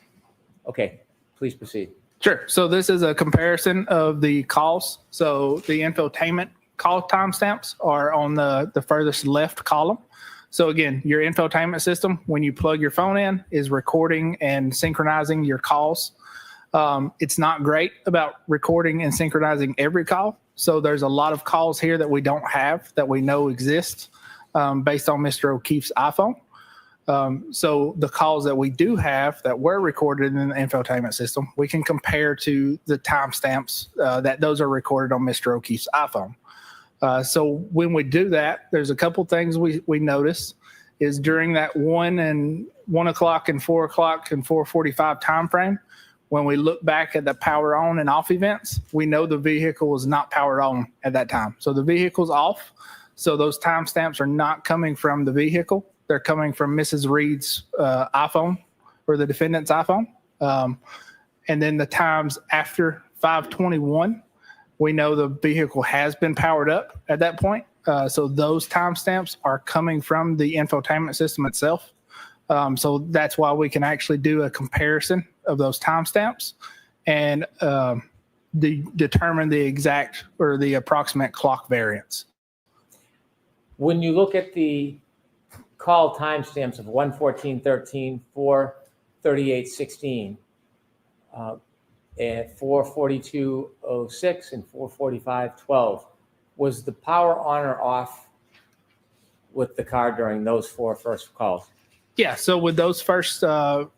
Okay, please proceed. Sure. So this is a comparison of the calls. So the infotainment call timestamps are on the furthest left column. So again, your infotainment system, when you plug your phone in, is recording and synchronizing your calls. It's not great about recording and synchronizing every call. So there's a lot of calls here that we don't have that we know exist based on Mr. O'Keefe's iPhone. So the calls that we do have that were recorded in the infotainment system, we can compare to the timestamps that those are recorded on Mr. O'Keefe's iPhone. So when we do that, there's a couple things we notice is during that 1 o'clock and 4 o'clock and 4:45 time frame, When we look back at the power on and off events, we know the vehicle was not powered on at that time. So the vehicle's off. So those timestamps are not coming from the vehicle. They're coming from Mrs. Reed's iPhone or the defendant's iPhone. And then the times after 5:21, we know the vehicle has been powered up at that point. So those timestamps are coming from the infotainment system itself. So that's why we can actually do a comparison of those timestamps and determine the exact or the approximate clock variance. When you look at the call timestamps of 1:14:13, 4:38:16, at 4:42:06 and 4:45:12, was the power on or off with the car during those four first calls? Yeah, so with those first 5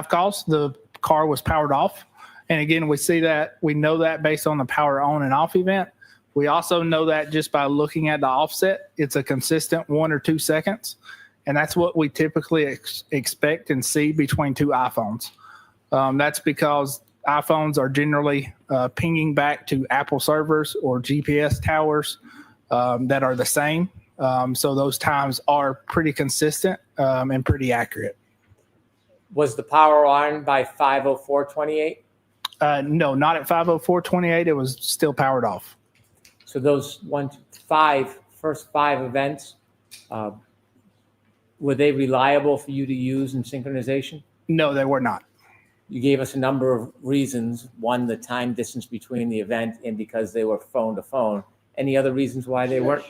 calls, the car was powered off. And again, we know that based on the power on and off event. We also know that just by looking at the offset, it's a consistent 1 or 2 seconds. And that's what we typically expect and see between two iPhones. That's because iPhones are generally pinging back to Apple servers or GPS towers that are the same. So those times are pretty consistent and pretty accurate. Was the power on by 5:04:28? No, not at 5:04:28. It was still powered off. So those first five events, were they reliable for you to use in synchronization? No, they were not. You gave us a number of reasons. One, the time distance between the event and because they were phone to phone. Any other reasons why they weren't?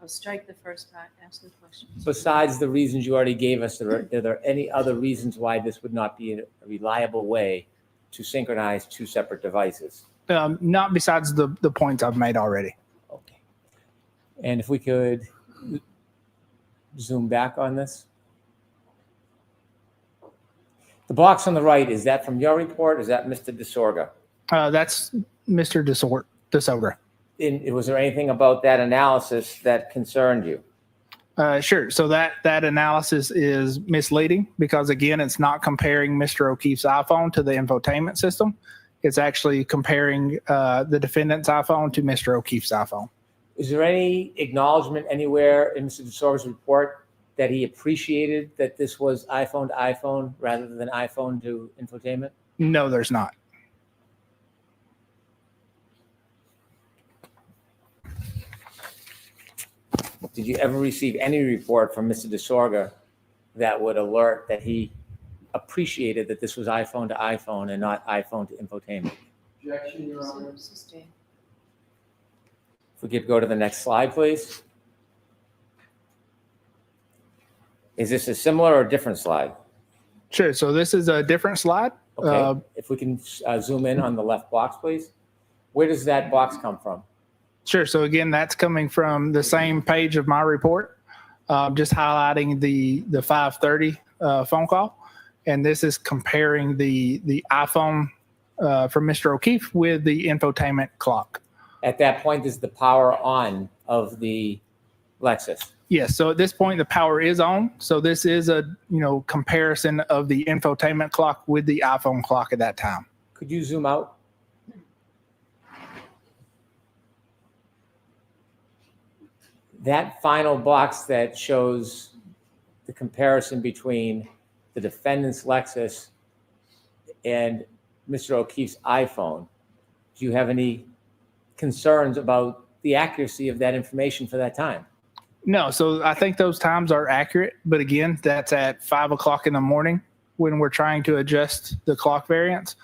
I'll strike the first part, ask the question. Besides the reasons you already gave us, are there any other reasons why this would not be a reliable way to synchronize two separate devices? Not besides the points I've made already. Okay. And if we could zoom back on this. The box on the right, is that from your report? Is that Mr. DeSorga? That's Mr. DeSorga. Was there anything about that analysis that concerned you? Sure. So that analysis is misleading because, again, it's not comparing Mr. O'Keefe's iPhone to the infotainment system. It's actually comparing the defendant's iPhone to Mr. O'Keefe's iPhone. Is there any acknowledgement anywhere in Mr. DeSorga's report that he appreciated that this was iPhone to iPhone rather than iPhone to infotainment? No, there's not. Did you ever receive any report from Mr. DeSorga that would alert that he appreciated that this was iPhone to iPhone and not iPhone to infotainment? Objection, Your Honor. If we could go to the next slide, please. Is this a similar or different slide? Sure. So this is a different slide. Okay. If we can zoom in on the left box, please. Where does that box come from? Sure. So again, that's coming from the same page of my report, just highlighting the 5:30 phone call. And this is comparing the iPhone from Mr. O'Keefe with the infotainment clock. At that point, is the power on of the Lexus? Yes. So at this point, the power is on. So this is a comparison of the infotainment clock with the iPhone clock at that time. Could you zoom out? That final box that shows the comparison between the defendant's Lexus and Mr. O'Keefe's iPhone, do you have any concerns about the accuracy of that information for that time? No. So I think those times are accurate. But again, that's at 5 o'clock in the morning when we're trying to adjust the clock variance.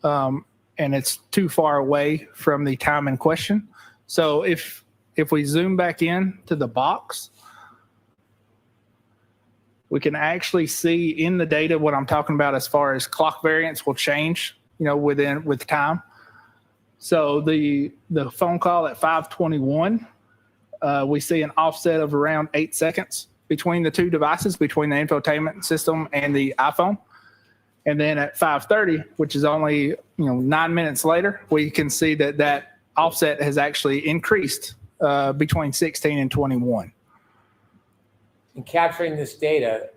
And it's too far away from the time in question. So if we zoom back in to the box, we can actually see in the data what I'm talking about as far as clock variance will change, with time. So the phone call at 5:21, we see an offset of around 8 seconds between the two devices, between the infotainment system and the iPhone. And then at 5:30, which is only 9 minutes later, we can see that offset has actually increased between 16 and 21. In capturing this data,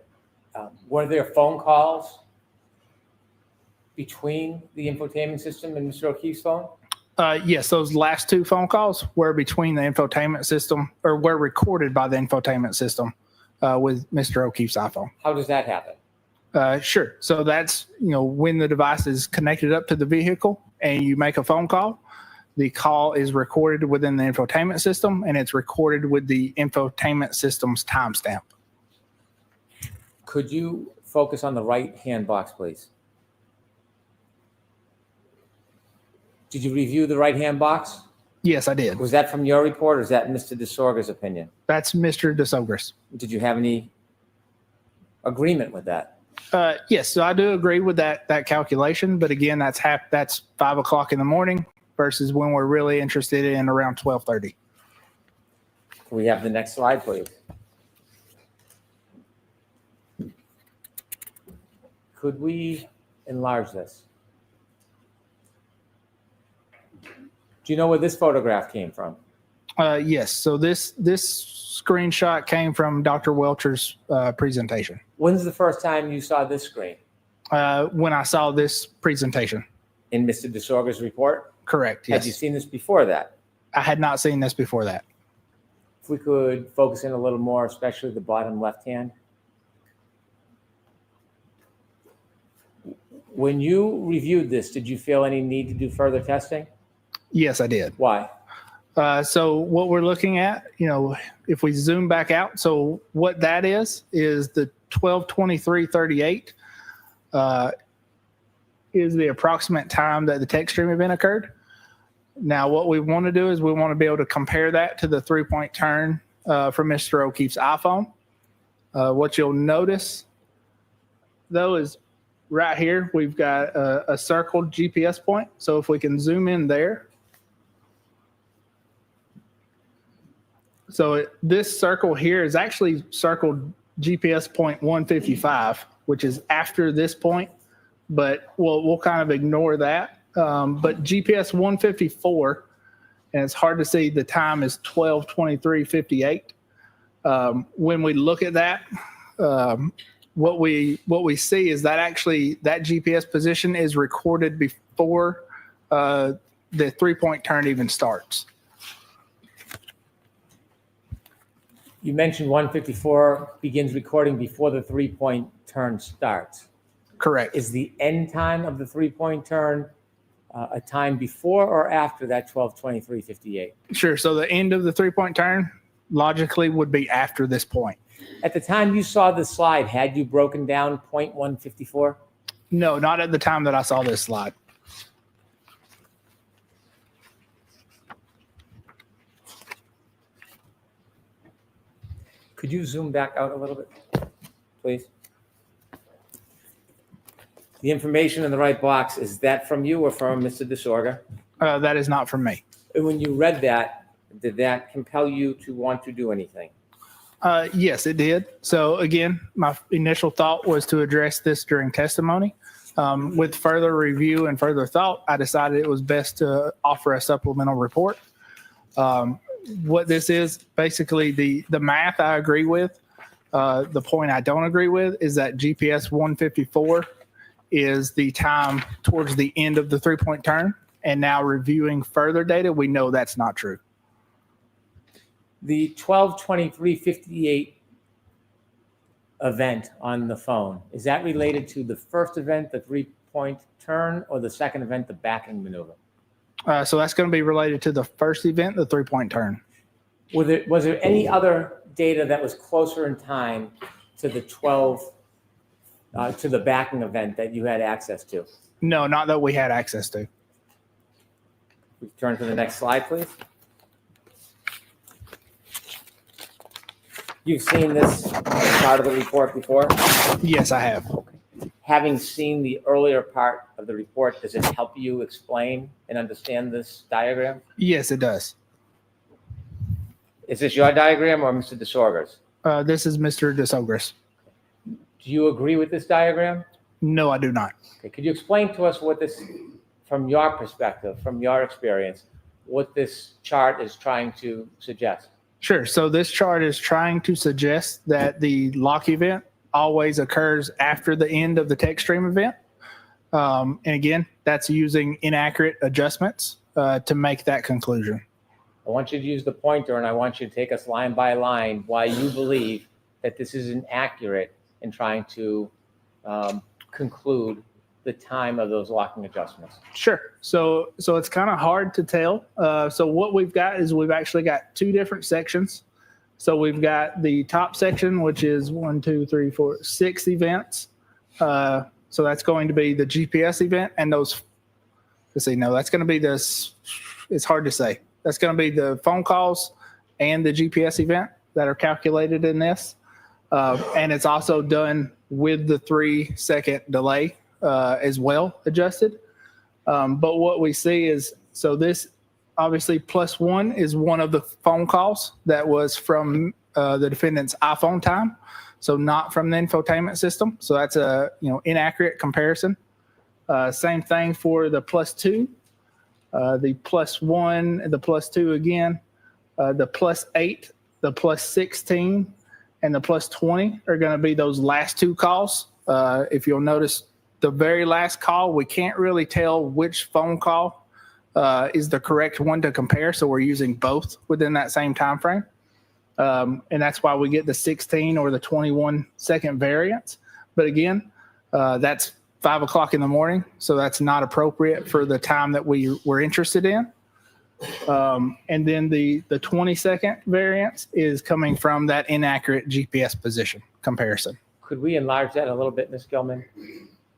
were there phone calls between the infotainment system and Mr. O'Keefe's phone? Yes, those last two phone calls were between the infotainment system, or were recorded by the infotainment system with Mr. O'Keefe's iPhone. How does that happen? Sure. So that's, when the device is connected up to the vehicle and you make a phone call, the call is recorded within the infotainment system and it's recorded with the infotainment system's timestamp. Could you focus on the right-hand box, please? Did you review the right-hand box? Yes, I did. Was that from your report or is that Mr. DeSorga's opinion? That's Mr. DeSorga's. Did you have any agreement with that? Yes, so I do agree with that calculation, but again, that's 5 o'clock in the morning versus when we're really interested in around 12:30. Can we have the next slide, please? Could we enlarge this? Do you know where this photograph came from? Yes, so this screenshot came from Dr. Welcher's presentation. When's the first time you saw this screen? When I saw this presentation. In Mr. DeSorga's report? Correct, yes. Had you seen this before that? I had not seen this before that. If we could focus in a little more, especially the bottom left hand. When you reviewed this, did you feel any need to do further testing? Yes, I did. Why? So what we're looking at, if we zoom back out, so what that is the 12:23:38 is the approximate time that the text stream event occurred. Now, what we want to do is we want to be able to compare that to the 3-point turn from Mr. O'Keefe's iPhone. What you'll notice, though, is right here, we've got a circled GPS point. So if we can zoom in there. So this circle here is actually circled GPS point 155, which is after this point, but we'll kind of ignore that. But GPS 154, and it's hard to see, the time is 12:23:58. When we look at that, what we see is that actually that GPS position is recorded before the 3-point turn even starts. You mentioned 154 begins recording before the 3-point turn starts. Correct. Is the end time of the 3-point turn a time before or after that 12:23:58? Sure. So the end of the 3-point turn logically would be after this point. At the time you saw the slide, had you broken down point 154? No, not at the time that I saw this slide. Could you zoom back out a little bit, please? The information in the right box, is that from you or from Mr. DeSorga? That is not from me. And when you read that, did that compel you to want to do anything? Yes, it did. So again, my initial thought was to address this during testimony. With further review and further thought, I decided it was best to offer a supplemental report. What this is, basically the math I agree with. The point I don't agree with is that GPS 154 is the time towards the end of the 3-point turn. And now reviewing further data, we know that's not true. The 12:23:58 event on the phone, is that related to the first event, the 3-point turn, or the second event, the backing maneuver? So that's going to be related to the first event, the 3-point turn. Was there any other data that was closer in time to the to the backing event that you had access to? No, not that we had access to. We turn to the next slide, please. You've seen this part of the report before? Yes, I have. Having seen the earlier part of the report, does it help you explain and understand this diagram? Yes, it does. Is this your diagram or Mr. DeSorga's? This is Mr. DeSorga's. Do you agree with this diagram? No, I do not. Okay. Could you explain to us what this, from your perspective, from your experience, what this chart is trying to suggest? Sure. So this chart is trying to suggest that the lock event always occurs after the end of the text stream event. And again, that's using inaccurate adjustments to make that conclusion. I want you to use the pointer and I want you to take us line by line why you believe that this is inaccurate in trying to conclude the time of those locking adjustments. Sure. So it's kind of hard to tell. So what we've got is we've actually got two different sections. So we've got the top section, which is 1, 2, 3, 4, 6 events. So that's going to be the GPS event and those, let's see, no, that's going to be this, it's hard to say. That's going to be the phone calls and the GPS event that are calculated in this. And it's also done with the 3-second delay as well adjusted. But what we see is, so this obviously +1 is one of the phone calls that was from the defendant's iPhone time. So not from the infotainment system. So that's a inaccurate comparison. Same thing for the +2, the +1, the +2 again, the +8, the +16, and the +20 are going to be those last two calls. If you'll notice, the very last call, we can't really tell which phone call is the correct one to compare. So we're using both within that same time frame. And that's why we get the 16 or the 21-second variance. But again, that's 5 o'clock in the morning, so that's not appropriate for the time that we were interested in. And then the 20-second variance is coming from that inaccurate GPS position comparison. Could we enlarge that a little bit, Ms. Gilman?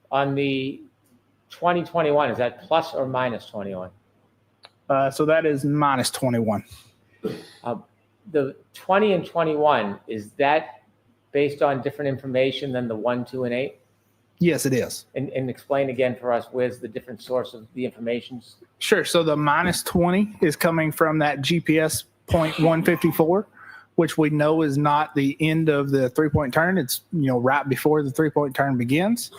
On the 2021, is that plus or minus 21? So that is -21. The 20 and 21, is that based on different information than the 1, 2, and 8? Yes, it is. And explain again for us, where's the different source of the information? Sure. So the -20 is coming from that GPS point 154, which we know is not the end of the 3-point turn. It's right before the 3-point turn begins.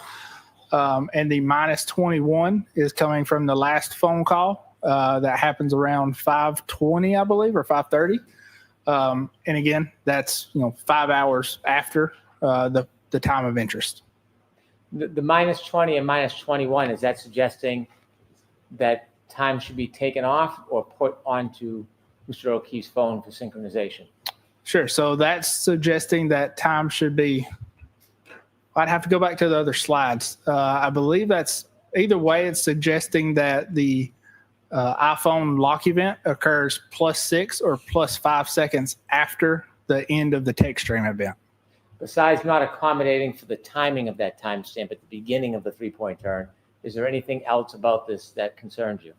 And the -21 is coming from the last phone call that happens around 5:20, I believe, or 5:30. And again, that's 5 hours after the time of interest. The -20 and -21, is that suggesting that time should be taken off or put onto Mr. O'Keefe's phone for synchronization? Sure. So that's suggesting that time should be, I'd have to go back to the other slides. I believe that's, either way, it's suggesting that the iPhone lock event occurs +6 or +5 seconds after the end of the text stream event. Besides not accommodating for the timing of that timestamp at the beginning of the 3-point turn, is there anything else about this that concerns you?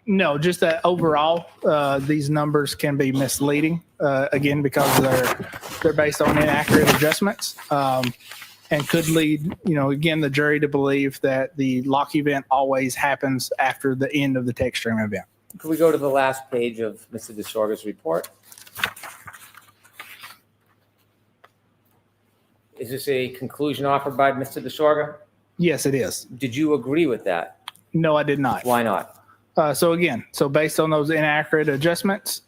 No, just that overall, these numbers can be misleading, again, because they're based on inaccurate adjustments, and could lead, again, the jury to believe that the lock event always happens after the end of the text stream event. Could we go to the last page of Mr. DeSorga's report? Is this a conclusion offered by Mr. DeSorga? Yes, it is. Did you agree with that? No, I did not. Why not? So again, based on those inaccurate adjustments,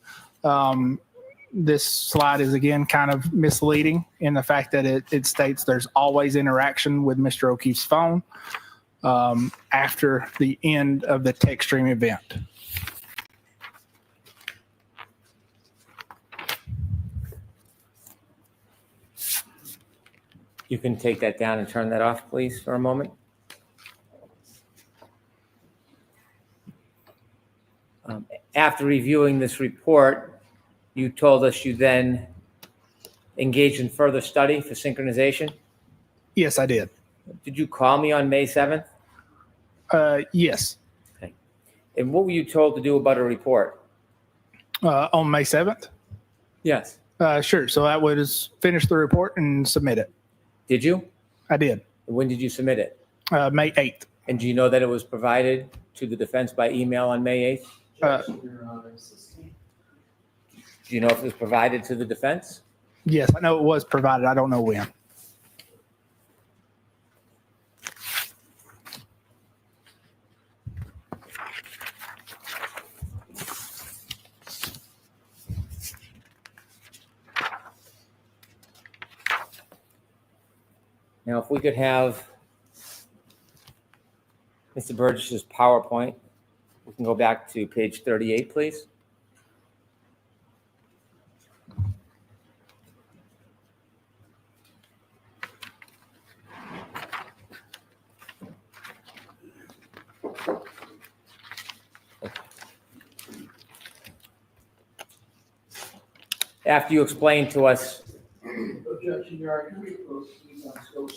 this slide is again kind of misleading in the fact that it states there's always interaction with Mr. O'Keefe's phone after the end of the text stream event. You can take that down and turn that off, please, for a moment. After reviewing this report, you told us you then engaged in further study for synchronization? Yes, I did. Did you call me on May 7th? Yes. Okay. And what were you told to do about a report? On May 7th? Yes. Sure. So that was finish the report and submit it. Did you? I did. When did you submit it? May 8th. And do you know that it was provided to the defense by email on May 8th? Do you know if it was provided to the defense? Yes, I know it was provided. I don't know when. Now, if we could have Mr. Burgess's PowerPoint. We can go back to page 38, please. After you explain to us Objection, Your Honor. Can we close, please, on scope?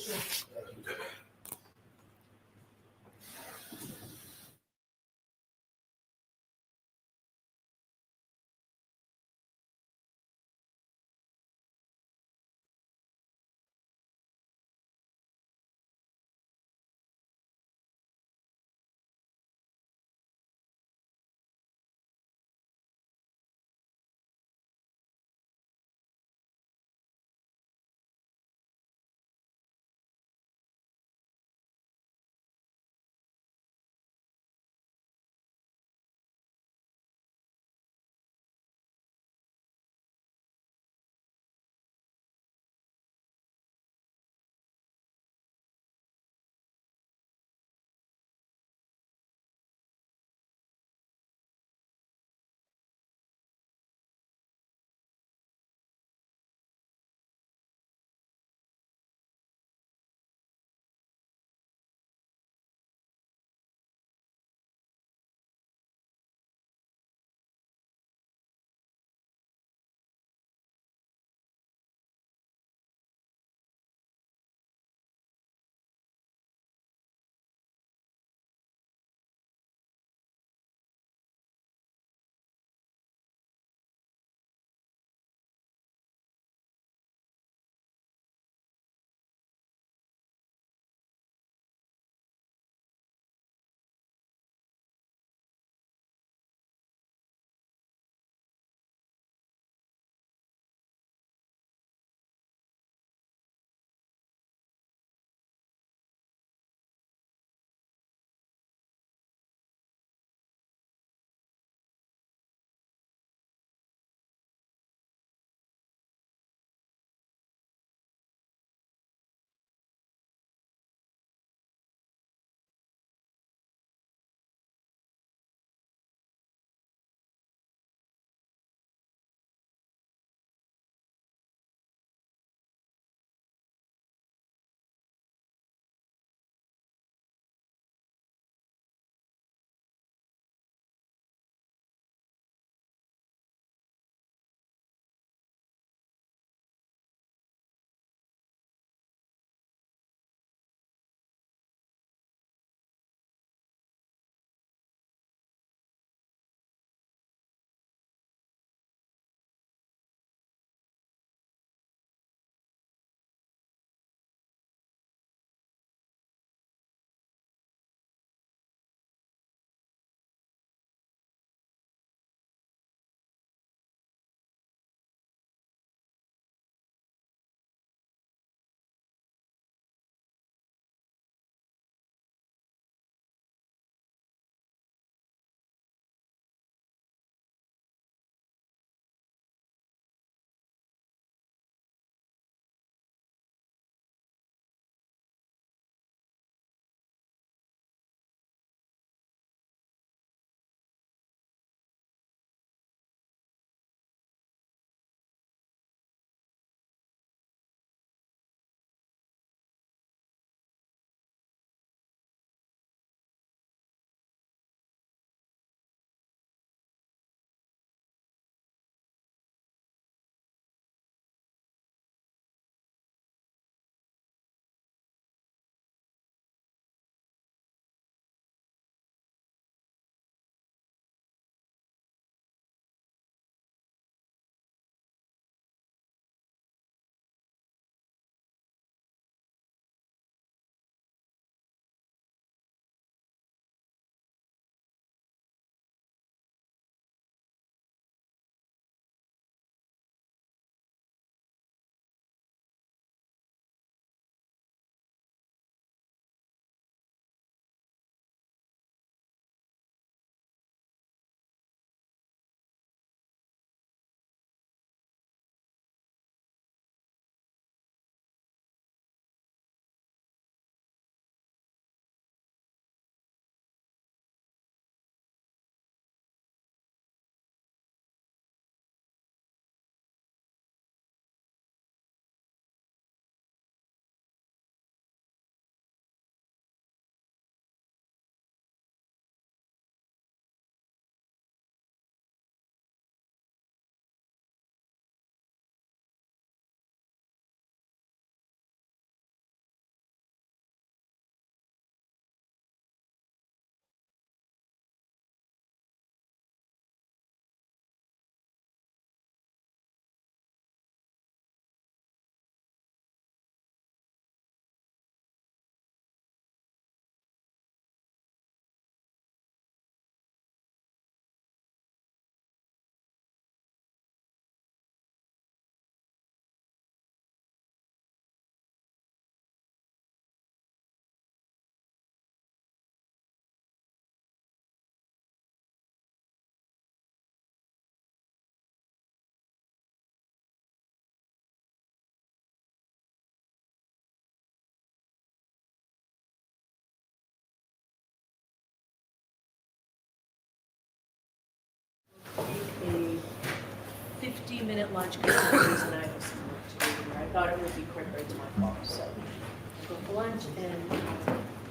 30-minute lunch because Bruce and I have some work to do here. I thought it would be quicker, it's my fault, so I'll go for lunch and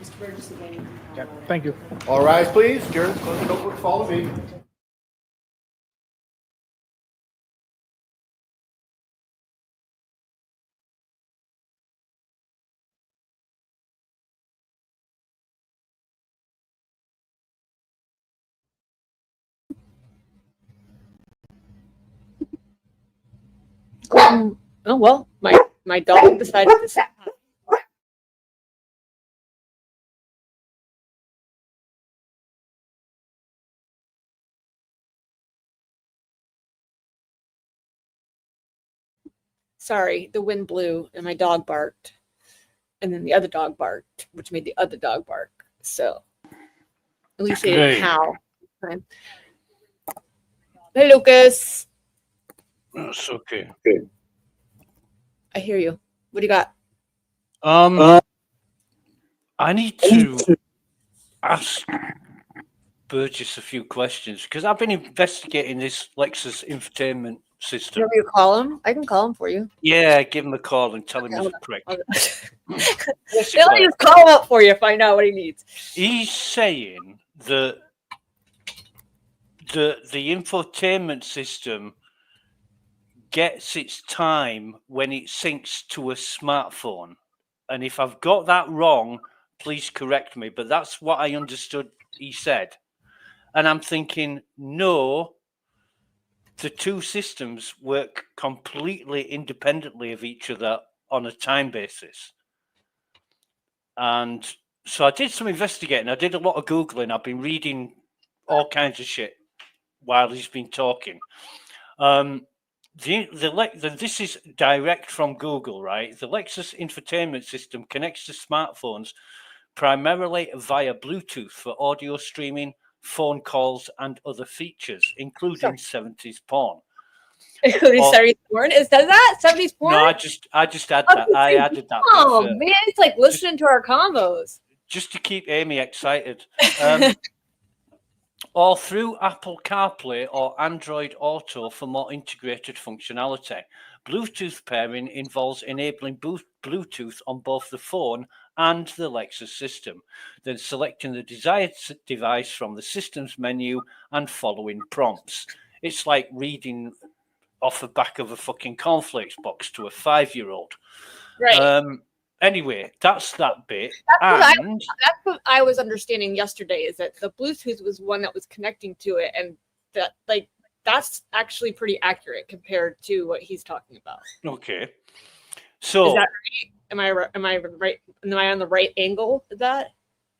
Mr. Burgess again. Thank you. All rise, please. Jared, close the notebook, follow me. Oh well, my dog decided to say hi. Sorry, the wind blew and my dog barked. And then the other dog barked, which made the other dog bark. So at least they didn't Hey. howl. Okay. Hey, Lucas. That's okay. I hear you. What do you got? I need to ask Burgess a few questions because I've been investigating this Lexus infotainment system. You want me to call him? I can call him for you. Yeah, give him a call and tell him Okay, he's hold a prick. Let me Basically, just call him up for you, find out what he needs. he's saying that the infotainment system gets its time when it syncs to a smartphone. And if I've got that wrong, please correct me. But that's what I understood he said. And I'm thinking, no, the two systems work completely independently of each other on a time basis. And so I did some investigating. I did a lot of Googling. I've been reading all kinds of shit while he's been talking. This is direct from Google, right? The Lexus infotainment system connects to smartphones primarily via Bluetooth for audio streaming, phone calls, and other features, including 70s porn. Including 70s porn? Is that 70s porn? No, I just add that. I added that. Oh bit for- man, it's like listening to our combos. just to keep Amy excited. Or through Apple CarPlay or Android Auto for more integrated functionality. Bluetooth pairing involves enabling Bluetooth on both the phone and the Lexus system, then selecting the desired device from the system's menu and following prompts. It's like reading off the back of a fucking cornflakes box to a 5-year-old. Right. Anyway, that's that bit. That's what I was understanding yesterday, is that the Bluetooth was one that was connecting to it, and that's actually pretty accurate compared to what he's talking about. Okay. So is that right? Am I right? Am I on the right angle of that?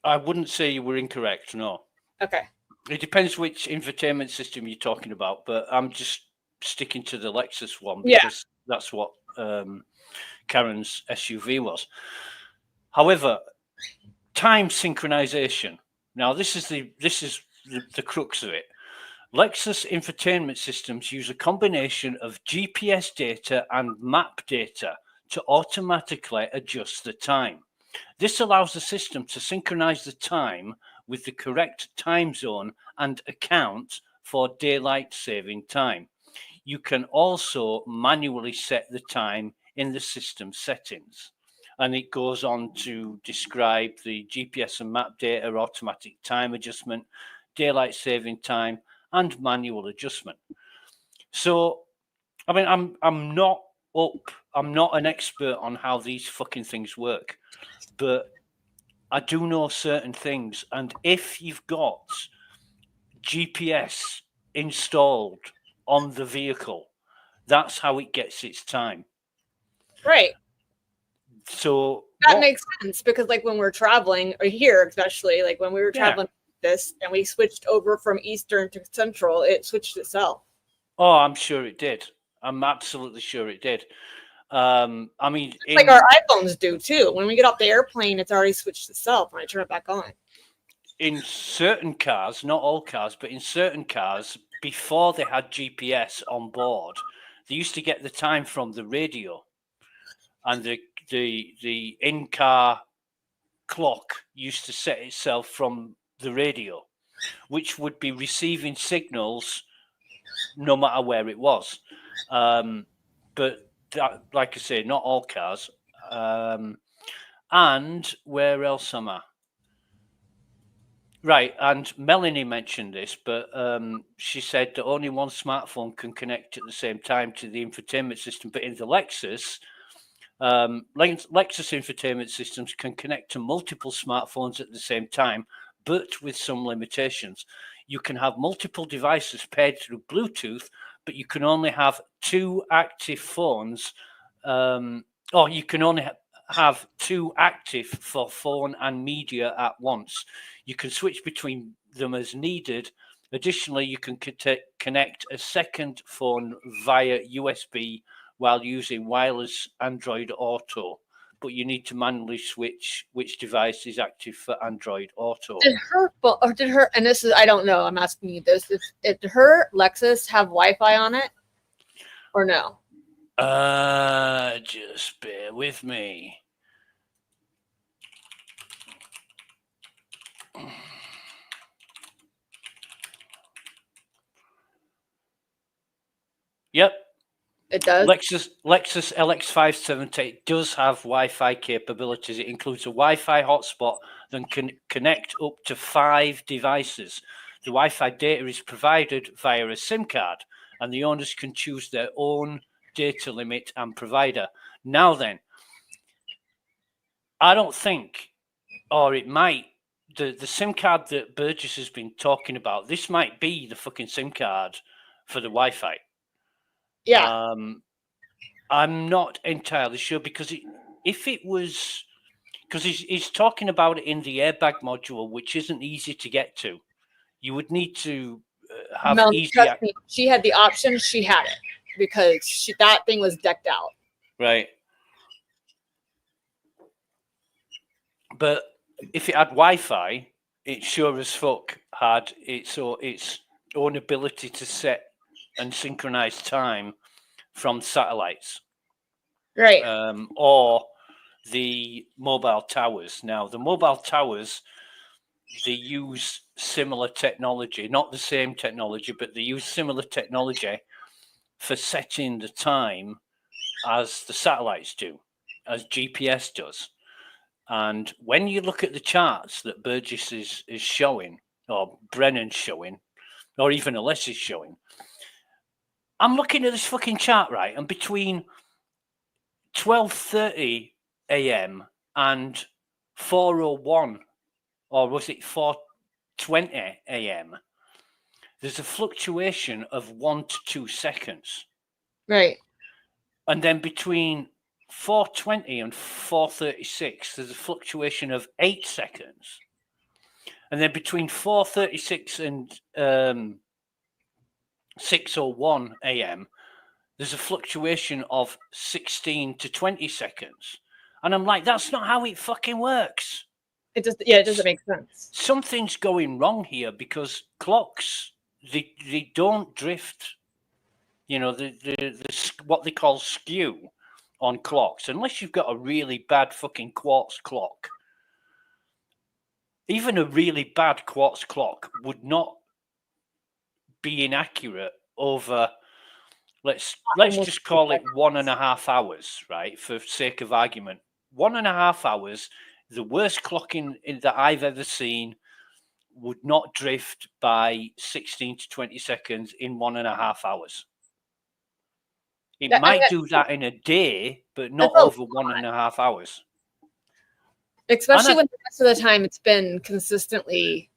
I wouldn't say you were incorrect, no. Okay. It depends which infotainment system you're talking about, but I'm just sticking to the Lexus one because that's what Karen's SUV was. However, time synchronization. Now, this is the crux of it. Lexus infotainment systems use a combination of GPS data and map data to automatically adjust the time. This allows the system to synchronize the time with the correct time zone and account for daylight saving time. You can also manually set the time in the system settings. And it goes on to describe the GPS and map data, automatic time adjustment, daylight saving time, and manual adjustment. So, I mean, I'm not an expert on how these fucking things work, but I do know certain things. And if you've got GPS installed on the vehicle, that's how it gets its time. Right. So that makes sense, because like when we're traveling, or here especially, like when we were traveling this and we switched over from Eastern to Central, it switched itself. Oh, I'm sure it did. I'm absolutely sure it did. I mean, like our iPhones do too. When we get off the airplane, it's already switched itself when I turn it back on. In certain cars, not all cars, but in certain cars, before they had GPS on board, they used to get the time from the radio, and the in-car clock used to set itself from the radio, which would be receiving signals no matter where it was. But that, like I say, not all cars. And where else am I? Right, and Melanie mentioned this, but she said that only one smartphone can connect at the same time to the infotainment system. But in the Lexus, Lexus infotainment systems can connect to multiple smartphones at the same time, but with some limitations. You can have multiple devices paired through Bluetooth, but you can only have 2 active phones, or you can only have 2 active for phone and media at once. You can switch between them as needed. Additionally, you can connect a second phone via USB while using wireless Android Auto, but you need to manually switch which device is active for Android Auto. Did her, and this is, I don't know, I'm asking you this, did her Lexus have Wi-Fi on it or no? Just bear with me. Yep. It does? Lexus LX570 does have Wi-Fi capabilities. It includes a Wi-Fi hotspot that can connect up to 5 devices. The Wi-Fi data is provided via a SIM card, and the owners can choose their own data limit and provider. Now then, I don't think, or it might, the SIM card that Burgess has been talking about, this might be the fucking SIM card for the Wi-Fi. Yeah. I'm not entirely sure because if it was, because he's talking about it in the airbag module, which isn't easy to get to. You would need to have Mel, easy trust me, she had the option, she had it because that thing was decked out. right. But if it had Wi-Fi, it sure as fuck had its own ability to set and synchronize time from satellites. Right. Or the mobile towers. Now, the mobile towers, they use similar technology, not the same technology, but they use similar technology for setting the time as the satellites do, as GPS does. And when you look at the charts that Burgess is showing, or Brennan's showing, or even Alessi's showing, I'm looking at this fucking chart, right? And between 12:30 a.m. and 4:01, or was it 4:20 a.m., there's a fluctuation of 1 to 2 seconds. Right. And then between 4:20 and 4:36, there's a fluctuation of 8 seconds. And then between 4:36 and 6:01 a.m., there's a fluctuation of 16 to 20 seconds. And I'm like, that's not how it fucking works. It doesn't make sense. Something's going wrong here because clocks, they don't drift. You know, the what they call skew on clocks, unless you've got a really bad fucking quartz clock. Even a really bad quartz clock would not be inaccurate over, let's just call it 1.5 hours, right? For sake of argument, 1.5 hours, the worst clocking that I've ever seen would not drift by 16 to 20 seconds in 1.5 hours. It might do that in a day, but not over 1.5 hours. Especially when the rest of the time it's been consistently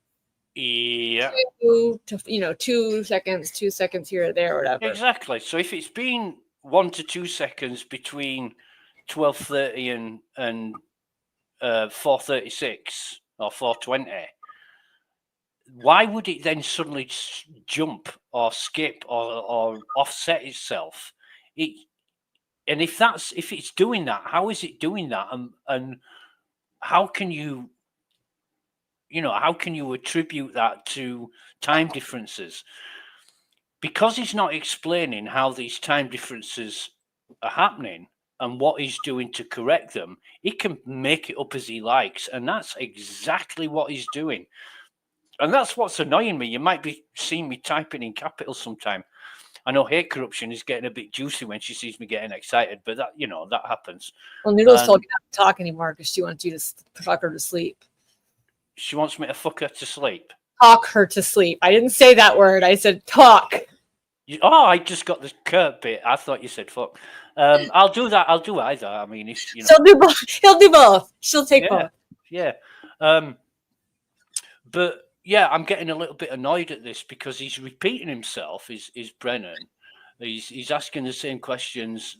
2 to 2 seconds, 2 seconds here or there or whatever. Exactly. So if it's been 1 to 2 seconds between 12:30 and 4:36 or 4:20, why would it then suddenly jump or skip or offset itself? And if it's doing that, how is it doing that? And how can you attribute that to time differences? Because he's not explaining how these time differences are happening and what he's doing to correct them, he can make it up as he likes. And that's exactly what he's doing. And that's what's annoying me. You might be seeing me typing in capitals sometime. I know hate corruption is getting a bit juicy when she sees me getting excited, but that, that happens. Well, Noodles told And me not to talk anymore because she wants you to fuck her to sleep. she wants me to fuck her to sleep. Talk her to sleep. I didn't say that word. I said talk. I just got the curt bit. I thought you said fuck. I'll do that. I'll do either. I mean, if She'll do both. He'll do both. She'll take both. Yeah. But yeah, I'm getting a little bit annoyed at this because he's repeating himself. Is Brennan? He's asking the same questions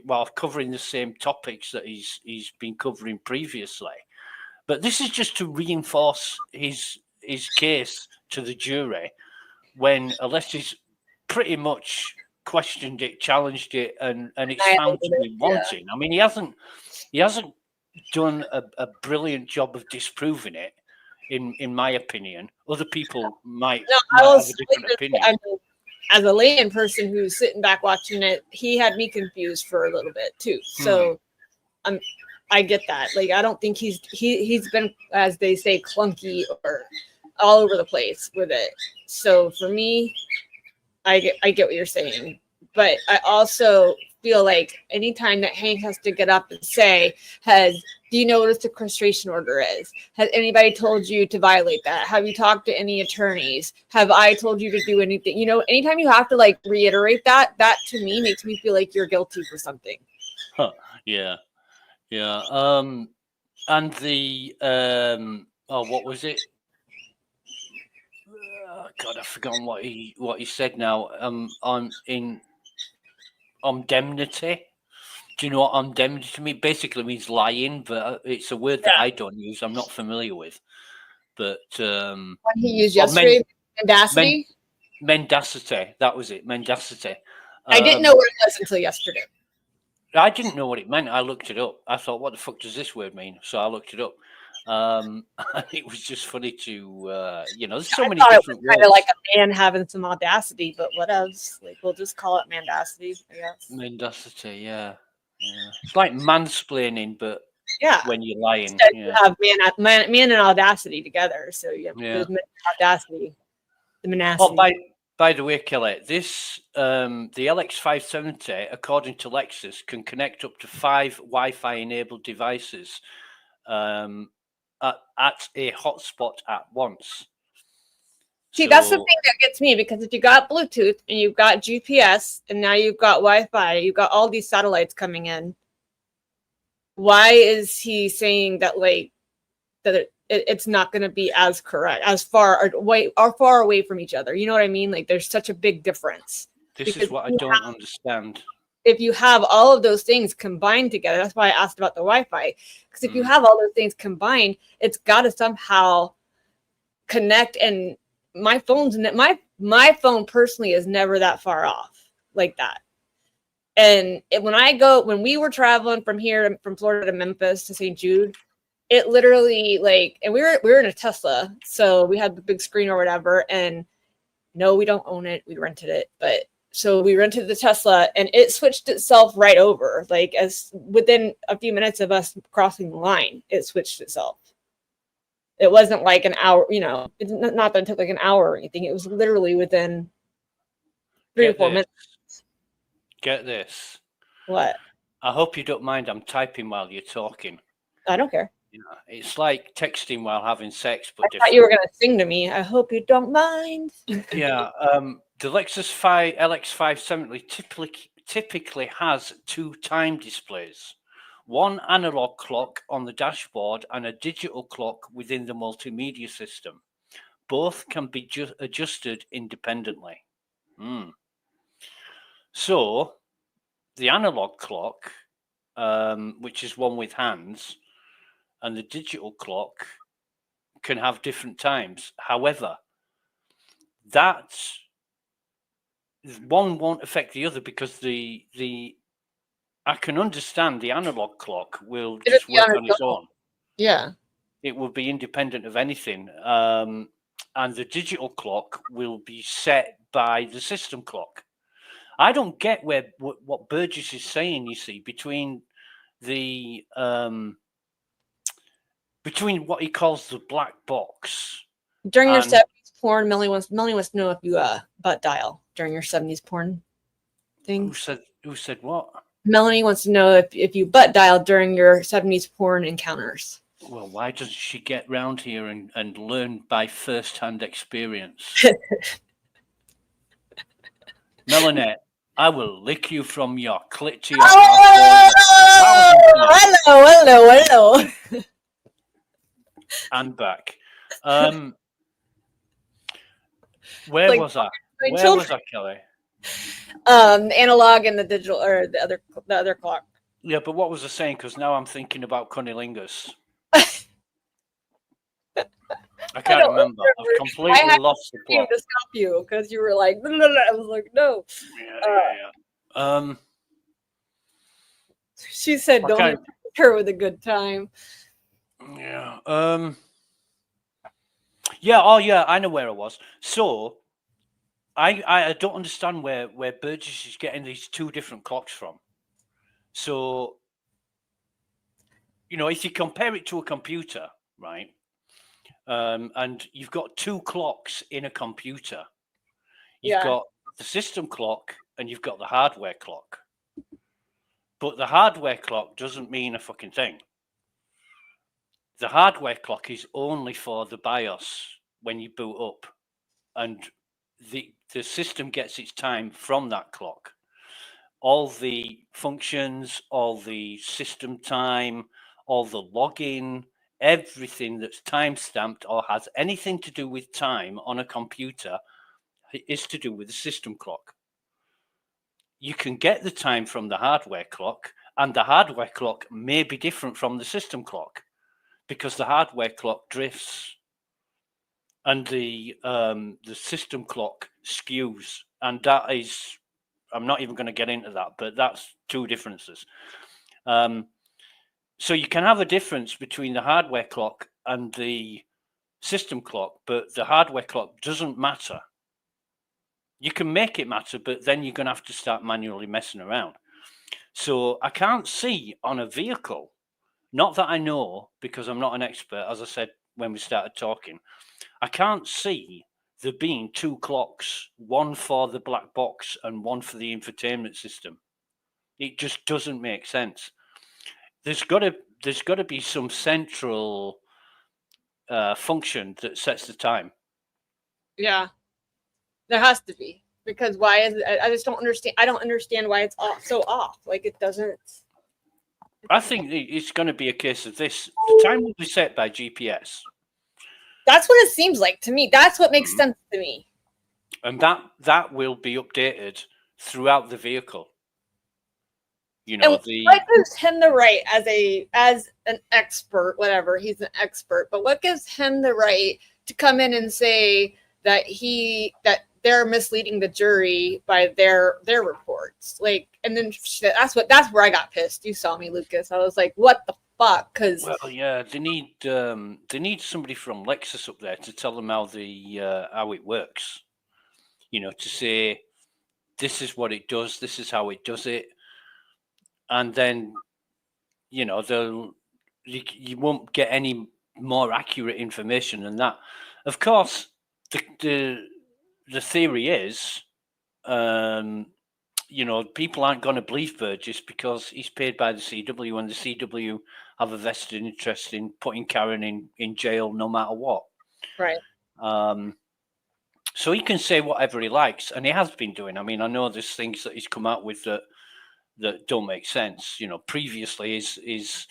while covering the same topics that he's been covering previously. But this is just to reinforce his case to the jury when Alessi's pretty much questioned it, challenged it, and it's found to be wanting. I mean, he hasn't done a brilliant job of disproving it, in my opinion. Other people might have a different opinion. I mean, as a layman person who's sitting back watching it, he had me confused for a little bit too. So I get that. Like, I don't think he's been, as they say, clunky or all over the place with it. So for me, I get what you're saying, but I also feel like anytime that Hank has to get up and say, do you know what a sequestration order is? Has anybody told you to violate that? Have you talked to any attorneys? Have I told you to do anything? Anytime you have to like reiterate that to me makes me feel like you're guilty for something. Huh. Yeah. And the what was it? God, I've forgotten what he said now. On indemnity. Do you know what indemnity means? Basically means lying, but it's a word that I don't use. I'm not familiar with. But when he used yesterday, mendacity. Mendacity. That was it. Mendacity. I didn't know what it was until yesterday. I didn't know what it meant. I looked it up. I thought, what the fuck does this word mean? So I looked it up. And it was just funny to, there's so many different words. Kind of like a man having some audacity, but what else? Like, we'll just call it mendacity, I guess. Mendacity, yeah. It's like mansplaining, but when you're lying. Instead, you have man and audacity together. So you have there's audacity, the menacity. Oh, by the way, Kelly, this the LX570, according to Lexus, can connect up to 5 Wi-Fi enabled devices at a hotspot at once. See, that's the thing that gets me, because if you got Bluetooth and you've got GPS and now you've got Wi-Fi, you've got all these satellites coming in. Why is he saying that it's not going to be as correct, as far away from each other? You know what I mean? Like, there's such a big difference. This is what I don't understand. If you have all of those things combined together, that's why I asked about the Wi-Fi. Because if you have all those things combined, it's got to somehow connect. And my phone personally is never that far off like that. And when we were traveling from Florida to Memphis to St. Jude, it literally and we were in a Tesla, so we had the big screen or whatever. And no, we don't own it; we rented it. But so we rented the Tesla, and it switched itself right over. Like, as within a few minutes of us crossing the line, it switched itself. It wasn't like an hour, it's not that it took like an hour or anything. It was literally within 3 or 4 minutes. Get this. What? I hope you don't mind. I'm typing while you're talking. I don't care. It's like texting while having sex, but I thought you were going to sing to me. I hope you don't mind. Yeah. The Lexus LX570 typically has 2 time displays. One analog clock on the dashboard and a digital clock within the multimedia system. Both can be adjusted independently. So the analog clock, which is one with hands, and the digital clock can have different times. However, that one won't affect the other, because I can understand the analog clock will just work on its own. Yeah. It will be independent of anything. And the digital clock will be set by the system clock. I don't get what Burgess is saying, you see, between what he calls the black box. During your 70s, porn. Melanie wants to know if you butt dial during your 70s porn thing. Who said what? Melanie wants to know if you butt dial during your 70s porn encounters. Well, why doesn't she get round here and learn by first-hand experience? Melanie, I will lick you from your clit to your Hello. and back. Where Like, was I? my Where children. was I, Kelly? Analog and the digital, or the other clock. Yeah, but what was I saying? Because now I'm thinking about cunnilingus. I can't remember. I've I completely had lost the to plot. stop you because you were like, blah, blah, blah. I was like, no. Yeah. She said, don't Okay. hit her with a good time. Yeah. Yeah. Oh, yeah. I know where I was. So, I don't understand where Burgess is getting these two different clocks from. So, if you compare it to a computer, right? And you've got two clocks in a computer. You've got the system clock and you've got the hardware clock. But the hardware clock doesn't mean a fucking thing. The hardware clock is only for the BIOS when you boot up. And the system gets its time from that clock. All the functions, all the system time, all the login, everything that's time stamped or has anything to do with time on a computer is to do with the system clock. You can get the time from the hardware clock, and the hardware clock may be different from the system clock because the hardware clock drifts and the system clock skews, and that is, I'm not even going to get into that, but that's two differences. So you can have a difference between the hardware clock and the system clock, but the hardware clock doesn't matter. You can make it matter, but then you're going to have to start manually messing around. So I can't see on a vehicle, not that I know, because I'm not an expert, as I said when we started talking, I can't see there being two clocks, one for the black box and one for the infotainment system. It just doesn't make sense. There's got to be some central function that sets the time. Yeah, there has to be, because why is it? I just don't understand. I don't understand why it's so off. Like, it doesn't. I think it's going to be a case of this. The time will be set by GPS. That's what it seems like to me. That's what makes sense to me. And that will be updated throughout the vehicle. What gives him the right as an expert, whatever, he's an expert, but what gives him the right to come in and say that they're misleading the jury by their reports? Like, and then that's where I got pissed. You saw me, Lucas. I was like, what the fuck? Because they need somebody from Lexus up there to tell them how it works. To say this is what it does, this is how it does it. And then, you won't get any more accurate information than that. Of course, the theory is, people aren't going to believe Burgess because he's paid by the CW, and the CW have a vested interest in putting Karen in jail no matter what. Right. So he can say whatever he likes, and he has been doing. I mean, I know there's things that he's come out with that don't make sense. Previously his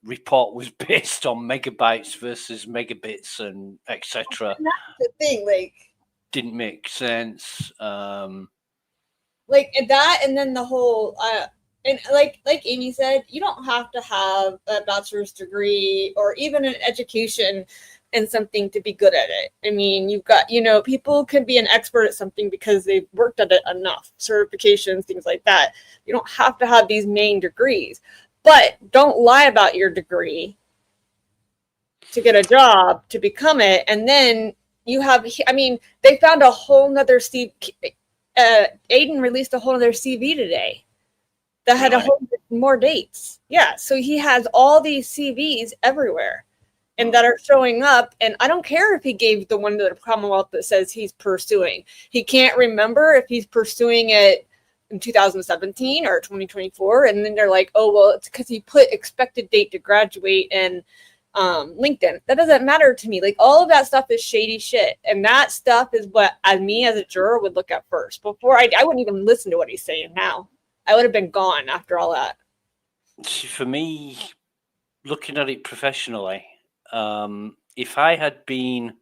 report was based on megabytes versus megabits and etc. That's the thing, like, didn't make sense. Like that, and then the whole and like Amy said, you don't have to have a bachelor's degree or even an education in something to be good at it. I mean, you've got, people can be an expert at something because they've worked at it enough, certifications, things like that. You don't have to have these main degrees, but don't lie about your degree to get a job, to become it. And then you have, they found a whole nother CV. Aiden released a whole other CV today that had a whole more dates. Yeah, so he has all these CVs everywhere. and that are showing up. And I don't care if he gave the one to the Commonwealth that says he's pursuing. He can't remember if he's pursuing it in 2017 or 2024. And then they're like, oh, well, it's because he put expected date to graduate in LinkedIn. That doesn't matter to me. Like, all of that stuff is shady shit. And that stuff is what me as a juror would look at first. Before I wouldn't even listen to what he's saying now. I would have been gone after all that. For me, looking at it professionally, if I had been,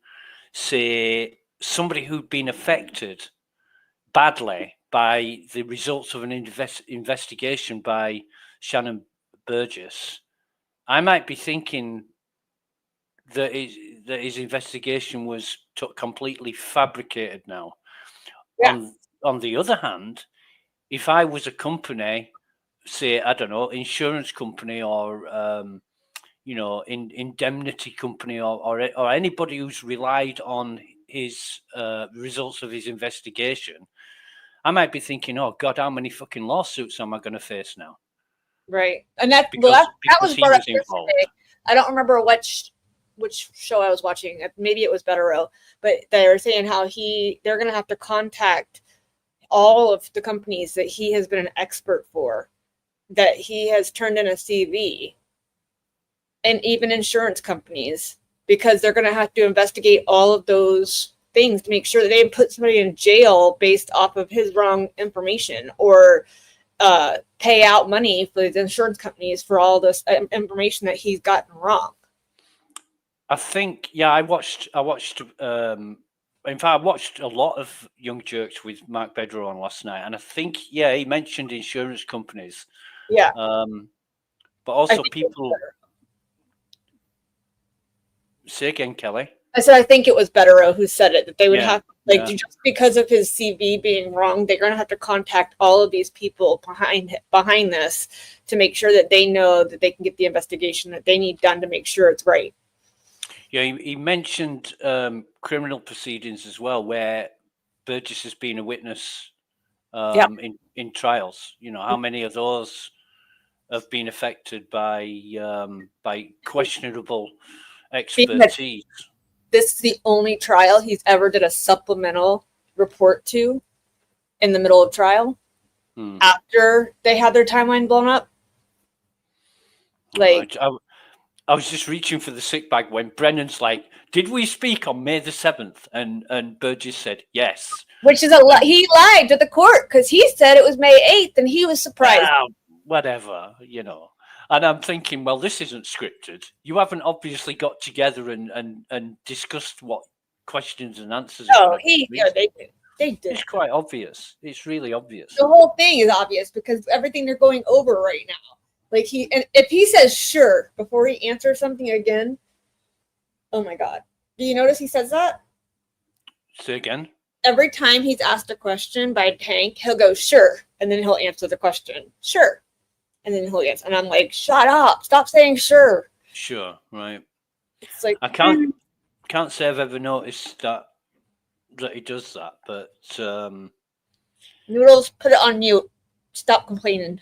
say, somebody who'd been affected badly by the results of an investigation by Shannon Burgess, I might be thinking that his investigation was completely fabricated now. Yeah. On the other hand, if I was a company, say, I don't know, insurance company or indemnity company or anybody who's relied on his results of his investigation, I might be thinking, oh God, how many fucking lawsuits am I going to face now? Right. And that Because was he brought up was involved. yesterday. I don't remember which show I was watching. Maybe it was Better Row, but they were saying how they're going to have to contact all of the companies that he has been an expert for, that he has turned in a CV, and even insurance companies, because they're going to have to investigate all of those things to make sure that they didn't put somebody in jail based off of his wrong information, or pay out money for the insurance companies for all this information that he's gotten wrong. I think, yeah, I watched in fact, I watched a lot of Young Jerks with Mark Bedrow on last night, and I think, yeah, he mentioned insurance companies. Yeah. But also people. Say again, Kelly. I said, I think it was Better who said it, that they would have, just because of his CV being wrong, they're going to have to contact all of these people behind this to make sure that they know that they can get the investigation that they need done to make sure it's right. Yeah, he mentioned criminal proceedings as well, where Burgess has been a witness in trials. You know, how many of those have been affected by questionable expertise? This is the only trial he's ever did a supplemental report to in the middle of trial after they had their timeline blown up. Like, I was just reaching for the sick bag when Brennan's like, "Did we speak on May the 7th?" And Burgess said yes. Which is he lied to the court because he said it was May 8th and he was surprised. Whatever, you know. And I'm thinking, well, this isn't scripted. You haven't obviously got together and discussed what questions and answers. They did. It's quite obvious. It's really obvious. The whole thing is obvious because everything they're going over right now. Like and if he says sure before he answers something again, oh my God. Do you notice he says that? Say again. Every time he's asked a question by Tank, he'll go sure, and then he'll answer the question. Sure. And then he'll answer. And I'm like, shut up. Stop saying sure. Sure, right. It's like I can't say I've ever noticed that he does that, but Noodles, put it on mute. Stop complaining.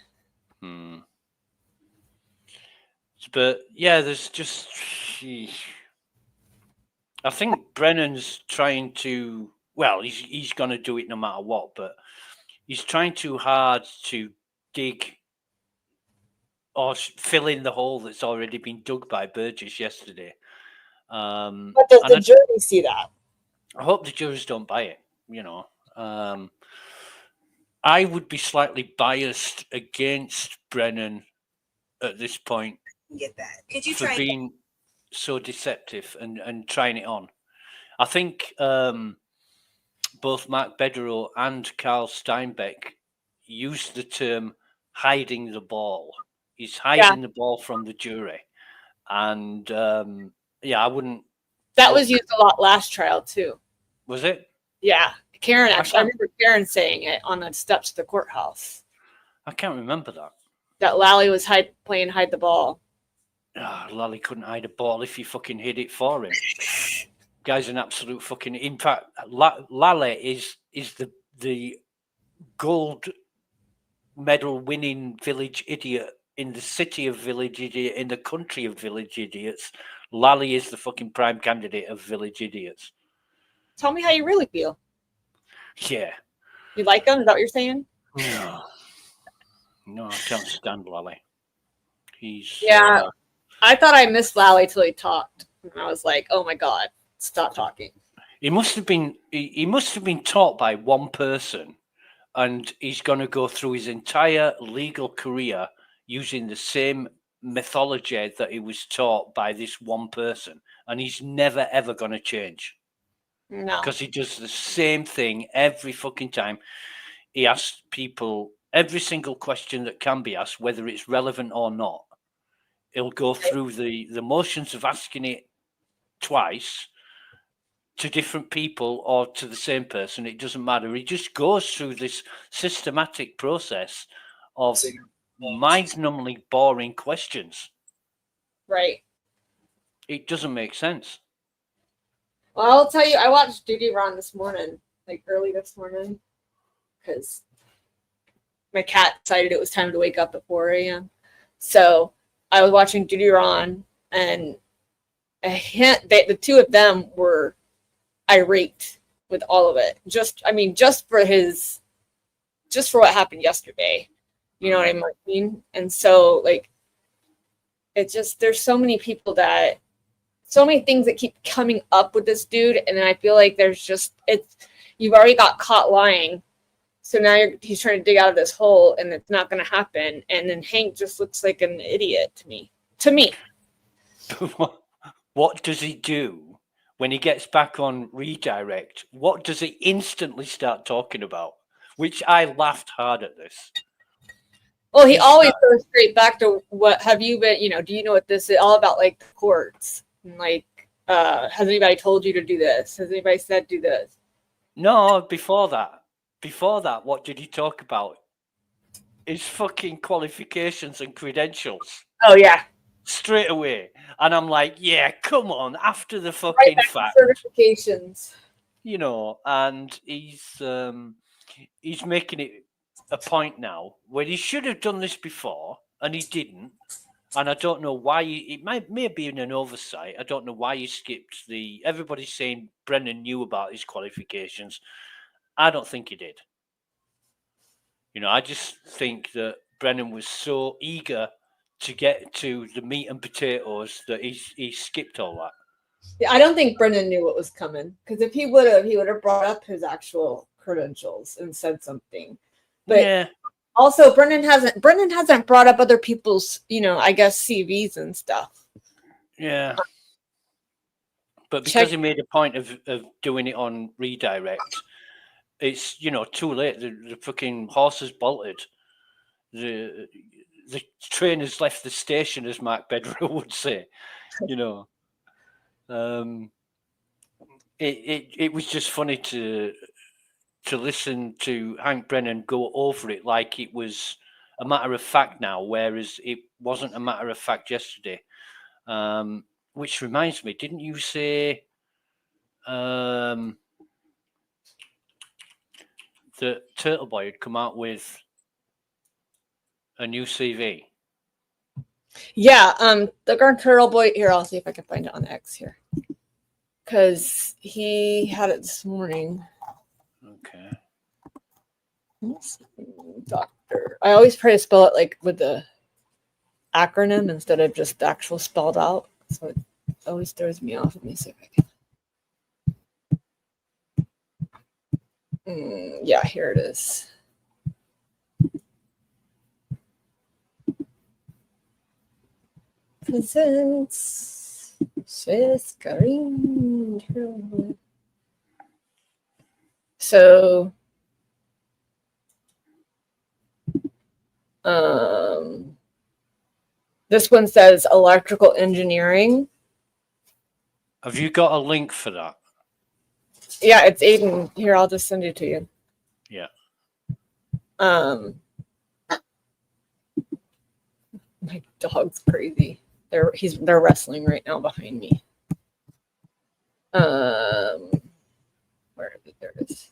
But yeah, there's just I think Brennan's trying to, well, he's gonna do it no matter what, but he's trying too hard to dig or fill in the hole that's already been dug by Burgess yesterday. But does the jury see that? I hope the jurors don't buy it. You know, I would be slightly biased against Brennan at this point. Get that? Could you for try being so deceptive and trying it on? I think both Mark Bedrow and Carl Steinbeck used the term "hiding the ball." He's hiding the ball from the jury, and I wouldn't. That was used a lot last trial too. Was it? Yeah, Karen actually. I remember Karen saying it on the steps of the courthouse. I can't remember that. That Lally was playing hide the ball. Lally couldn't hide a ball if you fucking hid it for him. Guy's an absolute fucking. In fact, Lally is the gold medal winning village idiot in the city of village idiot, in the country of village idiots. Lally is the fucking prime candidate of village idiots. Tell me how you really feel. Yeah. You like him? Is that what you're saying? No. No, I can't stand Lally. He's Yeah. I thought I missed Lally till he talked. And I was like, oh my God, stop talking. he must have been taught by one person, and he's going to go through his entire legal career using the same mythology that he was taught by this one person, and he's never ever going to change. No. Because he does the same thing every fucking time. He asks people every single question that can be asked, whether it's relevant or not. He'll go through the motions of asking it twice to different people or to the same person. It doesn't matter. He just goes through this systematic process of mind-numbingly boring questions. Right. It doesn't make sense. Well, I'll tell you, I watched Duty Ron this morning, like early this morning, because my cat decided it was time to wake up at 4 a.m. So I was watching Duty Ron, and the two of them were irate with all of it. Just for what happened yesterday. You know what I mean? And so, like, it's just, there's so many things that keep coming up with this dude, and then I feel like you've already got caught lying, so now he's trying to dig out of this hole, and it's not going to happen. And then Hank just looks like an idiot to me. What does he do when he gets back on redirect? What does he instantly start talking about? Which I laughed hard at this. Well, he always goes straight back to what have you been, do you know what this is all about, like the courts? And like, has anybody told you to do this? Has anybody said do this? No, before that, what did he talk about? His fucking qualifications and credentials. Oh, yeah. Straight away. And I'm like, yeah, come on, after the fucking fact. Certifications. And he's making it a point now where he should have done this before, and he didn't. And I don't know why it may have been an oversight. I don't know why he skipped everybody's saying Brennan knew about his qualifications. I don't think he did. I just think that Brennan was so eager to get to the meat and potatoes that he skipped all that. Yeah, I don't think Brennan knew what was coming, because if he would have brought up his actual credentials and said something. But yeah. Also, Brennan hasn't brought up other people's, I guess, CVs and stuff. Yeah. But because he made a point of doing it on redirect, it's, too late. The fucking horse has bolted. The train has left the station, as Mark Bedrow would say. It was just funny to listen to Hank Brennan go over it like it was a matter of fact now, whereas it wasn't a matter of fact yesterday. Which reminds me, didn't you say that Turtle Boy had come out with a new CV? Yeah, the Garden Turtle Boy. Here, I'll see if I can find it on X here, because he had it this morning. Okay. Doctor. I always try to spell it like with the acronym instead of just the actual spelled out, so it always throws me off. Let me see if I can. Yeah, here it is. Presents Swiss Karim. So this one says electrical engineering. Have you got a link for that? Yeah, it's Aiden. Here, I'll just send it to you. Yeah. My dog's crazy. They're wrestling right now behind me. Where is it? There it is.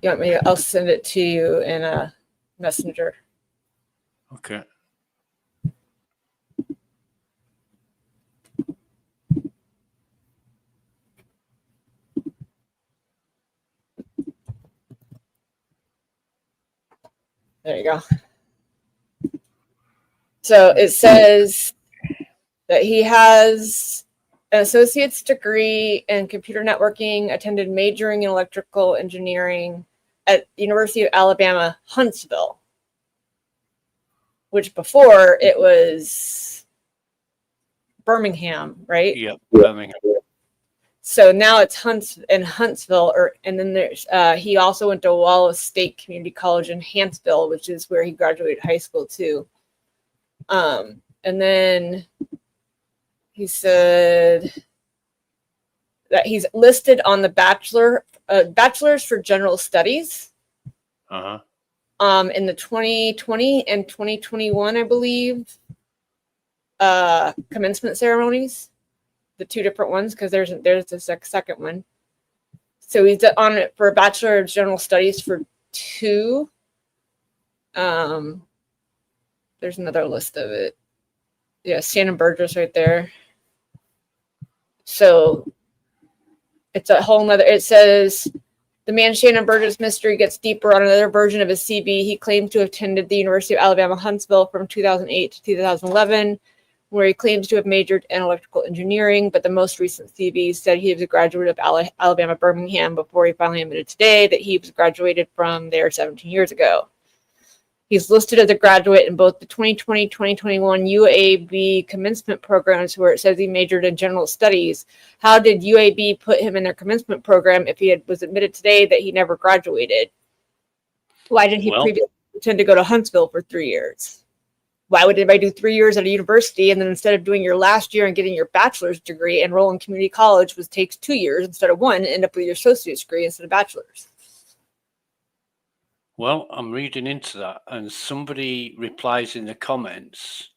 You want me to? I'll send it to you in a messenger. Okay. There you go. So it says that he has an associate's degree in computer networking, attended majoring in electrical engineering at University of Alabama, Huntsville, which before it was Birmingham, right? Yep, Birmingham. So now it's Huntsville, and then there's he also went to Wallace State Community College in Hanceville, which is where he graduated high school too. And then he said that he's listed on the bachelor's for general studies. In the 2020 and 2021, I believe, commencement ceremonies, the two different ones, because there's a second one. So he's on it for a Bachelor of General Studies for 2. There's another list of it. Yeah, Shannon Burgess right there. So it's a whole nother, it says the man Shannon Burgess mystery gets deeper on another version of his CV. He claims to have attended the University of Alabama, Huntsville from 2008 to 2011, where he claims to have majored in electrical engineering, but the most recent CV said he was a graduate of Alabama, Birmingham, before he finally admitted today that he was graduated from there 17 years ago. He's listed as a graduate in both the 2020-2021 UAB commencement programs, where it says he majored in general studies. How did UAB put him in their commencement program if he was admitted today that he never graduated? Why didn't he previously intend to go to Huntsville for 3 years? Why would anybody do 3 years at a university and then instead of doing your last year and getting your bachelor's degree, enroll in community college, which takes 2 years instead of 1, end up with your associate's degree instead of bachelor's? Well, I'm reading into that, and somebody replies in the comments.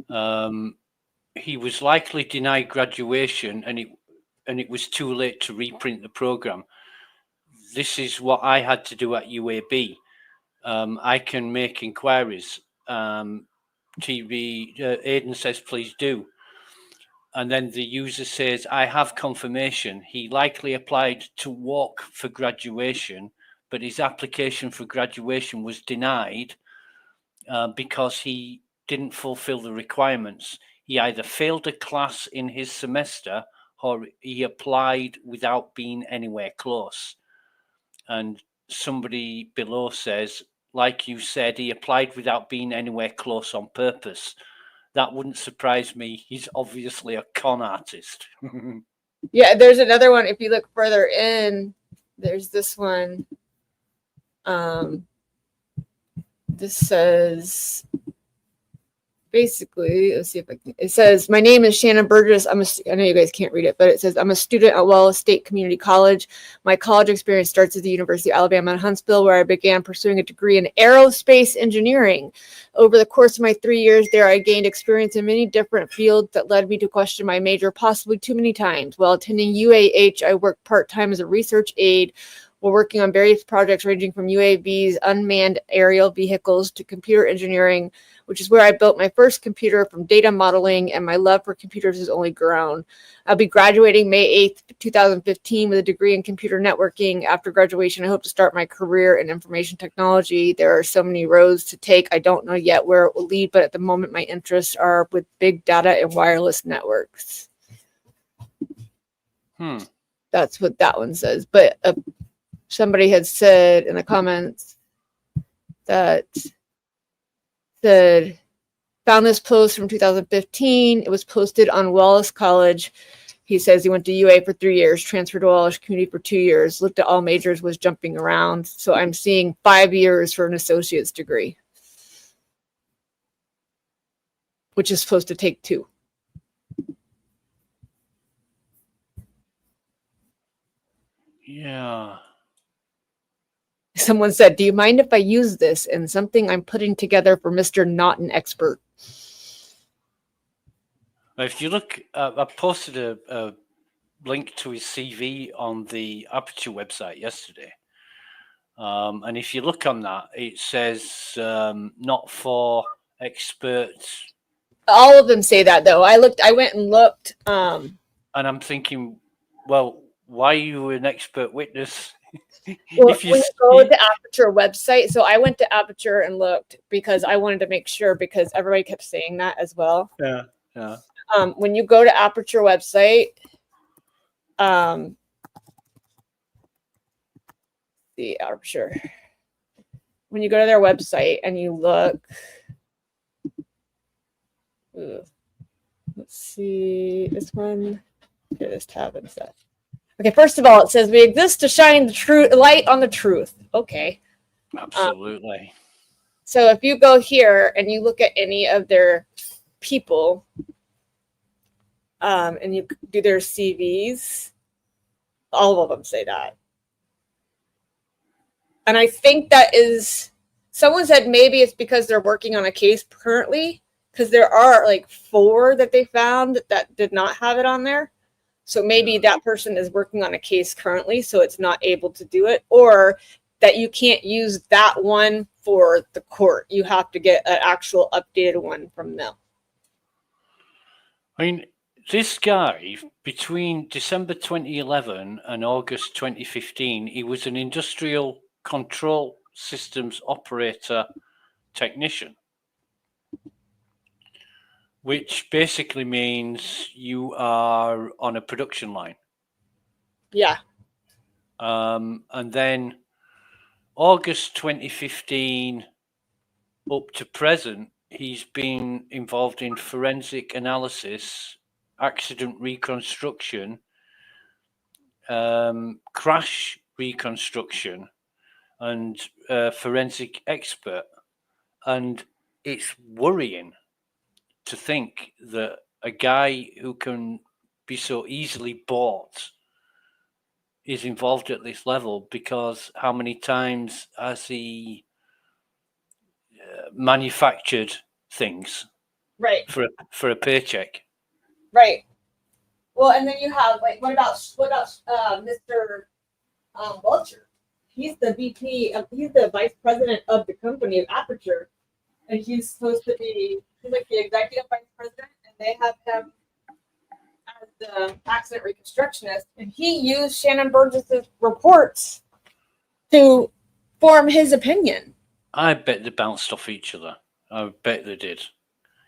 He was likely denied graduation, and it was too late to reprint the program. This is what I had to do at UAB. I can make inquiries. TV Aidan says, please do. And then the user says, I have confirmation. He likely applied to walk for graduation, but his application for graduation was denied because he didn't fulfill the requirements. He either failed a class in his semester or he applied without being anywhere close. And somebody below says, like you said, he applied without being anywhere close on purpose. That wouldn't surprise me. He's obviously a con artist. Yeah, there's another one. If you look further in, there's this one. This says, basically, let's see if I can. It says, my name is Shannon Burgess. I know you guys can't read it, but it says, I'm a student at Wallace State Community College. My college experience starts at the University of Alabama in Huntsville, where I began pursuing a degree in aerospace engineering. Over the course of my 3 years there, I gained experience in many different fields that led me to question my major possibly too many times. While attending UAH, I worked part-time as a research aide while working on various projects ranging from UAVs, unmanned aerial vehicles, to computer engineering, which is where I built my first computer from data modeling, and my love for computers has only grown. I'll be graduating May 8th, 2015 with a degree in computer networking. After graduation, I hope to start my career in information technology. There are so many roads to take. I don't know yet where it will lead, but at the moment, my interests are with big data and wireless networks. That's what that one says. But somebody had said in the comments that found this post from 2015. It was posted on Wallace College. He says he went to UA for 3 years, transferred to Wallace Community for 2 years, looked at all majors, was jumping around. So I'm seeing 5 years for an associate's degree, which is supposed to take 2. Yeah. Someone said, do you mind if I use this in something I'm putting together for Mr. Not an Expert? If you look, I posted a link to his CV on the Aperture website yesterday. And if you look on that, it says not for experts. All of them say that, though. I went and looked. And I'm thinking, well, why are you an expert witness Well, if you when you go to the Aperture website, so I went to Aperture and looked because I wanted to make sure because everybody kept saying that as well. yeah, yeah. When you go to Aperture website, the Aperture, when you go to their website and you look, let's see, this one, here, this tab and stuff. Okay, first of all, it says we exist to shine the truth light on the truth. Okay. Absolutely. So if you go here and you look at any of their people, and you do their CVs, all of them say that. And I think that is, someone said maybe it's because they're working on a case currently, because there are like 4 that they found that did not have it on there. So maybe that person is working on a case currently, so it's not able to do it, or that you can't use that one for the court. You have to get an actual updated one from them. I mean, this guy, between December 2011 and August 2015, he was an industrial control systems operator technician, which basically means you are on a production line. Yeah. And then August 2015 up to present, he's been involved in forensic analysis, accident reconstruction, crash reconstruction, and forensic expert. And it's worrying to think that a guy who can be so easily bought is involved at this level, because how many times has he manufactured things Right. for a paycheck? Right. Well, and then you have like, what about Mr. Vulture? He's the VP of, he's the vice president of the company of Aperture, and he's supposed to be, he's like the executive vice president, and they have him as the accident reconstructionist, and he used Shannon Burgess's reports to form his opinion. I bet they bounced off each other. I bet they did.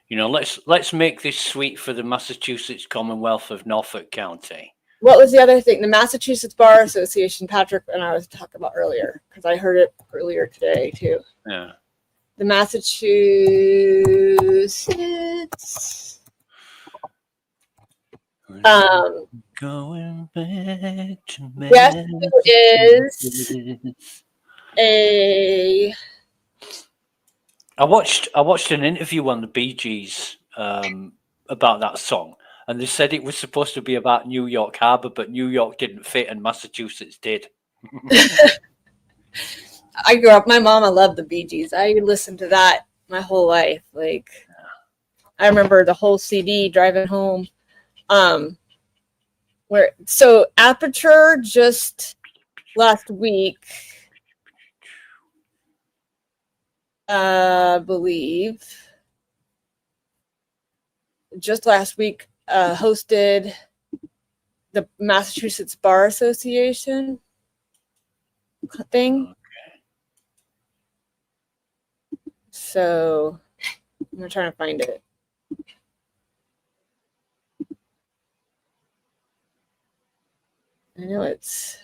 You know, let's make this sweet for the Massachusetts Commonwealth of Norfolk County. What was the other thing? The Massachusetts Bar Association, Patrick and I was talking about earlier, because I heard it earlier today too. Yeah. The Massachusetts Going back to yes, is a. I watched an interview on the Bee Gees about that song, and they said it was supposed to be about New York Harbor, but New York didn't fit and Massachusetts did. I grew up, my mama loved the Bee Gees. I listened to that my whole life. Like, I remember the whole CD driving home. So Aperture just last week, believe, just last week, hosted the Massachusetts Bar Association thing. So I'm trying to find it. I know it's.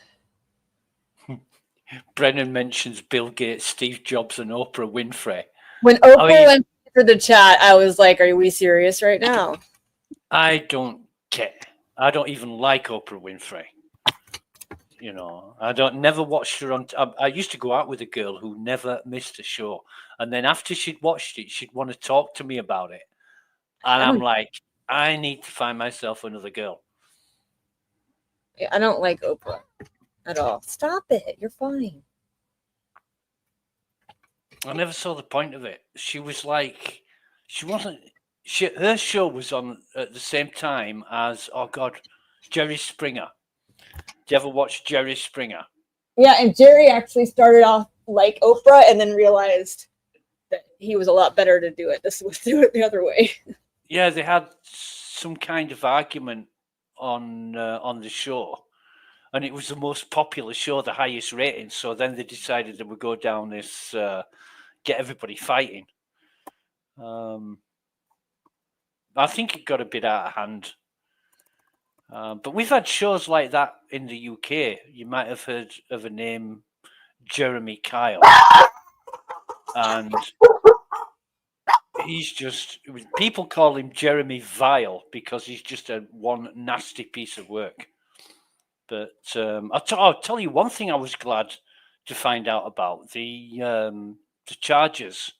Brennan mentions Bill Gates, Steve Jobs, and Oprah Winfrey. When Oprah went for the chat, I was like, "Are we serious right now?" I don't care. I don't even like Oprah Winfrey. You know, never watched her on. I used to go out with a girl who never missed a show, and then after she'd watched it, she'd want to talk to me about it, and I'm like, I need to find myself another girl. I don't like Oprah at all. Stop it. You're fine. I never saw the point of it. She was like, her show was on at the same time as, oh God, Jerry Springer. Do you ever watch Jerry Springer? Yeah, and Jerry actually started off like Oprah and then realized that he was a lot better to do it. Do it the other way. Yeah, they had some kind of argument on the show, and it was the most popular show, the highest rating. So then they decided they would go down this get everybody fighting. I think it got a bit out of hand. But we've had shows like that in the UK. You might have heard of a name, Jeremy Kyle. And he's just, people call him Jeremy Vile because he's just a one nasty piece of work. But I'll tell you one thing I was glad to find out about, the charges.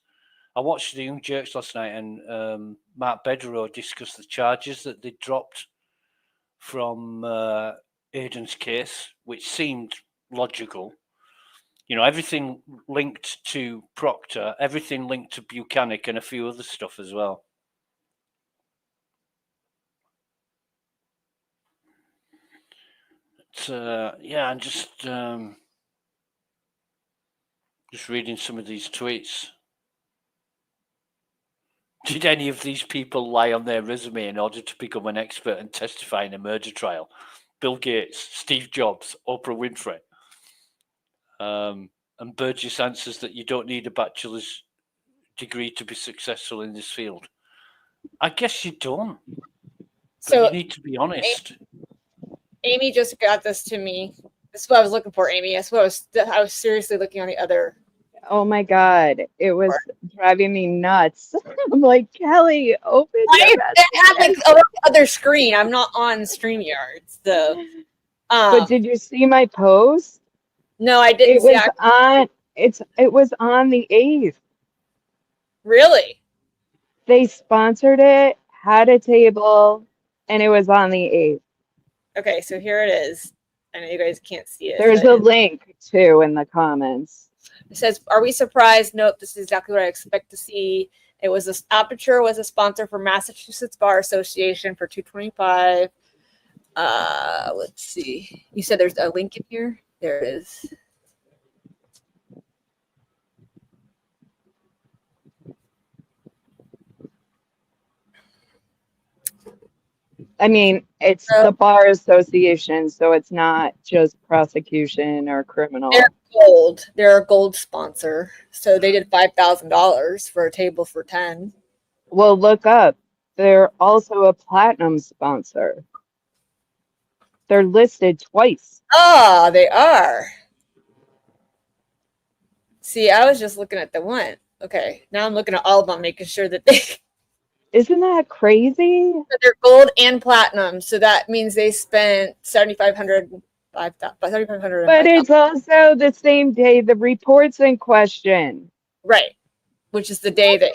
I watched the Young Jerks last night, and Mark Bedrow discussed the charges that they dropped from Aiden's case, which seemed logical. You know, everything linked to Proctor, everything linked to Buchanan, and a few other stuff as well. But, yeah, I'm just reading some of these tweets. Did any of these people lie on their resume in order to become an expert and testify in a murder trial? Bill Gates, Steve Jobs, Oprah Winfrey. And Burgess answers that you don't need a bachelor's degree to be successful in this field. I guess you don't. So you need to be honest. Amy just got this to me. This is what I was looking for, Amy. That's what I was seriously looking on the other. Oh my God, it was driving me nuts. I'm like, Kelly, open I your have like a other screen. I'm not on StreamYard. So, But did you see my post? No, I didn't. It was on the 8th. Really? They sponsored it, had a table, and it was on the 8th. Okay, so here it is. I know you guys can't see it. There's but a link too in the comments. It says, "Are we surprised? Nope. This is exactly what I expect to see." It was Aperture was a sponsor for Massachusetts Bar Association for 225. Let's see. You said there's a link in here. There it is. I mean, it's the Bar Association, so it's not just prosecution or criminal. They're gold. They're a gold sponsor. So they did $5,000 for a table for 10. Well, look up. They're also a platinum sponsor. They're listed twice. Ah, they are. See, I was just looking at the one. Okay, now I'm looking at all of them, making sure that they. Isn't that crazy? They're gold and platinum, so that means they spent $7,500. $7,500. But it's also the same day the report's in question. Right, which is the day that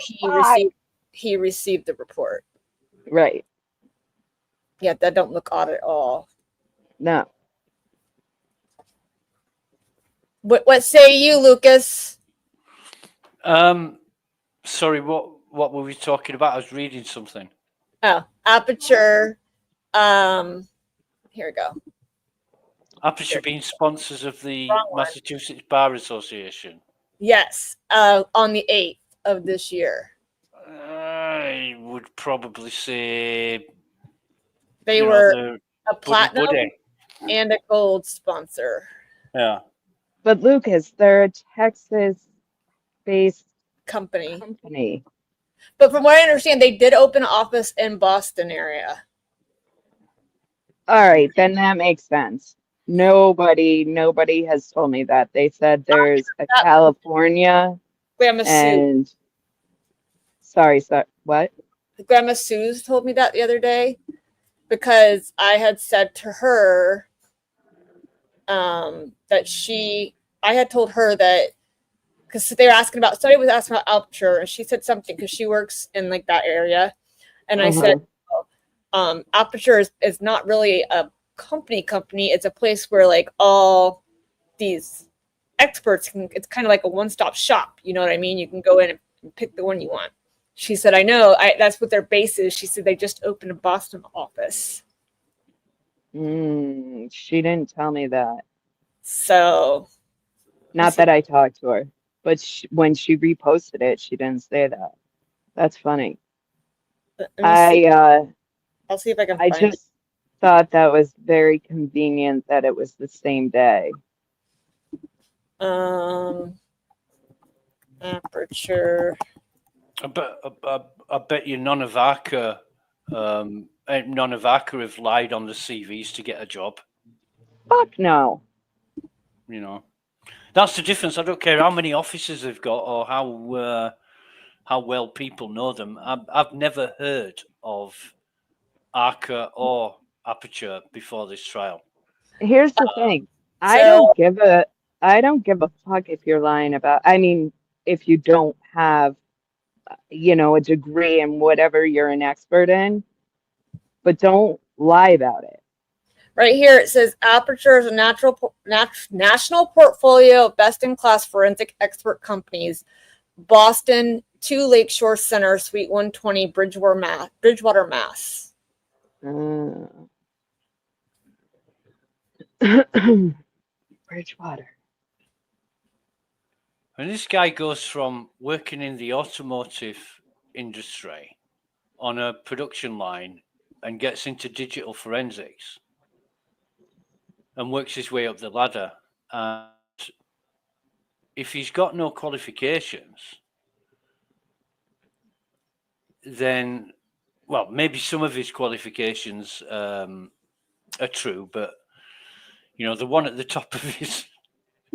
he received the report. Right. Yeah, that don't look odd at all. No. What say you, Lucas? Sorry, what were we talking about? I was reading something. Oh, Aperture. Here we go. Aperture being sponsors of the Massachusetts Bar Association. Yes, on the 8th of this year. I would probably say They were a platinum and a gold sponsor. Yeah. But Lucas, they're a Texas-based company. But from what I understand, they did open an office in Boston area. All right, then that makes sense. Nobody has told me that. They said there's a California and sorry, what? Grandma Sue's told me that the other day because I had said to her that I had told her that because they were asking about, somebody was asking about Aperture, and she said something because she works in like that area. And I said, Aperture is not really a company. It's a place where like all these experts it's kind of like a one-stop shop. You know what I mean? You can go in and pick the one you want. She said, I know, that's what their base is. She said they just opened a Boston office. She didn't tell me that. So. Not that I talked to her, but when she reposted it, she didn't say that. That's funny. I'll see if I can find it. thought that was very convenient that it was the same day. Aperture. I bet you none of ARCA have lied on the CVs to get a job. Fuck no. You know, that's the difference. I don't care how many offices they've got or how well people know them. I've never heard of ARCA or Aperture before this trial. Here's the thing. I So don't give a fuck if you're lying about, I mean, if you don't have, a degree in whatever you're an expert in, but don't lie about it. right here it says Aperture is a national portfolio of best-in-class forensic expert companies. Boston, 2 Lakeshore Center, Suite 120, Bridgewater, Mass. Bridgewater. And this guy goes from working in the automotive industry on a production line and gets into digital forensics and works his way up the ladder. And if he's got no qualifications, then, well, maybe some of his qualifications are true, but the one at the top of his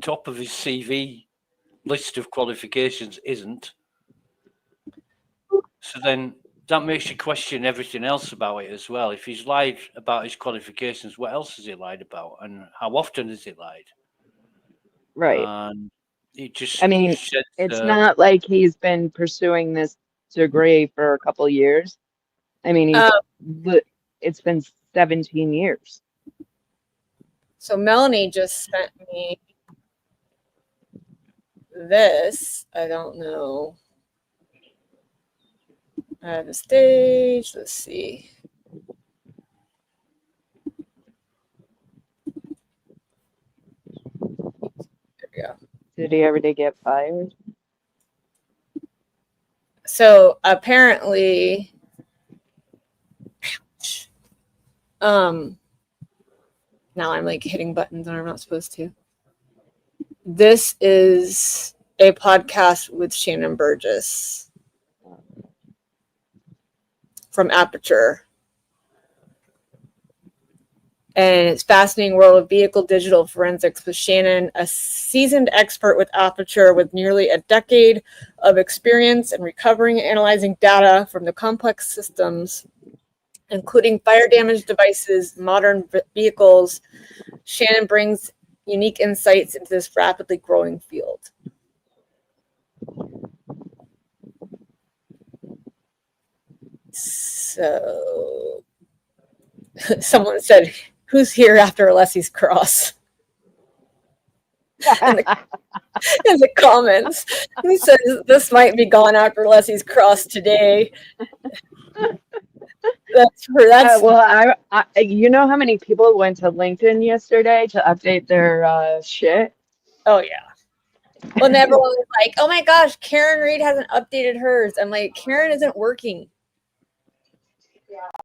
CV list of qualifications isn't. So then that makes you question everything else about it as well. If he's lied about his qualifications, what else has he lied about, and how often has he lied? Right. And it just I mean, sheds, it's not like he's been pursuing this degree for a couple years. I mean, it's been 17 years. So Melanie just sent me this. I don't know. The stage. Let's see. There we go. Did he ever get fired? So apparently, now I'm like hitting buttons and I'm not supposed to. This is a podcast with Shannon Burgess from Aperture. And it's Fascinating World of Vehicle Digital Forensics with Shannon, a seasoned expert with Aperture with nearly a decade of experience in recovering and analyzing data from the complex systems, including fire damage devices, modern vehicles. Shannon brings unique insights into this rapidly growing field. So someone said, "Who's here after Alessi's cross?" in the comments. Who says this might be gone after Alessi's cross today? That's well, I you know how many people went to LinkedIn yesterday to update their shit? Oh yeah. Well, and everyone was like, "Oh my gosh, Karen Reed hasn't updated hers." I'm like, Karen isn't working.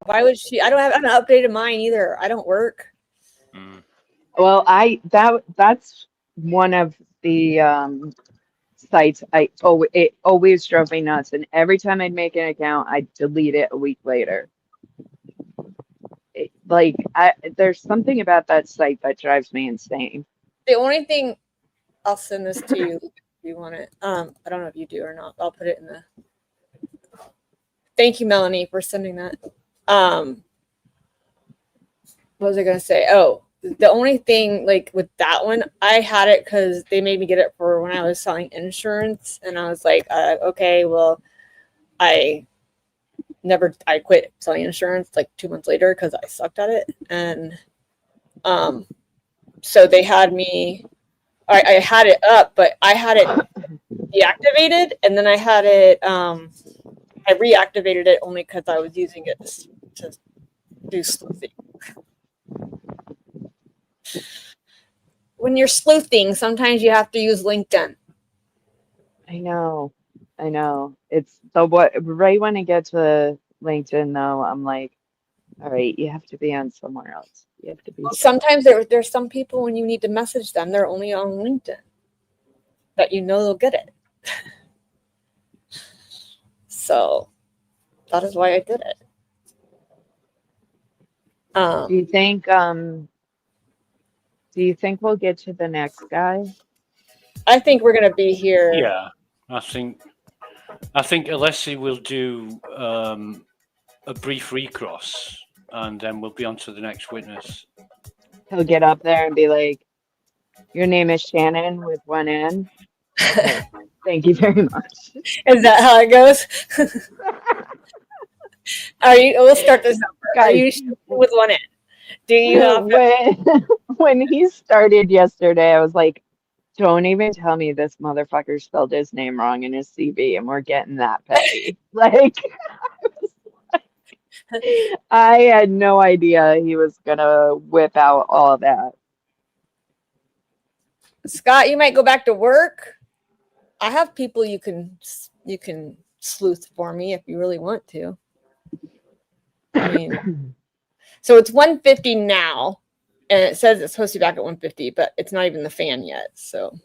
Why would she? I haven't updated mine either. I don't work. Well, that's one of the sites it always drove me nuts, and every time I'd make an account, I'd delete it a week later. There's something about that site that drives me insane. The only thing, I'll send this to you if you want it. I don't know if you do or not. I'll put it in the. Thank you, Melanie, for sending that. What was I gonna say? Oh, the only thing like with that one, I had it because they made me get it for when I was selling insurance, and I was like, okay, well, I quit selling insurance like 2 months later because I sucked at it, and so they had me. I had it up, but I had it deactivated, and then I had it. I reactivated it only because I was using it to do sleuthing. When you're sleuthing, sometimes you have to use LinkedIn. I know. It's so what right when I get to LinkedIn though, I'm like, All right, you have to be on somewhere else. You have to be. Sometimes there's some people when you need to message them, they're only on LinkedIn. That you know they'll get it. So that is why I did it. Do you think we'll get to the next guy? I think we're gonna be here. Yeah, I think Alessi will do a brief recross, and then we'll be on to the next witness. He'll get up there and be like, "Your name is Shannon with one N." Okay, thank you very much. Is that how it goes? We'll start this over. Are you with one end? Do you have when he started yesterday, I was like, don't even tell me this motherfucker spelled his name wrong in his CV and we're getting that petty. Like, I had no idea he was gonna whip out all that. Scott, you might go back to work. I have people you can sleuth for me if you really want to. I mean, so it's 150 now, and it says it's supposed to be back at 150, but it's not even the fan yet. So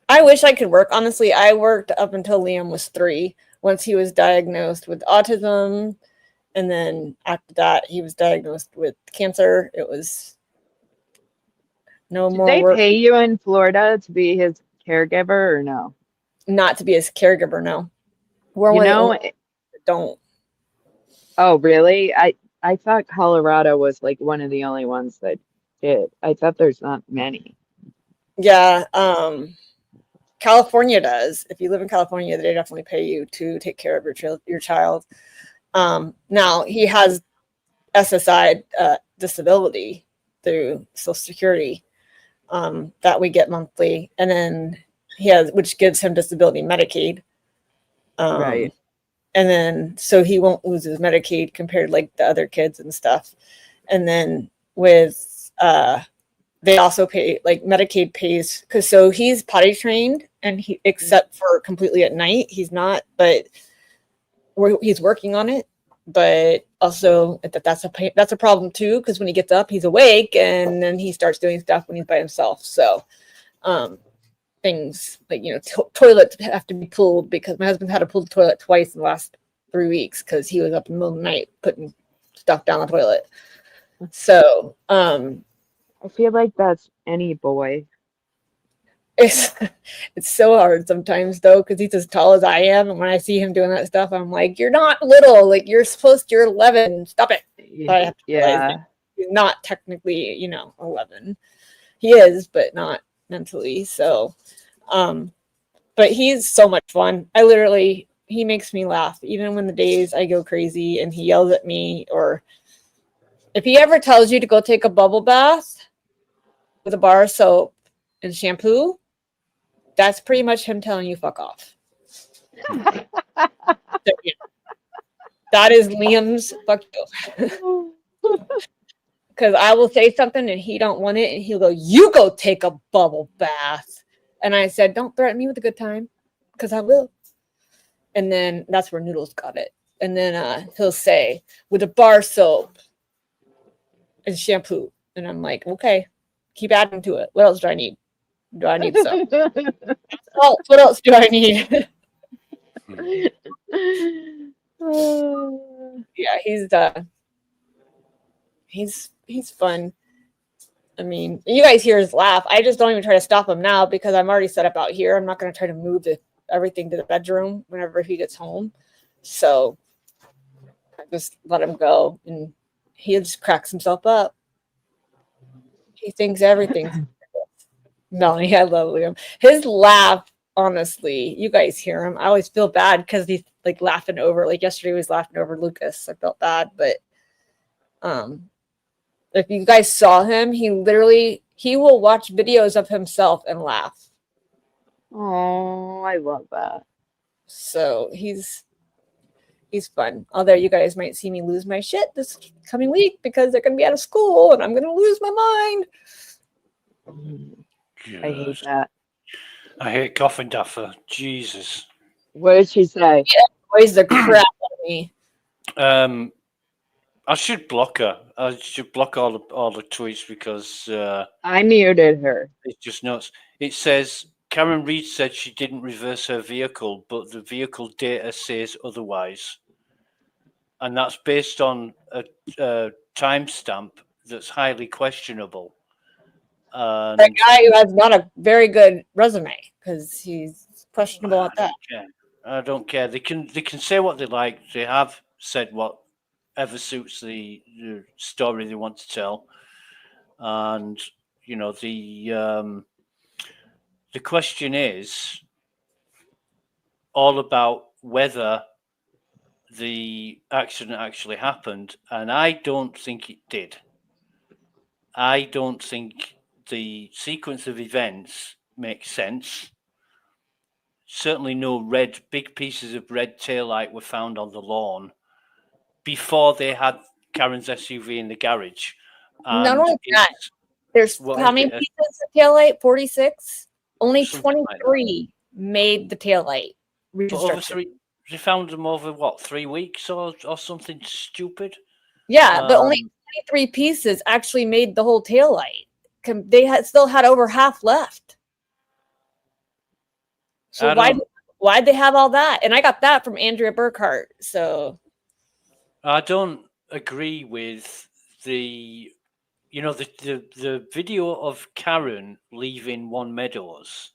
I wish I could work. Honestly, I worked up until Liam was 3. Once he was diagnosed with autism, and then after that, he was diagnosed with cancer. It was no more Did they work. pay you in Florida to be his caregiver or no? Not to be his caregiver, no. We're You one of the know, only that don't. Oh, really? I thought Colorado was like one of the only ones that did. I thought there's not many. Yeah, California does. If you live in California, they definitely pay you to take care of your child. Now he has SSI disability through Social Security that we get monthly, and then he has, which gives him disability Medicaid. Right. And then so he won't lose his Medicaid compared to like the other kids and stuff. And then with they also pay, like Medicaid pays, because so he's potty trained and he, except for completely at night, he's not, but he's working on it. But also that's a problem too, because when he gets up, he's awake and then he starts doing stuff when he's by himself. So things like, toilets have to be pulled, because my husband had to pull the toilet twice in the last 3 weeks because he was up in the middle of the night putting stuff down the toilet. So I feel like that's any boy. it's so hard sometimes though, because he's as tall as I am, and when I see him doing that stuff, I'm like, you're not little, like you're 11, stop it. But I have to realize that he's not technically 11. He is, but not mentally. So but he's so much fun. He makes me laugh even when the days I go crazy and he yells at me, or if he ever tells you to go take a bubble bath with a bar of soap and shampoo, that's pretty much him telling you fuck off. So, yeah. That is Liam's fuck you. Because I will say something and he don't want it, and he'll go, you go take a bubble bath. And I said, don't threaten me with a good time, because I will. And then that's where Noodles got it. And then he'll say, with a bar soap and shampoo. And I'm like, okay, keep adding to it. What else do I need? Do I need soap? Salt. What else do I need? Yeah, he's fun. I mean, you guys hear his laugh. I just don't even try to stop him now, because I'm already set up out here. I'm not going to try to move everything to the bedroom whenever he gets home. So I just let him go, and he just cracks himself up. He thinks everything's Melanie, I love Liam. His laugh, honestly, you guys hear him. I always feel bad because he's like laughing over, like yesterday he was laughing over Lucas. I felt bad, but if you guys saw him, he will watch videos of himself and laugh. Oh, I love that. So he's fun. Although you guys might see me lose my shit this coming week because they're gonna be out of school and I'm gonna lose my mind. I hate that. I hate Coffin Duffer. Jesus. What did she say? He annoys the crap out me. I should block her. I should block all the tweets because I muted her. it's just nuts. It says Karen Reed said she didn't reverse her vehicle, but the vehicle data says otherwise, and that's based on a timestamp that's highly questionable. And A guy who has not a very good resume because he's questionable at that. I don't care. They can say what they like. They have said whatever suits the story they want to tell, and you know the question is all about whether the accident actually happened, and I don't think it did. I don't think the sequence of events makes sense. Certainly no big pieces of red taillight were found on the lawn before they had Karen's SUV in the garage. Not only that, there's how many pieces of taillight? 46? Only 23 made the taillight reconstruction. They found them over what, 3 weeks or something stupid? Yeah, but only 23 pieces actually made the whole taillight. They still had over half left. So why'd they have all that? And I got that from Andrea Burkhart. So I don't agree with the video of Karen leaving One Meadows,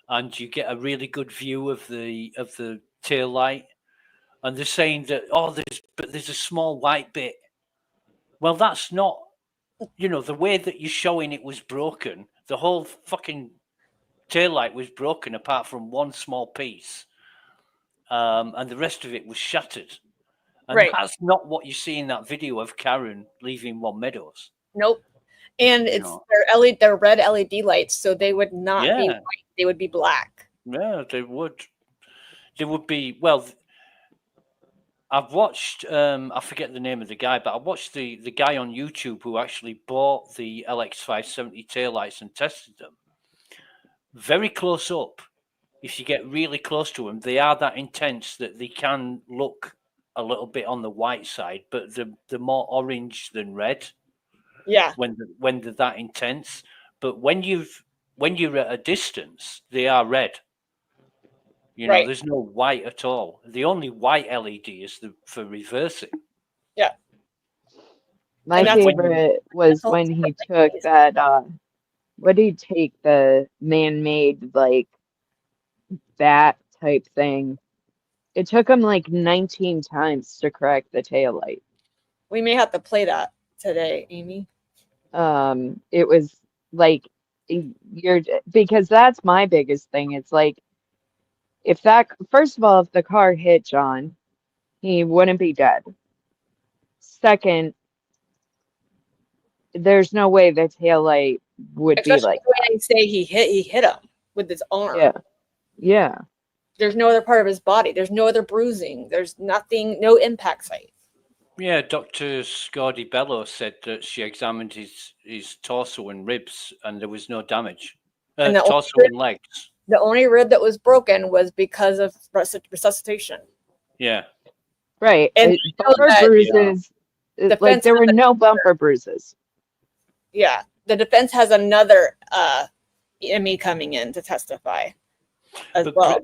and you get a really good view of the tail light, and they're saying that there's a small white bit. Well, that's not, the way that you're showing it was broken. The whole fucking tail light was broken apart from one small piece, and the rest of it was shattered. And that's not what you see in that video of Karen leaving One Meadows. Nope. And it's their red LED lights, so they would not be white. They would be black. Yeah, they would. They would be, well, I've watched, I forget the name of the guy, but I watched the guy on YouTube who actually bought the LX570 taillights and tested them. Very close up. If you get really close to them, they are that intense that they can look a little bit on the white side, but they're more orange than red. Yeah. When they're that intense, but when you're at a distance, they are red. There's no white at all. The only white LED is for reversing. Yeah. My favorite was when he took that. What did he take? The man-made like bat type thing. It took him like 19 times to correct the taillight. We may have to play that today, Amy. It was like because that's my biggest thing. It's like first of all, if the car hit John, he wouldn't be dead. Second, there's no way the taillight would be like the way I say he hit him with his arm. Yeah. Yeah. There's no other part of his body. There's no other bruising. There's nothing, no impact site. Yeah, Dr. Scardi Bello said that she examined his torso and ribs, and there was no damage. And the torso and legs. The only rib that was broken was because of resuscitation. Yeah. Right. And bumper bruises. Like there were no bumper bruises. Yeah. The defense has another ME coming in to testify as well.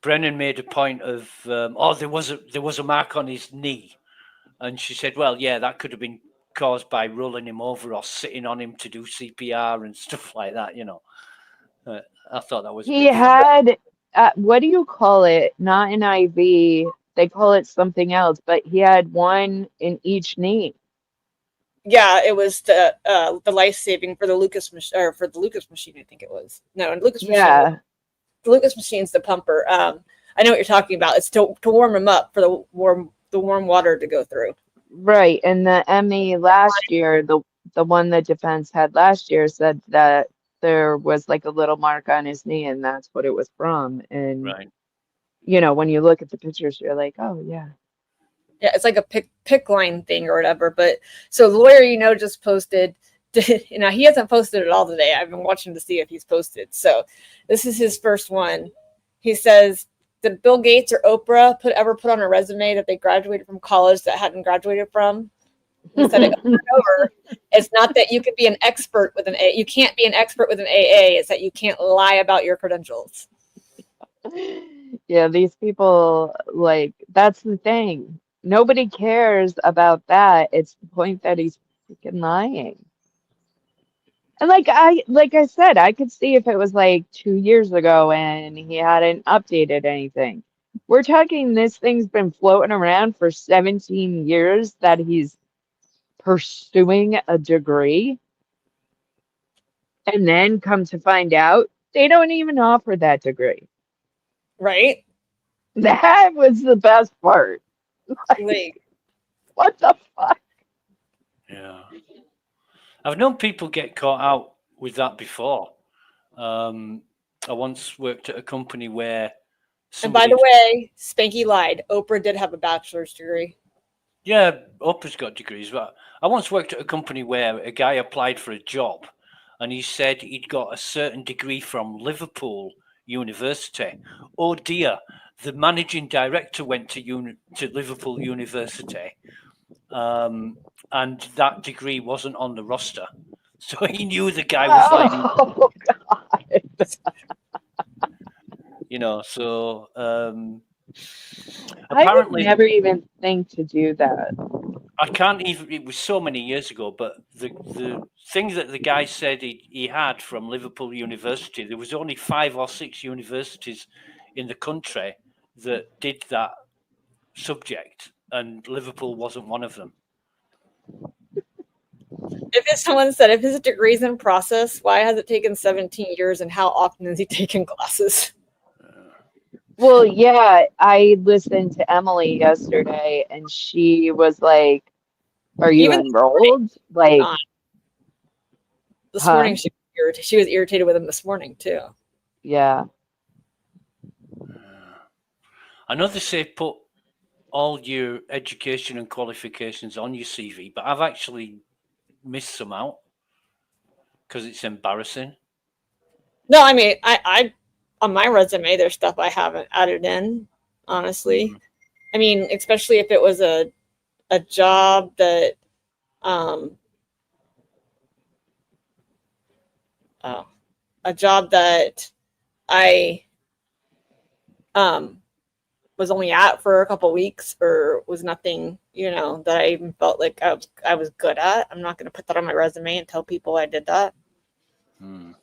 Brennan made a point of, there was a mark on his knee. And she said, well, yeah, that could have been caused by rolling him over or sitting on him to do CPR and stuff like that, I thought that was... He had, what do you call it? Not an IV. They call it something else, but he had one in each knee. Yeah, it was the life-saving for the Lucas machine, or for the Lucas machine, I think it was. No, Lucas machine. Yeah. The Lucas machine's the pumper. I know what you're talking about. It's to warm him up for the warm water to go through. Right. And the ME last year, the one the defense had last year said that there was like a little mark on his knee and that's what it was from. And, when you look at the pictures, you're like, oh, yeah. Yeah, it's like a pick line thing or whatever. But so the lawyer, just posted, he hasn't posted it all today. I've been watching to see if he's posted. So this is his first one. He says, did Bill Gates or Oprah ever put on a resume that they graduated from college that hadn't graduated from? He said it over and over. It's not that you could be an expert with an A. You can't be an expert with an AA. It's that you can't lie about your credentials. Yeah, these people, like, that's the thing. Nobody cares about that. It's the point that he's freaking lying. And like I said, I could see if it was like 2 years ago and he hadn't updated anything. We're talking this thing's been floating around for 17 years that he's pursuing a degree, and then come to find out they don't even offer that degree. Right? That was the best part. Like, what the fuck? Yeah. I've known people get caught out with that before. I once worked at a company where and by the way, Spanky lied. Oprah did have a bachelor's degree. Yeah, Oprah's got degrees, but I once worked at a company where a guy applied for a job and he said he'd got a certain degree from Liverpool University. Oh dear, the managing director went to Liverpool University, and that degree wasn't on the roster. So he knew the guy was like, Oh, God. you know, so I would apparently never even think to do that. I can't even, it was so many years ago, but the thing that the guy said he had from Liverpool University, there was only 5 or 6 universities in the country that did that subject, and Liverpool wasn't one of them. Someone said, if his degree's in process, why has it taken 17 years and how often has he taken classes? Well, yeah, I listened to Emily yesterday and she was like, are you enrolled? Like, this huh? morning she was irritated with him this morning too. Yeah. I know they say put all your education and qualifications on your CV, but I've actually missed some out because it's embarrassing. No, I mean, I on my resume, there's stuff I haven't added in, honestly. Mm-hmm. I mean, especially if it was a job that, a job that I, was only at for a couple weeks or was nothing, that I even felt like I was good at. I'm not going to put that on my resume and tell people I did that. I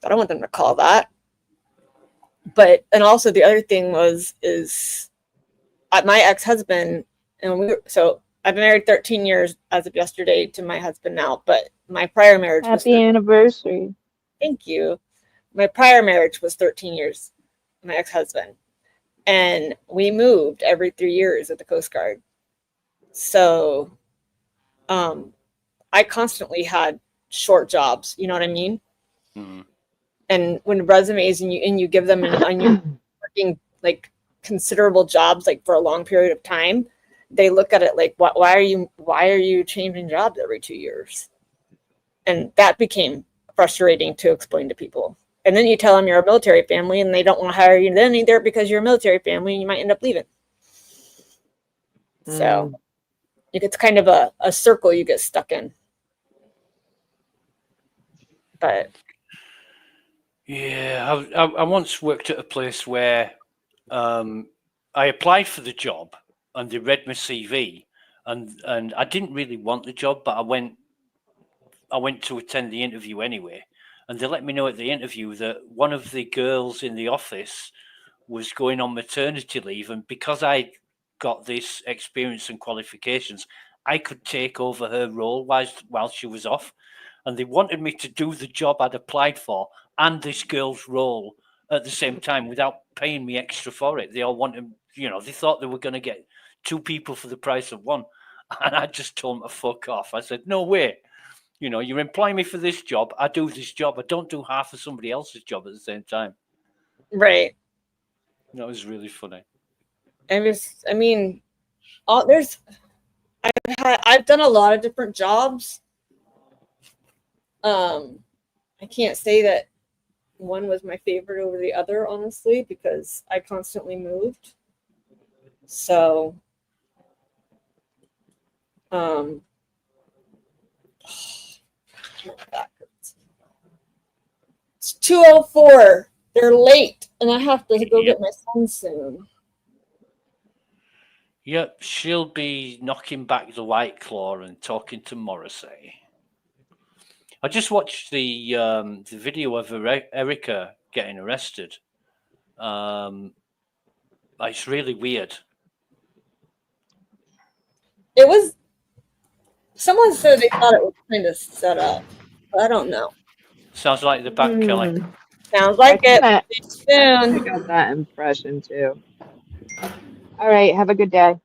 don't want them to call that. But, and also the other thing is my ex-husband, and so I've been married 13 years as of yesterday to my husband now, but my prior marriage was Happy anniversary. Thank you. My prior marriage was 13 years, my ex-husband. And we moved every 3 years at the Coast Guard. So I constantly had short jobs, you know what I mean? Mm-hmm. And when resumes and you give them and you're working like considerable jobs like for a long period of time, they look at it like, why are you changing jobs every 2 years? And that became frustrating to explain to people. And then you tell them you're a military family and they don't want to hire you then either because you're a military family and you might end up leaving. So it's kind of a circle you get stuck in. But yeah, I once worked at a place where I applied for the job and they read my CV and I didn't really want the job, but I went to attend the interview anyway. And they let me know at the interview that one of the girls in the office was going on maternity leave. And because I got this experience and qualifications, I could take over her role while she was off. And they wanted me to do the job I'd applied for and this girl's role at the same time without paying me extra for it. They all wanted, they thought they were going to get 2 people for the price of 1. And I just told them to fuck off. I said, no way. You're employing me for this job. I do this job. I don't do half of somebody else's job at the same time. Right. That was really funny. I've done a lot of different jobs. I can't say that one was my favorite over the other, honestly, because I constantly moved. So, that hurts. It's 2:04. They're late, and I have to go get my son soon. Yep, she'll be knocking back the White Claw and talking to Morrissey. I just watched the video of Erica getting arrested. It's really weird. It was. Someone said they thought it was kind of set up. I don't know. Sounds like the back Kelly. Sounds like it. I Soon. got that impression too. All right. Have a good day.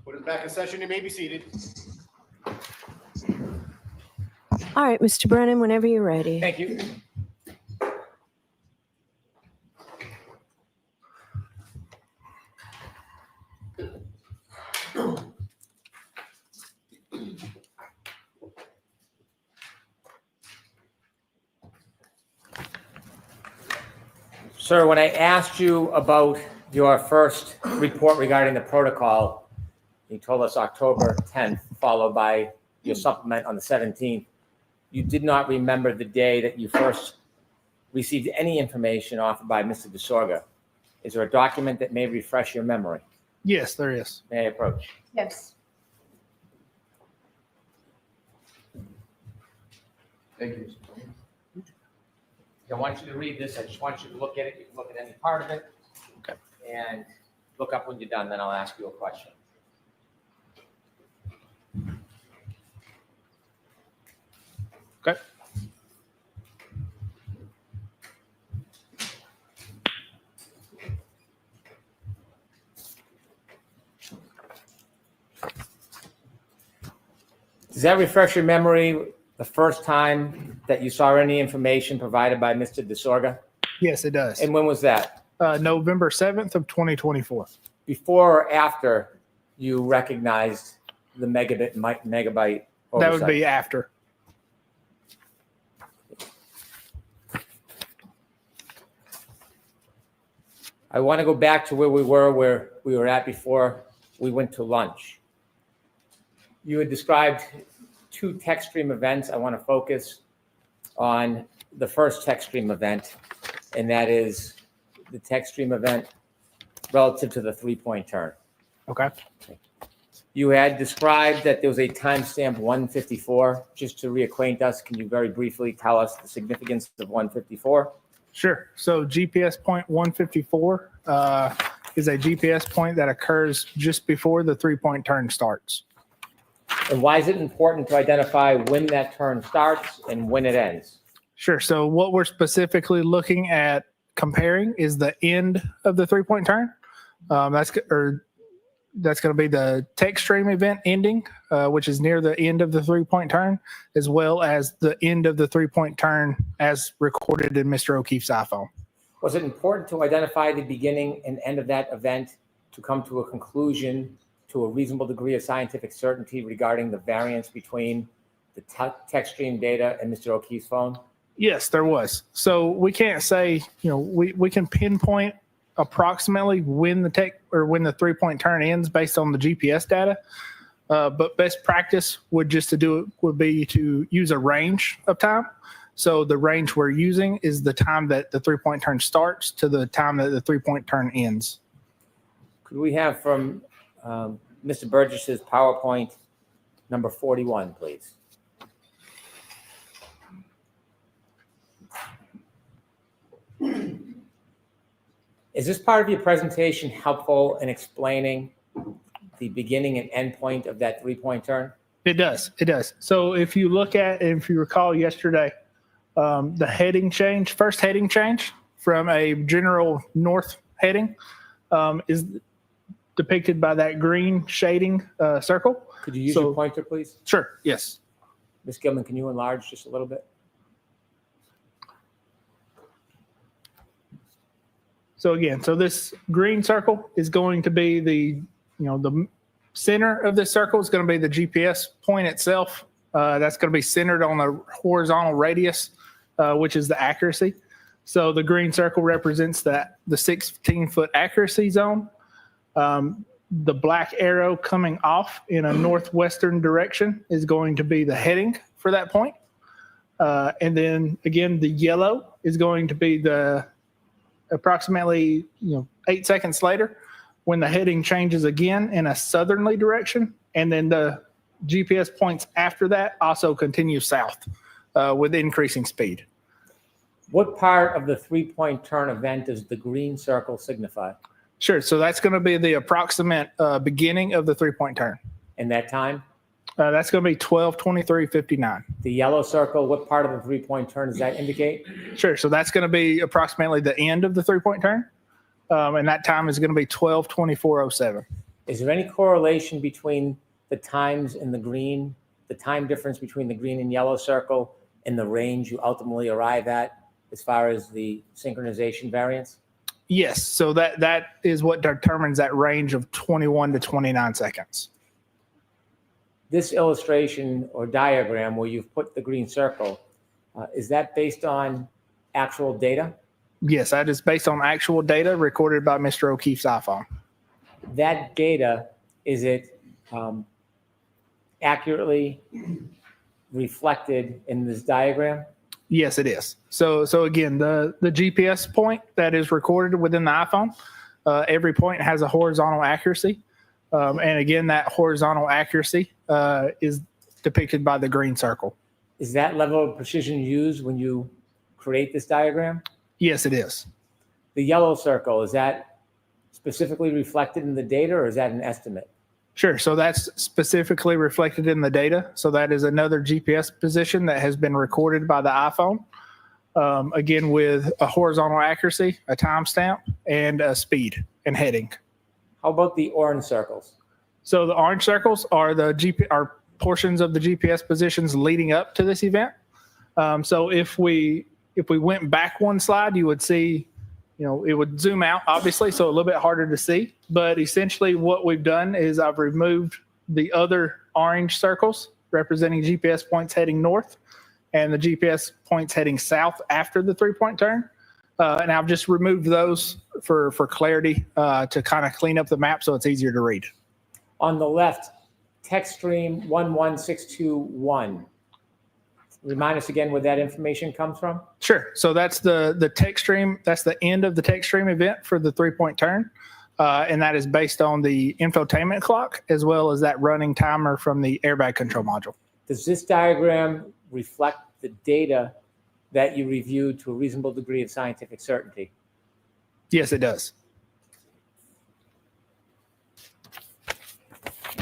Put it back in session. You may be seated. All right, Mr. Brennan, whenever you're ready. Thank you. Sir, when I asked you about your first report regarding the protocol, you told us October 10th, followed by your supplement on the 17th. You did not remember the day that you first received any information offered by Mr. DeSorga. Is there a document that may refresh your memory? Yes, there is. May I approach? Yes. Thank you. I want you to read this. I just want you to look at it. You can look at any part of it. Okay. And look up when you're done, then I'll ask you a question. Okay. Does that refresh your memory the first time that you saw any information provided by Mr. DeSorga? Yes, it does. And when was that? November 7th of 2024. Before or after you recognized the megabyte oversight? That would be after. I want to go back to where we were at before we went to lunch. You had described two text stream events. I want to focus on the first text stream event, and that is the text stream event relative to the three-point turn. Okay. You had described that there was a timestamp 154. Just to reacquaint us, can you very briefly tell us the significance of 154? Sure. So GPS point 154 is a GPS point that occurs just before the three-point turn starts. And why is it important to identify when that turn starts and when it ends? Sure. So what we're specifically looking at comparing is the end of the three-point turn. That's going to be the text stream event ending, which is near the end of the three-point turn, as well as the end of the three-point turn as recorded in Mr. O'Keefe's iPhone. Was it important to identify the beginning and end of that event to come to a conclusion to a reasonable degree of scientific certainty regarding the variance between the text stream data and Mr. O'Keefe's phone? Yes, there was. So we can't say, we can pinpoint approximately when the three-point turn ends based on the GPS data. But best practice would be to use a range of time. So the range we're using is the time that the three-point turn starts to the time that the three-point turn ends. Could we have from Mr. Burgess's PowerPoint number 41, please? Is this part of your presentation helpful in explaining the beginning and end point of that three-point turn? It does. It does. So if you recall yesterday, the first heading change from a general north heading depicted by that green shading circle. Could you use your pointer, please? Sure, yes. Ms. Gilman, can you enlarge just a little bit? So again, so this green circle is going to be the center of this circle is going to be the GPS point itself. That's going to be centered on the horizontal radius, which is the accuracy. So the green circle represents the 16-foot accuracy zone. The black arrow coming off in a northwestern direction is going to be the heading for that point. And then again, the yellow is going to be the approximately 8 seconds later when the heading changes again in a southerly direction. And then the GPS points after that also continue south with increasing speed. What part of the 3-point turn event does the green circle signify? Sure. So that's going to be the approximate beginning of the 3-point turn. And that time? That's going to be 12:23:59. The yellow circle, what part of the 3-point turn does that indicate? Sure. So that's going to be approximately the end of the 3-point turn. And that time is going to be 12:24:07. Is there any correlation between the times in the green, the time difference between the green and yellow circle and the range you ultimately arrive at as far as the synchronization variance? Yes. So that is what determines that range of 21 to 29 seconds. This illustration or diagram where you've put the green circle, is that based on actual data? Yes, that is based on actual data recorded by Mr. O'Keefe's iPhone. That data, is it accurately reflected in this diagram? Yes, it is. So again, the GPS point that is recorded within the iPhone, every point has a horizontal accuracy. And again, that horizontal accuracy is depicted by the green circle. Is that level of precision used when you create this diagram? Yes, it is. The yellow circle, is that specifically reflected in the data or is that an estimate? Sure. So that's specifically reflected in the data. So that is another GPS position that has been recorded by the iPhone. Again, with a horizontal accuracy, a timestamp, and a speed and heading. How about the orange circles? So the orange circles are are portions of the GPS positions leading up to this event. So if we went back one slide, you would see, it would zoom out, obviously, so a little bit harder to see. But essentially what we've done is I've removed the other orange circles representing GPS points heading north and the GPS points heading south after the 3-point turn. And I've just removed those for clarity to kind of clean up the map so it's easier to read. On the left, text stream 11621. Remind us again where that information comes from? Sure. So that's the text stream. That's the end of the text stream event for the 3-point turn. And that is based on the infotainment clock as well as that running timer from the airbag control module. Does this diagram reflect the data that you reviewed to a reasonable degree of scientific certainty? Yes, it does.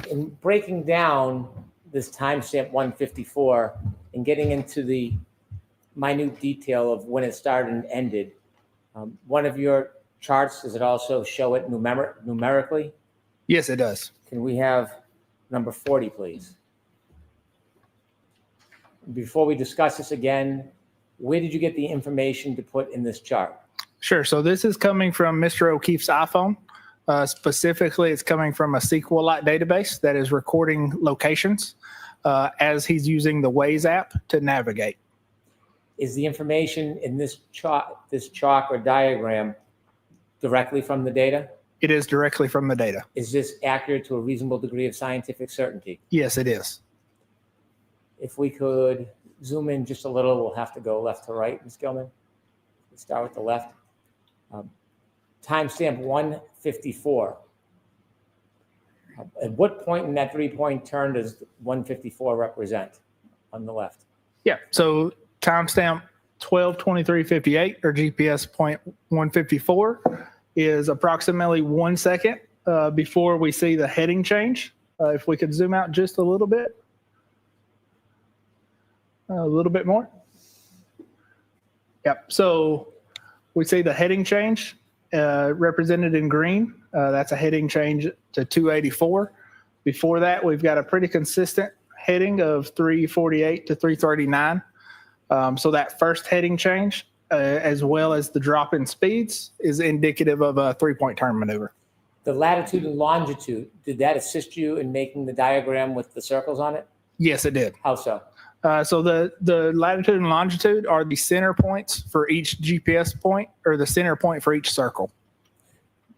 In breaking down this timestamp 154 and getting into the minute detail of when it started and ended, one of your charts, does it also show it numerically? Yes, it does. Can we have number 40, please? Before we discuss this again, where did you get the information to put in this chart? Sure. So this is coming from Mr. O'Keefe's iPhone. Specifically, it's coming from a SQLite database that is recording locations as he's using the Waze app to navigate. Is the information in this chalk or diagram directly from the data? It is directly from the data. Is this accurate to a reasonable degree of scientific certainty? Yes, it is. If we could zoom in just a little, we'll have to go left to right, Ms. Gilman. Let's start with the left. Timestamp 154. At what point in that 3-point turn does 154 represent on the left? Yeah. So timestamp 12:23:58 or GPS point 154 is approximately 1 second before we see the heading change. If we could zoom out just a little bit. A little bit more. Yep. So we see the heading change represented in green. That's a heading change to 284. Before that, we've got a pretty consistent heading of 348 to 339. So that first heading change, as well as the drop in speeds, is indicative of a 3-point turn maneuver. The latitude and longitude, did that assist you in making the diagram with the circles on it? Yes, it did. How so? So the latitude and longitude are the center points for each GPS point, or the center point for each circle.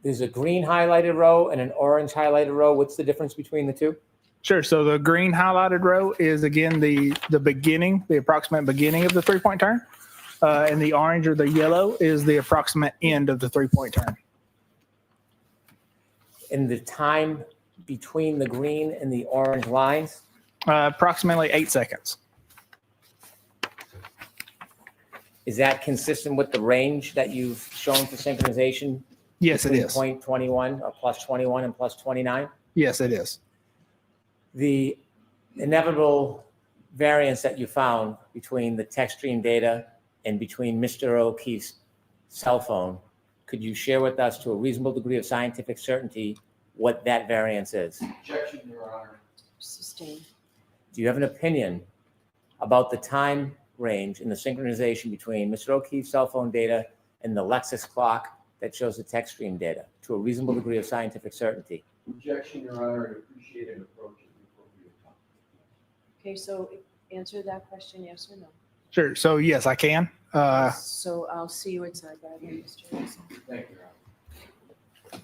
There's a green highlighted row and an orange highlighted row. What's the difference between the two? Sure. So the green highlighted row is, again, the beginning, the approximate beginning of the 3-point turn. And the orange or the yellow is the approximate end of the 3-point turn. And the time between the green and the orange lines? Approximately 8 seconds. Is that consistent with the range that you've shown for synchronization? Yes, it is. Point 21 or plus 21 and plus 29? Yes, it is. The inevitable variance that you found between the text stream data and between Mr. O'Keefe's cell phone, could you share with us to a reasonable degree of scientific certainty what that variance is? Objection, Your Honor. Sustained. Do you have an opinion about the time range in the synchronization between Mr. O'Keefe's cell phone data and the Lexus clock that shows the text stream data to a reasonable degree of scientific certainty? Objection, Your Honor. I appreciate an approach at the appropriate time. Okay, so answer that question, yes or no. Sure. So yes, I can. So I'll see you inside, Mr. Wilson. Thank you, Your Honor.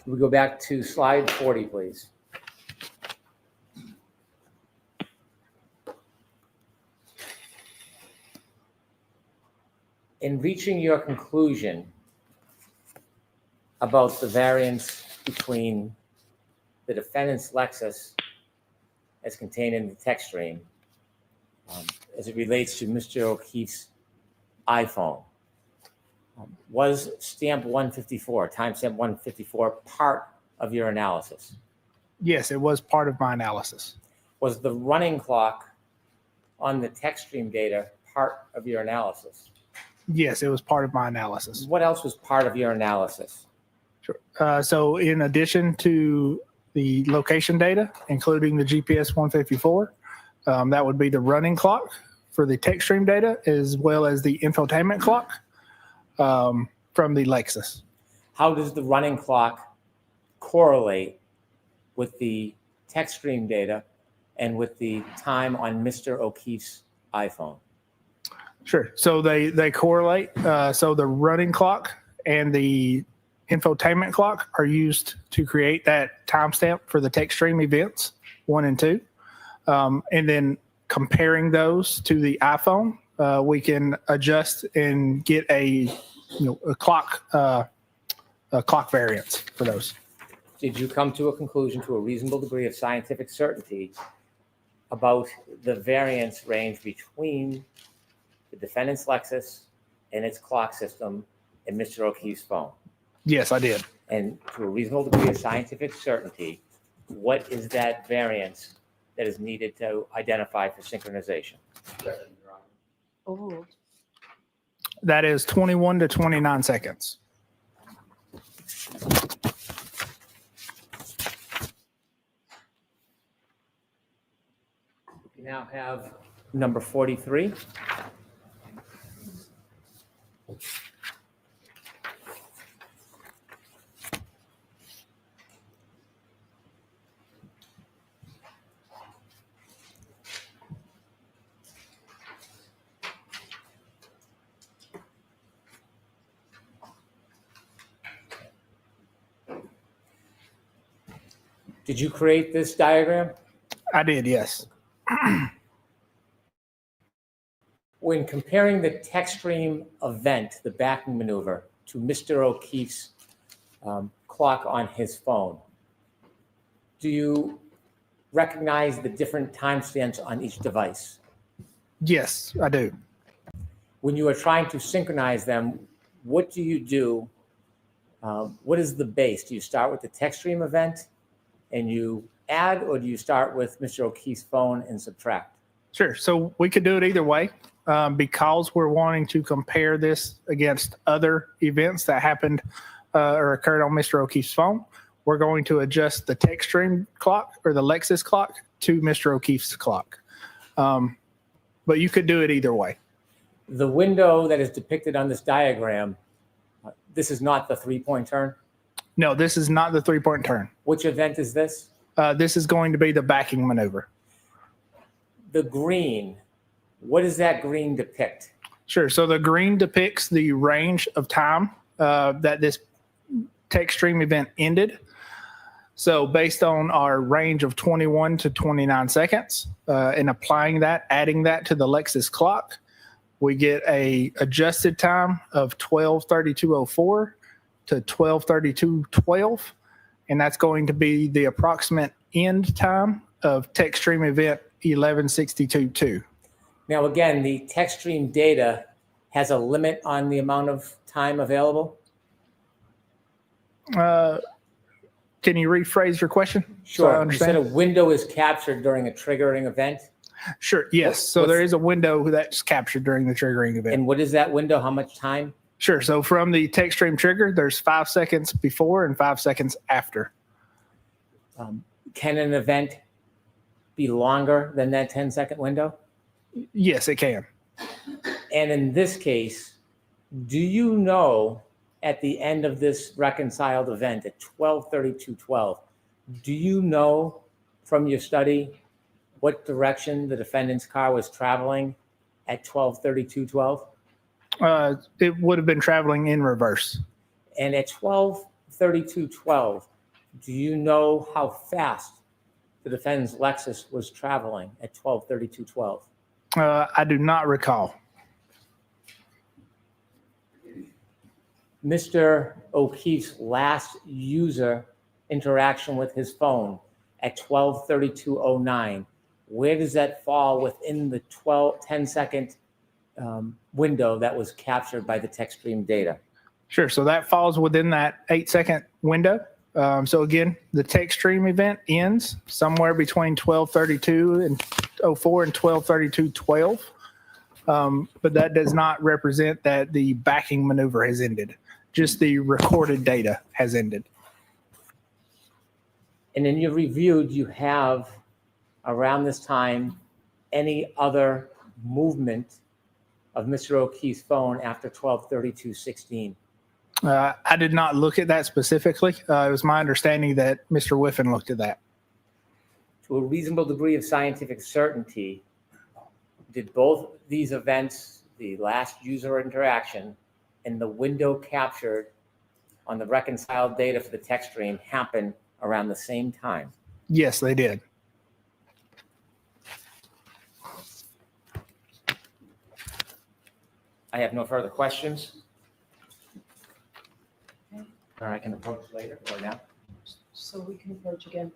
Can we go back to slide 40, please? In reaching your conclusion about the variance between the defendant's Lexus as contained in the text stream as it relates to Mr. O'Keefe's iPhone, was stamp 154, timestamp 154, part of your analysis? Yes, it was part of my analysis. Was the running clock on the text stream data part of your analysis? Yes, it was part of my analysis. What else was part of your analysis? Sure. So in addition to the location data, including the GPS 154, that would be the running clock for the text stream data, as well as the infotainment clock from the Lexus. How does the running clock correlate with the text stream data and with the time on Mr. O'Keefe's iPhone? Sure. So they correlate. So the running clock and the infotainment clock are used to create that timestamp for the text stream events 1 and 2. And then comparing those to the iPhone, we can adjust and get a clock variance for those. Did you come to a conclusion to a reasonable degree of scientific certainty about the variance range between the defendant's Lexus and its clock system and Mr. O'Keefe's phone? Yes, I did. And to a reasonable degree of scientific certainty, what is that variance that is needed to identify for synchronization? Oh. That is 21 to 29 seconds. We now have number 43. Did you create this diagram? I did, yes. When comparing the text stream event, the backing maneuver, to Mr. O'Keefe's clock on his phone, do you recognize the different timestamps on each device? Yes, I do. When you are trying to synchronize them, what do you do? What is the base? Do you start with the text stream event and you add, or do you start with Mr. O'Keefe's phone and subtract? Sure. So we could do it either way. Because we're wanting to compare this against other events that happened or occurred on Mr. O'Keefe's phone, we're going to adjust the text stream clock or the Lexus clock to Mr. O'Keefe's clock. But you could do it either way. The window that is depicted on this diagram, this is not the 3-point turn? No, this is not the 3-point turn. Which event is this? This is going to be the backing maneuver. The green, what does that green depict? Sure. So the green depicts the range of time that this text stream event ended. So based on our range of 21 to 29 seconds and applying that, adding that to the Lexus clock, we get a adjusted time of 12:32:04 to 12:32:12. And that's going to be the approximate end time of text stream event 11:62:2. Now, again, the text stream data has a limit on the amount of time available? Can you rephrase your question? Sure. So I You said a window is captured during a triggering event? Sure, yes. So there is a window that's captured during the triggering event. And what is that window? How much time? Sure. So from the text stream trigger, there's 5 seconds before and 5 seconds after. Can an event be longer than that 10-second window? Yes, it can. And in this case, do you know at the end of this reconciled event at 12:32:12, do you know from your study what direction the defendant's car was traveling at 12:32:12? It would have been traveling in reverse. And at 12:32:12, Do you know how fast the defendant's Lexus was traveling at 12:32:12? I do not recall. Mr. O'Keefe's last user interaction with his phone at 12:32:09. Where does that fall within the 10-second window that was captured by the text stream data? Sure. So that falls within that 8-second window. So again, the text stream event ends somewhere between 12:32 and 04 and 12:32:12. But that does not represent that the backing maneuver has ended. Just the recorded data has ended. And in your review, do you have around this time any other movement of Mr. O'Keefe's phone after 12:32:16? I did not look at that specifically. It was my understanding that Mr. Whiffen looked at that. To a reasonable degree of scientific certainty, did both these events, the last user interaction and the window captured on the reconciled data for the text stream, happen around the same time? Yes, they did. I have no further questions. Or I can approach later or now. So we can approach again.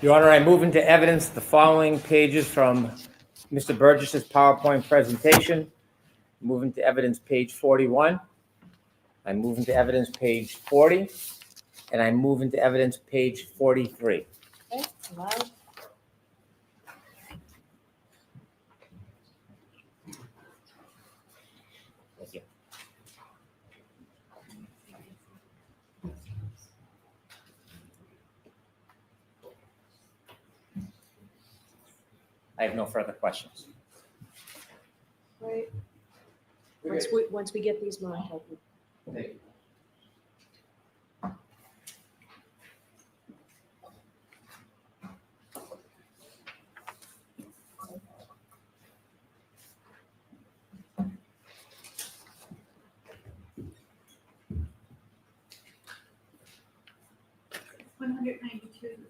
Your Honor, I move into evidence the following pages from Mr. Burgess's PowerPoint presentation. Move into evidence page 41. I move into evidence page 40. And I move into evidence page 43. Okay, allowed. Thank you. I have no further questions. Right. Okay. Once we get these marked, I'll be- Thank you.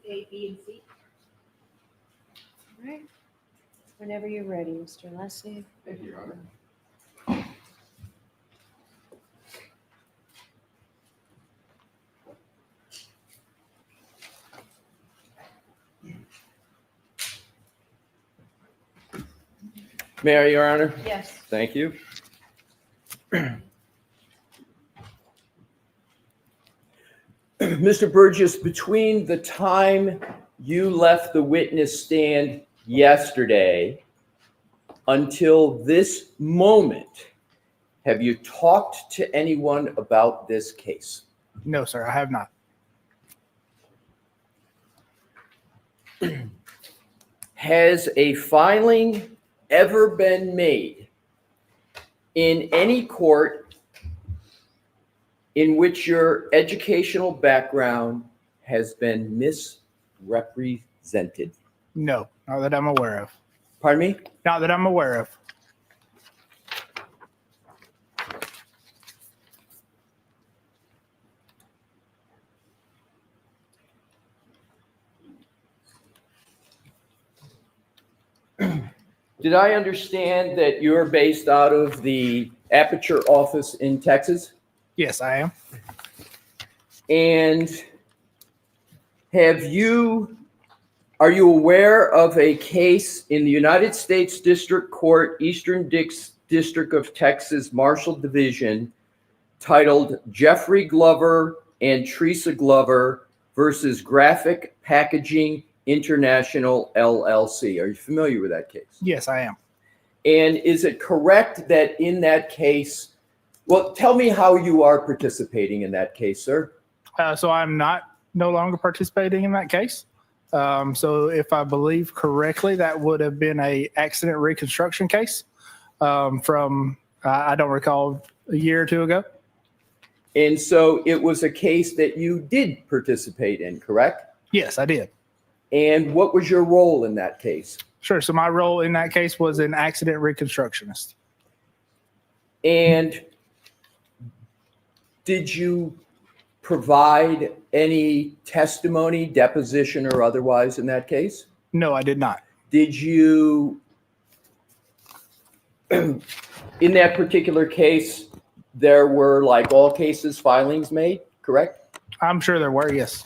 A, B, and C. All right. Whenever you're ready, Mr. Leslie. Thank you, Your Honor. May I, Your Honor? Yes. Thank you. Mr. Burgess, between the time you left the witness stand yesterday until this moment, have you talked to anyone about this case? No, sir, I have not. Has a filing ever been made in any court in which your educational background has been misrepresented? No, not that I'm aware of. Pardon me? Not that I'm aware of. Did I understand that you're based out of the Aperture office in Texas? Yes, I am. And are you aware of a case in the United States District Court, Eastern District of Texas, Marshall Division, titled Jeffrey Glover and Teresa Glover versus Graphic Packaging International, LLC? Are you familiar with that case? Yes, I am. And is it correct that in that case, well, tell me how you are participating in that case, sir? So I'm no longer participating in that case. So if I believe correctly, that would have been a accident reconstruction case from, I don't recall, a year or two ago. And so it was a case that you did participate in, correct? Yes, I did. And what was your role in that case? Sure. So my role in that case was an accident reconstructionist. And did you provide any testimony, deposition, or otherwise in that case? No, I did not. Did you, in that particular case, there were, like all cases, filings made, correct? I'm sure there were, yes.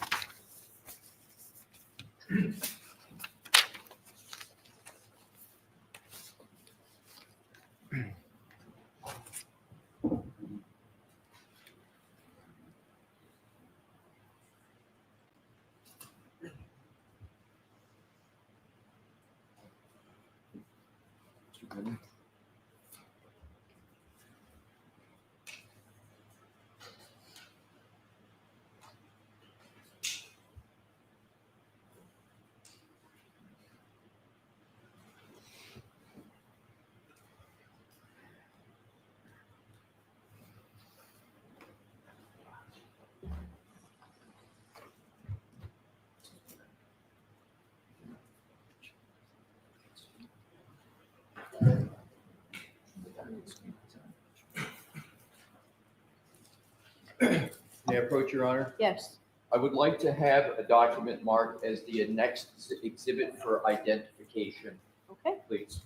May I approach, Your Honor? Yes. I would like to have a document marked as the next exhibit for identification. Okay. Please.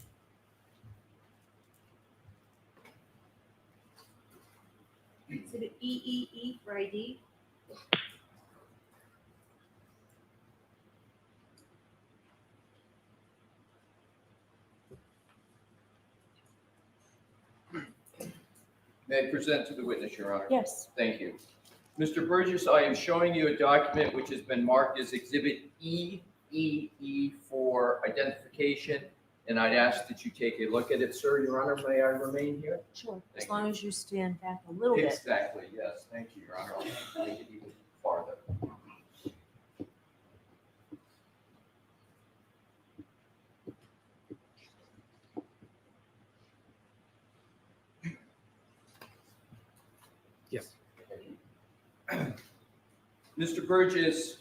Exhibit EEE for ID. May I present to the witness, Your Honor? Yes. Thank you. Mr. Burgess, I am showing you a document which has been marked as Exhibit EEE for identification, and I'd ask that you take a look at it, sir. Your Honor, may I remain here? Sure, as Thank long as you stand back a little bit. Exactly, yes. Thank you, Your Honor. I'll make it even farther. Yes. Mr. Burgess,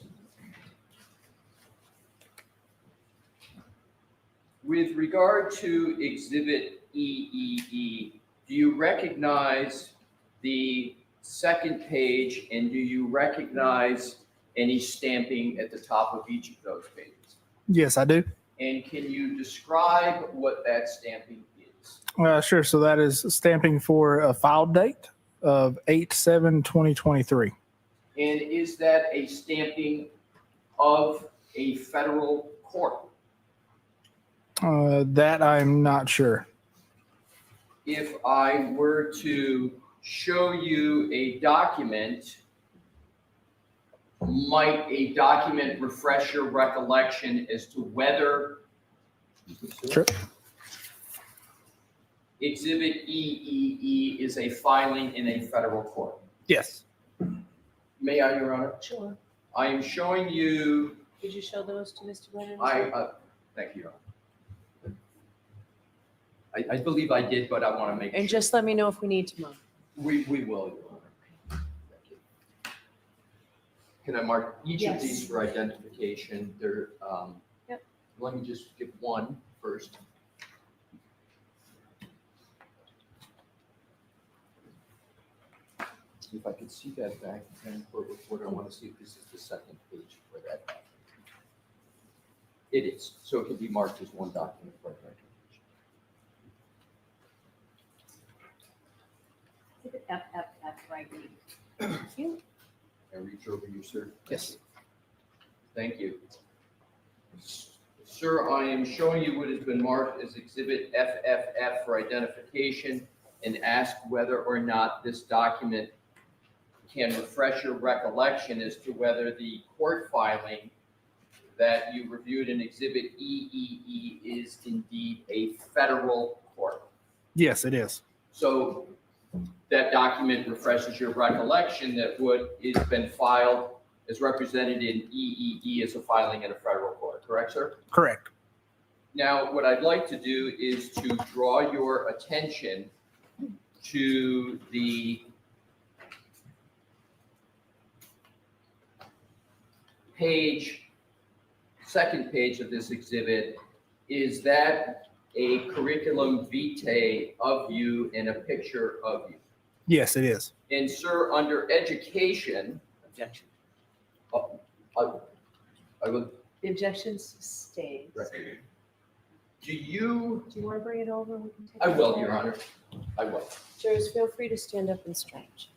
with regard to Exhibit EEE, do you recognize the second page, and do you recognize any stamping at the top of each of those pages? Yes, I do. And can you describe what that stamping is? Sure. So that is stamping for a file date of 8/7/2023. And is that a stamping of a federal court? That I'm not sure. If I were to show you a document, might a document refresh your recollection as to whether Sure. Exhibit EEE is a filing in a federal court? Yes. May I, Your Honor? Sure. I am showing you, Did you show those to Mr. Brennan? thank you, Your Honor. I believe I did, but I want to make And sure. just let me know if we need to move. We will, Your Honor. Thank you. Can I mark each of Yes. these for identification? There, Yep. let me just give one first. If I could see that back and for report, I want to see if this is the second page for that document. It is, so it can be marked as one document for identification. F, right. Thank you. I reach over you, sir. Yes. Thank you. Sir, I am showing you what has been marked as Exhibit FFF for identification and ask whether or not this document can refresh your recollection as to whether the court filing that you reviewed in Exhibit EEE is indeed a federal court. Yes, it is. So that document refreshes your recollection that what has been filed is represented in EEE as a filing in a federal court, correct, sir? Correct. Now, what I'd like to do is to draw your attention to the second page of this exhibit. Is that a curriculum vitae of you and a picture of you? Yes, it is. And sir, under education, Objection. I will, The objection's sustained. right. Do you, Do you want to bring it over? We can take I it will, there. Your Honor, I will. Jurors, feel free to stand up and stretch.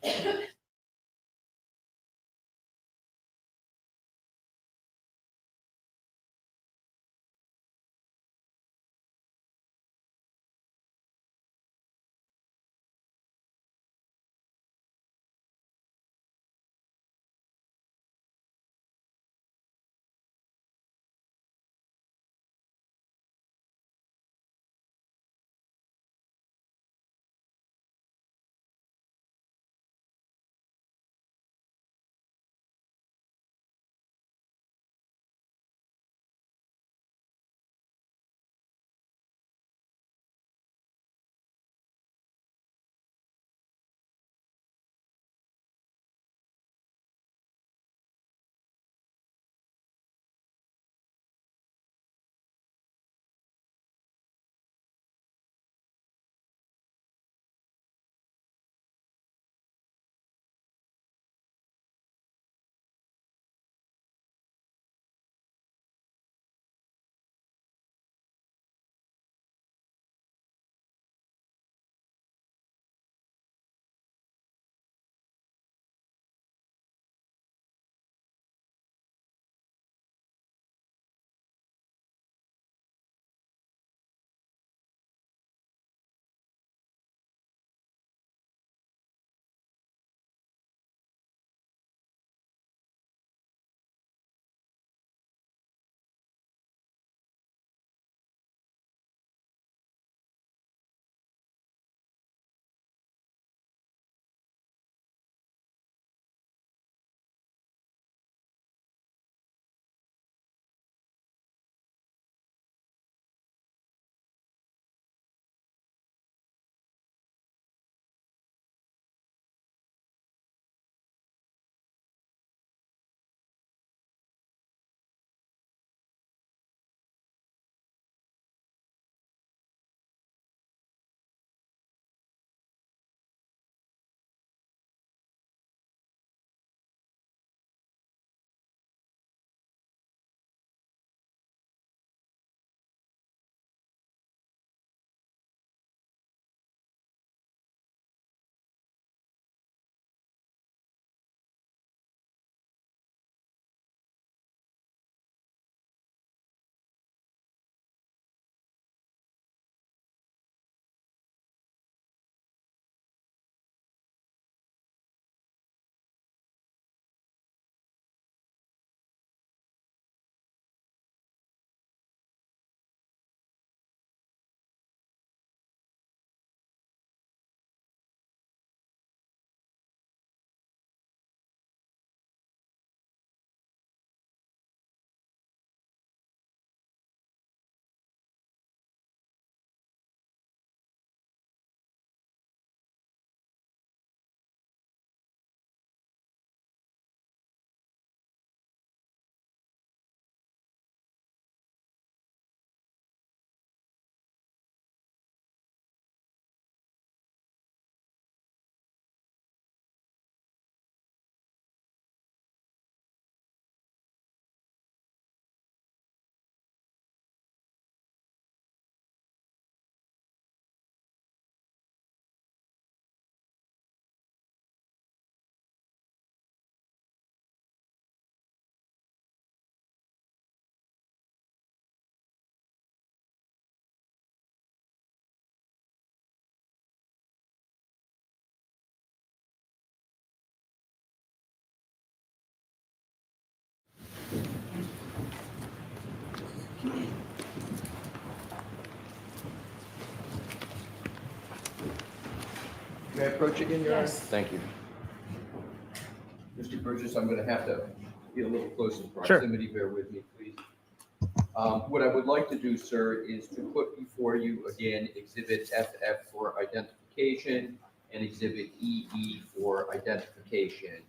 May I approach again, Your Honor? Yes. Thank you. Mr. Burgess, I'm going to have to get a little close in Sure. proximity. Bear with me, please. What I would like to do, sir, is to put before you again Exhibit FF for identification and Exhibit EE for identification.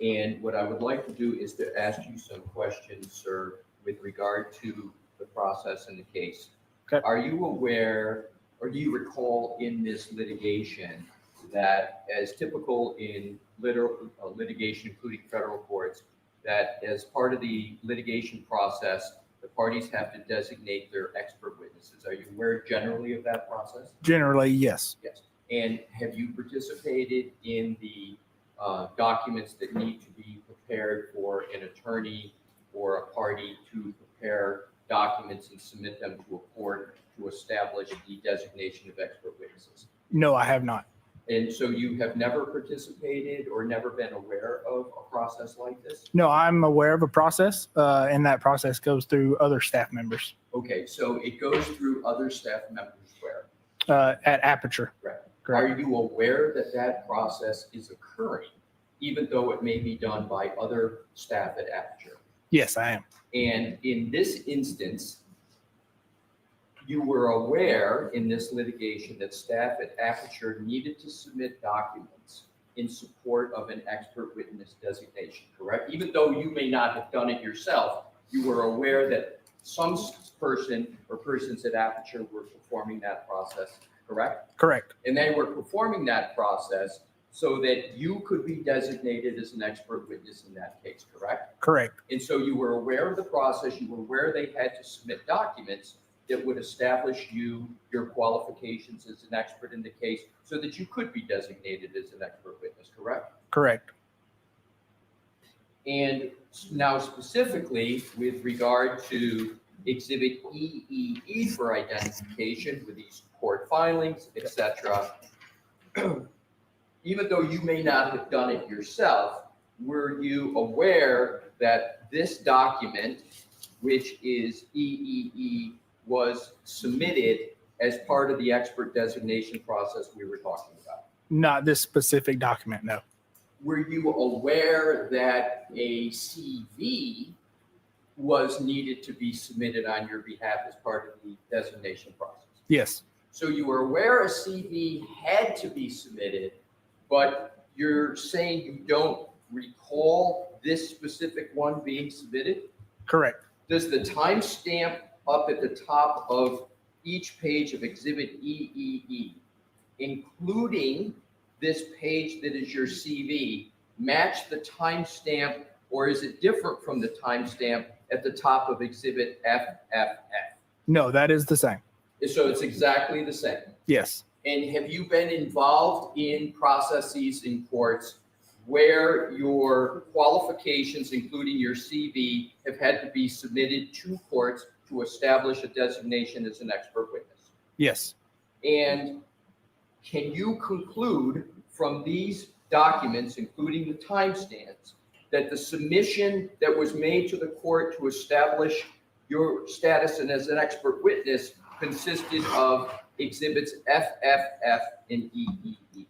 And what I would like to do is to ask you some questions, sir, with regard to the process in the case. Okay. Are you aware, or do you recall in this litigation that, as typical in litigation, including federal courts, that as part of the litigation process, the parties have to designate their expert witnesses? Are you aware generally of that process? Generally, yes. Yes. And have you participated in the documents that need to be prepared for an attorney or a party to prepare documents and submit them to a court to establish the designation of expert witnesses? No, I have not. And so you have never participated or never been aware of a process like this? No, I'm aware of a process, and that process goes through other staff members Okay, so it goes through other staff members where? at Aperture. Right. Correct. Are you aware that that process is occurring, even though it may be done by other staff at Aperture? Yes, I am. And in this instance, you were aware in this litigation that staff at Aperture needed to submit documents in support of an expert witness designation, correct? Even though you may not have done it yourself, you were aware that some person or persons at Aperture were performing that process, correct? Correct. And they were performing that process so that you could be designated as an expert witness in that case, correct? Correct. And so you were aware of the process, you were aware they had to submit documents that would establish your qualifications as an expert in the case so that you could be designated as an expert witness, correct? Correct. And now specifically with regard to Exhibit EEE for identification with these court filings, etc., even though you may not have done it yourself, were you aware that this document, which is EEE, was submitted as part of the expert designation process we were talking about? Not this specific document, no. Were you aware that a CV was needed to be submitted on your behalf as part of the designation process? Yes. So you were aware a CV had to be submitted, but you're saying you don't recall this specific one being submitted? Correct. Does the timestamp up at the top of each page of Exhibit EEE, including this page that is your CV, match the timestamp, or is it different from the timestamp at the top of Exhibit FFF? No, that is the same. So it's exactly the same. Yes. And have you been involved in processes in courts where your qualifications, including your CV, have had to be submitted to courts to establish a designation as an expert witness? Yes. And can you conclude from these documents, including the timestamps, that the submission that was made to the court to establish your status and as an expert witness consisted of Exhibits FFF and EEE?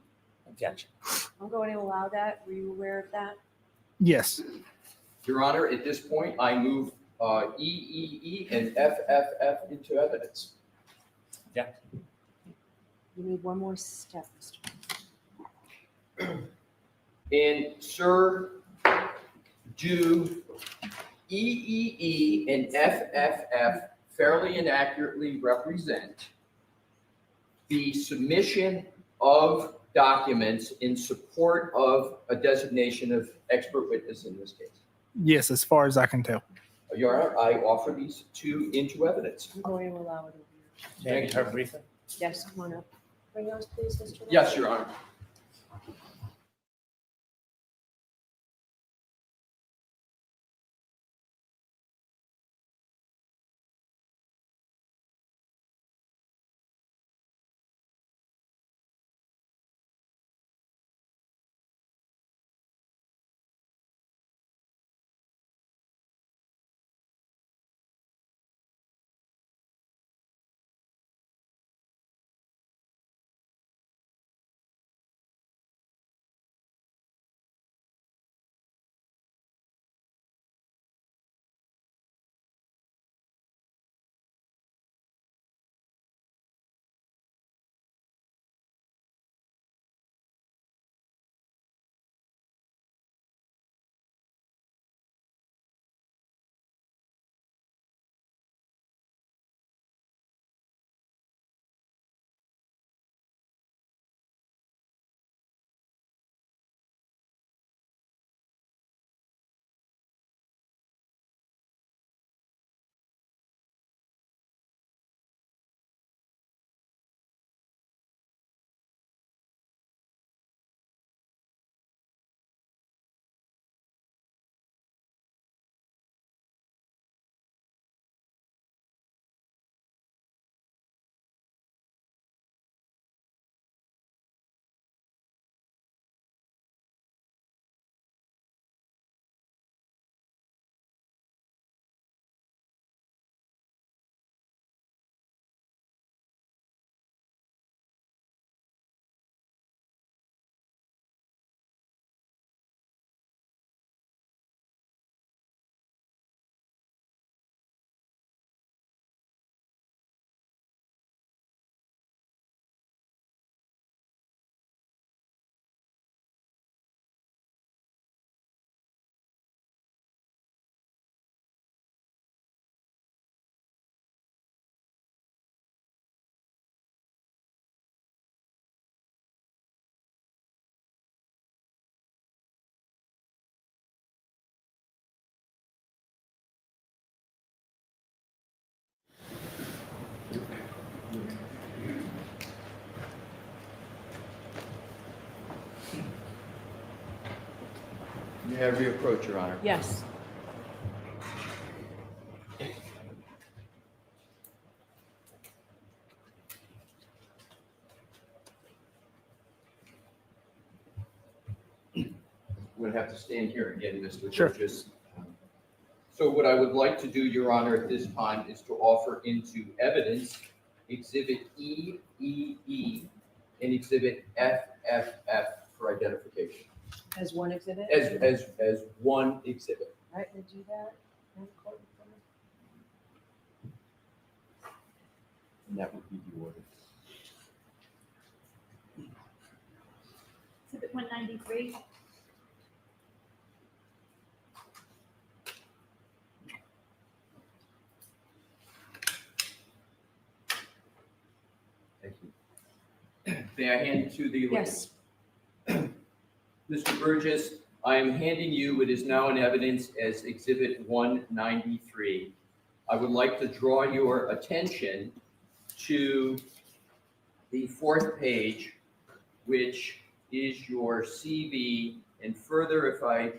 Objection. I'm going to allow that. Were you aware of that? Yes. Your Honor, at this point, I move EEE and FFF into evidence. Yeah. You need one more step, Mr. And sir, do EEE and FFF fairly and accurately represent the submission of documents in support of a designation of expert witness in this case? Yes, as far as I can tell. Your Honor, I offer these two into evidence. I'm going to allow it over May I get her briefly? here. Yes, come on up. Bring those, please, Mr. Yes, Your Honor. May I reapproach, Your Honor? Yes. I'm going to have to stand here again, Mr. Sure. Burgess. So what I would like to do, Your Honor, at this time is to offer into evidence Exhibit EEE and Exhibit FFF for identification As one exhibit? as one exhibit. All right, we'll do that. And that would be the order. Exhibit 193. Thank you. May I hand it to the Yes. Mr. Burgess, I am handing you what is now in evidence as Exhibit 193. I would like to draw your attention to the fourth page, which is your CV. And further, if I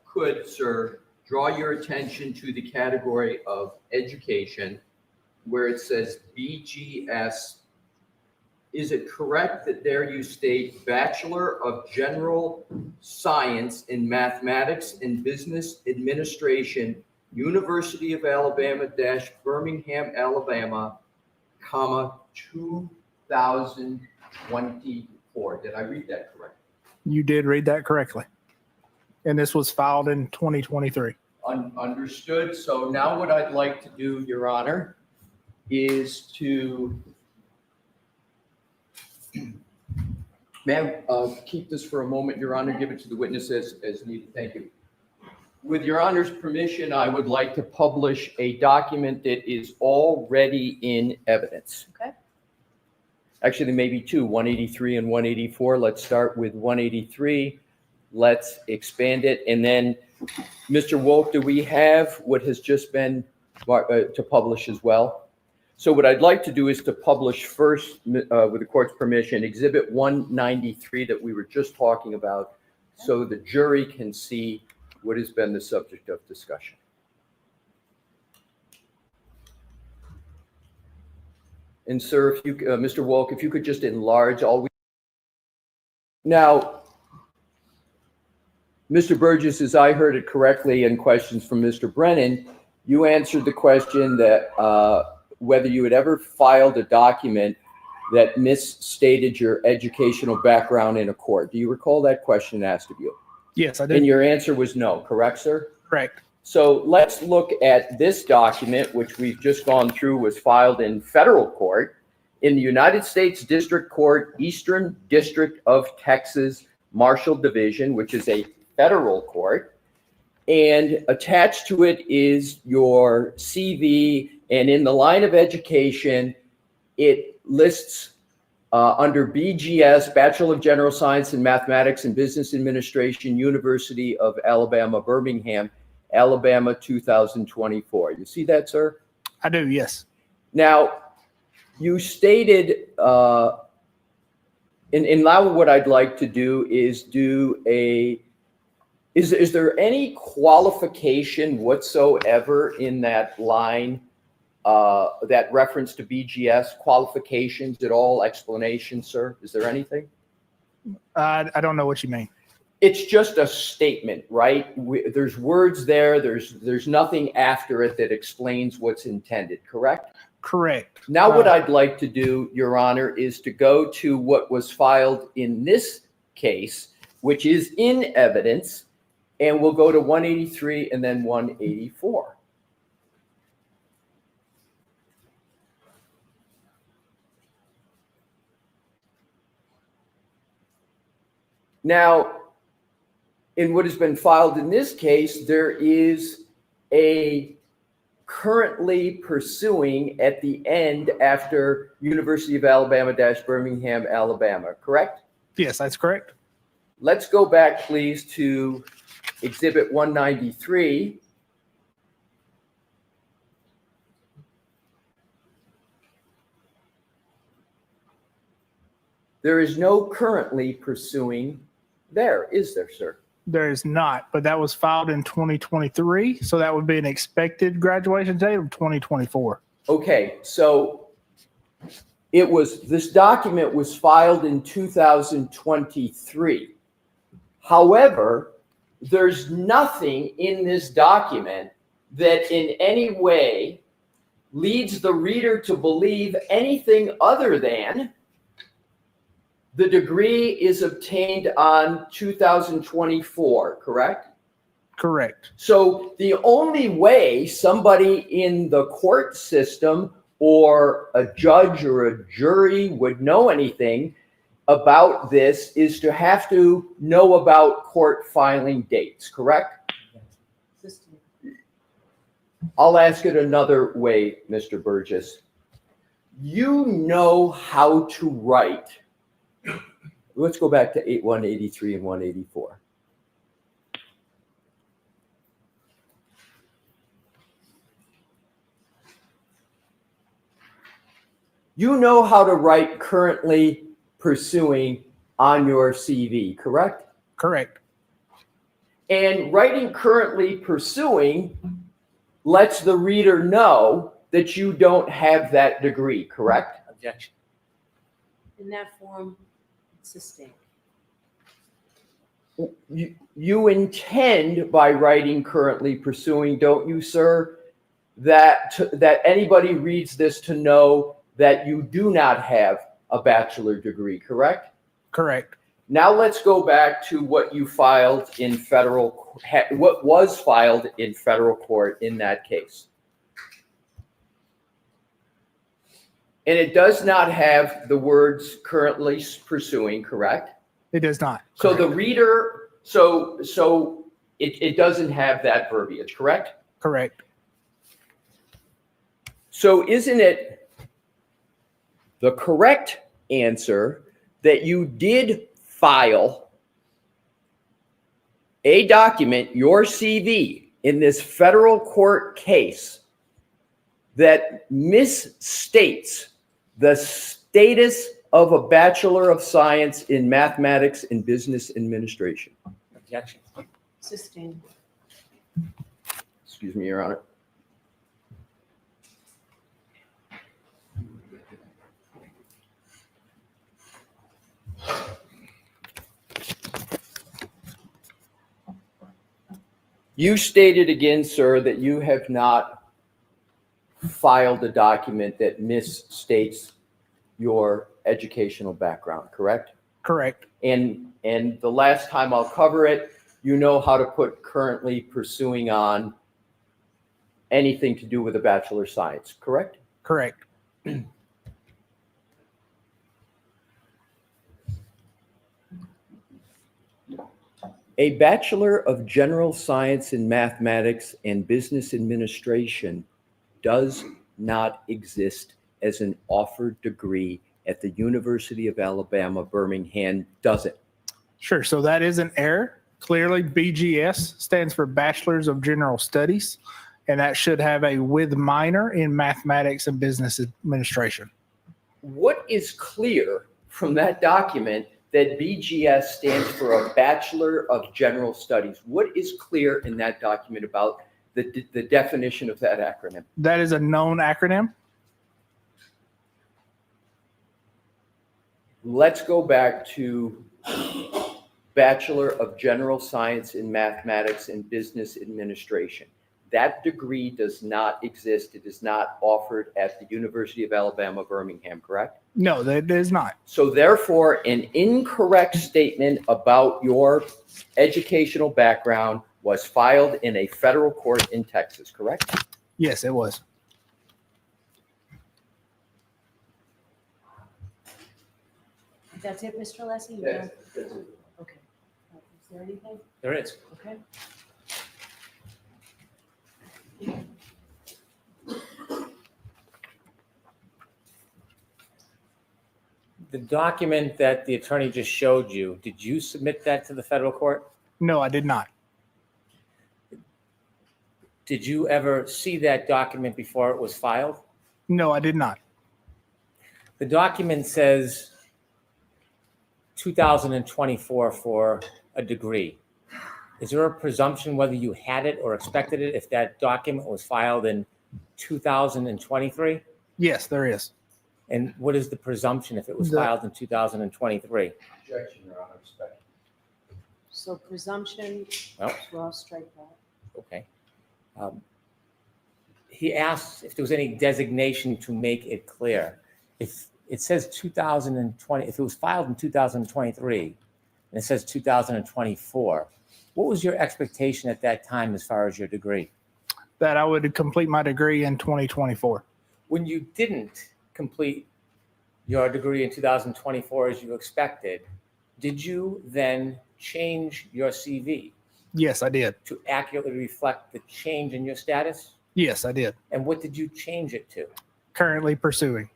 could, sir, draw your attention to the category of education, where it says BGS. Is it correct that there you state Bachelor of General Science in Mathematics and Business Administration, University of Alabama - Birmingham, Alabama, comma, 2024? Did I read that correct? You did read that correctly. And this was filed in 2023. Understood. So now what I'd like to do, Your Honor, is to may I keep this for a moment, Your Honor, give it to the witness as needed. Thank you. With Your Honor's permission, I would like to publish a document that is already in evidence. Okay. Actually, there may be two, 183 and 184. Let's start with 183. Let's expand it. And then, Mr. Wolf, do we have what has just been to publish as well? So what I'd like to do is to publish first, with the court's permission, Exhibit 193 that we were just talking about, so the jury can see what has been the subject of discussion. And sir, if you, Mr. Wolk, if you could just enlarge all we. Now, Mr. Burgess, as I heard it correctly in questions from Mr. Brennan, you answered the question that whether you had ever filed a document that misstated your educational background in a court. Do you recall that question asked of you? Yes, I did. And your answer was no, correct, sir? Correct. So let's look at this document, which we've just gone through, was filed in federal court in the United States District Court, Eastern District of Texas, Marshall Division, which is a federal court. And attached to it is your CV. And in the line of education, it lists under BGS, Bachelor of General Science in Mathematics and Business Administration, University of Alabama, Birmingham, Alabama, 2024. You see that, sir? I do, yes. Now, you stated, and now what I'd like to do is do a, is there any qualification whatsoever in that line, that reference to BGS, qualifications at all, explanation, sir? Is there anything? I don't know what you mean. It's just a statement, right? There's words there. There's nothing after it that explains what's intended, correct? Correct. Now what I'd like to do, Your Honor, is to go to what was filed in this case, which is in evidence, and we'll go to 183 and then 184. Now, in what has been filed in this case, there is a currently pursuing at the end after University of Alabama - Birmingham, Alabama, correct? Yes, that's correct. Let's go back, please, to Exhibit 193. There is no currently pursuing there, is there, sir? There is not, but that was filed in 2023, so that would be an expected graduation date of 2024. Okay, so this document was filed in 2023. However, there's nothing in this document that in any way leads the reader to believe anything other than the degree is obtained on 2024, correct? Correct. So the only way somebody in the court system or a judge or a jury would know anything about this is to have to know about court filing dates, correct? I'll ask it another way, Mr. Burgess. You know how to write. Let's go back to 183 and 184. You know how to write currently pursuing on your CV, correct? Correct. And writing currently pursuing lets the reader know that you don't have that degree, correct? Objection. In that form, it's a stink. You intend by writing currently pursuing, don't you, sir, that anybody reads this to know that you do not have a bachelor degree, correct? Correct. Now let's go back to what you filed in what was filed in federal court in that case. And it does not have the words currently pursuing, correct? It does not. So the reader, so it doesn't have that verbiage, correct? Correct. So isn't it the correct answer that you did file a document, your CV, in this federal court case that misstates the status of a Bachelor of Science in Mathematics and Business Administration? Objection. Sustained. Excuse me, Your Honor. You stated again, sir, that you have not filed a document that misstates your educational background, correct? Correct. And the last time I'll cover it, you know how to put currently pursuing on anything to do with a Bachelor of Science, correct? Correct. A Bachelor of General Science in Mathematics and Business Administration does not exist as an offered degree at the University of Alabama, Birmingham, does it? Sure. So that is an error. Clearly, BGS stands for Bachelor's of General Studies, and that should have a with minor in Mathematics and Business Administration. What is clear from that document that BGS stands for a Bachelor of General Studies? What is clear in that document about the definition of that acronym? That is a known acronym. Let's go back to Bachelor of General Science in Mathematics and Business Administration. That degree does not exist. It is not offered at the University of Alabama, Birmingham, correct? No, that is not. So therefore, an incorrect statement about your educational background was filed in a federal court in Texas, correct? Yes, it was. That's it, Mr. Lessie? Yes. Okay. Is there anything? There is. Okay. The document that the attorney just showed you, did you submit that to the federal court? No, I did not. Did you ever see that document before it was filed? No, I did not. The document says 2024 for a degree. Is there a presumption whether you had it or expected it if that document was filed in 2023? Yes, there is. And what is the presumption if it was The- filed in 2023? Objection, Your Honor, respect. So presumption, Well, well, strike that. okay. He asks if there was any designation to make it clear. If it says 2020, if it was filed in 2023, and it says 2024, what was your expectation at that time as far as your degree? That I would complete my degree in 2024. When you didn't complete your degree in 2024 as you expected, did you then change your CV Yes, I did. to accurately reflect the change in your status? Yes, I did. And what did you change it to? Currently pursuing.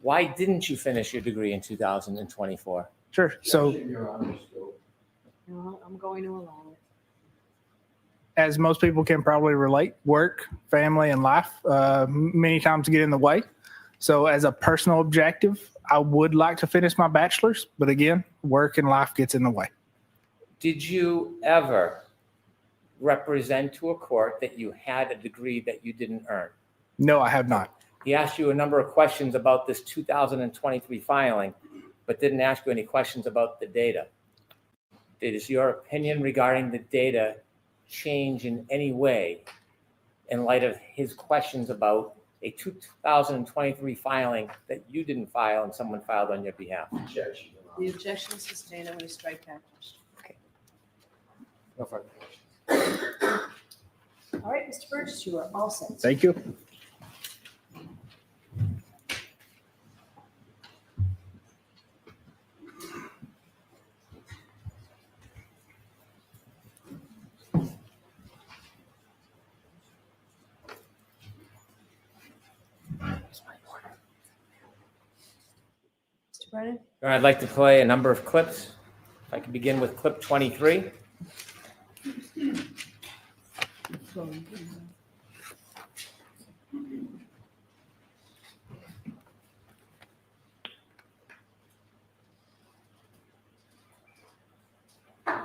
Why didn't you finish your degree in 2024? Sure. So Objection, Your Honor, still. No, I'm going to allow it. as most people can probably relate, work, family, and life many times get in the way. So as a personal objective, I would like to finish my bachelor's, but again, work and life gets in the way. Did you ever represent to a court that you had a degree that you didn't earn? No, I have not. He asked you a number of questions about this 2023 filing, but didn't ask you any questions about the data. Does your opinion regarding the data change in any way in light of his questions about a 2023 filing that you didn't file and someone filed on your behalf? Objection, Your Honor. The objection is sustained. I'm going to strike that question. No further. All right, Mr. Burgess, you are all set. Thank you. Mr. Brennan? All right, I'd like to play a number of clips. If I could begin with clip 23.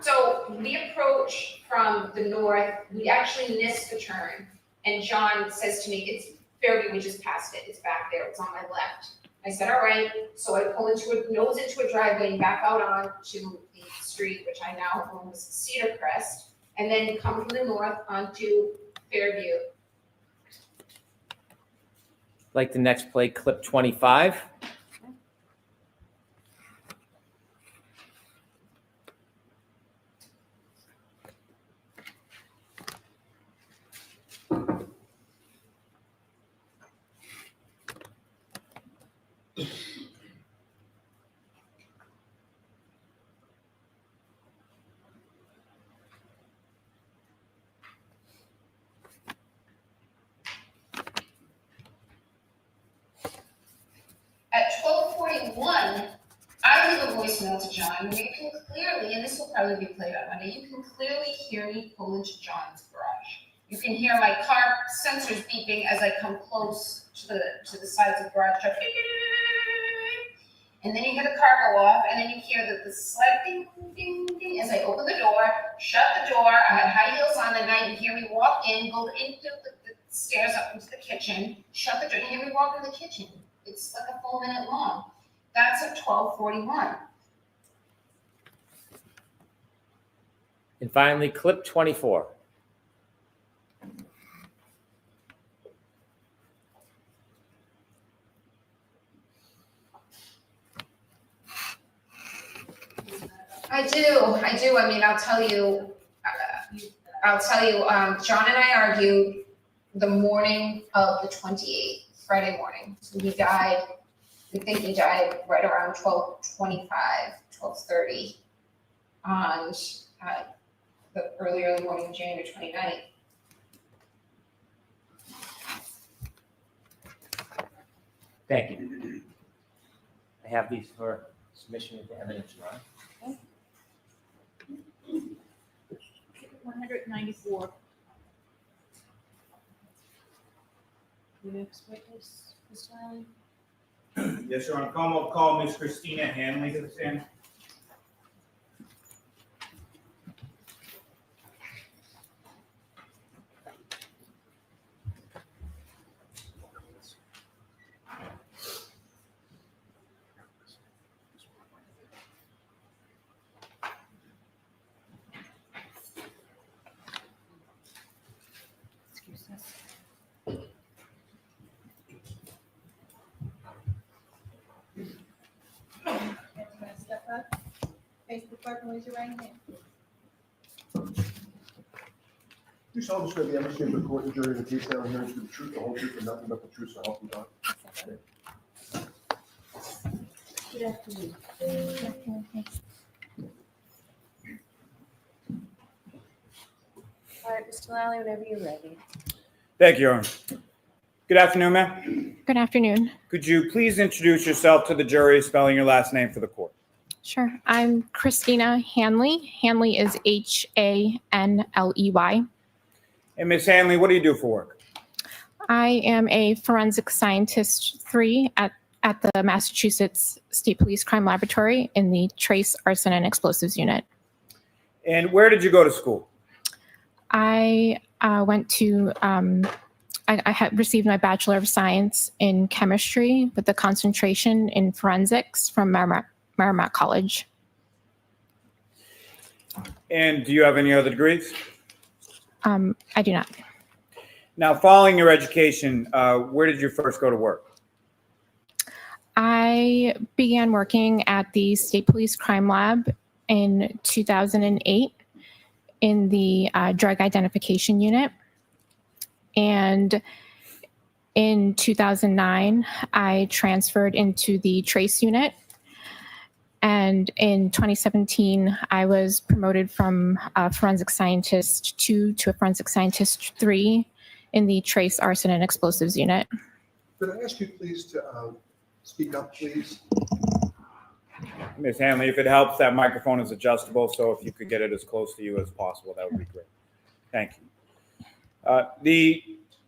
So we approach from the north, we actually missed the turn. And John says to me, it's Fairview, we just passed it, it's back there, it's on my left. I said, all right, so I pull nose into a driveway and back out onto the street, which I now own as Cedar Crest, and then come from the north onto Fairview. Like the next play, clip 25. At 12:41, I leave a voicemail to John, where you can clearly, and this will probably be played on Monday, you can clearly hear me pull into John's garage. You can hear my car sensors beeping as I come close to the sides of the garage. And then you hear the car go off, and then you hear the slight ding, ding, ding as I open the door, shut the door. I had high heels on that night. You hear me walk in, go into the stairs up into the kitchen, shut the door, and you hear me walk in the kitchen. It's like a full minute long. That's at 12:41. And finally, clip 24. I do. I mean, I'll tell you, John and I argued the morning of the 28th, Friday morning. So we think he died right around 12:25, 12:30 on the early morning of January 29th. Thank you. I have these for submission into evidence, Ron. 194. The next witness, Ms. Wiley? Yes, Your Honor. Call Ms. Christina Hanley to the stand. Clerk, raise your right hand. You solemnly swear the evidence given before the court and jury in the case now hearing to be the truth, the whole truth, and nothing but the truth, so help you God. Good afternoon. All right, Mr. Lally, whenever you're ready. Thank you, Your Honor. Good afternoon, ma'am. Good afternoon. Could you please introduce yourself to the jury, spelling your last name for the court? Sure. I'm Christina Hanley. Hanley is Hanley. And Ms. Hanley, what do you do for work? I am a forensic scientist 3 at the Massachusetts State Police Crime Laboratory in the Trace Arson and Explosives Unit. And where did you go to school? I went to, I had received my Bachelor of Science in Chemistry with a concentration in forensics from Merrimack College. And do you have any other degrees? I do not. Now, following your education, where did you first go to work? I began working at the State Police Crime Lab in 2008 in the Drug Identification Unit. And in 2009, I transferred into the Trace Unit. And in 2017, I was promoted from a forensic scientist 2 to a forensic scientist 3 in the Trace Arson and Explosives Unit. Could I ask you please to speak up, please? Ms. Hanley, if it helps, that microphone is adjustable, so if you could get it as close to you as possible, that would be great. Thank you. The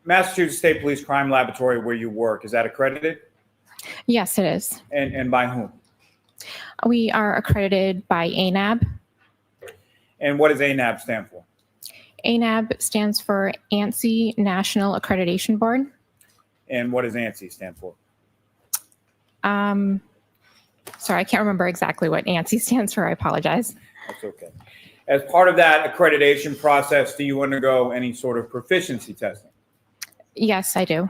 Massachusetts State Police Crime Laboratory where you work, is that accredited? Yes, it is. And by whom? We are accredited by ANAB. And what does ANAB stand for? ANAB stands for ANSI National Accreditation Board. And what does ANSI stand for? Sorry, I can't remember exactly what ANSI stands for. I apologize. That's okay. As part of that accreditation process, do you undergo any sort of proficiency testing? Yes, I do.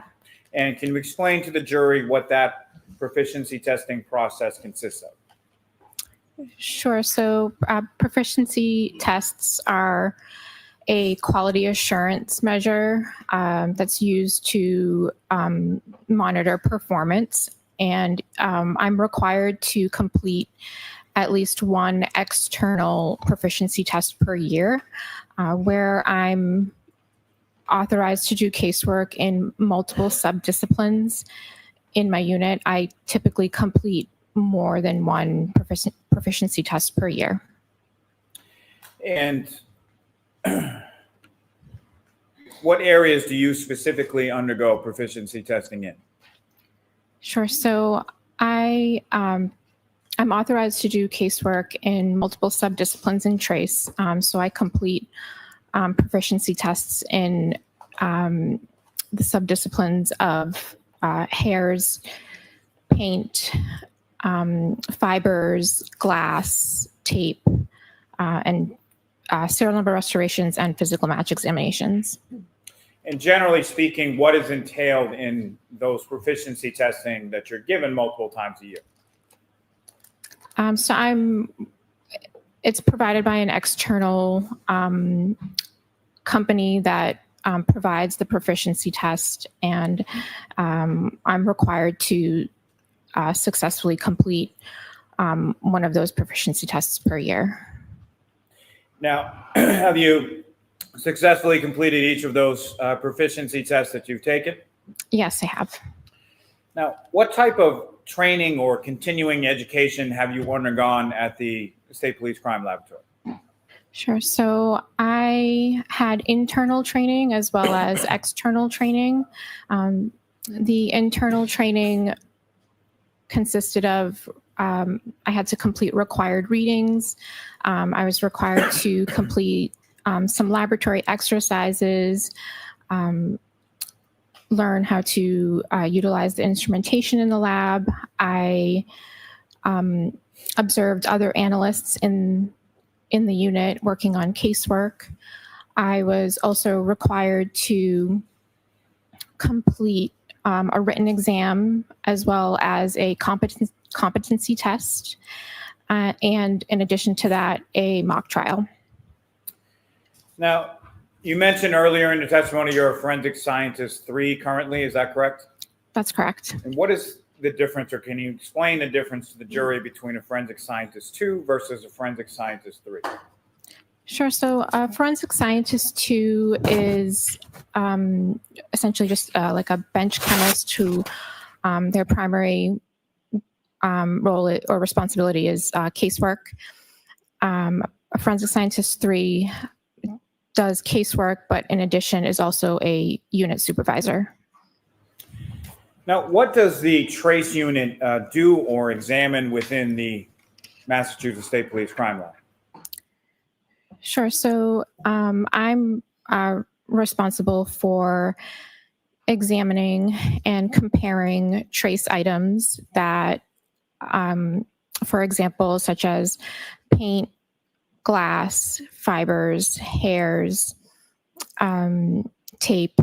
And can you explain to the jury what that proficiency testing process consists of? Sure. So proficiency tests are a quality assurance measure that's used to monitor performance. And I'm required to complete at least one external proficiency test per year, where I'm authorized to do casework in multiple subdisciplines. In my unit, I typically complete more than one proficiency test per year. And what areas do you specifically undergo proficiency testing in? Sure. So I'm authorized to do casework in multiple subdisciplines in Trace. So I complete proficiency tests in the subdisciplines of hairs, paint, fibers, glass, tape, and serial number restorations and physical match examinations. And generally speaking, what is entailed in those proficiency testing that you're given multiple times a year? It's provided by an external company that provides the proficiency test, and I'm required to successfully complete one of those proficiency tests per year. Now, have you successfully completed each of those proficiency tests that you've taken? Yes, I have. Now, what type of training or continuing education have you undergone at the State Police Crime Laboratory? Sure. So I had internal training as well as external training. The internal training consisted of I had to complete required readings. I was required to complete some laboratory exercises, learn how to utilize the instrumentation in the lab. I observed other analysts in the unit working on casework. I was also required to complete a written exam as well as a competency test. and in addition to that, a mock trial. Now, you mentioned earlier in the testimony you're a forensic scientist 3 currently, is that correct? That's correct. And what is the difference, or can you explain the difference to the jury between a forensic scientist 2 versus a forensic scientist 3? Sure. So forensic scientist 2 is essentially just like a bench chemist who their primary role or responsibility is casework. A forensic scientist 3 does casework, but in addition is also a unit supervisor. Now, what does the trace unit do or examine within the Massachusetts State Police crime lab? Sure. So I'm responsible for examining and comparing trace items that, for example, such as paint, glass, fibers, hairs, tape,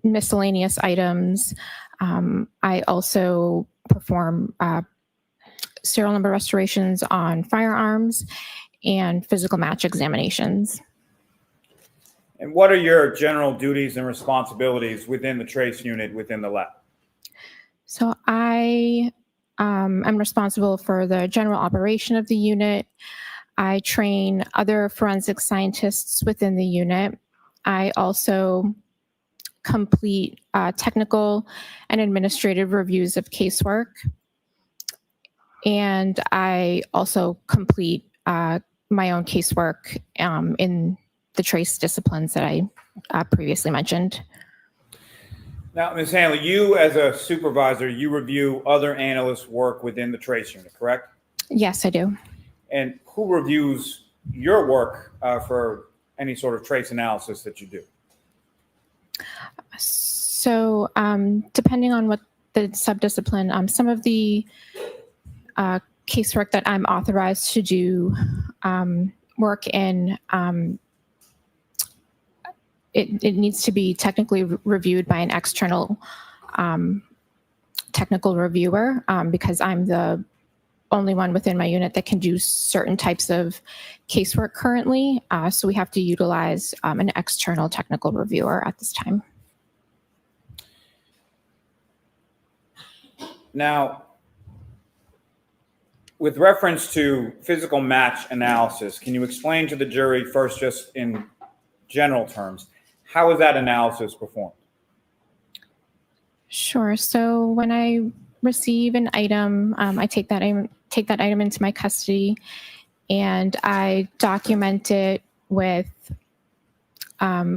miscellaneous items. I also perform serial number restorations on firearms and physical match examinations. And what are your general duties and responsibilities within the trace unit within the lab? So I am responsible for the general operation of the unit. I train other forensic scientists within the unit. I also complete technical and administrative reviews of casework. And I also complete my own casework in the trace disciplines that I previously mentioned. Now, Ms. Hanley, you as a supervisor, you review other analysts' work within the trace unit, correct? Yes, I do. And who reviews your work for any sort of trace analysis that you do? So depending on what the subdiscipline, some of the casework that I'm authorized to do work in, it needs to be technically reviewed by an external technical reviewer because I'm the only one within my unit that can do certain types of casework currently. So we have to utilize an external technical reviewer at this time. Now, with reference to physical match analysis, can you explain to the jury first, just in general terms, how is that analysis performed? Sure. So when I receive an item, I take that item into my custody, and I document it with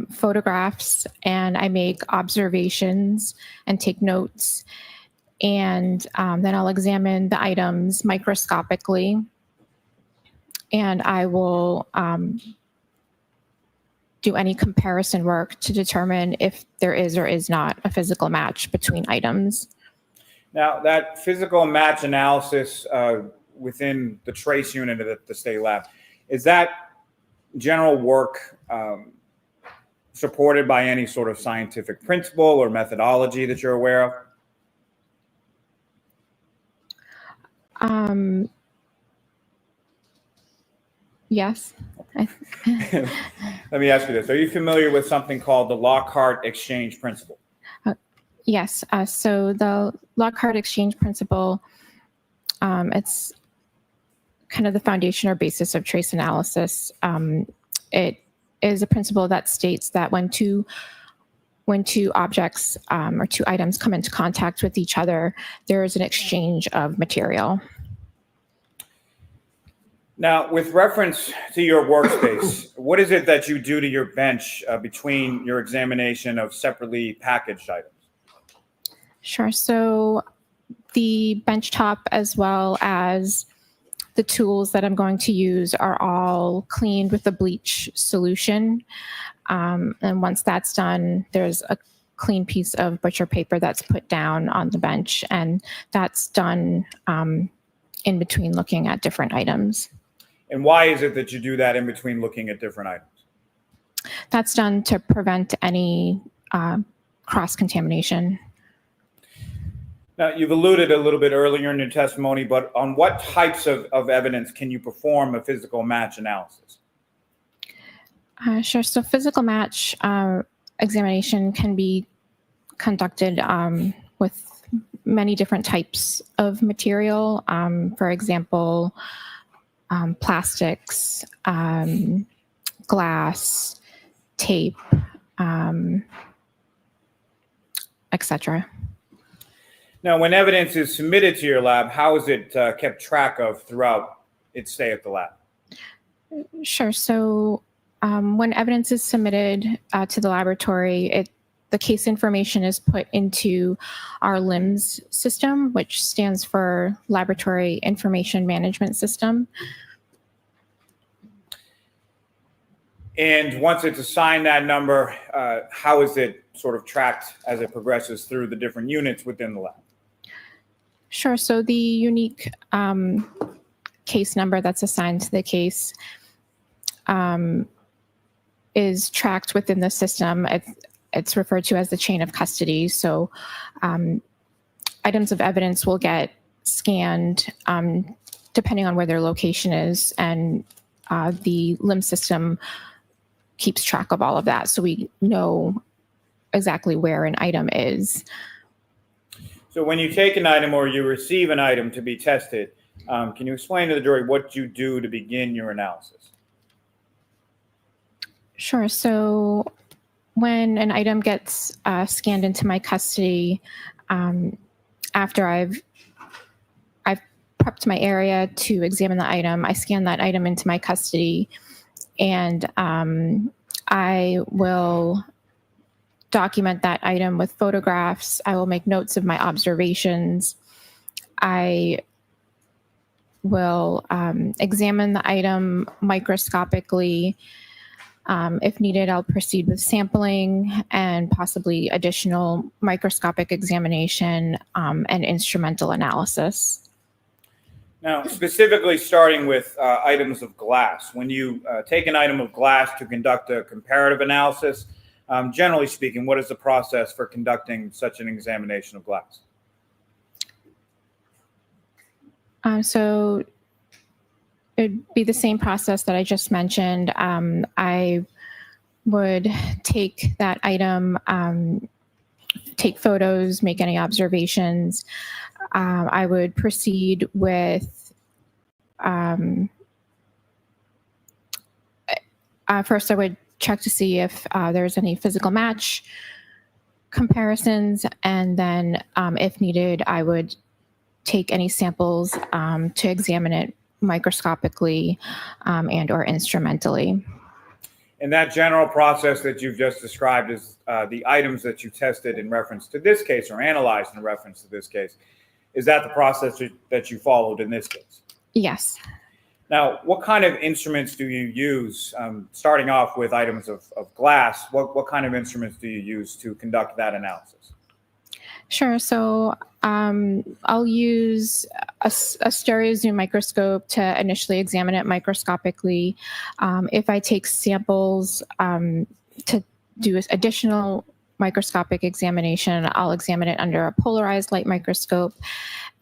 photographs, and I make observations and take notes. And then I'll examine the items microscopically, and I will do any comparison work to determine if there is or is not a physical match between items. Now, that physical match analysis within the trace unit at the state lab, is that general work supported by any sort of scientific principle or methodology that you're aware of? Yes. Let me ask you this. Are you familiar with something called the Lockhart exchange principle? Yes. So the Lockhart exchange principle, it's kind of the foundation or basis of trace analysis. It is a principle that states that when two objects or two items come into contact with each other, there is an exchange of material. Now, with reference to your workspace, what is it that you do to your bench between your examination of separately packaged items? Sure. So the bench top as well as the tools that I'm going to use are all cleaned with a bleach solution. And once that's done, there's a clean piece of butcher paper that's put down on the bench, and that's done in between looking at different items. And why is it that you do that in between looking at different items? That's done to prevent any cross-contamination. Now, you've alluded a little bit earlier in your testimony, but on what types of evidence can you perform a physical match analysis? Sure. So physical match examination can be conducted with many different types of material. For example, plastics, glass, tape, etc. Now, when evidence is submitted to your lab, how is it kept track of throughout its stay at the lab? Sure. So when evidence is submitted to the laboratory, the case information is put into our LIMS system, which stands for Laboratory Information Management System. And once it's assigned that number, how is it sort of tracked as it progresses through the different units within the lab? Sure. So the unique case number that's assigned to the case is tracked within the system. It's referred to as the chain of custody. So items of evidence will get scanned depending on where their location is, and the LIMS system keeps track of all of that. So we know exactly where an item is. So when you take an item or you receive an item to be tested, can you explain to the jury what you do to begin your analysis? Sure. So when an item gets scanned into my custody, after I've prepped my area to examine the item, I scan that item into my custody, and I will document that item with photographs. I will make notes of my observations. I will examine the item microscopically. If needed, I'll proceed with sampling and possibly additional microscopic examination and instrumental analysis. Now, specifically starting with items of glass, when you take an item of glass to conduct a comparative analysis, generally speaking, what is the process for conducting such an examination of glass? So it'd be the same process that I just mentioned. I would take that item, take photos, make any observations. I would proceed with, first I would check to see if there's any physical match comparisons, and then if needed, I would take any samples to examine it microscopically and or instrumentally. And that general process that you've just described is the items that you tested in reference to this case or analyzed in reference to this case. Is that the process that you followed in this case? Yes. Now, what kind of instruments do you use, starting off with items of glass, what kind of instruments do you use to conduct that analysis? Sure. So I'll use a stereo zoom microscope to initially examine it microscopically. If I take samples to do additional microscopic examination, I'll examine it under a polarized light microscope.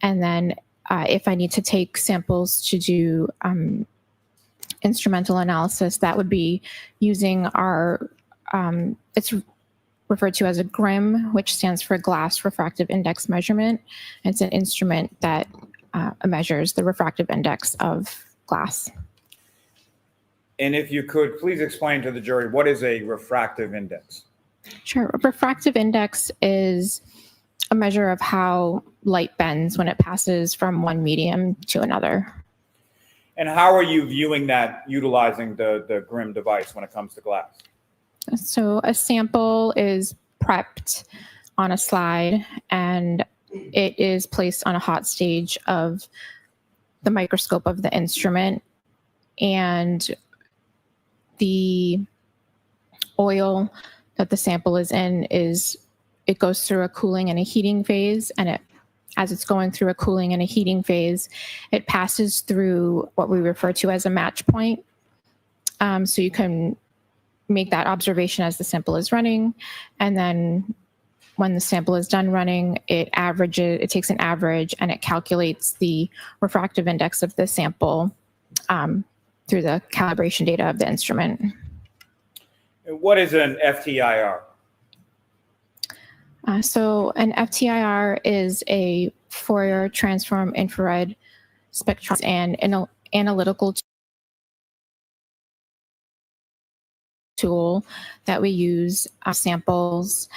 And then if I need to take samples to do instrumental analysis, that would be using our, it's referred to as a GRIM, which stands for Glass Refractive Index Measurement. It's an instrument that measures the refractive index of glass. And if you could, please explain to the jury, what is a refractive index? Sure. A refractive index is a measure of how light bends when it passes from one medium to another. And how are you viewing that utilizing the GRIM device when it comes to glass? So a sample is prepped on a slide and it is placed on a hot stage of the microscope of the instrument, and the oil that the sample is in it goes through a cooling and a heating phase, and as it's going through a cooling and a heating phase, it passes through what we refer to as a match point. So you can make that observation as the sample is running, and then when the sample is done running, it takes an average and it calculates the refractive index of the sample through the calibration data of the instrument. And what is an FTIR? So an FTIR is a Fourier transform infrared spectrum and an analytical tool that we use samples.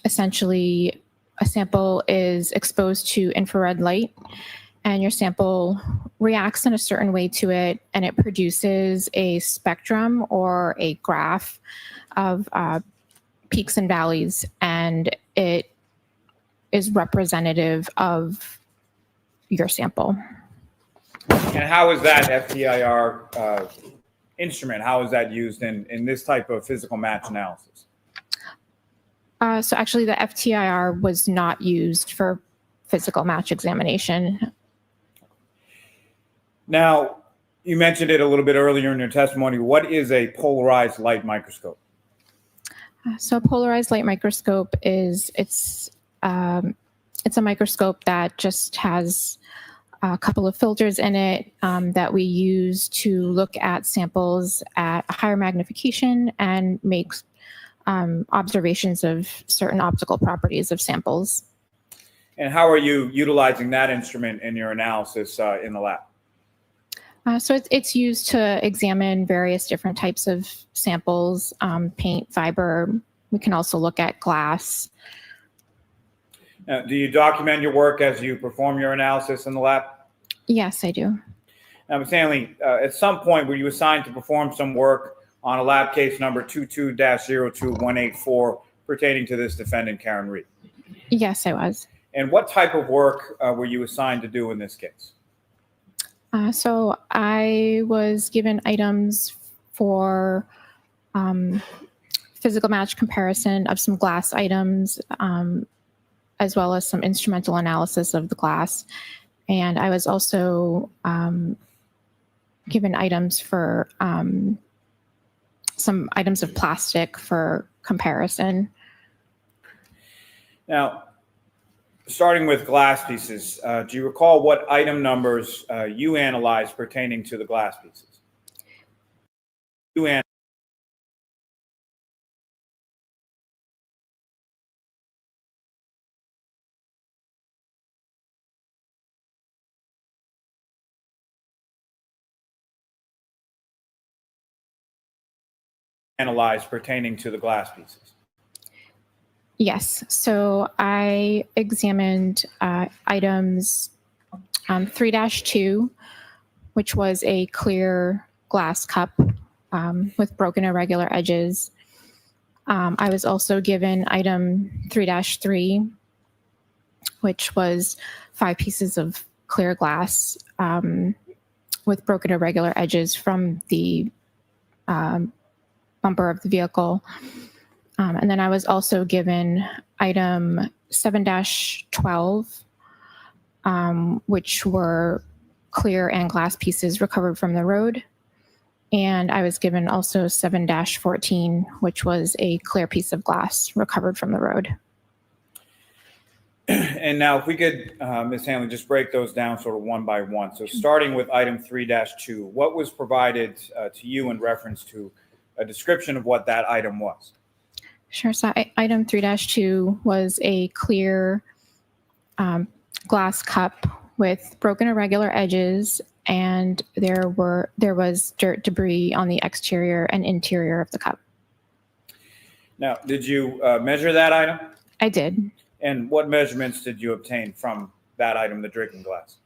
Essentially, a sample is exposed to infrared light, and your sample reacts in a certain way to it, and it produces a spectrum or a graph of peaks and valleys, and it is representative of your sample. And how is that FTIR instrument, how is that used in this type of physical match analysis? So actually the FTIR was not used for physical match examination. Now, you mentioned it a little bit earlier in your testimony. What is a polarized light microscope? So a polarized light microscope it's a microscope that just has a couple of filters in it that we use to look at samples at a higher magnification and make observations of certain optical properties of samples. And how are you utilizing that instrument in your analysis in the lab? So it's used to examine various different types of samples, paint, fiber. We can also look at glass. Now, do you document your work as you perform your analysis in the lab? Yes, I do. Now, Ms. Hanley, at some point were you assigned to perform some work on a lab case number 22-02184 pertaining to this defendant, Karen Reed? Yes, I was. And what type of work were you assigned to do in this case? So I was given items for physical match comparison of some glass items, as well as some instrumental analysis of the glass. And I was also given items for some items of plastic for comparison. Now, starting with glass pieces, do you recall what item numbers you analyzed pertaining to the glass pieces? You analyzed pertaining to the glass pieces? Yes, so I examined items 3-2, which was a clear glass cup with broken irregular edges. I was also given item 3-3, which was 5 pieces of clear glass with broken irregular edges from the bumper of the vehicle. And then I was also given item 7-12, which were clear and glass pieces recovered from the road. And I was given also 7-14, which was a clear piece of glass recovered from the road. And now if we could, Ms. Hanley, just break those down sort of one by one. So starting with item 3-2, what was provided to you in reference to a description of what that item was? Sure. So item 3-2 was a clear glass cup with broken irregular edges, and there was dirt debris on the exterior and interior of the cup. Now, did you measure that item? I did. And what measurements did you obtain from that item, the drinking glass?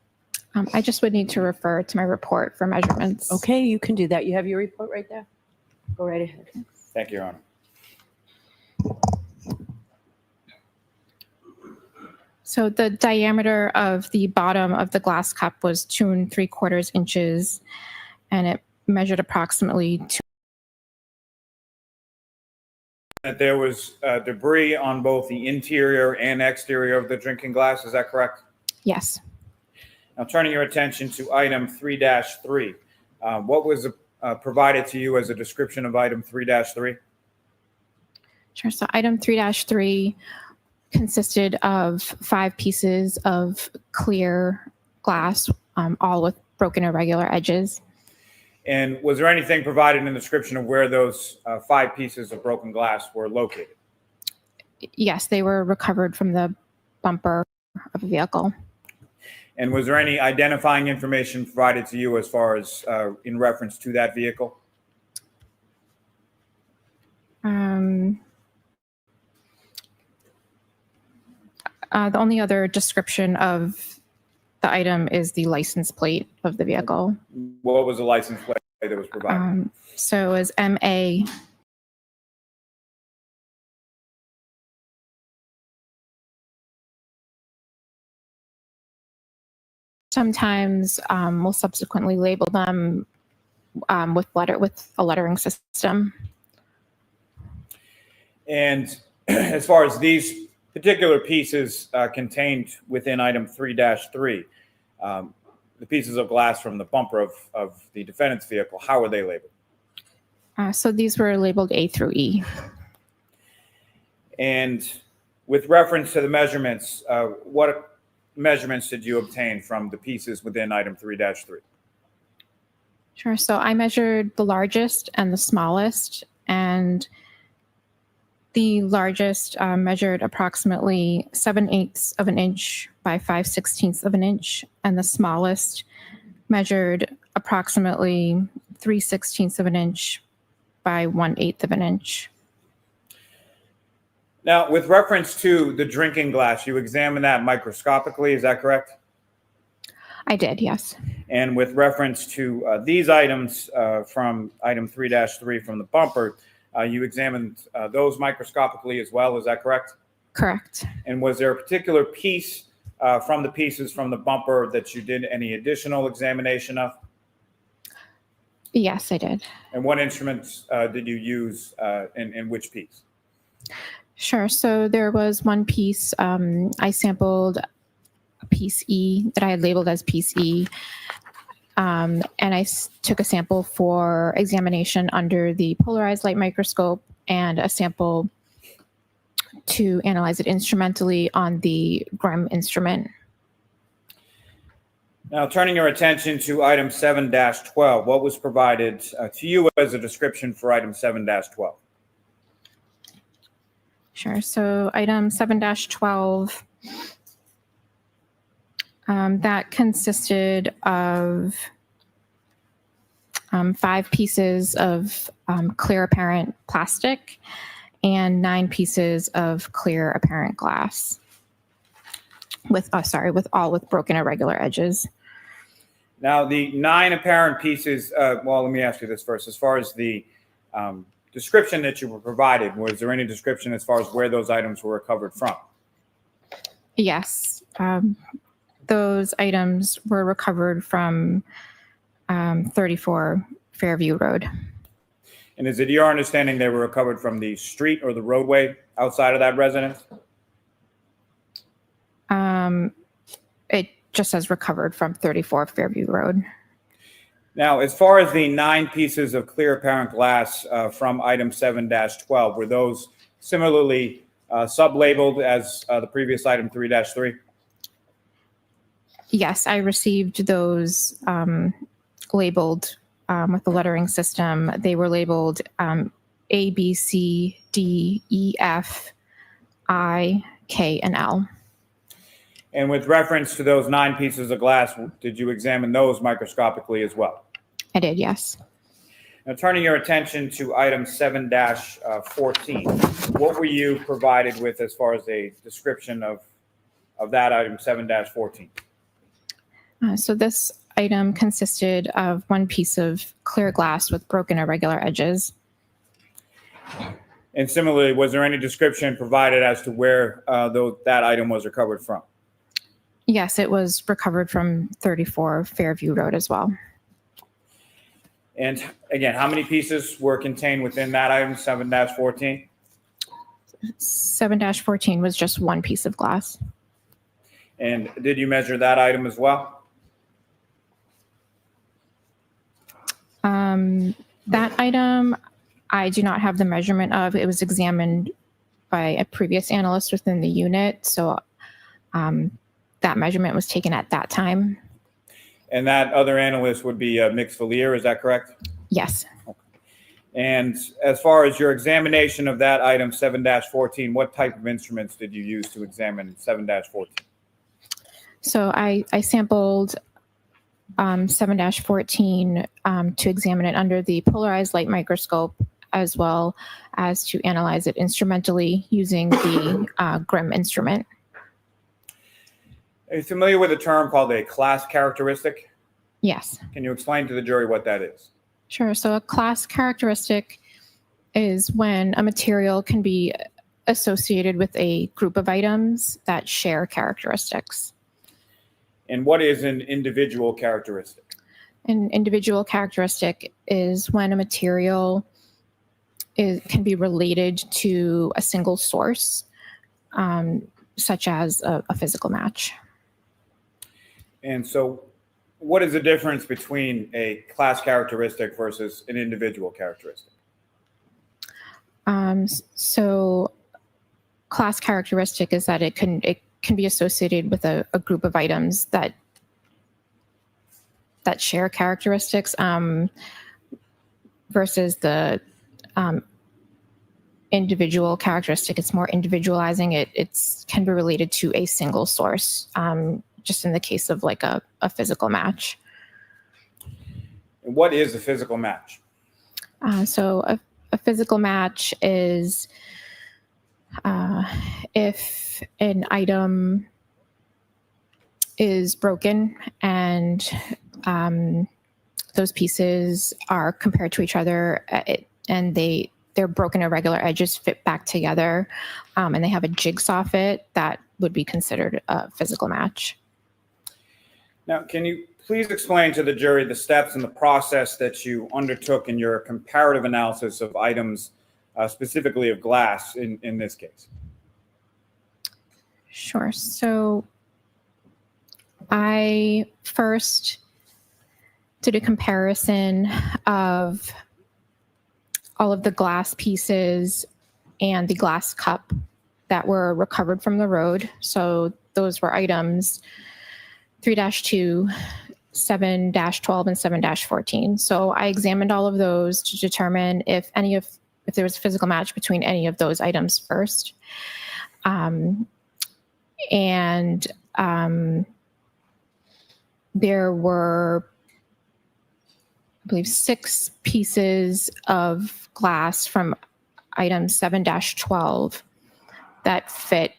I just would need to refer to my report for measurements. Okay, you can do that. You have your report right there. Go right ahead. Thank you, Your Honor. So the diameter of the bottom of the glass cup was 2 3/4 inches, and it measured approximately 2. That there was debris on both the interior and exterior of the drinking glass, is that correct? Yes. Now, turning your attention to item 3-3, what was provided to you as a description of item 3-3? Sure. So item 3-3 consisted of 5 pieces of clear glass, all with broken irregular edges. And was there anything provided in the description of where those 5 pieces of broken glass were located? Yes, they were recovered from the bumper of a vehicle. And was there any identifying information provided to you as far as in reference to that vehicle? The only other description of the item is the license plate of the vehicle. What was the license plate that was provided? So it was MA. Sometimes we'll subsequently label them with a lettering system. And as far as these particular pieces contained within item 3-3, the pieces of glass from the bumper of the defendant's vehicle, how were they labeled? So these were labeled A through E. And with reference to the measurements, what measurements did you obtain from the pieces within item 3-3? Sure. So I measured the largest and the smallest, and the largest measured approximately 7/8 of an inch by 5/16 of an inch, and the smallest measured approximately 3/16 of an inch by 1/8 of an inch. Now, with reference to the drinking glass, you examined that microscopically, is that correct? I did, yes. And with reference to these items from item 3-3 from the bumper, you examined those microscopically as well, is that correct? Correct. And was there a particular piece from the pieces from the bumper that you did any additional examination of? Yes, I did. And what instruments did you use in which piece? Sure. So there was one piece, I sampled a piece E that I had labeled as piece E. And I took a sample for examination under the polarized light microscope and a sample to analyze it instrumentally on the Grimm instrument. Now, turning your attention to item 7-12, what was provided to you as a description for item 7-12? Sure. So item 7-12, that consisted of 5 pieces of clear apparent plastic and 9 pieces of clear apparent glass with all with broken irregular edges. Now, the 9 apparent pieces, well, let me ask you this first. As far as the description that you were provided, was there any description as far as where those items were recovered from? Yes. Those items were recovered from 34 Fairview Road. And is it your understanding they were recovered from the street or the roadway outside of that residence? It just says recovered from 34 Fairview Road. Now, as far as the 9 pieces of clear apparent glass from item 7-12, were those similarly sub-labeled as the previous item 3-3? Yes, I received those labeled with the lettering system. They were labeled A, B, C, D, E, F, I, K, and L. And with reference to those 9 pieces of glass, did you examine those microscopically as well? I did, yes. Now, turning your attention to item 7-14, what were you provided with as far as a description of that item 7-14? So this item consisted of 1 piece of clear glass with broken irregular edges. And similarly, was there any description provided as to where that item was recovered from? Yes, it was recovered from 34 Fairview Road as well. And again, how many pieces were contained within that item 7-14? 7-14 was just 1 piece of glass. And did you measure that item as well? That item, I do not have the measurement of. It was examined by a previous analyst within the unit. So that measurement was taken at that time. And that other analyst would be Mix Valier, is that correct? Yes. And as far as your examination of that item 7-14, what type of instruments did you use to examine 7-14? So I sampled 7-14 to examine it under the polarized light microscope, as well as to analyze it instrumentally using the GRIM instrument. Are you familiar with a term called a class characteristic? Yes. Can you explain to the jury what that is? Sure. So a class characteristic is when a material can be associated with a group of items that share characteristics. And what is an individual characteristic? An individual characteristic is when a material can be related to a single source, such as a physical match. And so what is the difference between a class characteristic versus an individual characteristic? So class characteristic is that it can be associated with a group of items that share characteristics, versus the individual characteristic. It's more individualizing. It can be related to a single source, just in the case of like a physical match. And what is a physical match? So a physical match is if an item is broken and those pieces are compared to each other, and they're broken irregular edges fit back together, and they have a jigsaw fit, that would be considered a physical match. Now, can you please explain to the jury the steps and the process that you undertook in your comparative analysis of items, specifically of glass in this case? Sure. So I first did a comparison of all of the glass pieces and the glass cup that were recovered from the road. So those were items 3-2, 7-12, and 7-14. So I examined all of those to determine if there was a physical match between any of those items first. There were, I believe, 6 pieces of glass from item 7-12 that fit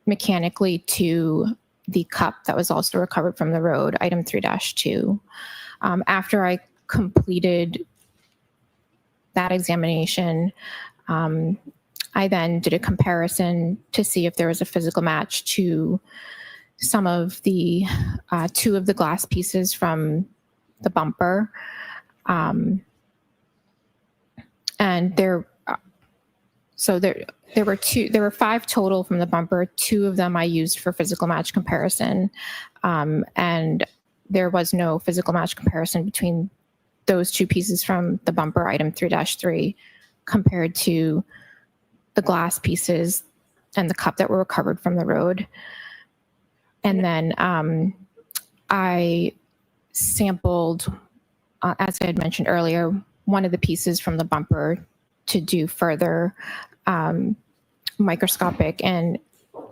mechanically to the cup that was also recovered from the road, item 3-2. After I completed that examination, I then did a comparison to see if there was a physical match to some of the 2 of the glass pieces from the bumper. And there were 5 total from the bumper. 2 of them I used for physical match comparison. And there was no physical match comparison between those 2 pieces from the bumper, item 3-3, compared to the glass pieces and the cup that were recovered from the road. And then I sampled, as I had mentioned earlier, one of the pieces from the bumper to do further microscopic and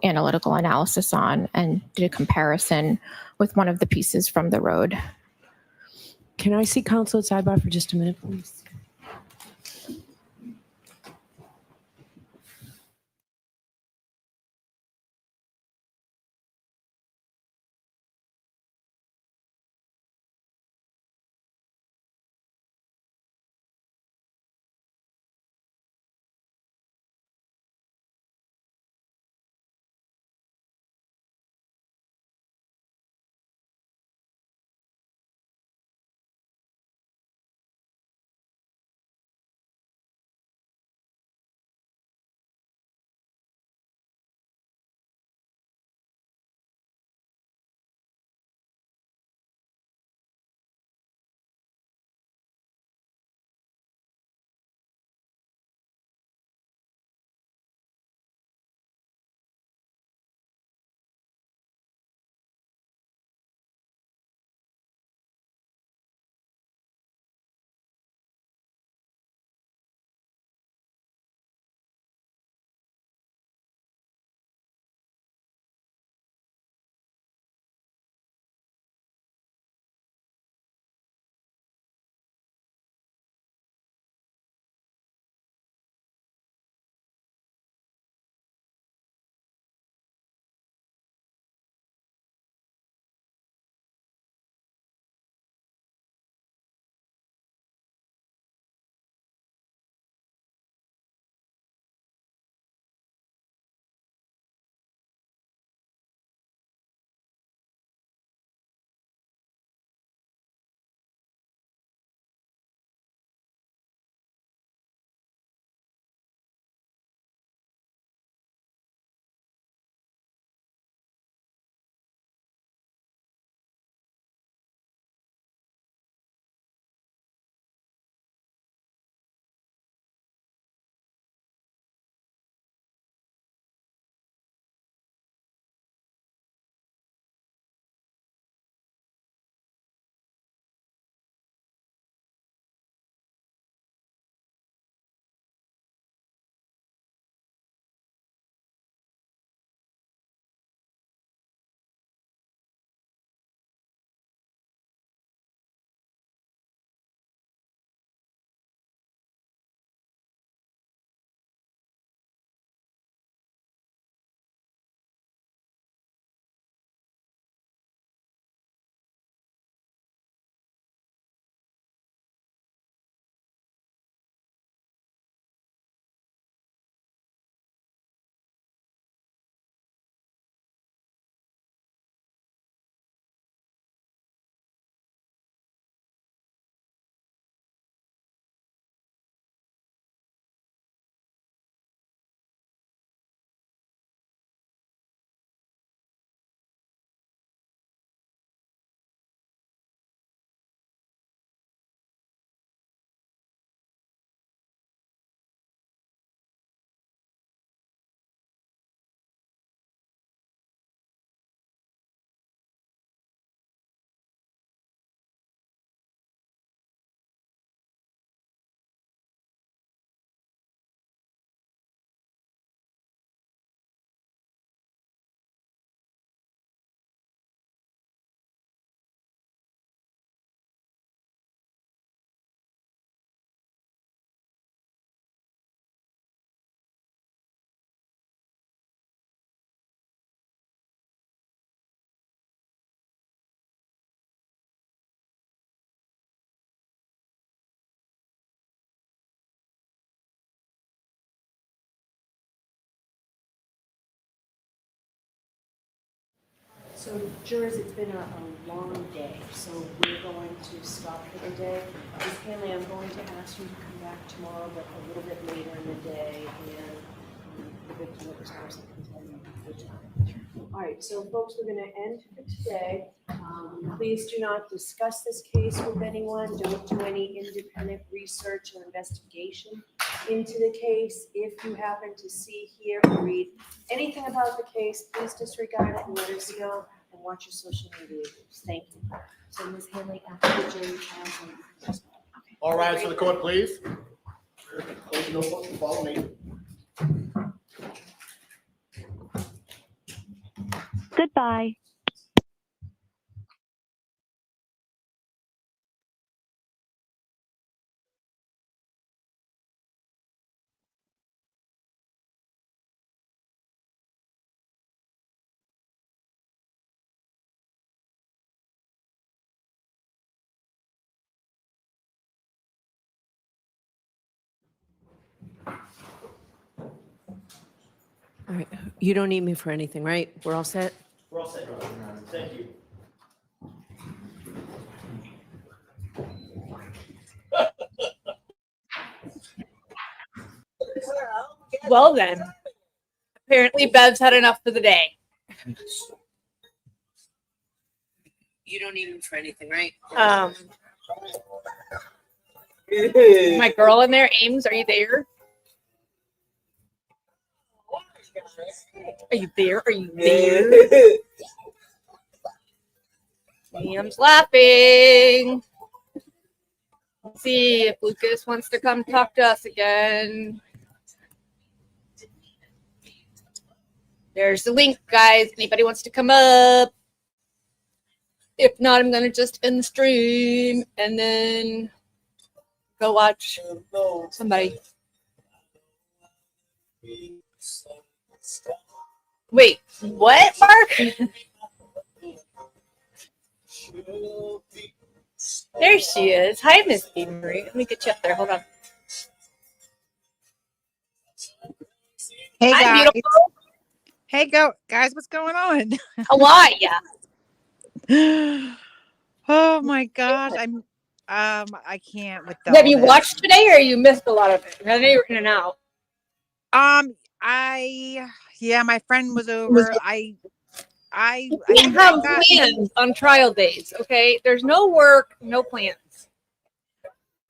analytical analysis on, and did a comparison with one of the pieces from the road. Can I see counsel at sidebar for just a minute, please? So jurors, it's been a long day, so we're going to stop for the day. Ms. Hanley, I'm going to ask you to come back tomorrow, but a little bit later in the day, and the victim witness can tell you the time. All right, so folks, we're gonna end for today. Please do not discuss this case with anyone. Don't do any independent research or investigation into the case. If you happen to see, hear, or read anything about the case, please disregard it and let us know, and watch your social media use. Thank you. So Ms. Hanley, after the jury trial. All rise for the court, please. Close the notebook and follow me. Goodbye. All right, you don't need me for anything, right? We're all set? We're all set. Thank you. Well then, apparently Bev's had enough for the day. You don't need me for anything, right? My girl in there, Ames, are you there? Are you there? Are you there? Liam's laughing. Let's see if Lucas wants to come talk to us again. There's the link, guys. Anybody wants to come up? If not, I'm gonna just end the stream and then go watch somebody. Wait, what, Mark? There she is. Hi, Miss B. Marie. Let me get you up there. Hold on. Hey, Hi, guys. beautiful. Hey, guys, what's going on? How are ya? Oh my gosh, I can't with Have you all this. watched today, or you missed a lot of it? I know you're in and out. Yeah, my friend was over. You can't have plans on trial days, okay? There's no work, no plans.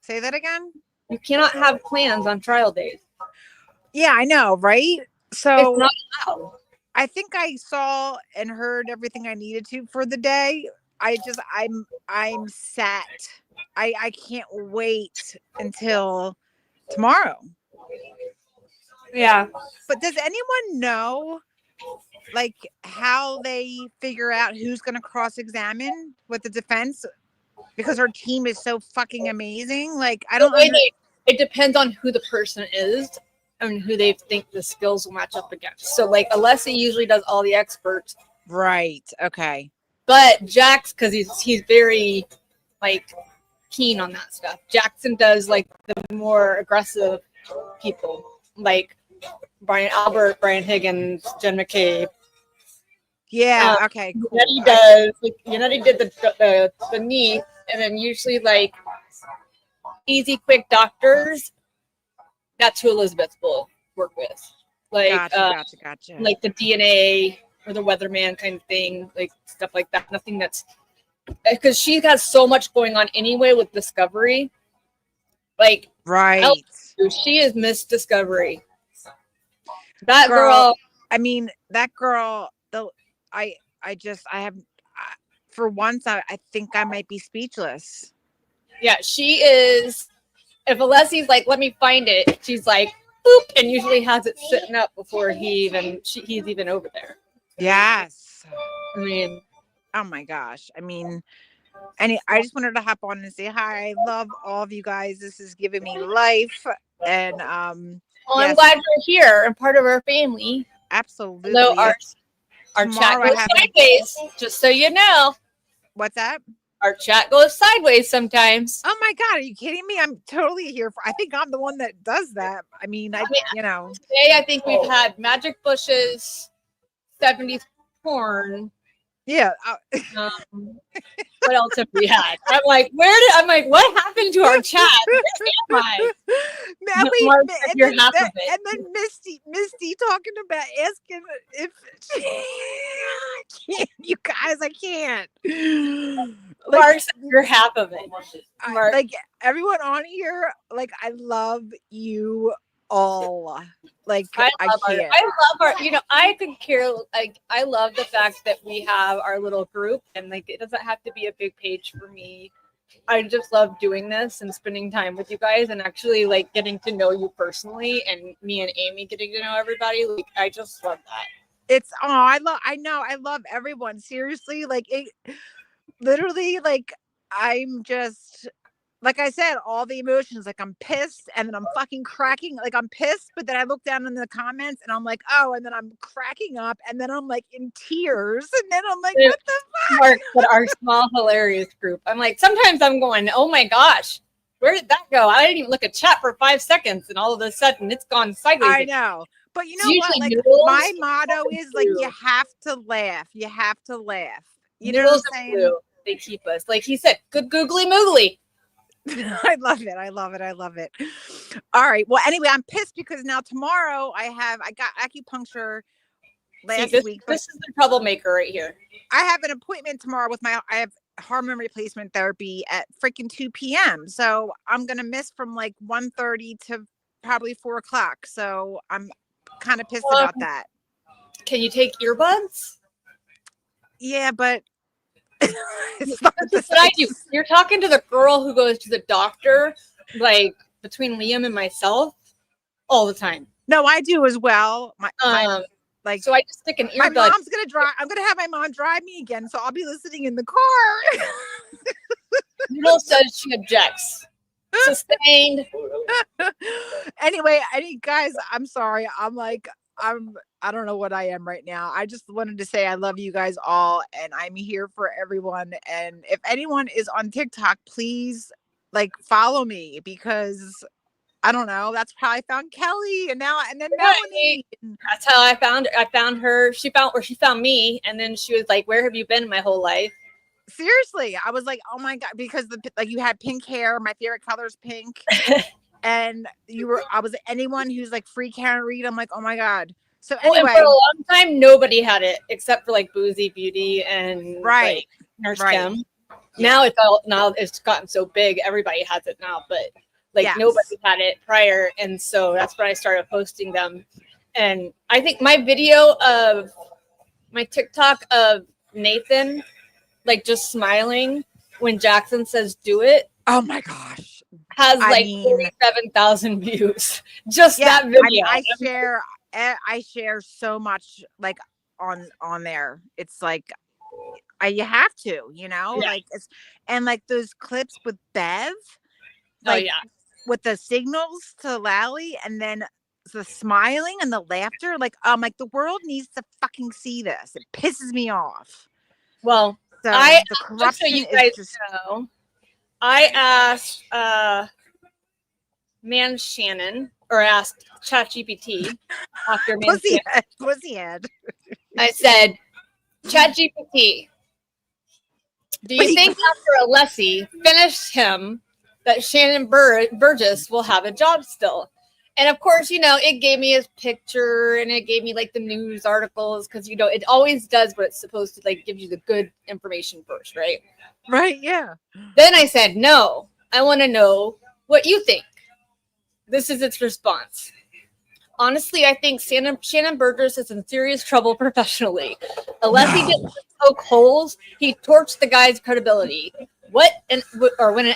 Say that again? You cannot have plans on trial days. Yeah, I know, right? So It's not allowed. I think I saw and heard everything I needed to for the day. I'm set. I can't wait until tomorrow. Yeah. But does anyone know like how they figure out who's going to cross-examine with the defense? Because her team is so fucking amazing. Like I don't It depends on who the person is and who they think the skills will match up against. So like Alessi usually does all the experts. Right. Okay. But Jax, because he's very like keen on that stuff. Jackson does like the more aggressive people, like Brian Albert, Brian Higgins, Jen McCabe. Yeah. Okay. Cool. Yannetti does. Like, Yannetti did the knee, and then usually like easy, quick doctors. That's who Elizabeth will work with. Like, Gotcha. Like the DNA or the weatherman kind of thing, like stuff like that. Nothing that's because she has so much going on anyway with Discovery. Like, right. She is Miss Discovery. That girl. I mean, that girl. For once, I think I might be speechless. Yeah, she is. If Alessi's like, let me find it, she's like, boop, and usually has it sitting up before he's even over there. Yes. I mean, oh my gosh. I mean, I just wanted to hop on and say hi. I love all of you guys. This is giving me life. And well, I'm glad you're here and part of our family. Absolutely. So our chat goes sideways, just so you know. What's that? Our chat goes sideways sometimes. Oh my God, are you kidding me? I'm totally here for. I think I'm the one that does that. I mean, you know. Today I think we've had Magic Bushes, 70s porn. Yeah. What else have we had? I'm like, what happened to our chat? Where am I? Mark said and, you're then, half of it. and then Misty talking about asking if I can't, you guys, I can't. Mark said you're half of it. Mark. Like everyone on here, like I love you all. Like I love can't. I could care, like I love the fact that we have our little group and like it doesn't have to be a big page for me. I just love doing this and spending time with you guys and actually like getting to know you personally and me and Amy getting to know everybody. Like I just love that. It's I love everyone. Seriously, like it literally, like I'm just like I said, all the emotions, like I'm pissed and then I'm fucking cracking, like I'm pissed, but then I look down in the comments and I'm like, oh, and then I'm cracking up and then I'm like in tears and then I'm like, what the fuck? Mark, but our small hilarious group. I'm like, sometimes I'm going, oh my gosh, where did that go? I didn't even look at chat for 5 seconds and all of a sudden it's gone sideways. I know. But you It's know what? usually Like noodles. my motto is like you have to laugh. You have to laugh. You know Noodles what I'm and saying? blue, they keep us. Like he said, good googly moogly. I love it. I love it. I love it. All right. Well, anyway, I'm pissed because now tomorrow I got acupuncture last week. This is the troublemaker right here. I have an appointment tomorrow with I have hormone replacement therapy at freaking 2 p.m. So I'm gonna miss from like 1:30 to probably 4 o'clock. So I'm kind of pissed about that. Can you take earbuds? Yeah, but it's not this is what I do. You're talking to the girl who goes to the doctor, like between Liam and myself, all the time. No, I do as well. Like so I just stick an earbud. My mom's gonna drive. I'm gonna have my mom drive me again, so I'll be listening in the car. Noodle says she objects. Sustained. Anyway, guys, I'm sorry. I don't know what I am right now. I just wanted to say I love you guys all and I'm here for everyone. And if anyone is on TikTok, please like follow me because I don't know. That's how I found Kelly and then Melanie. That's how I found her. She found me and then she was like, where have you been my whole life? Seriously, I was like, oh my God, because you had pink hair. My favorite color is pink. And I was anyone who's like free Karen Reed. I'm like, oh my God. So anyway, and for a long time, nobody had it except for like Boozy Beauty and like, Nurse Kim. Now it's gotten so big, everybody has it now, but like nobody had it prior, and so that's when I started posting them. And I think my video of my TikTok of Nathan, like just smiling when Jackson says "do it." Oh my gosh, has 47,000 views. Just that video. I mean, I share so much like on there. It's like you have to, like and like those clips with Bev, like with the signals to Lally and then the smiling and the laughter, like the world needs to fucking see this. It pisses me off. Well, so the corruption so you guys know, I asked Man Shannon or asked ChatGPT after Pussyhead. I said, ChatGPT, do you think after Alessi finished him that Shannon Burgess will have a job still? And of course, it gave me his picture and it gave me like the news articles because, it always does what it's supposed to, like give you the good information first, right? Right, yeah. Then I said, no, I want to know what you think. This is its response. Honestly, I think Shannon Burgess is in serious trouble professionally. Unless he didn't poke holes, he torched the guy's credibility. When an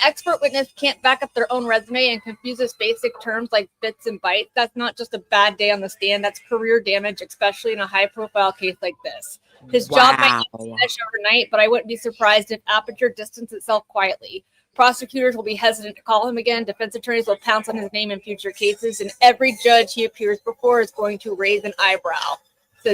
expert witness can't back up their own resume and confuses basic terms like bits and bytes, that's not just a bad day on the stand, that's career damage, especially in a high-profile case like this. His job might not finish overnight, but I wouldn't be surprised if Aperture distanced itself quietly. Prosecutors will be hesitant to call him again. Defense attorneys will pounce on his name in future cases, and every judge he appears before is going to raise an eyebrow.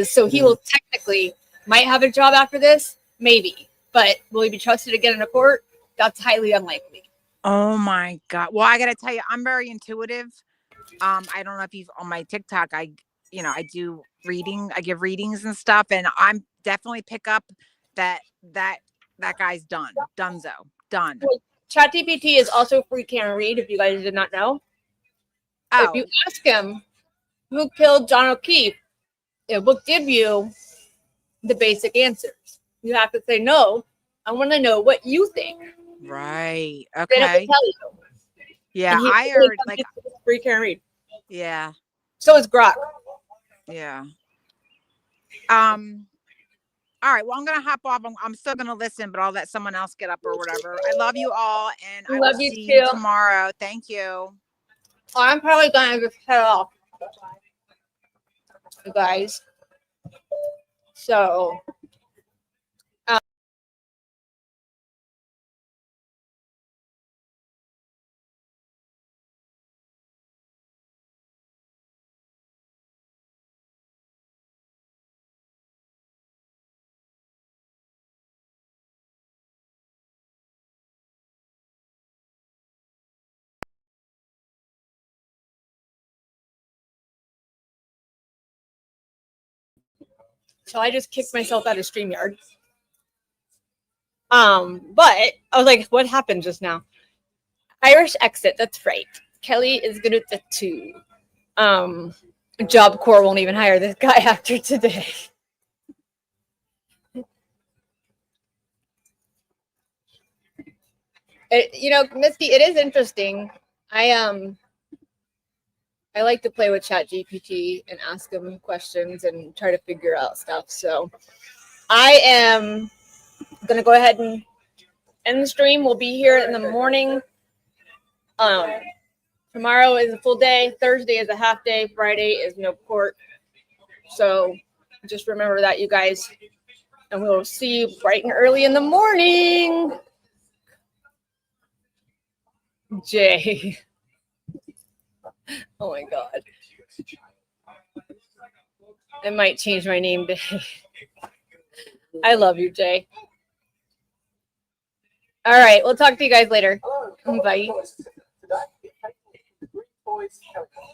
So he will technically might have a job after this, maybe, but will he be trusted again in a court? That's highly unlikely. Oh my God! Well, I gotta tell you, I'm very intuitive. I don't know if you've on my TikTok. I do reading. I give readings and stuff, and I'm definitely pick up that guy's done. Dunzo. Done. Well, ChatGPT is also free can read, if you guys did not know. If you ask him who killed John O'Keefe, it will give you the basic answers. You have to say, no, I want to know what you think. Right. Then it will Okay. tell you. Yeah, And he I really heard like free can read. yeah. So is Grok. Yeah. All right. Well, I'm gonna hop off. I'm still gonna listen, but I'll let someone else get up or whatever. I love you all, and I will Love you see too. you tomorrow. Thank you. Oh, I'm probably gonna just head off, you guys. So. So I just kicked myself out of StreamYard. But I was like, what happened just now? Irish exit, that's right. Kelly is good at the two. Job Corps won't even hire this guy after today. Misty, it is interesting. I like to play with ChatGPT and ask him questions and try to figure out stuff. So I am gonna go ahead and end the stream. We'll be here in the morning. Tomorrow is a full day. Thursday is a half day. Friday is no court. So just remember that, you guys. And we'll see you bright and early in the morning. Jay. Oh my God. I might change my name to. I love you, Jay. All right. We'll talk to you guys later. Bye.